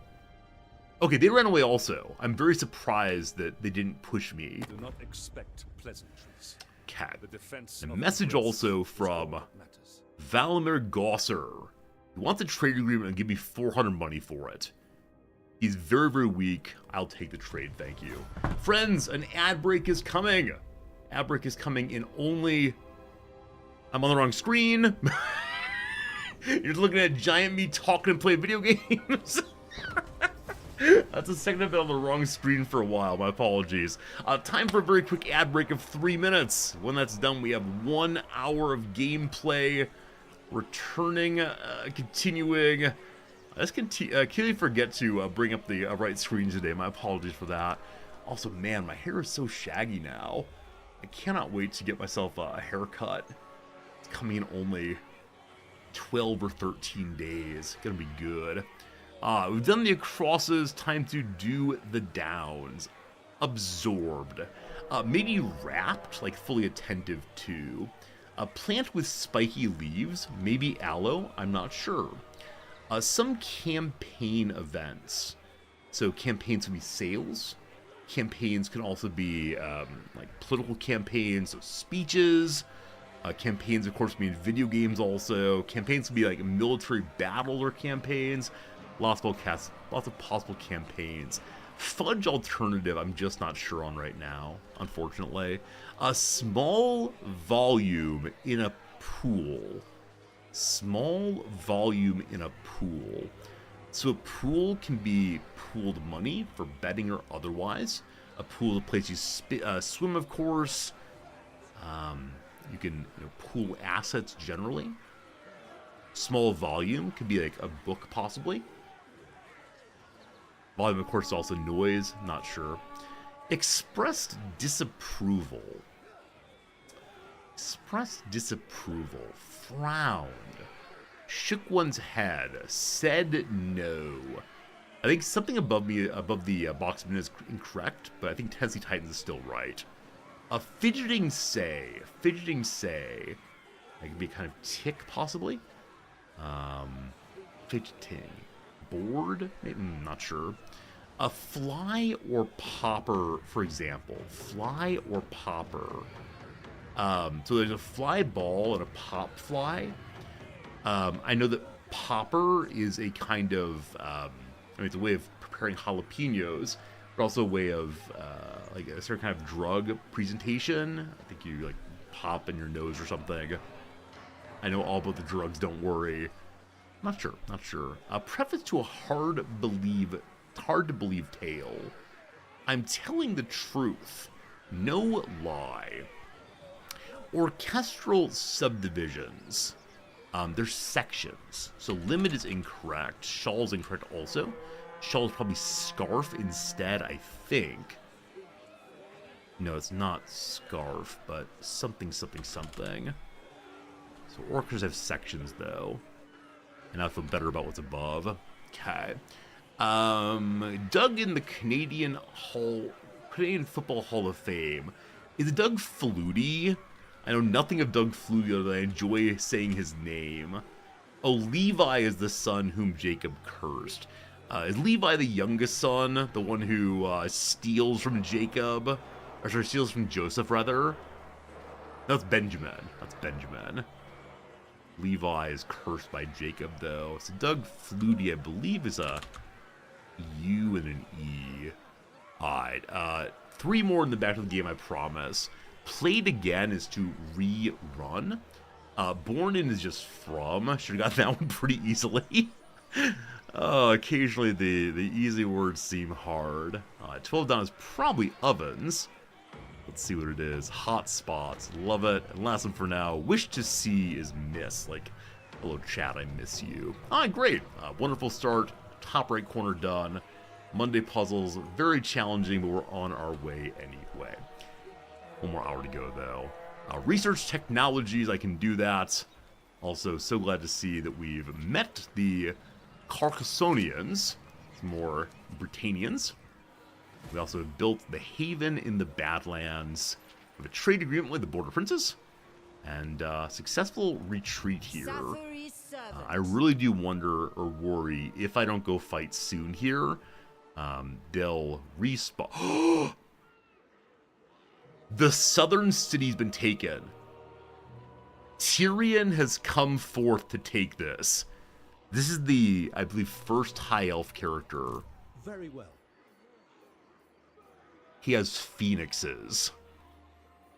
Okay, they ran away also. I'm very surprised that they didn't push me. Do not expect pleasantries. Cat. The defense A of message the prince also is from all that matters. Valimir Gosser. He wants a trade agreement and give me 400 money for it. He's very, very weak. I'll take the trade, thank you. Friends, an ad break is coming. Ad break is coming in only... I'm on the wrong screen. You're just looking at giant me talking and playing video games. That's a second I've been on the wrong screen for a while. My apologies. Time for a very quick ad break of 3 minutes. When that's done, we have 1 hour of gameplay. Returning, continuing. I just clearly forget to bring up the right screen today. My apologies for that. Also, man, my hair is so shaggy now. I cannot wait to get myself a haircut. It's coming in only 12 or 13 days. Gonna be good. We've done the acrosses. Time to do the downs. Absorbed. Maybe wrapped, like fully attentive to. A plant with spiky leaves, maybe aloe, I'm not sure. Some campaign events. So campaigns can be sales. Campaigns can also be like political campaigns, so speeches. Campaigns, of course, mean video games also. Campaigns can be like military battle or campaigns. Lots of possible campaigns. Fudge alternative, I'm just not sure on right now, unfortunately. A small volume in a pool. Small volume in a pool. So a pool can be pooled money for betting or otherwise. A pool is a place you swim, of course. You can pool assets generally. Small volume could be like a book, possibly. Volume, of course, is also noise. Not sure. Expressed disapproval. Expressed disapproval. Frowned. Shook one's head. Said no. I think something above the box of is incorrect, but I think Tennessee Titans is still right. A fidgeting say. Fidgeting say. That could be kind of tick, possibly. Fidgeting. Bored? Maybe, not sure. A fly or popper, for example. Fly or popper. So there's a fly ball and a pop fly. I know that popper is a kind of, it's a way of preparing jalapenos, but also a way of, like a certain kind of drug presentation. I think you, like, pop in your nose or something. I know all about the drugs, don't worry. Not sure. A preface to a hard to believe tale. I'm telling the truth. No lie. Orchestral subdivisions. There's sections. So limit is incorrect. Shawl's incorrect also. Shawl is probably scarf instead, I think. No, it's not scarf, but something. So orchestras have sections, though. And I feel better about what's above. Okay. Doug in the Canadian Football Hall of Fame. Is it Doug Flutie? I know nothing of Doug Flutie, other than I enjoy saying his name. Oh, Levi is the son whom Jacob cursed. Is Levi the youngest son? The one who steals from Jacob? Or sorry, steals from Joseph, rather? That's Benjamin. Levi is cursed by Jacob, though. So Doug Flutie, I believe, is a U and an E. Alright, 3 more in the back of the game, I promise. Played again is to rerun. Born in is just from. Should have got that one pretty easily. Occasionally the easy words seem hard. 12 down is probably ovens. Let's see what it is. Hot spots. Love it. And last one for now. Wish to see is miss. Like, hello chat, I miss you. Alright, great. Wonderful start. Top right corner done. Monday puzzles. Very challenging, but we're on our way anyway. 1 more hour to go, though. Research technologies, I can do that. Also, so glad to see that we've met the Carcassonians. Some more Britannians. We also have built the Haven in the Badlands. We have a trade agreement with the Border Princes. And successful retreat here. I really do wonder or worry if I don't go fight soon here. They'll respawn. The southern city's been taken. Tyrion has come forth to take this. This is the, I believe, first high elf character. Very well. He has phoenixes.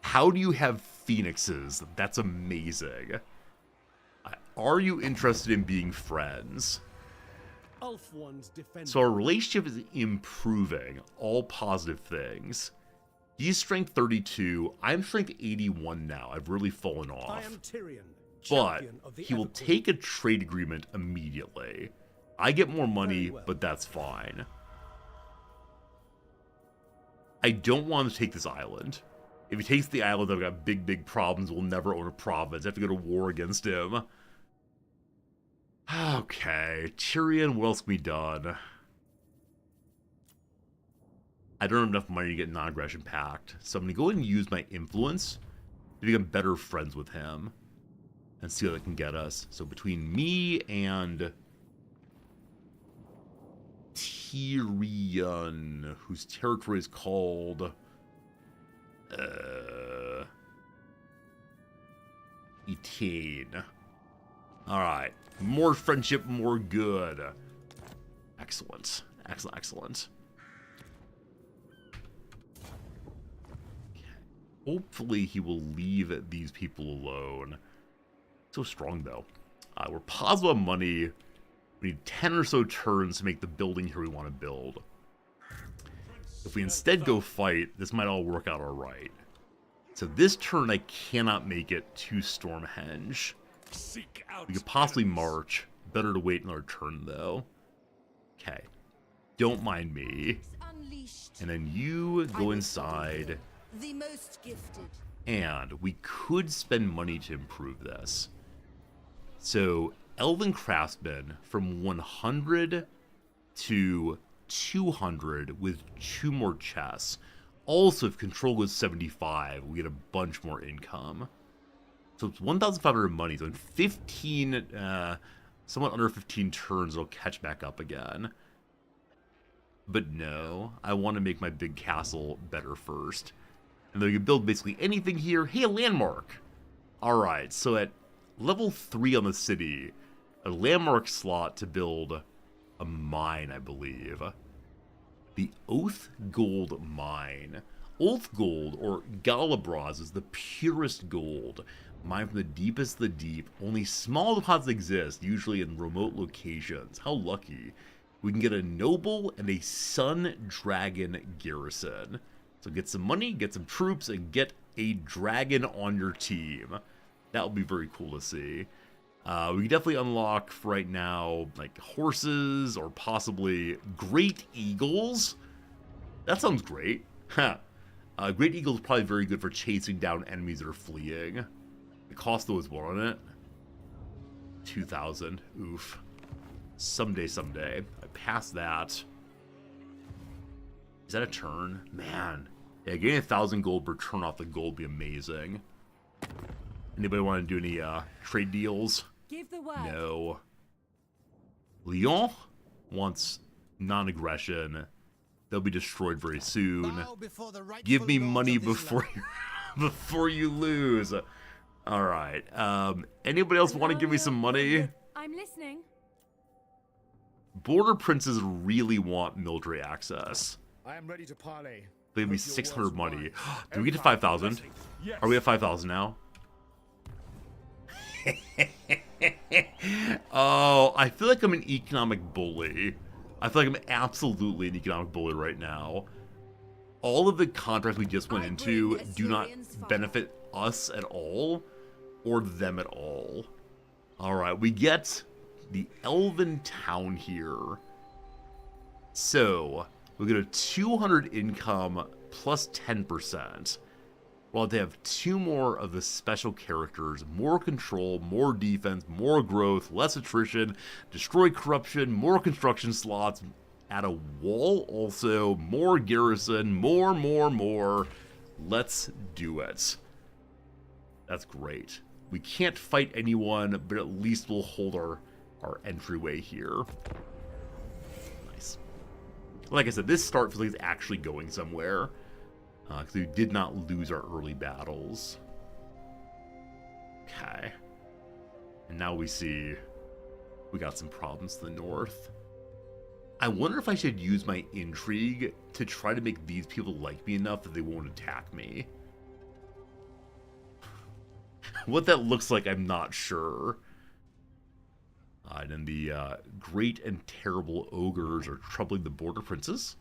How do you have phoenixes? That's amazing. Are you interested in being friends? Elf ones defend. So our relationship is improving, all positive things. He's strength 32, I'm strength 81 now, I've really fallen I off. am Tyrion, But champion of the he will Everqueen. take a trade agreement immediately. I get more money, Very well. but that's fine. I don't want him to take this island. If he takes the island, I've got big, big problems. We'll never own a province. I have to go to war against him. Okay, Tyrion, what else can be done? I don't have enough money to get non-aggression pact, so I'm going to go ahead and use my influence to become better friends with him and see what that can get us. So between me and Tyrion, whose territory is called Etain. Alright. More friendship, more good. Excellent. Excellent, excellent. Okay. Hopefully he will leave these people alone. So strong, though. We're positive on money. We need 10 or so turns to make the building here we want to build. If we instead go fight, this might all work out alright. So this turn I cannot make it to Stormhenge. Seek out We could possibly enemies. march. Better to wait another turn, though. Okay. Don't mind me. Unleashed. And then you I go will inside. The most gifted. And we could spend money to improve this. So, Elven Craftsman from 100 to 200 with 2 more chests. Also, if control goes 75, we get a bunch more income. So it's 1,500 money. So in 15, somewhat under 15 turns, it'll catch back up again. But no, I want to make my big castle better first. And then we can build basically anything here. Hey, a landmark! Alright, so at level 3 on the city, a landmark slot to build a mine, I believe. The Oath Gold Mine. Oath Gold, or Galabras, is the purest gold. Mined from the deepest of the deep. Only small deposits exist, usually in remote locations. How lucky. We can get a noble and a sun dragon garrison. So get some money, get some troops, and get a dragon on your team. That would be very cool to see. We can definitely unlock, for right now, like horses or possibly great eagles. That sounds great. Huh. Great eagle is probably very good for chasing down enemies that are fleeing. The cost though is what on it? 2,000. Oof. Someday. I passed that. Is that a turn? Man. Yeah, getting 1,000 gold per turn off the gold would be amazing. Anybody want to do any trade deals? Give the word. No. Lyon wants non-aggression. They'll be destroyed very soon. Bow before the rightful Give me lords money of this before land. you before you lose. All right. Anybody else want to give me some money? I'm listening. Border princes really want military access. I am ready to parley. They give me Hope your 600 words money. wise. Do we get to 5,000? Yes. Are we at 5,000 now? Oh, I feel like I'm an economic bully. I feel like I'm absolutely an economic bully right now. All of the contracts we just went I into bring do not Assyrians fire. benefit us at all, or them at all. Alright, we get the Elven Town here. So, we get a 200 income plus 10%. Well, they have 2 more of the special characters, more control, more defense, more growth, less attrition, destroy corruption, more construction slots, add a wall also, more garrison, more. Let's do it. That's great. We can't fight anyone, but at least we'll hold our entryway here. Nice. Like I said, this start feels like it's actually going somewhere. Because we did not lose our early battles. Okay. And now we see we got some problems to the north. I wonder if I should use my intrigue to try to make these people like me enough that they won't attack me. What that looks like, I'm not sure. And then the great and terrible ogres are troubling the border princes.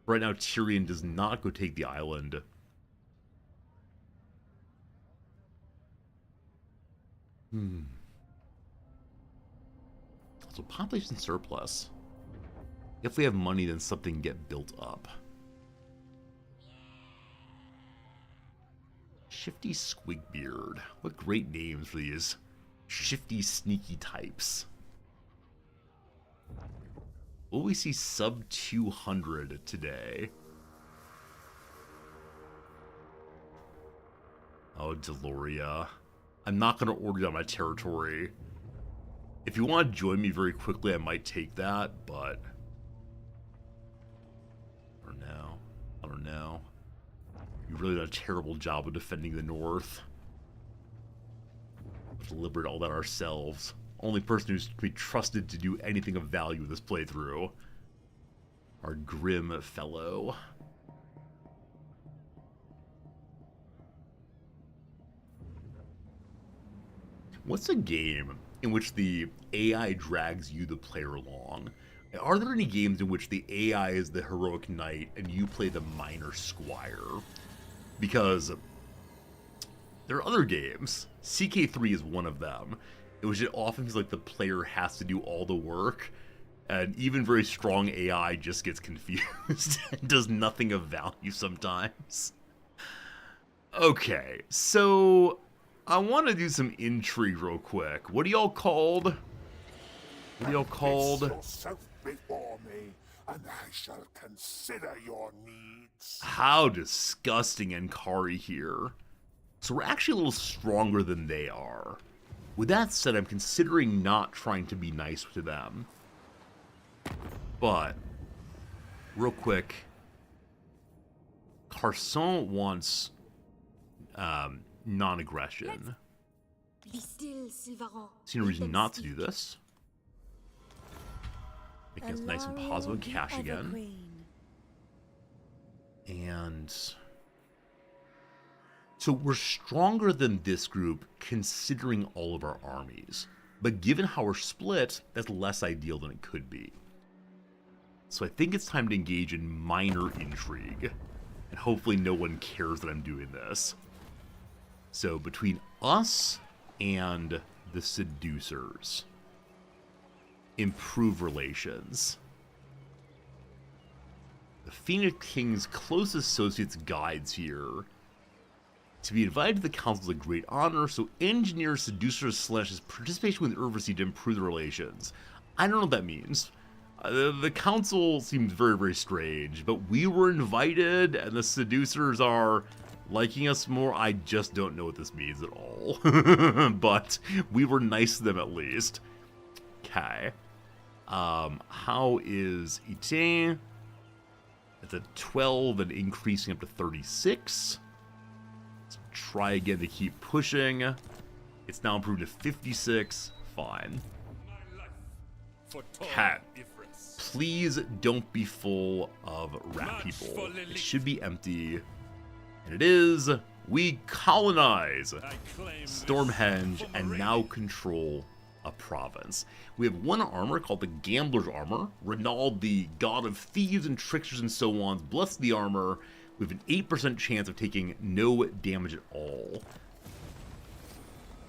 Right now, Tyrion does not go take the island. So population surplus. If we have money, then something can get built up. Shifty Squigbeard. What great names for these shifty, sneaky types. Will we see sub 200 today? Oh, Deloria. I'm not going to order you on my territory. If you want to join me very quickly, I might take that, but... I don't know. I don't know. You've really done a terrible job of defending the North. We'll deliberate all that ourselves. Only person who's to be trusted to do anything of value with this playthrough. Our grim fellow. What's a game in which the AI drags you, the player, along? Are there any games in which the AI is the heroic knight and you play the minor squire? Because there are other games. CK3 is one of them. In which it often feels like the player has to do all the work, and even very strong AI just gets confused and does nothing of value sometimes. Okay, so I want to do some intrigue real quick. What are y'all called? What are y'all called? Place yourself before me, and I shall consider your needs. How disgusting, Enkari here. So we're actually a little stronger than they are. With that said, I'm considering not trying to be nice to them. But, real quick, Carson wants non-aggression. Be still, Sylvain. See no reason not to do this. Making us nice and positive cash again. And... so we're stronger than this group considering all of our armies. But given how we're split, that's less ideal than it could be. So I think it's time to engage in minor intrigue. And hopefully no one cares that I'm doing this. So between us and the seducers, improve relations. The Phoenix King's close associates guides here. To be invited to the council is a great honor, so engineer seducers slashes participation with Urvacy to improve the relations. I don't know what that means. The council seems very, very strange, but we were invited, and the seducers are liking us more. I just don't know what this means at all. But we were nice to them at least. Okay. How is Etienne? It's at 12 and increasing up to 36. Try again to keep pushing. It's now improved to 56. Fine. Cat, please don't be full of rat people. It should be empty. And it is. We colonize Stormhenge and now control a province. We have one armor called the Gambler's Armor. Renaud, the god of thieves and tricksters and so on, bless the armor. We have an 8% chance of taking no damage at all.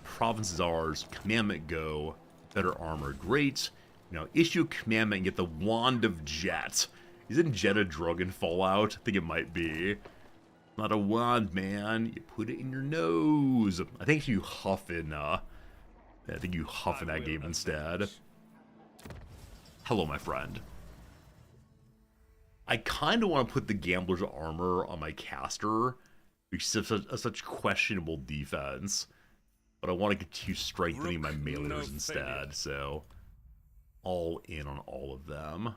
Province is ours. Commandment go. Better armor. Great. Now issue a commandment and get the Wand of Jet. Isn't Jet a drug in Fallout? I think it might be. Not a wand, man. You put it in your nose. I think you huff in, I think you huff in that game instead. Hello, my friend. I kind of want to put the Gambler's Armor on my caster, which is such questionable defense. But I want to continue strengthening my melees instead, so all in on all of them.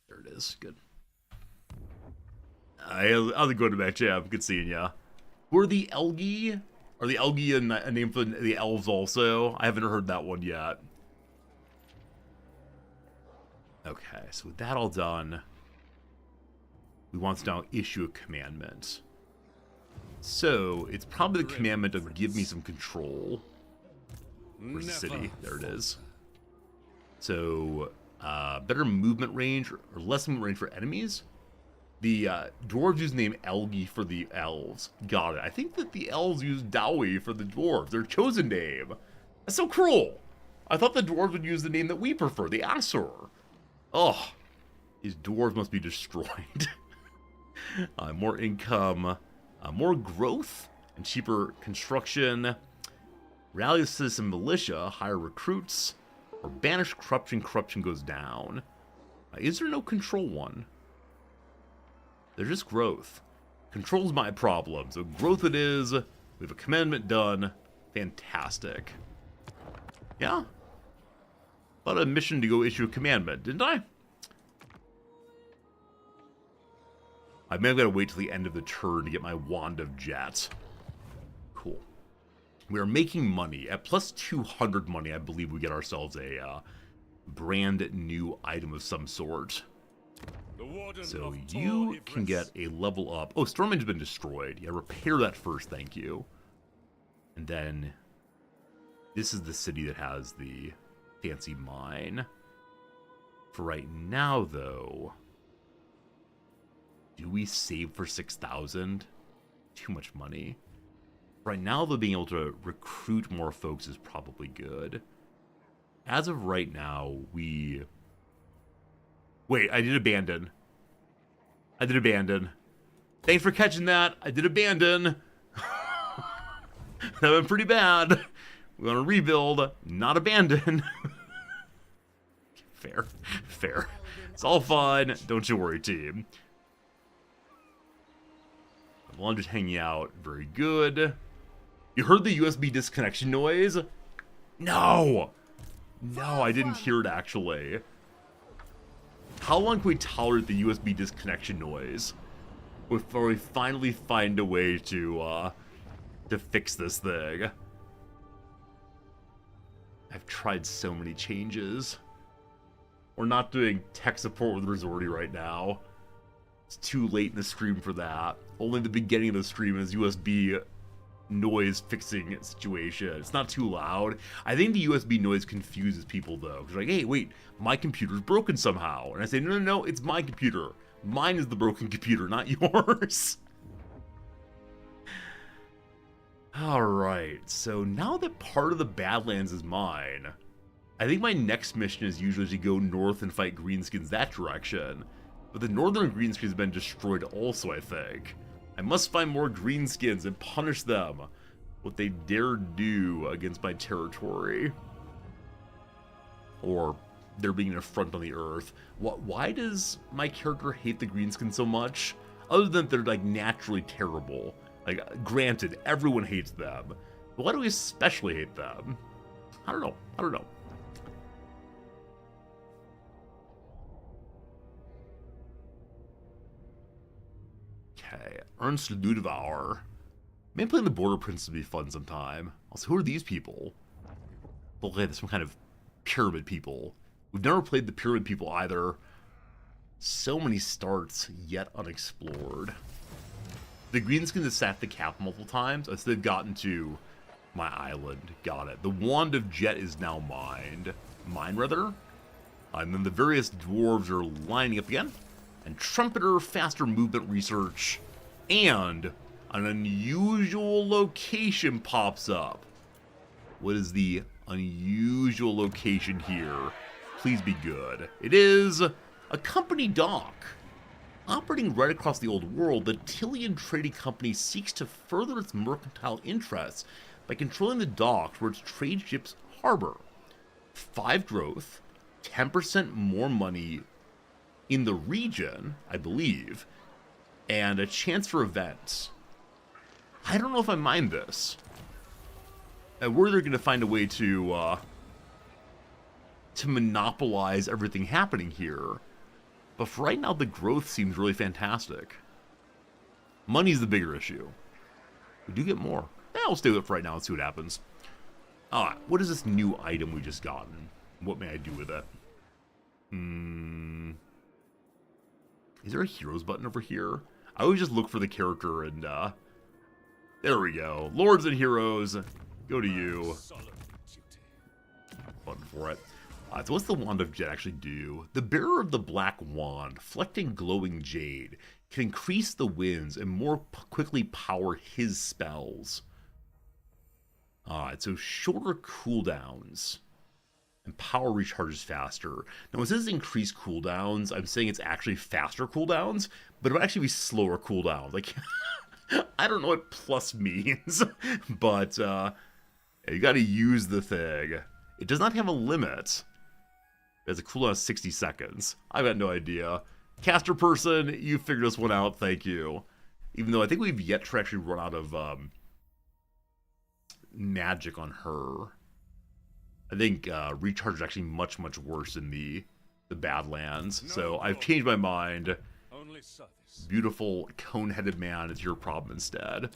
There it is. Good. How's it going to match? Yeah, good seeing ya. Who are the Elgi? Are the Elgi a name for the elves also? I haven't heard that one yet. Okay, so with that all done, we want to now issue a commandment. So, it's probably the commandment of give me some control. Where's the city? There it is. So, better movement range or less movement range for enemies? The dwarves use the name Elgi for the elves. Got it. I think that the elves use Dowie for the dwarves, their chosen name. That's so cruel. I thought the dwarves would use the name that we prefer, the Asur. Oh, these dwarves must be destroyed. More income, more growth, and cheaper construction. Rally the citizen militia, hire recruits, or banish corruption. Corruption goes down. Is there no control one? There's just growth. Control's my problem, so growth it is. We have a commandment done. Fantastic. Yeah. But a mission to go issue a commandment, didn't I? I may have got to wait till the end of the turn to get my Wand of Jet. Cool. We are making money. At plus 200 money, I believe we get ourselves a brand new item of some sort. So you can get a level up. Oh, Storm Engine's been destroyed. Yeah, repair that first, thank you. And then this is the city that has the fancy mine. For right now, though, do we save for 6,000? Too much money. Right now, though, being able to recruit more folks is probably good. As of right now, we... Wait, I did abandon. I did abandon. Thanks for catching that. I did abandon. That went pretty bad. We want to rebuild, not abandon. Fair. Fair. It's all fun. Don't you worry, team. Well, I'm just hanging out. Very good. You heard the USB disconnection noise? No! No, I didn't hear it, actually. How long can we tolerate the USB disconnection noise before we finally find a way to fix this thing? I've tried so many changes. We're not doing tech support with Resorti right now. It's too late in the stream for that. Only the beginning of the stream is USB noise fixing situation. It's not too loud. I think the USB noise confuses people though. Because like, hey, wait, my computer's broken somehow. And I say, no, it's my computer. Mine is the broken computer, not yours. Alright, so now that part of the Badlands is mine, I think my next mission is usually to go north and fight Greenskins that direction. But the northern Greenskins have been destroyed also, I think. I must find more Greenskins and punish them what they dare do against my territory. Or they're being an affront on the earth. Why does my character hate the Greenskins so much? Other than they're like naturally terrible. Like, granted, everyone hates them. But why do we especially hate them? I don't know. Okay, Ernst Ludevauer. Maybe playing the Border Prince would be fun sometime. Also, who are these people? Well, okay, there's some kind of pyramid people. We've never played the pyramid people either. So many starts, yet unexplored. The Greenskins have sacked the cap multiple times, so they've gotten to my island. Got it. The Wand of Jet is now mined. Mine, rather. And then the various dwarves are lining up again. And Trumpeter, faster movement research, and an unusual location pops up. What is the unusual location here? Please be good. It is a company dock. Operating right across the old world, the Tillian Trading Company seeks to further its mercantile interests by controlling the docks where its trade ships harbor. 5 growth, 10% more money in the region, I believe, and a chance for events. I don't know if I mind this. And we're going to find a way to monopolize everything happening here. But for right now, the growth seems really fantastic. Money's the bigger issue. We do get more. I'll stay with it for right now and see what happens. Alright, what is this new item we just gotten? What may I do with it? Is there a heroes button over here? I always just look for the character and, there we go. Lords and heroes, go to you. for it. So what's the Wand of Jet actually do? The bearer of the Black Wand, reflecting glowing jade, can increase the winds and more quickly power his spells. Alright, so shorter cooldowns. And power recharges faster. Now, when it says increase cooldowns, I'm saying it's actually faster cooldowns, but it would actually be slower cooldowns. Like, I don't know what plus means, but you gotta use the thing. It does not have a limit. It has a cooldown of 60 seconds. I've got no idea. Caster person, you figured this one out, thank you. Even though I think we've yet to actually run out of magic on her. I think recharge is actually much, much worse in the Badlands. So I've changed my mind. Only service. Beautiful cone-headed man is your problem instead.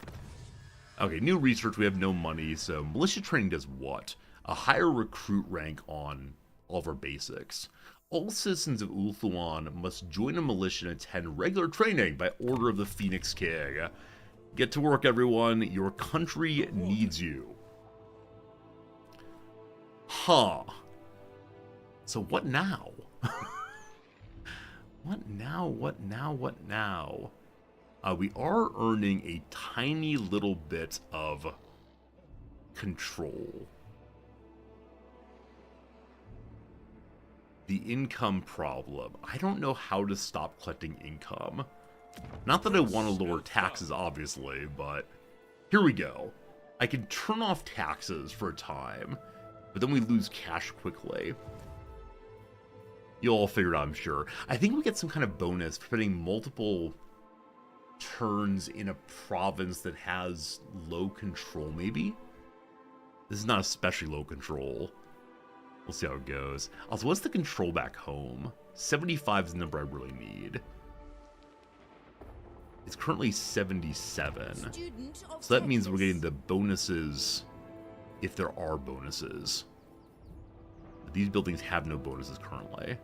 Okay, new research. We have no money. So militia training does what? A higher recruit rank on all of our basics. All citizens of Ulthuan must join a militia and attend regular training by order of the Phoenix King. Get to work, everyone. Your country needs you. Huh. So what now? What now? What now? What now? We are earning a tiny little bit of control. The income problem. I don't know how to stop collecting income. Not that I want to lower taxes, obviously, but here we go. I can turn off taxes for a time, but then we lose cash quickly. You'll all figure it out, I'm sure. I think we get some kind of bonus for putting multiple turns in a province that has low control, maybe? This is not especially low control. We'll see how it goes. Also, what's the control back home? 75 is the number I really need. It's currently 77. So that means we're getting the bonuses if there are bonuses. But these buildings have no bonuses currently.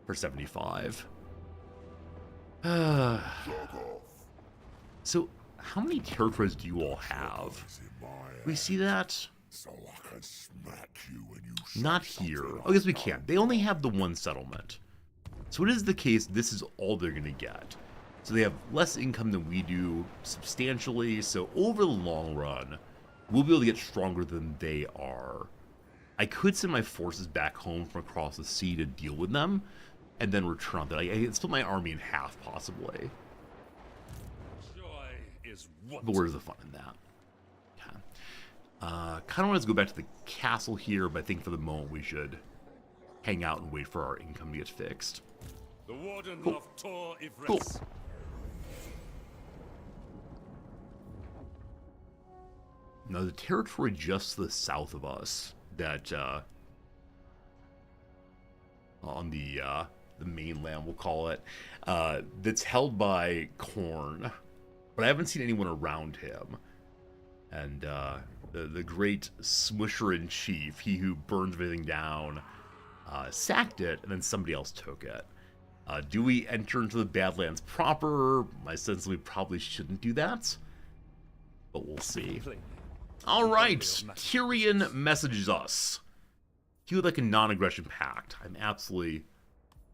For 75. So, how many territories do you all have? We see that? So I can smack you when you Not here. Oh, yes, we can. They only have the one settlement. So it is the case, this is all they're going to get. So they have less income than we do, substantially. So over the long run, we'll be able to get stronger than they are. I could send my forces back home from across the sea to deal with them, and then return on that. I can split my army in half, possibly. Joy is what? But where's the fun in that? Kind of want to go back to the castle here, but I think for the moment we should hang out and wait for our income to get fixed. The warden Cool. of Tor Ivres. Cool. Now, the territory just to the south of us, that, on the mainland, we'll call it, that's held by Korn, but I haven't seen anyone around him. And, the great Smusher-in-Chief, he who burns everything down, sacked it, and then somebody else took it. Do we enter into the Badlands proper? My sense is we probably shouldn't do that, but we'll see. Alright, Tyrion messages us. He would like a non-aggression pact. I'm absolutely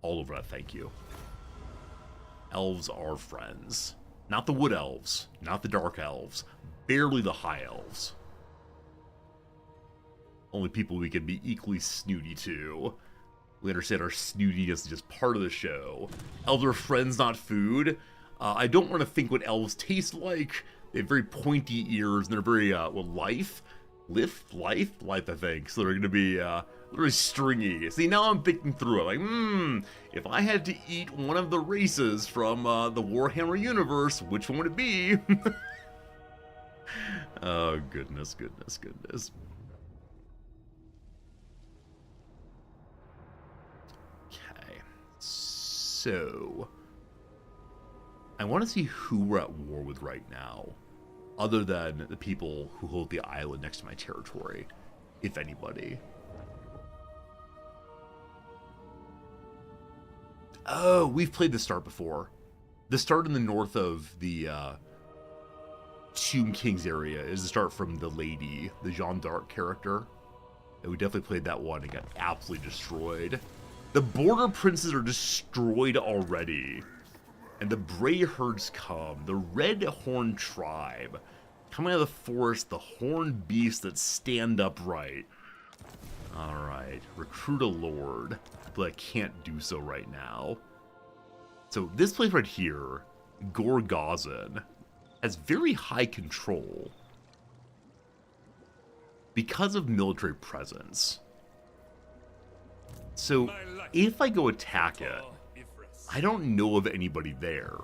all over that, thank you. Elves are friends. Not the wood elves, not the dark elves, barely the high elves. Only people we can be equally snooty to. We understand our snootiness is just part of the show. Elves are friends, not food. I don't want to think what elves taste like. They have very pointy ears, and they're very, life, I think. So they're going to be, very stringy. See, now I'm thinking through it. Like, if I had to eat one of the races from, the Warhammer universe, which one would it be? Oh, goodness. Okay. So, I want to see who we're at war with right now, other than the people who hold the island next to my territory, if anybody. Oh, we've played the start before. The start in the north of the Tomb King's area is the start from the lady, the Jeanne d'Arc character. And we definitely played that one and got absolutely destroyed. The border princes are destroyed already. And the Bray herds come. The Red Horn tribe. Coming out of the forest, the horned beasts that stand upright. Alright, recruit a lord. But I can't do so right now. So this place right here, Gorgazan, has very high control. Because of military presence. So, if I go attack it, I don't know of anybody there.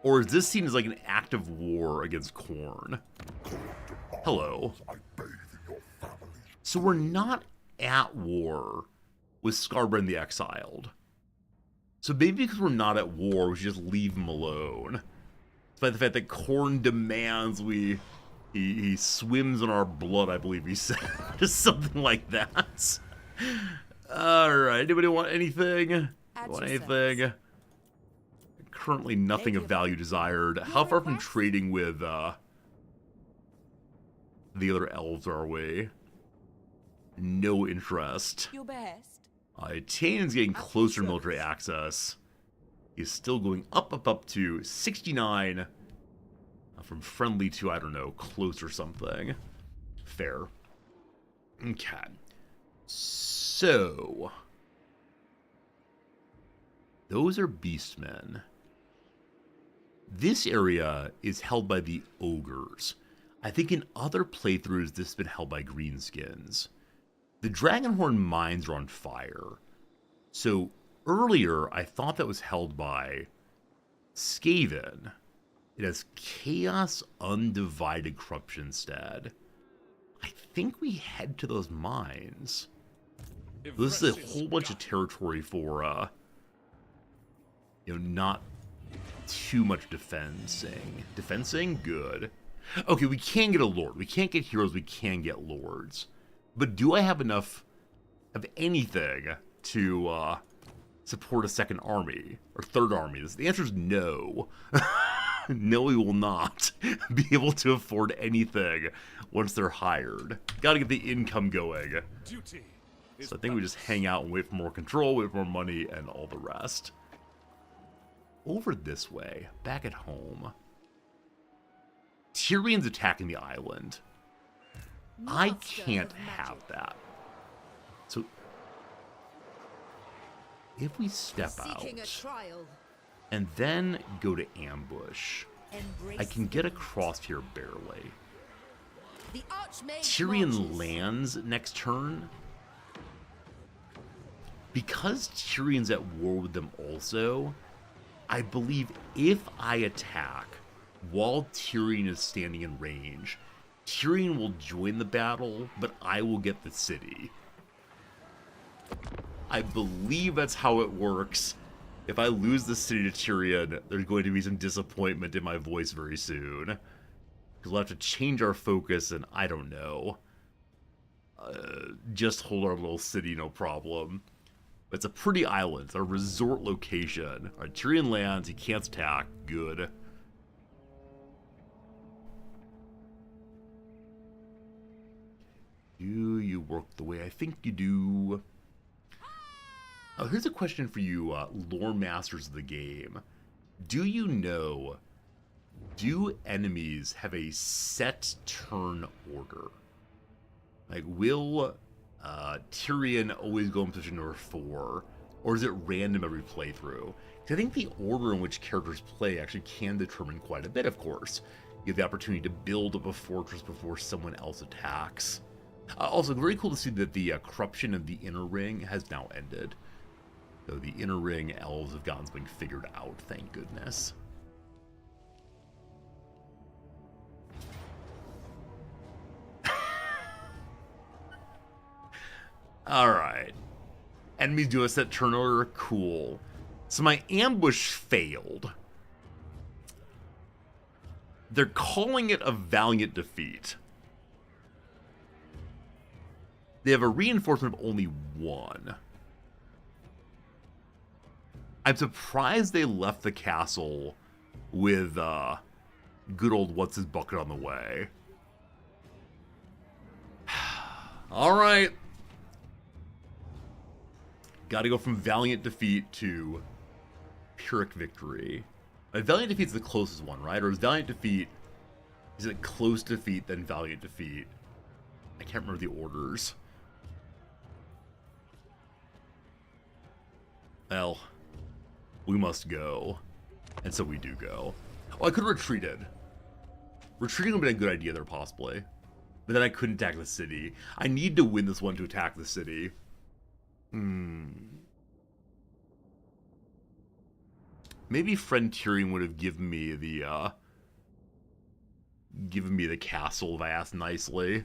Or is this seen as like an active war against Khorne? Hello. So we're not at war with Skarbrand the Exiled. So maybe because we're not at war, we should just leave him alone. Despite the fact that Khorne demands he swims in our blood, I believe he said. Just something like that. Alright, anybody want anything? Want anything? Currently nothing of value desired. How far from trading with the other elves are we? No interest. Your best. Tain's getting closer to military access. He's still going up to 69. From friendly to, I don't know, close or something. Fair. Okay. So. Those are beastmen. This area is held by the ogres. I think in other playthroughs this has been held by greenskins. The Dragonhorn mines are on fire. So earlier I thought that was held by Skaven. It has Chaos Undivided Corruption instead. I think we head to those mines. This is a whole bunch of territory for, not too much defensing. Defensing? Good. Okay, we can get a lord. We can't get heroes, we can get lords. But do I have enough of anything to, support a second army? Or third army? The answer is no. No, we will not be able to afford anything once they're hired. Gotta get the income going. So I think we just hang out and wait for more control, wait for more money, and all the rest. Over this way, back at home. Tyrion's attacking the island. I can't have that. So, if we step out and then go to ambush, I can get across here barely. Tyrion lands next turn. Because Tyrion's at war with them also, I believe if I attack while Tyrion is standing in range, Tyrion will join the battle, but I will get the city. I believe that's how it works. If I lose the city to Tyrion, there's going to be some disappointment in my voice very soon. Because we'll have to change our focus and, I don't know, just hold our little city, no problem. But it's a pretty island. It's a resort location. Alright, Tyrion lands. He can't attack. Good. Do you work the way I think you do? Oh, here's a question for you, lore masters of the game. Do you know, do enemies have a set turn order? Like, will Tyrion always go in position number 4? Or is it random every playthrough? Because I think the order in which characters play actually can determine quite a bit, of course. You have the opportunity to build up a fortress before someone else attacks. Also, very cool to see that the corruption of the Inner Ring has now ended. So the Inner Ring elves have gotten something figured out, thank goodness. Alright. Enemies do a set turn order, cool. So my ambush failed. They're calling it a valiant defeat. They have a reinforcement of only 1. I'm surprised they left the castle with good old what's his bucket on the way. Alright. Gotta go from valiant defeat to Pyrrhic victory. Valiant defeat's the closest one, right? Or is valiant defeat... Is it close defeat, then valiant defeat? I can't remember the orders. Well, we must go. And so we do go. Oh, I could have retreated. Retreating would have been a good idea there, possibly. But then I couldn't attack the city. I need to win this one to attack the city. Maybe Frontiering would have given me the castle if I asked nicely.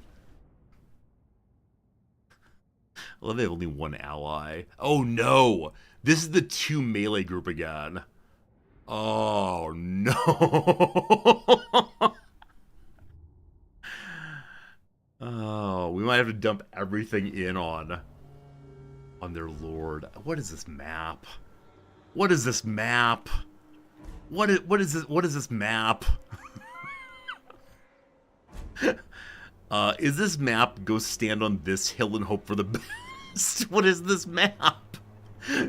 Well, they have only one ally. Oh no! This is the 2 melee group again. Oh no! Oh, we might have to dump everything in on their lord. What is this map? What is this map? What is this map? Is this map go stand on this hill and hope for the best? What is this map?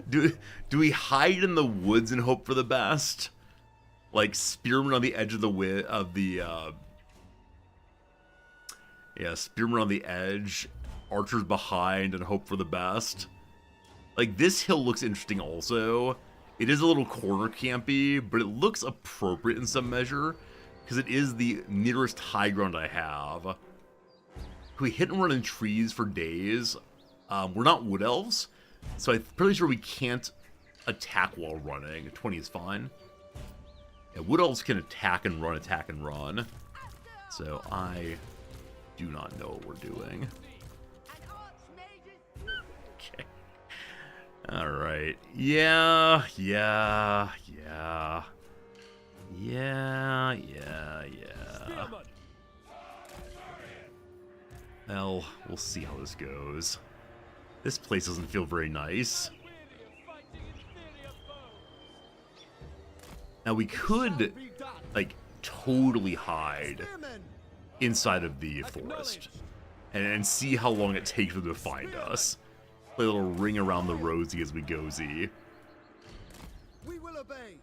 Do we hide in the woods and hope for the best? Like spearmen on the edge of the yeah, spearmen on the edge, archers behind, and hope for the best. Like, this hill looks interesting also. It is a little corner campy, but it looks appropriate in some measure, because it is the nearest high ground I have. We hit and run in trees for days. We're not wood elves, so I'm pretty sure we can't attack while running. 20 is fine. Yeah, wood elves can attack and run. So I do not know what we're doing. Okay. Alright. Yeah. Well, we'll see how this goes. This place doesn't feel very nice. Now we could, like, totally hide inside of the forest and see how long it takes for them to find us. Play a little ring around the rosy as we go-zy. We will obey.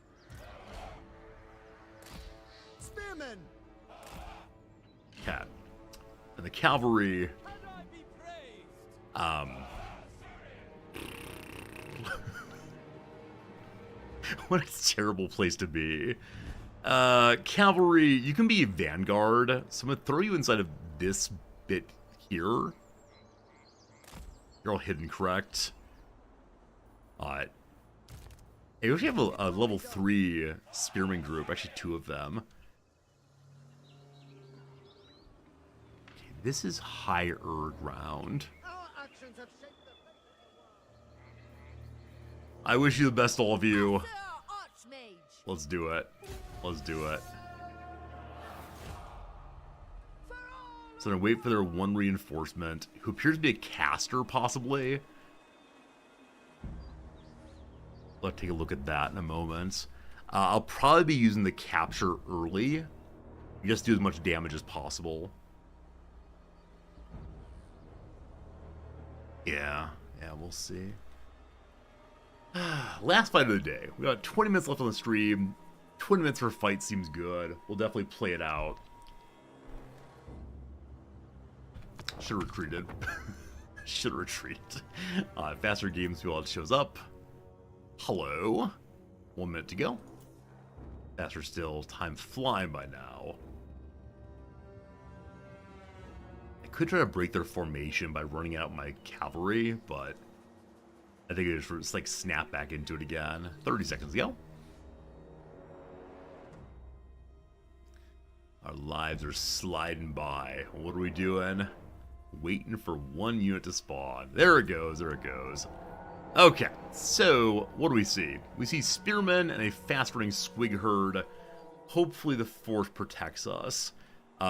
Spearmen. Cat. And the cavalry. What a terrible place to be. Cavalry, you can be vanguard, so I'm gonna throw you inside of this bit here. You're all hidden, correct? Alright. Hey, we actually have a level 3 spearman group, actually 2 of them. Okay, this is higher ground. I wish you the best, all of you. Let's do it. Let's do it. So I'm gonna wait for their 1 reinforcement, who appears to be a caster, possibly. Let's take a look at that in a moment. I'll probably be using the capture early. Just do as much damage as possible. Yeah, we'll see. Last fight of the day. We got 20 minutes left on the stream. 20 minutes for a fight seems good. We'll definitely play it out. Should have retreated. Should have retreated. Faster games wheel shows up. Hello. 1 minute to go. Faster still. Time flying by now. I could try to break their formation by running out my cavalry, but I think I just like snap back into it again. 30 seconds to go. Our lives are sliding by. What are we doing? Waiting for 1 unit to spawn. There it goes, there it goes. Okay, so what do we see? We see spearmen and a fast-running squig herd. Hopefully the forest protects us.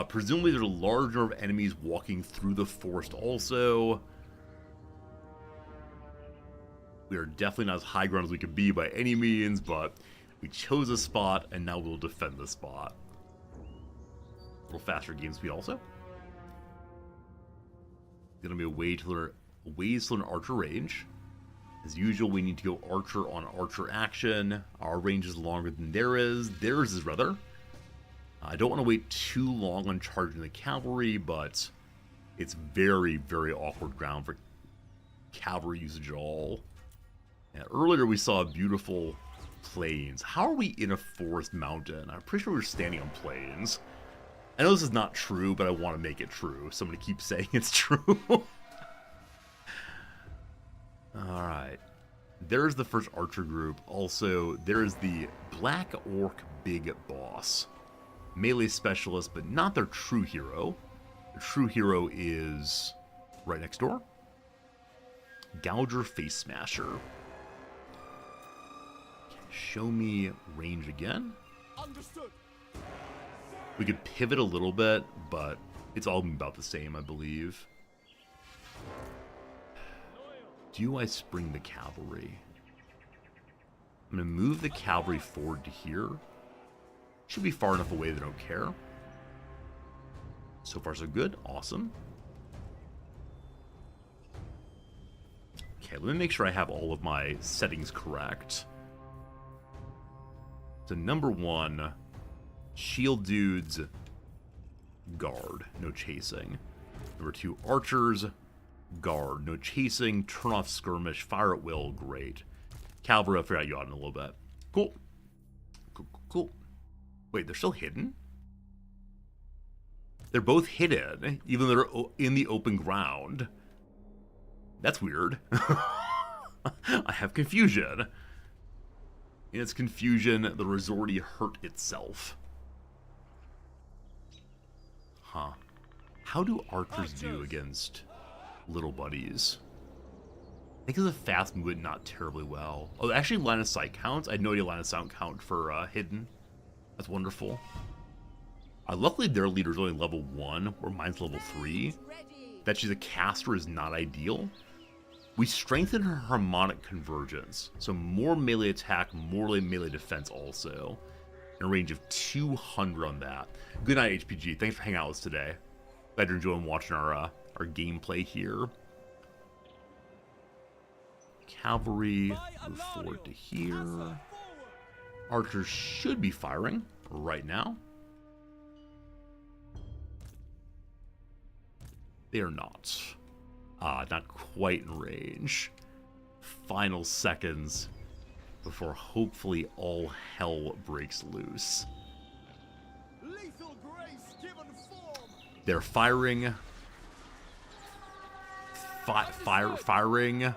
Presumably there's a large number of enemies walking through the forest also. We are definitely not as high ground as we could be by any means, but we chose a spot and now we'll defend the spot. A little faster game speed also. gonna be a way to learn ways to learn archer range. As usual, we need to go archer on archer action. Our range is longer than theirs. Theirs is rather. I don't want to wait too long on charging the cavalry, but it's very, very awkward ground for cavalry usage at all. And earlier we saw beautiful plains. How are we in a forest mountain? I'm pretty sure we're standing on plains. I know this is not true, but I want to make it true. Somebody keeps saying it's true. Alright. There's the first archer group. Also, there's the Black Orc Big Boss. Melee specialist, but not their true hero. The true hero is right next door. Gouger Face Smasher. Okay, show me range again. Understood. We could pivot a little bit, but it's all about the same, I believe. Do I spring the cavalry? I'm going to move the cavalry forward to here. Should be far enough away they don't care. So far so good. Awesome. Okay, let me make sure I have all of my settings correct. So number 1, shield dudes, guard, no chasing. Number 2, archers, guard, no chasing, turn off skirmish, fire at will, great. Cavalry, I'll figure out you out in a little bit. Cool. Cool. Wait, they're still hidden? They're both hidden, even though they're in the open ground. That's weird. I have confusion. In its confusion, the resorty hurt itself. Huh. How do archers do against little buddies? I think it's a fast movement, not terribly well. Oh, actually line of sight counts? I had no idea line of sight count for hidden. That's wonderful. Luckily their leader's only level 1, where mine's level 3. That she's a caster is not ideal. We strengthen her harmonic convergence, so more melee attack, more melee defense also. In a range of 200 on that. Good night, HPG. Thanks for hanging out with us today. Glad you're enjoying watching our gameplay here. Cavalry, move forward to here. Archers should be firing right now. They are not. Not quite in range. Final seconds before hopefully all hell breaks loose. Lethal grace given form. They're firing. Firing.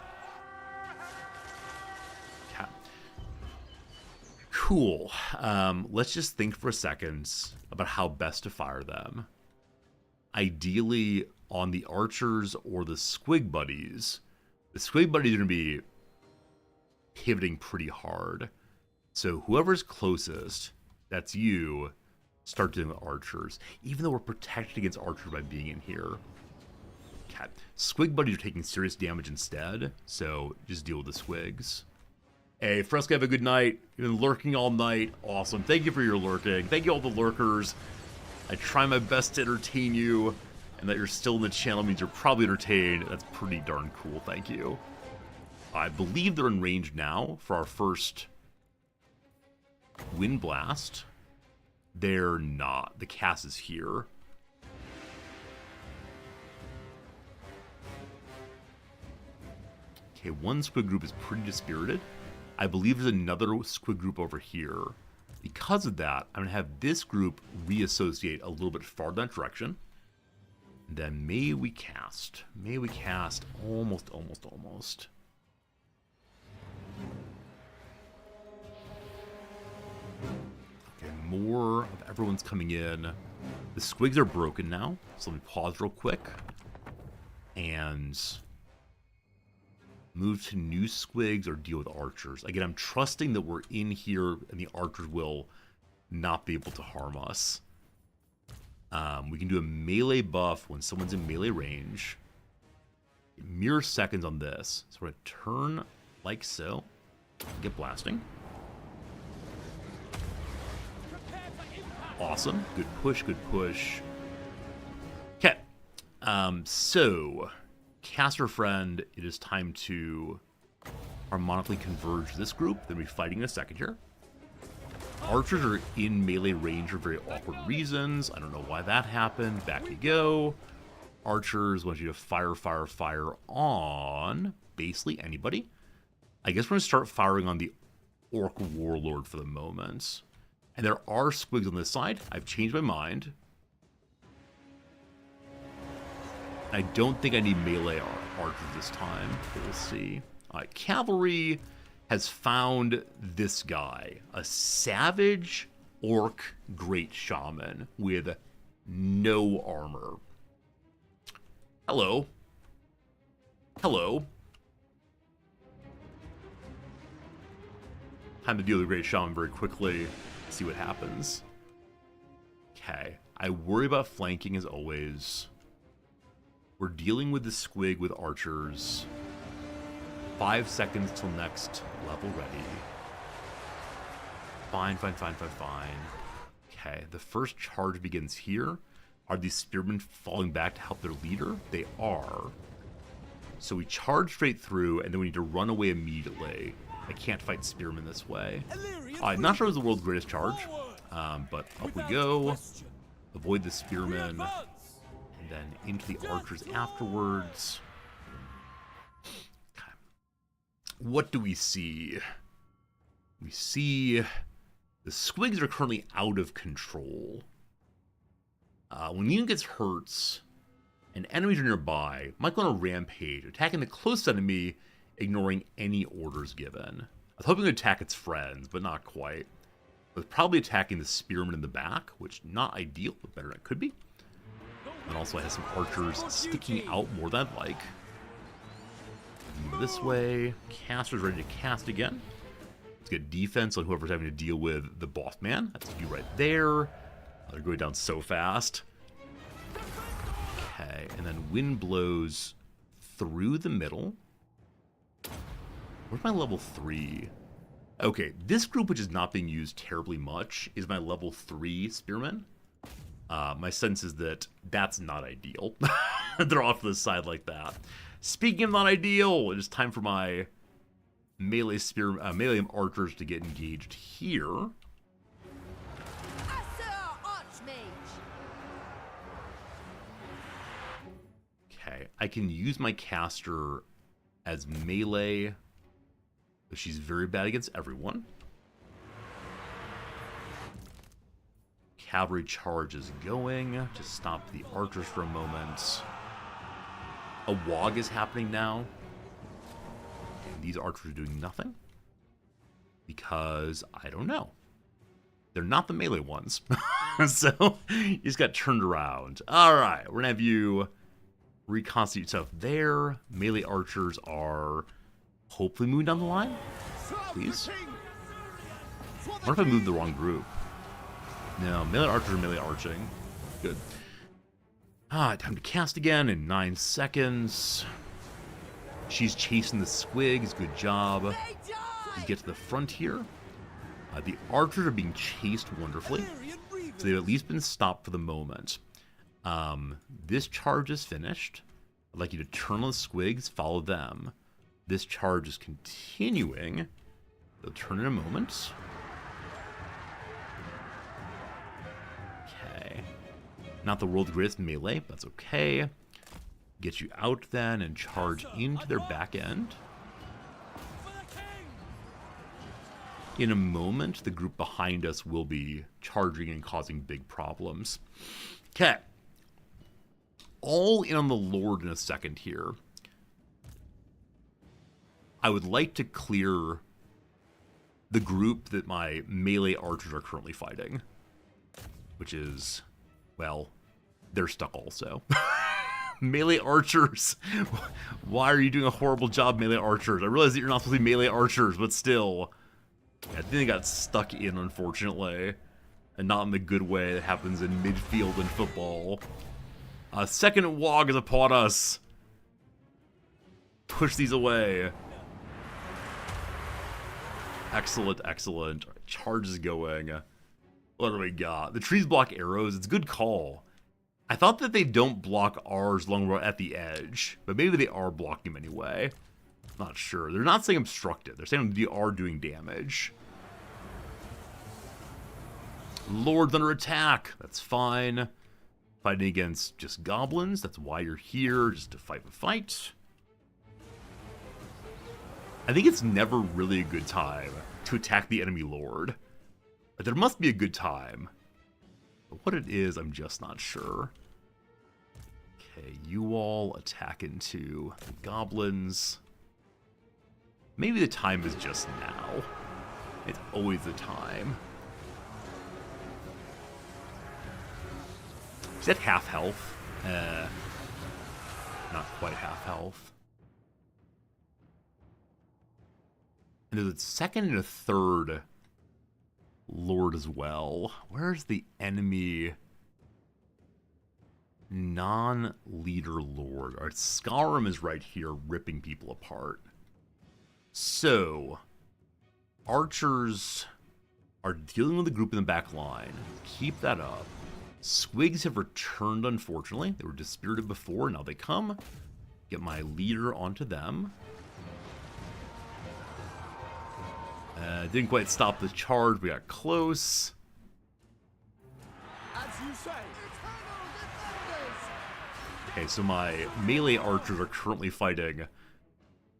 Cool. Let's just think for a second about how best to fire them. Ideally on the archers or the squig buddies. The squig buddies are going to be pivoting pretty hard. So whoever's closest, that's you, start doing the archers. Even though we're protected against archers by being in here. Okay. Squig buddies are taking serious damage instead, so just deal with the squigs. Hey, Fresca, have a good night. You've been lurking all night. Awesome. Thank you for your lurking. Thank you all the lurkers. I try my best to entertain you, and that you're still in the channel means you're probably entertained. That's pretty darn cool. Thank you. I believe they're in range now for our first wind blast. They're not. The cast is here. Okay, one squid group is pretty dispirited. I believe there's another squid group over here. Because of that, I'm going to have this group reassociate a little bit farther in that direction. And then may we cast. May we cast almost. Okay, more of everyone's coming in. The squigs are broken now, so let me pause real quick. And move to new squigs or deal with archers. Again, I'm trusting that we're in here and the archers will not be able to harm us. We can do a melee buff when someone's in melee range. Mere seconds on this. So we're going to turn like so. Get blasting. Awesome. Good push, good push. Okay. So caster friend, it is time to harmonically converge this group. Then we'll be fighting in a second here. Archers are in melee range for very awkward reasons. I don't know why that happened. Back you go. Archers want you to fire, fire, fire on basically anybody. I guess we're going to start firing on the Orc Warlord for the moment. And there are squigs on this side. I've changed my mind. I don't think I need melee archers this time. We'll see. Cavalry has found this guy, a savage orc great shaman with no armor. Hello. Hello. Time to deal with the great shaman very quickly. See what happens. Okay. I worry about flanking as always. We're dealing with the squig with archers. 5 seconds till next level ready. Fine, fine, fine, fine, fine. Okay, the first charge begins here. Are these spearmen falling back to help their leader? They are. So we charge straight through, and then we need to run away immediately. I can't fight spearmen this way. I'm not sure it was the world's greatest charge, but up we go. Avoid the spearmen, and then into the archers afterwards. What do we see? We see the squigs are currently out of control. When Leon gets hurt and enemies are nearby, might go on a rampage, attacking the close enemy, ignoring any orders given. I was hoping to attack its friends, but not quite. It was probably attacking the spearmen in the back, which not ideal, but better than it could be. And also has some archers sticking out more than I'd like. Move this way. Caster's ready to cast again. Let's get defense on whoever's having to deal with the boss man. That's you right there. They're going down so fast. Okay, and then wind blows through the middle. Where's my level 3? Okay, this group, which is not being used terribly much, is my level 3 spearmen. My sense is that that's not ideal. They're off to the side like that. Speaking of not ideal, it is time for my melee archers to get engaged here. Okay, I can use my caster as melee, but she's very bad against everyone. Cavalry charge is going to stop the archers for a moment. A wog is happening now. And these archers are doing nothing. Because, I don't know. They're not the melee ones. So, you just got turned around. Alright, we're going to have you reconstitute yourself there. Melee archers are hopefully moving down the line. Please. What if I moved the wrong group? No, melee archers are melee arching. Good. Time to cast again in 9 seconds. She's chasing the squigs. Good job. We get to the front here. The archers are being chased wonderfully. So they've at least been stopped for the moment. This charge is finished. I'd like you to turn on the squigs, follow them. This charge is continuing. They'll turn in a moment. Okay. Not the world's greatest melee, but that's okay. Get you out then and charge into their back end. In a moment, the group behind us will be charging and causing big problems. Okay. All in on the Lord in a second here. I would like to clear the group that my melee archers are currently fighting. Which is, well, they're stuck also. Melee archers. Why are you doing a horrible job, melee archers? I realize that you're not supposed to be melee archers, but still. I think they got stuck in, unfortunately. And not in the good way that happens in midfield in football. A second wog is upon us. Push these away. Excellent, excellent. Charge is going. What do we got? The trees block arrows. It's a good call. I thought that they don't block ours long we're at the edge, but maybe they are blocking them anyway. Not sure. They're not saying obstructed. They're saying they are doing damage. Lord's under attack. That's fine. Fighting against just goblins. That's why you're here, just to fight the fight. I think it's never really a good time to attack the enemy lord. But there must be a good time. But what it is, I'm just not sure. Okay, you all attack into the goblins. Maybe the time is just now. It's always the time. Is that half health? Not quite half health. And there's a second and a third lord as well. Where's the enemy non-leader lord? Alright, Skyrim is right here ripping people apart. So, archers are dealing with the group in the back line. Keep that up. Squigs have returned, unfortunately. They were dispirited before, now they come. Get my leader onto them. Didn't quite stop the charge, we got close. As you say. Okay, so my melee archers are currently fighting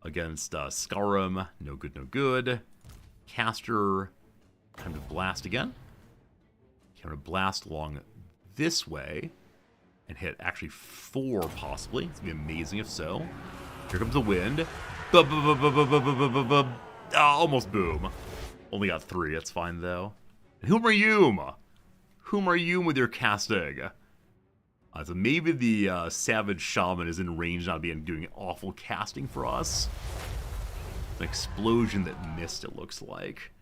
against Skyrim. No good, no good. Caster, time to blast again. Okay, I'm going to blast along this way and hit actually 4 possibly. It's going to be amazing if so. Here comes the wind. Almost boom. Only got 3, that's fine though. And whom are you? Whom are you with your casting? So maybe the Savage Shaman is in range now being doing awful casting for us. An explosion that missed, it looks like.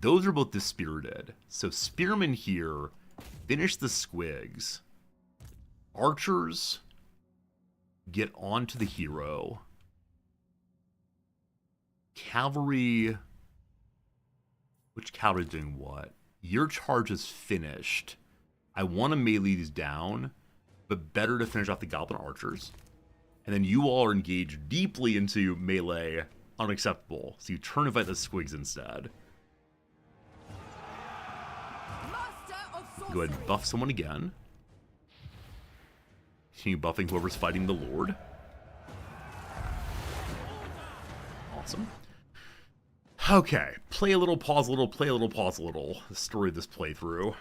Those are both dispirited. So Spearmen here finish the squigs. Archers get onto the hero. Cavalry... Which cavalry is doing what? Your charge is finished. I want to melee these down, but better to finish off the goblin archers. And then you all are engaged deeply into melee. Unacceptable. So you turn and fight the squigs instead. Go ahead and buff someone again. Continue buffing whoever's fighting the Lord. Awesome. Okay. Play a little, pause a little, play a little, pause a little. The story of this playthrough.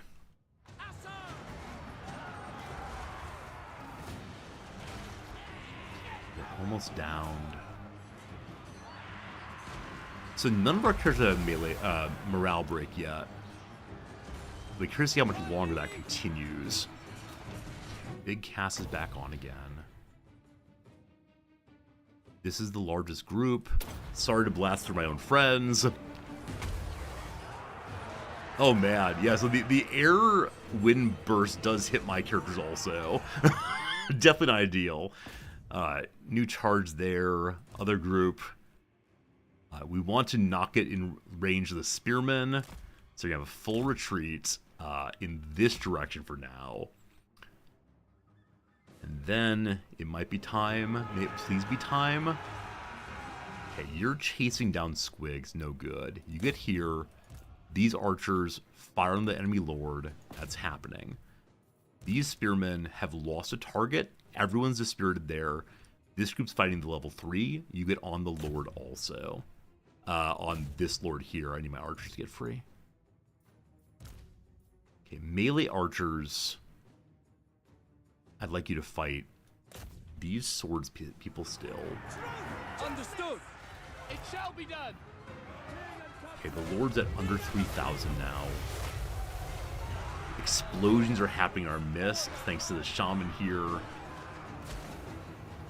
We're almost downed. So none of our characters have melee morale break yet. We're curious to see how much longer that continues. Big Cass is back on again. This is the largest group. Sorry to blast through my own friends. Oh man, yeah, so the air wind burst does hit my characters also. Definitely not ideal. New charge there. Other group. We want to knock it in range of the spearmen. So you have a full retreat in this direction for now. And then it might be time. May it please be time. Okay, you're chasing down squigs. No good. You get here. These archers fire on the enemy lord. That's happening. These spearmen have lost a target. Everyone's dispirited there. This group's fighting the level 3. You get on the lord also. On this lord here, I need my archers to get free. Okay, melee archers. I'd like you to fight these swords people still. Understood. It shall be done. Okay, the lord's at under 3,000 now. Explosions are happening in our midst, thanks to the shaman here.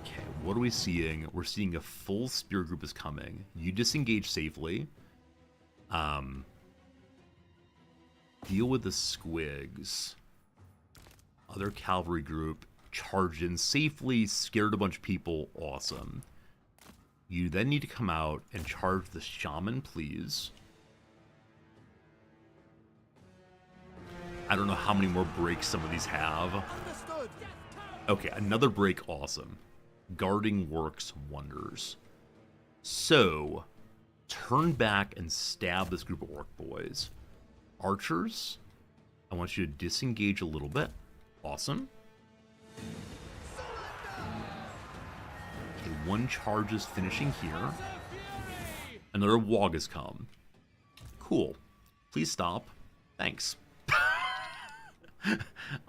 Okay, what are we seeing? We're seeing a full spear group is coming. You disengage safely. Deal with the squigs. Other cavalry group charged in safely, scared a bunch of people. Awesome. You then need to come out and charge the shaman, please. I don't know how many more breaks some of these have. Understood. Okay, another break, awesome. Guarding works wonders. So, turn back and stab this group of orc boys. Archers, I want you to disengage a little bit. Awesome. Okay, one charge is finishing here. Another wog has come. Cool. Please stop. Thanks.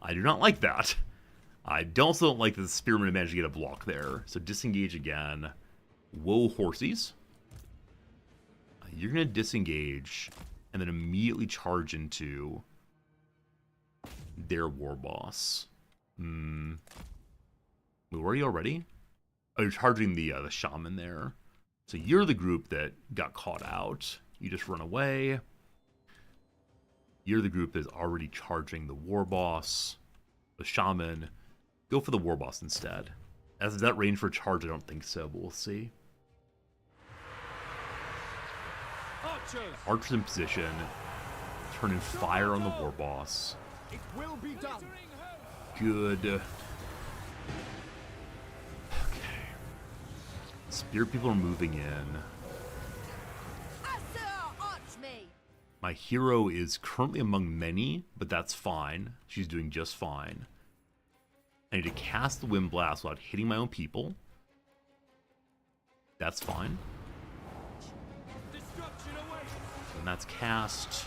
I do not like that. I also don't like that the spearman managed to get a block there. So disengage again. Whoa, horsies. You're going to disengage and then immediately charge into their war boss. Where are you already? Oh, you're charging the shaman there. So you're the group that got caught out. You just run away. You're the group that's already charging the war boss. The shaman. Go for the war boss instead. As is that range for a charge? I don't think so, but we'll see. Archers in position. Turning fire on the war boss. It will be done. Good. Okay. Spear people are moving in. My hero is currently among many, but that's fine. She's doing just fine. I need to cast the Wind Blast without hitting my own people. That's fine. And that's cast.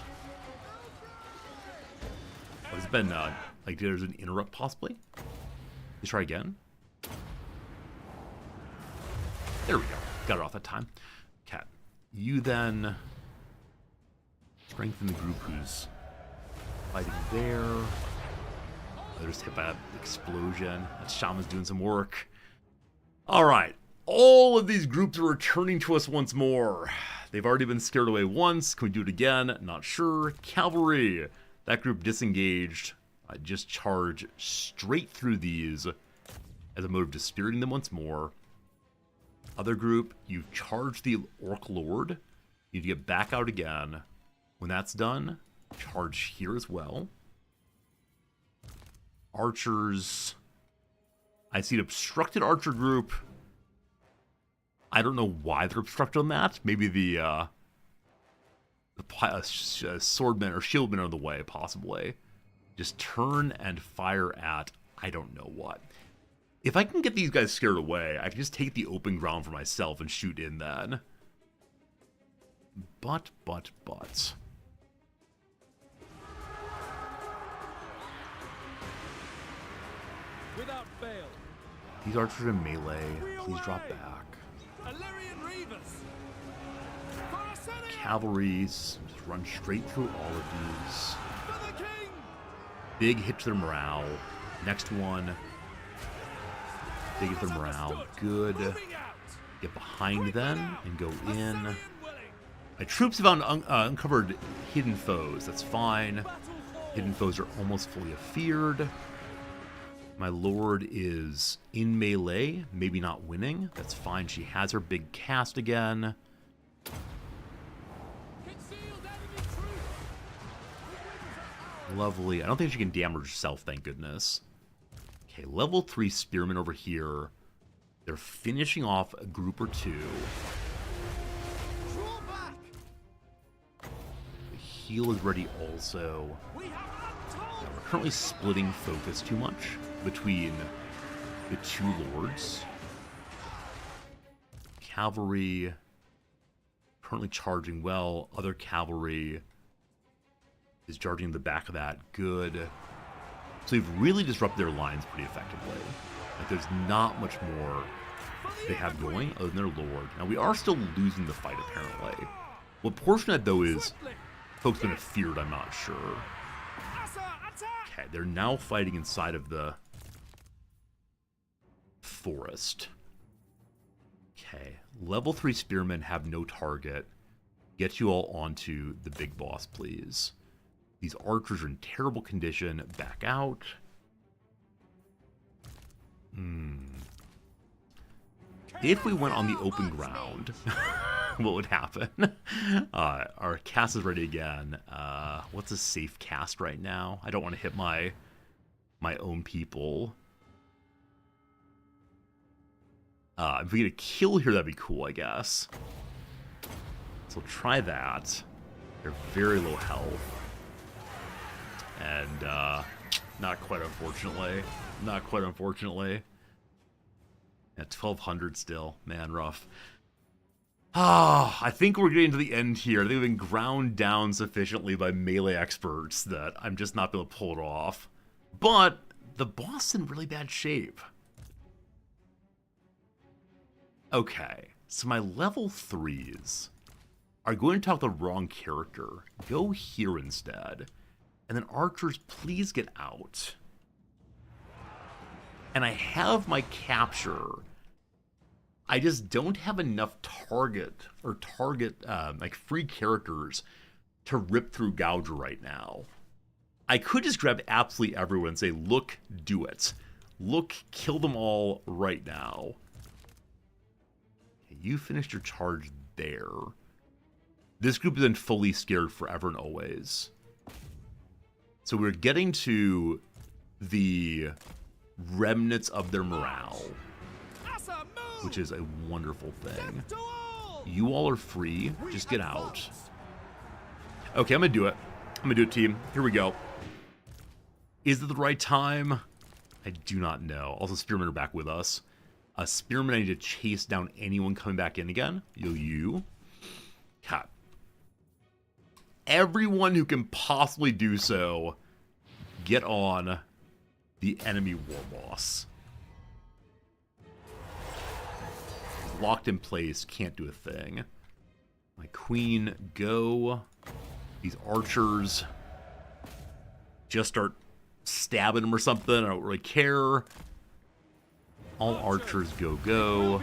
Oh, it's been, like, there's an interrupt possibly? Let's try again. There we go. Got it off that time. Cat. You then strengthen the group who's fighting there. They're just hit by an explosion. That shaman's doing some work. Alright. All of these groups are returning to us once more. They've already been scared away once. Can we do it again? Not sure. Cavalry. That group disengaged. I just charge straight through these as a mode of dispiriting them once more. Other group, you charge the Orc Lord. You need to get back out again. When that's done, charge here as well. Archers. I see an obstructed archer group. I don't know why they're obstructed on that. Maybe the swordmen or shieldmen are in the way, possibly. Just turn and fire at I don't know what. If I can get these guys scared away, I can just take the open ground for myself and shoot in then. But. Without fail. These archers are in melee. Please drop back. Cavalries just run straight through all of these. Big hit to their morale. Next one. Big hit to their morale. Good. Get behind them and go in. My troops have uncovered hidden foes. That's fine. Hidden foes are almost fully afeared. My lord is in melee, maybe not winning. That's fine. She has her big cast again. Lovely. I don't think she can damage herself, thank goodness. Okay, level 3 spearmen over here. They're finishing off a group or two. The heal is ready also. We're currently splitting focus too much between the two lords. Cavalry currently charging well. Other cavalry is charging the back of that. Good. So they've really disrupted their lines pretty effectively. Like, there's not much more they have going other than their lord. Now, we are still losing the fight, apparently. What portion of that, though, is folks been feared, I'm not sure. Okay, they're now fighting inside of the forest. Okay, level 3 spearmen have no target. Get you all onto the big boss, please. These archers are in terrible condition. Back out. If we went on the open ground, what would happen. Our cast is ready again. What's a safe cast right now? I don't want to hit my own people. If we get a kill here, that'd be cool, I guess. So try that. They're very low health. And, not quite, unfortunately. Not quite, unfortunately. At 1200 still. Man, rough. I think we're getting to the end here. I think we've been ground down sufficiently by melee experts that I'm just not able to pull it off. But the boss is in really bad shape. Okay, so my level 3s are going to talk the wrong character. Go here instead. And then archers, please get out. And I have my capture. I just don't have enough target like free characters to rip through Gouger right now. I could just grab absolutely everyone and say, look, do it. Look, kill them all right now. Okay, you finished your charge there. This group is then fully scared forever and always. So we're getting to the remnants of their morale, which is a wonderful thing. You all are free. Just get out. Okay, I'm gonna do it. I'm gonna do it, team. Here we go. Is it the right time? I do not know. Also, Spearmen are back with us. Spearmen, I need to chase down anyone coming back in again. You. Cat. Everyone who can possibly do so, get on the enemy war boss. Locked in place, can't do a thing. My queen, go. These archers just start stabbing them or something. I don't really care. All archers go.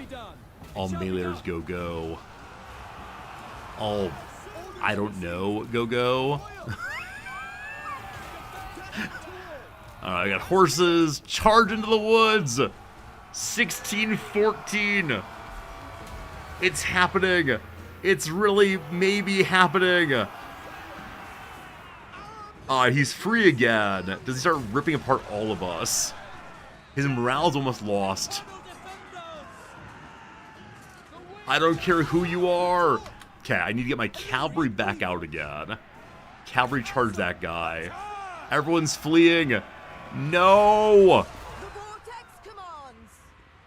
All meleeers go. All, I don't know, go. I got horses. Charge into the woods. 16-14. It's happening. It's really maybe happening. He's free again. Does he start ripping apart all of us? His morale's almost lost. I don't care who you are. Okay, I need to get my cavalry back out again. Cavalry charge that guy. Everyone's fleeing. No!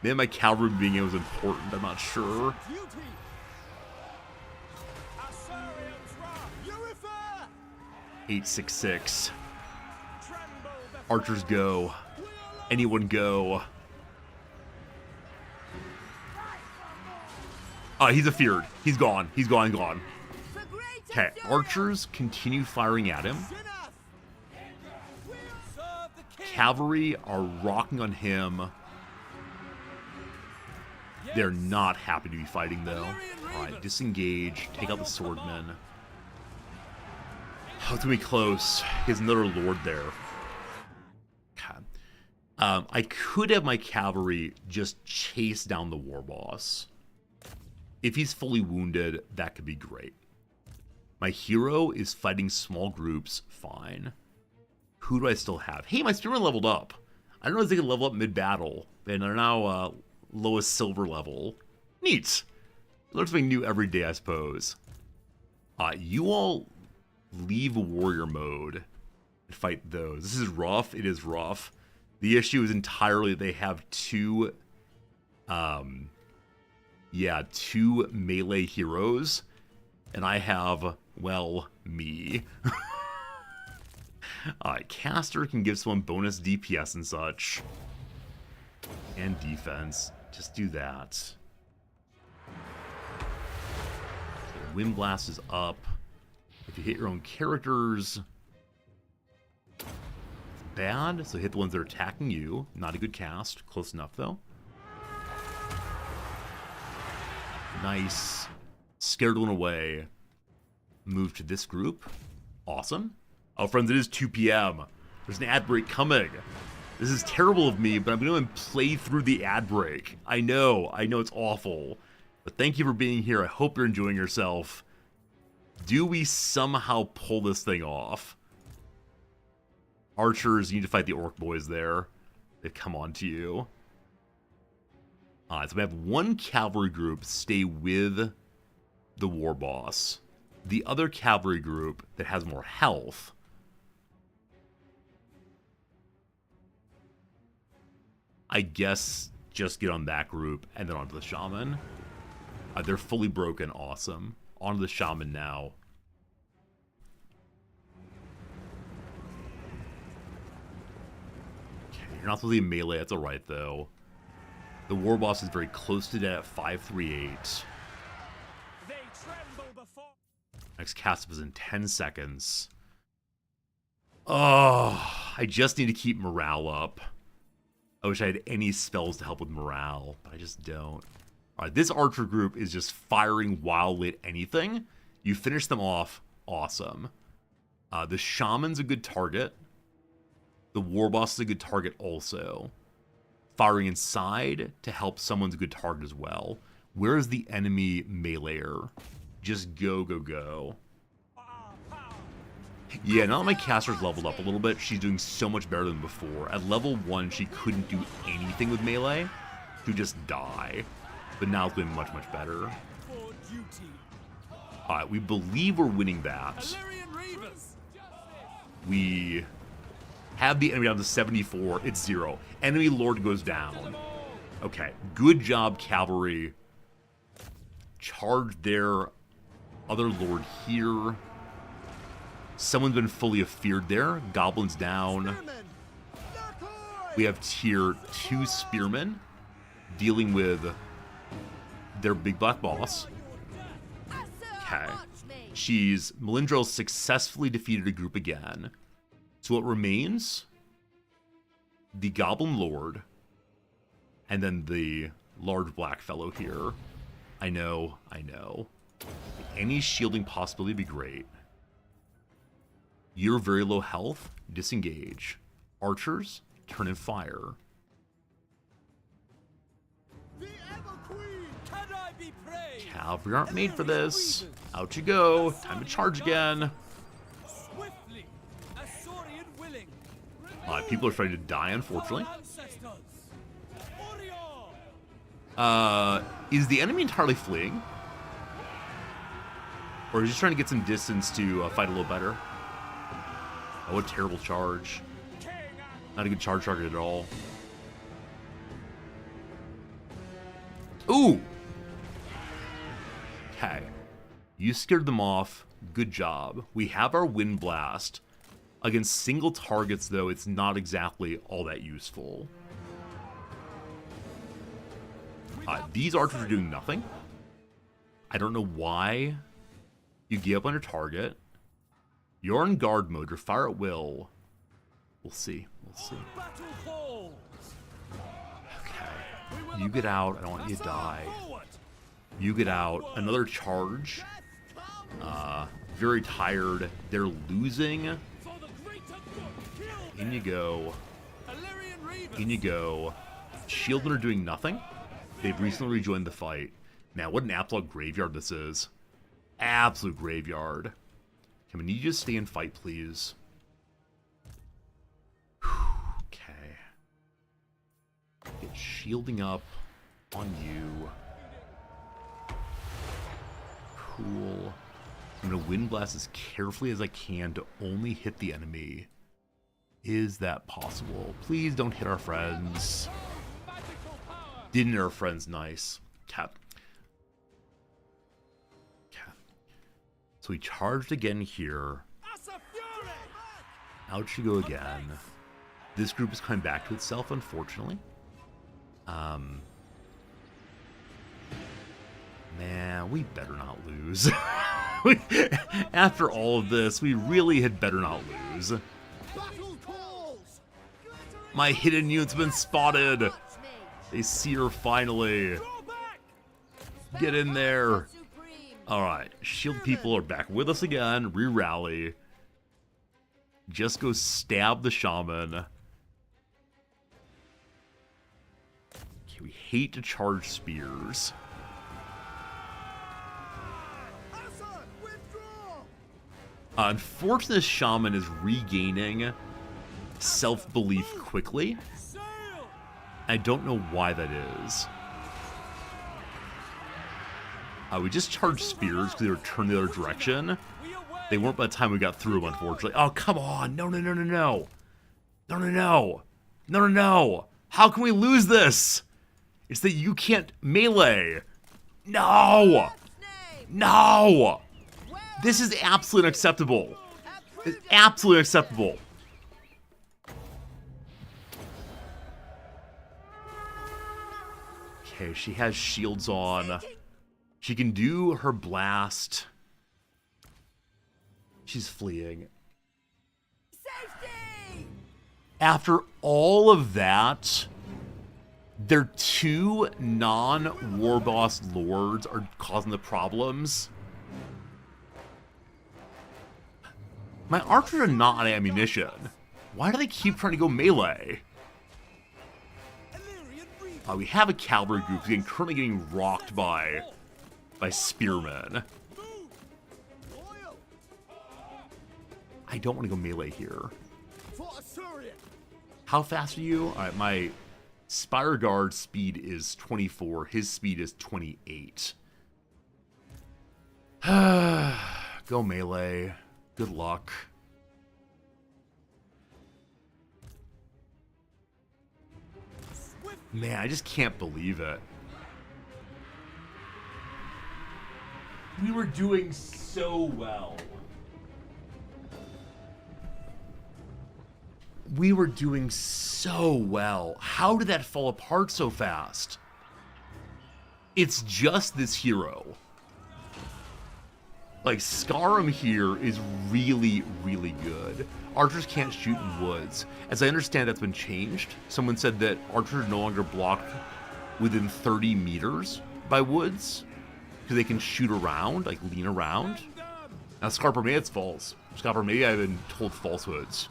Maybe my cavalry being it was important. I'm not sure. 866. Archers go. Anyone go. He's afeared. He's gone. He's gone. Okay, archers continue firing at him. Cavalry are rocking on him. They're not happy to be fighting, though. Alright, disengage. Take out the swordmen. Oh, it's gonna be close. He has another lord there. Okay. I could have my cavalry just chase down the war boss. If he's fully wounded, that could be great. My hero is fighting small groups. Fine. Who do I still have? Hey, my spearmen leveled up. I don't know if they can level up mid-battle. And they're now lowest silver level. Neat. Learn something new every day, I suppose. You all leave warrior mode and fight those. This is rough. It is rough. The issue is entirely they have two melee heroes, and I have, well, me. Caster can give someone bonus DPS and such. And defense. Just do that. Okay, Wind Blast is up. If you hit your own characters, it's bad. So hit the ones that are attacking you. Not a good cast. Close enough, though. Nice. Scared one away. Move to this group. Awesome. Oh, friends, it is 2 p.m. There's an ad break coming. This is terrible of me, but I'm going to play through the ad break. I know it's awful. But thank you for being here. I hope you're enjoying yourself. Do we somehow pull this thing off? Archers, you need to fight the orc boys there. They've come on to you. Alright, so we have one cavalry group stay with the war boss. The other cavalry group that has more health I guess just get on that group and then onto the shaman. They're fully broken. Awesome. Onto the shaman now. Okay, you're not supposed to be melee. That's alright, though. The war boss is very close to dead at 538. They tremble before. Next cast was in 10 seconds. Oh, I just need to keep morale up. I wish I had any spells to help with morale, but I just don't. Alright, this archer group is just firing wildly at anything. You finish them off, awesome. The shaman's a good target. The war boss is a good target also. Firing inside to help someone's a good target as well. Where is the enemy meleeer? Just go, go, go. Yeah, now that my caster's leveled up a little bit, she's doing so much better than before. At level 1, she couldn't do anything with melee. She would just die. But now it's doing much, much better. Alright, we believe we're winning that. We have the enemy down to 74. It's 0. Enemy lord goes down. Okay, good job, cavalry. Charge their other lord here. Someone's been fully afeared there. Goblins down. We have tier 2 spearmen dealing with their big black boss. Okay. Melindrel successfully defeated a group again. So what remains? The Goblin Lord. And then the large black fellow here. I know, I know. Any shielding possibility would be great. You're very low health. Disengage. Archers, turn and fire. Cavalry aren't made for this. Out you go. Time to charge again. People are starting to die, unfortunately. Is the enemy entirely fleeing? Or is he just trying to get some distance to fight a little better? Oh, what a terrible charge. Not a good charge target at all. Ooh! Okay. You scared them off. Good job. We have our Wind Blast. Against single targets, though, it's not exactly all that useful. These archers are doing nothing. I don't know why you give up on your target. You're in guard mode. You're fire at will. We'll see. We'll see. Okay. You get out. I don't want you to die. You get out. Another charge. Very tired. They're losing. In you go. In you go. Shieldmen are doing nothing. They've recently rejoined the fight. Man, what an absolute graveyard this is. Absolute graveyard. Can we need you to stay and fight, please? Okay. Get shielding up on you. Cool. I'm going to Wind Blast as carefully as I can to only hit the enemy. Is that possible? Please don't hit our friends. Didn't hit our friends. Nice. Tap. So we charged again here. Out you go again. This group is coming back to itself, unfortunately. Man, we better not lose. After all of this, we really had better not lose. My hidden unit's been spotted. They see her finally. Get in there. Alright, shield people are back with us again. Re-rally. Just go stab the shaman. Okay, we hate to charge spears. Unfortunately, this shaman is regaining self-belief quickly. I don't know why that is. We just charged spears because they were turned the other direction. They weren't by the time we got through them, unfortunately. Oh, come on. No, no, no, no, no. No, no, no. No, no, no. How can we lose this? It's that you can't melee. No. No. This is absolutely unacceptable. It's absolutely unacceptable. Okay, she has shields on. She can do her blast. She's fleeing. Safety! After all of that, their two non-war boss lords are causing the problems. My archers are not on ammunition. Why do they keep trying to go melee? We have a cavalry group who's currently getting rocked by spearmen. I don't want to go melee here. How fast are you? Alright, my Spire Guard speed is 24. His speed is 28. Go melee. Good luck. Man, I just can't believe it. We were doing so well. We were doing so well. How did that fall apart so fast? It's just this hero. Like, Scarum here is really, really good. Archers can't shoot in woods. As I understand, that's been changed. Someone said that archers are no longer blocked within 30 meters by woods, because they can shoot around, like lean around. Now, Scarper, maybe it's false. Scarper, maybe I've been told falsehoods.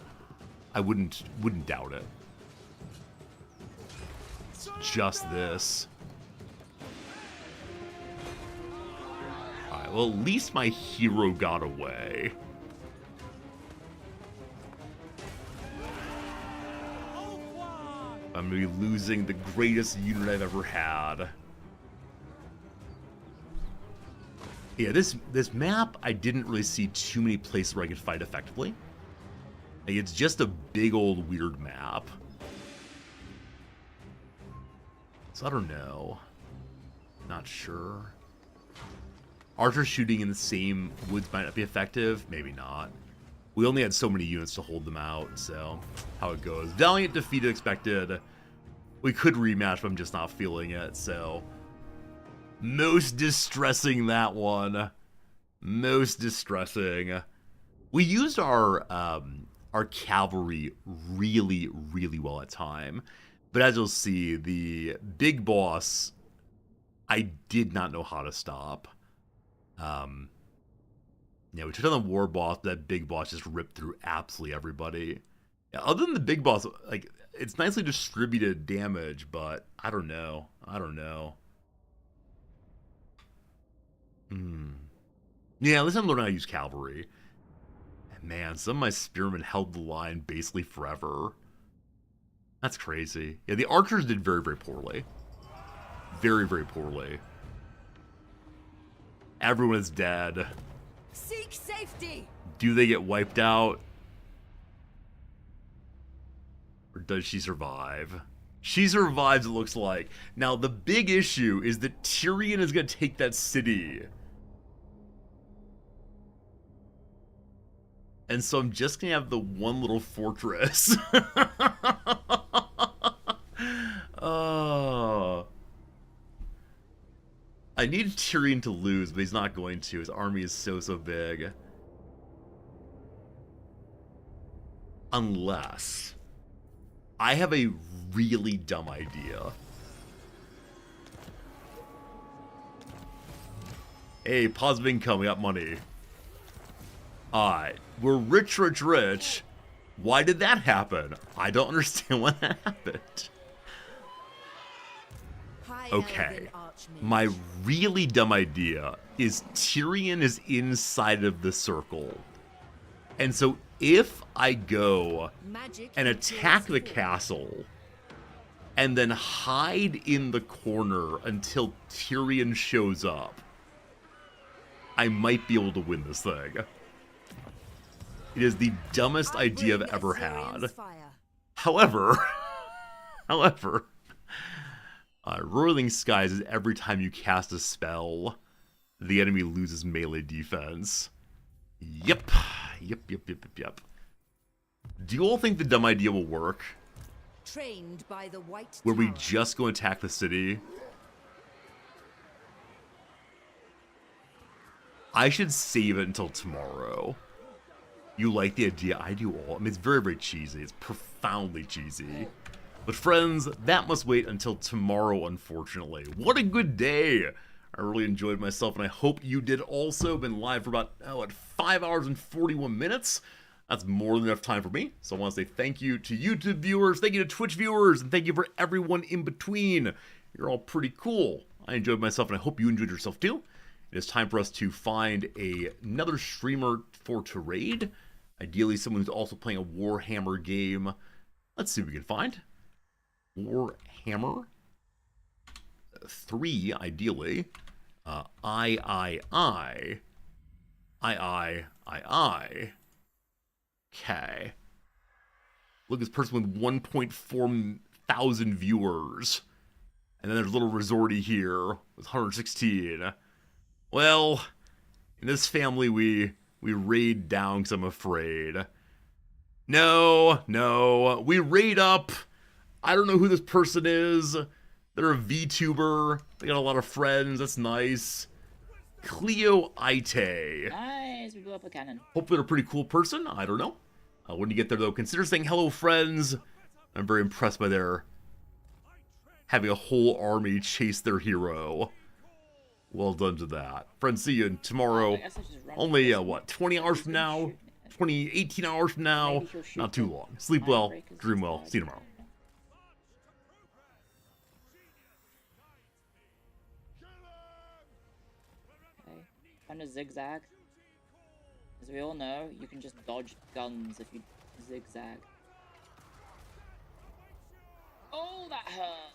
I wouldn't doubt it. It's just this. Alright, well, at least my hero got away. I'm gonna be losing the greatest unit I've ever had. Yeah, this map, I didn't really see too many places where I could fight effectively. Like, it's just a big old weird map. So I don't know. Not sure. Archer shooting in the same woods might not be effective. Maybe not. We only had so many units to hold them out, so how it goes. Valiant defeated expected. We could rematch, but I'm just not feeling it, so. Most distressing, that one. Most distressing. We used our cavalry really, really well at time. But as you'll see, the big boss, I did not know how to stop. Yeah, we took on the war boss, but that big boss just ripped through absolutely everybody. Yeah, other than the big boss, like, it's nicely distributed damage, but I don't know. I don't know. Yeah, at least I'm learning how to use cavalry. And man, some of my spearmen held the line basically forever. That's crazy. Yeah, the archers did very, very poorly. Very, very poorly. Everyone is dead. Seek safety. Do they get wiped out? Or does she survive? She survives, it looks like. Now, the big issue is that Tyrion is going to take that city. And so I'm just going to have the one little fortress. Oh. I need Tyrion to lose, but he's not going to. His army is so big. Unless I have a really dumb idea. Hey, positive income, we got money. Alright, we're rich, rich, rich. Why did that happen? I don't understand why that happened. Okay, my really dumb idea is Tyrion is inside of the circle. And so if I go Magic and endures attack the forever. castle and then hide in the corner until Tyrion shows up, I might be able to win this thing. It is the dumbest I idea I've bring ever Azorion's had. fire. However, Roiling Skies is every time you cast a spell, the enemy loses melee defense. Yep. Do you all think the dumb idea will work? Trained by the White Where we Tower. just go attack the city? I should save it until tomorrow. You like the idea? I do all. I mean, it's very, very cheesy. It's profoundly cheesy. But friends, that must wait until tomorrow, unfortunately. What a good day! I really enjoyed myself, and I hope you did also. Been live for about, 5 hours and 41 minutes. That's more than enough time for me. So I want to say thank you to YouTube viewers, thank you to Twitch viewers, and thank you for everyone in between. You're all pretty cool. I enjoyed myself, and I hope you enjoyed yourself too. It is time for us to find another streamer to raid. Ideally, someone who's also playing a Warhammer game. Let's see what we can find. Warhammer 3, ideally. I. Okay. Look at this person with 1.4 thousand viewers. And then there's a little resorty here with 116. Well, in this family, we raid down because I'm afraid. No, we raid up. I don't know who this person is. They're a VTuber. They got a lot of friends. That's nice. Cleo Ite. Nice, we blew up a cannon. Hopefully they're a pretty cool person. I don't know. When you get there, though, consider saying hello, friends. I'm very impressed by their having a whole army chase their hero. Well done to that. Friends, see you tomorrow. I guess I just run Only, this. what, 20 hours from now? 18 hours from now? Maybe he'll shoot Not too me. long. Sleep well, Mindbreaker's dream well. bad. See you tomorrow. Okay. Kind of zigzag. As we all know, you can just dodge guns if you zigzag. Oh, that hurt!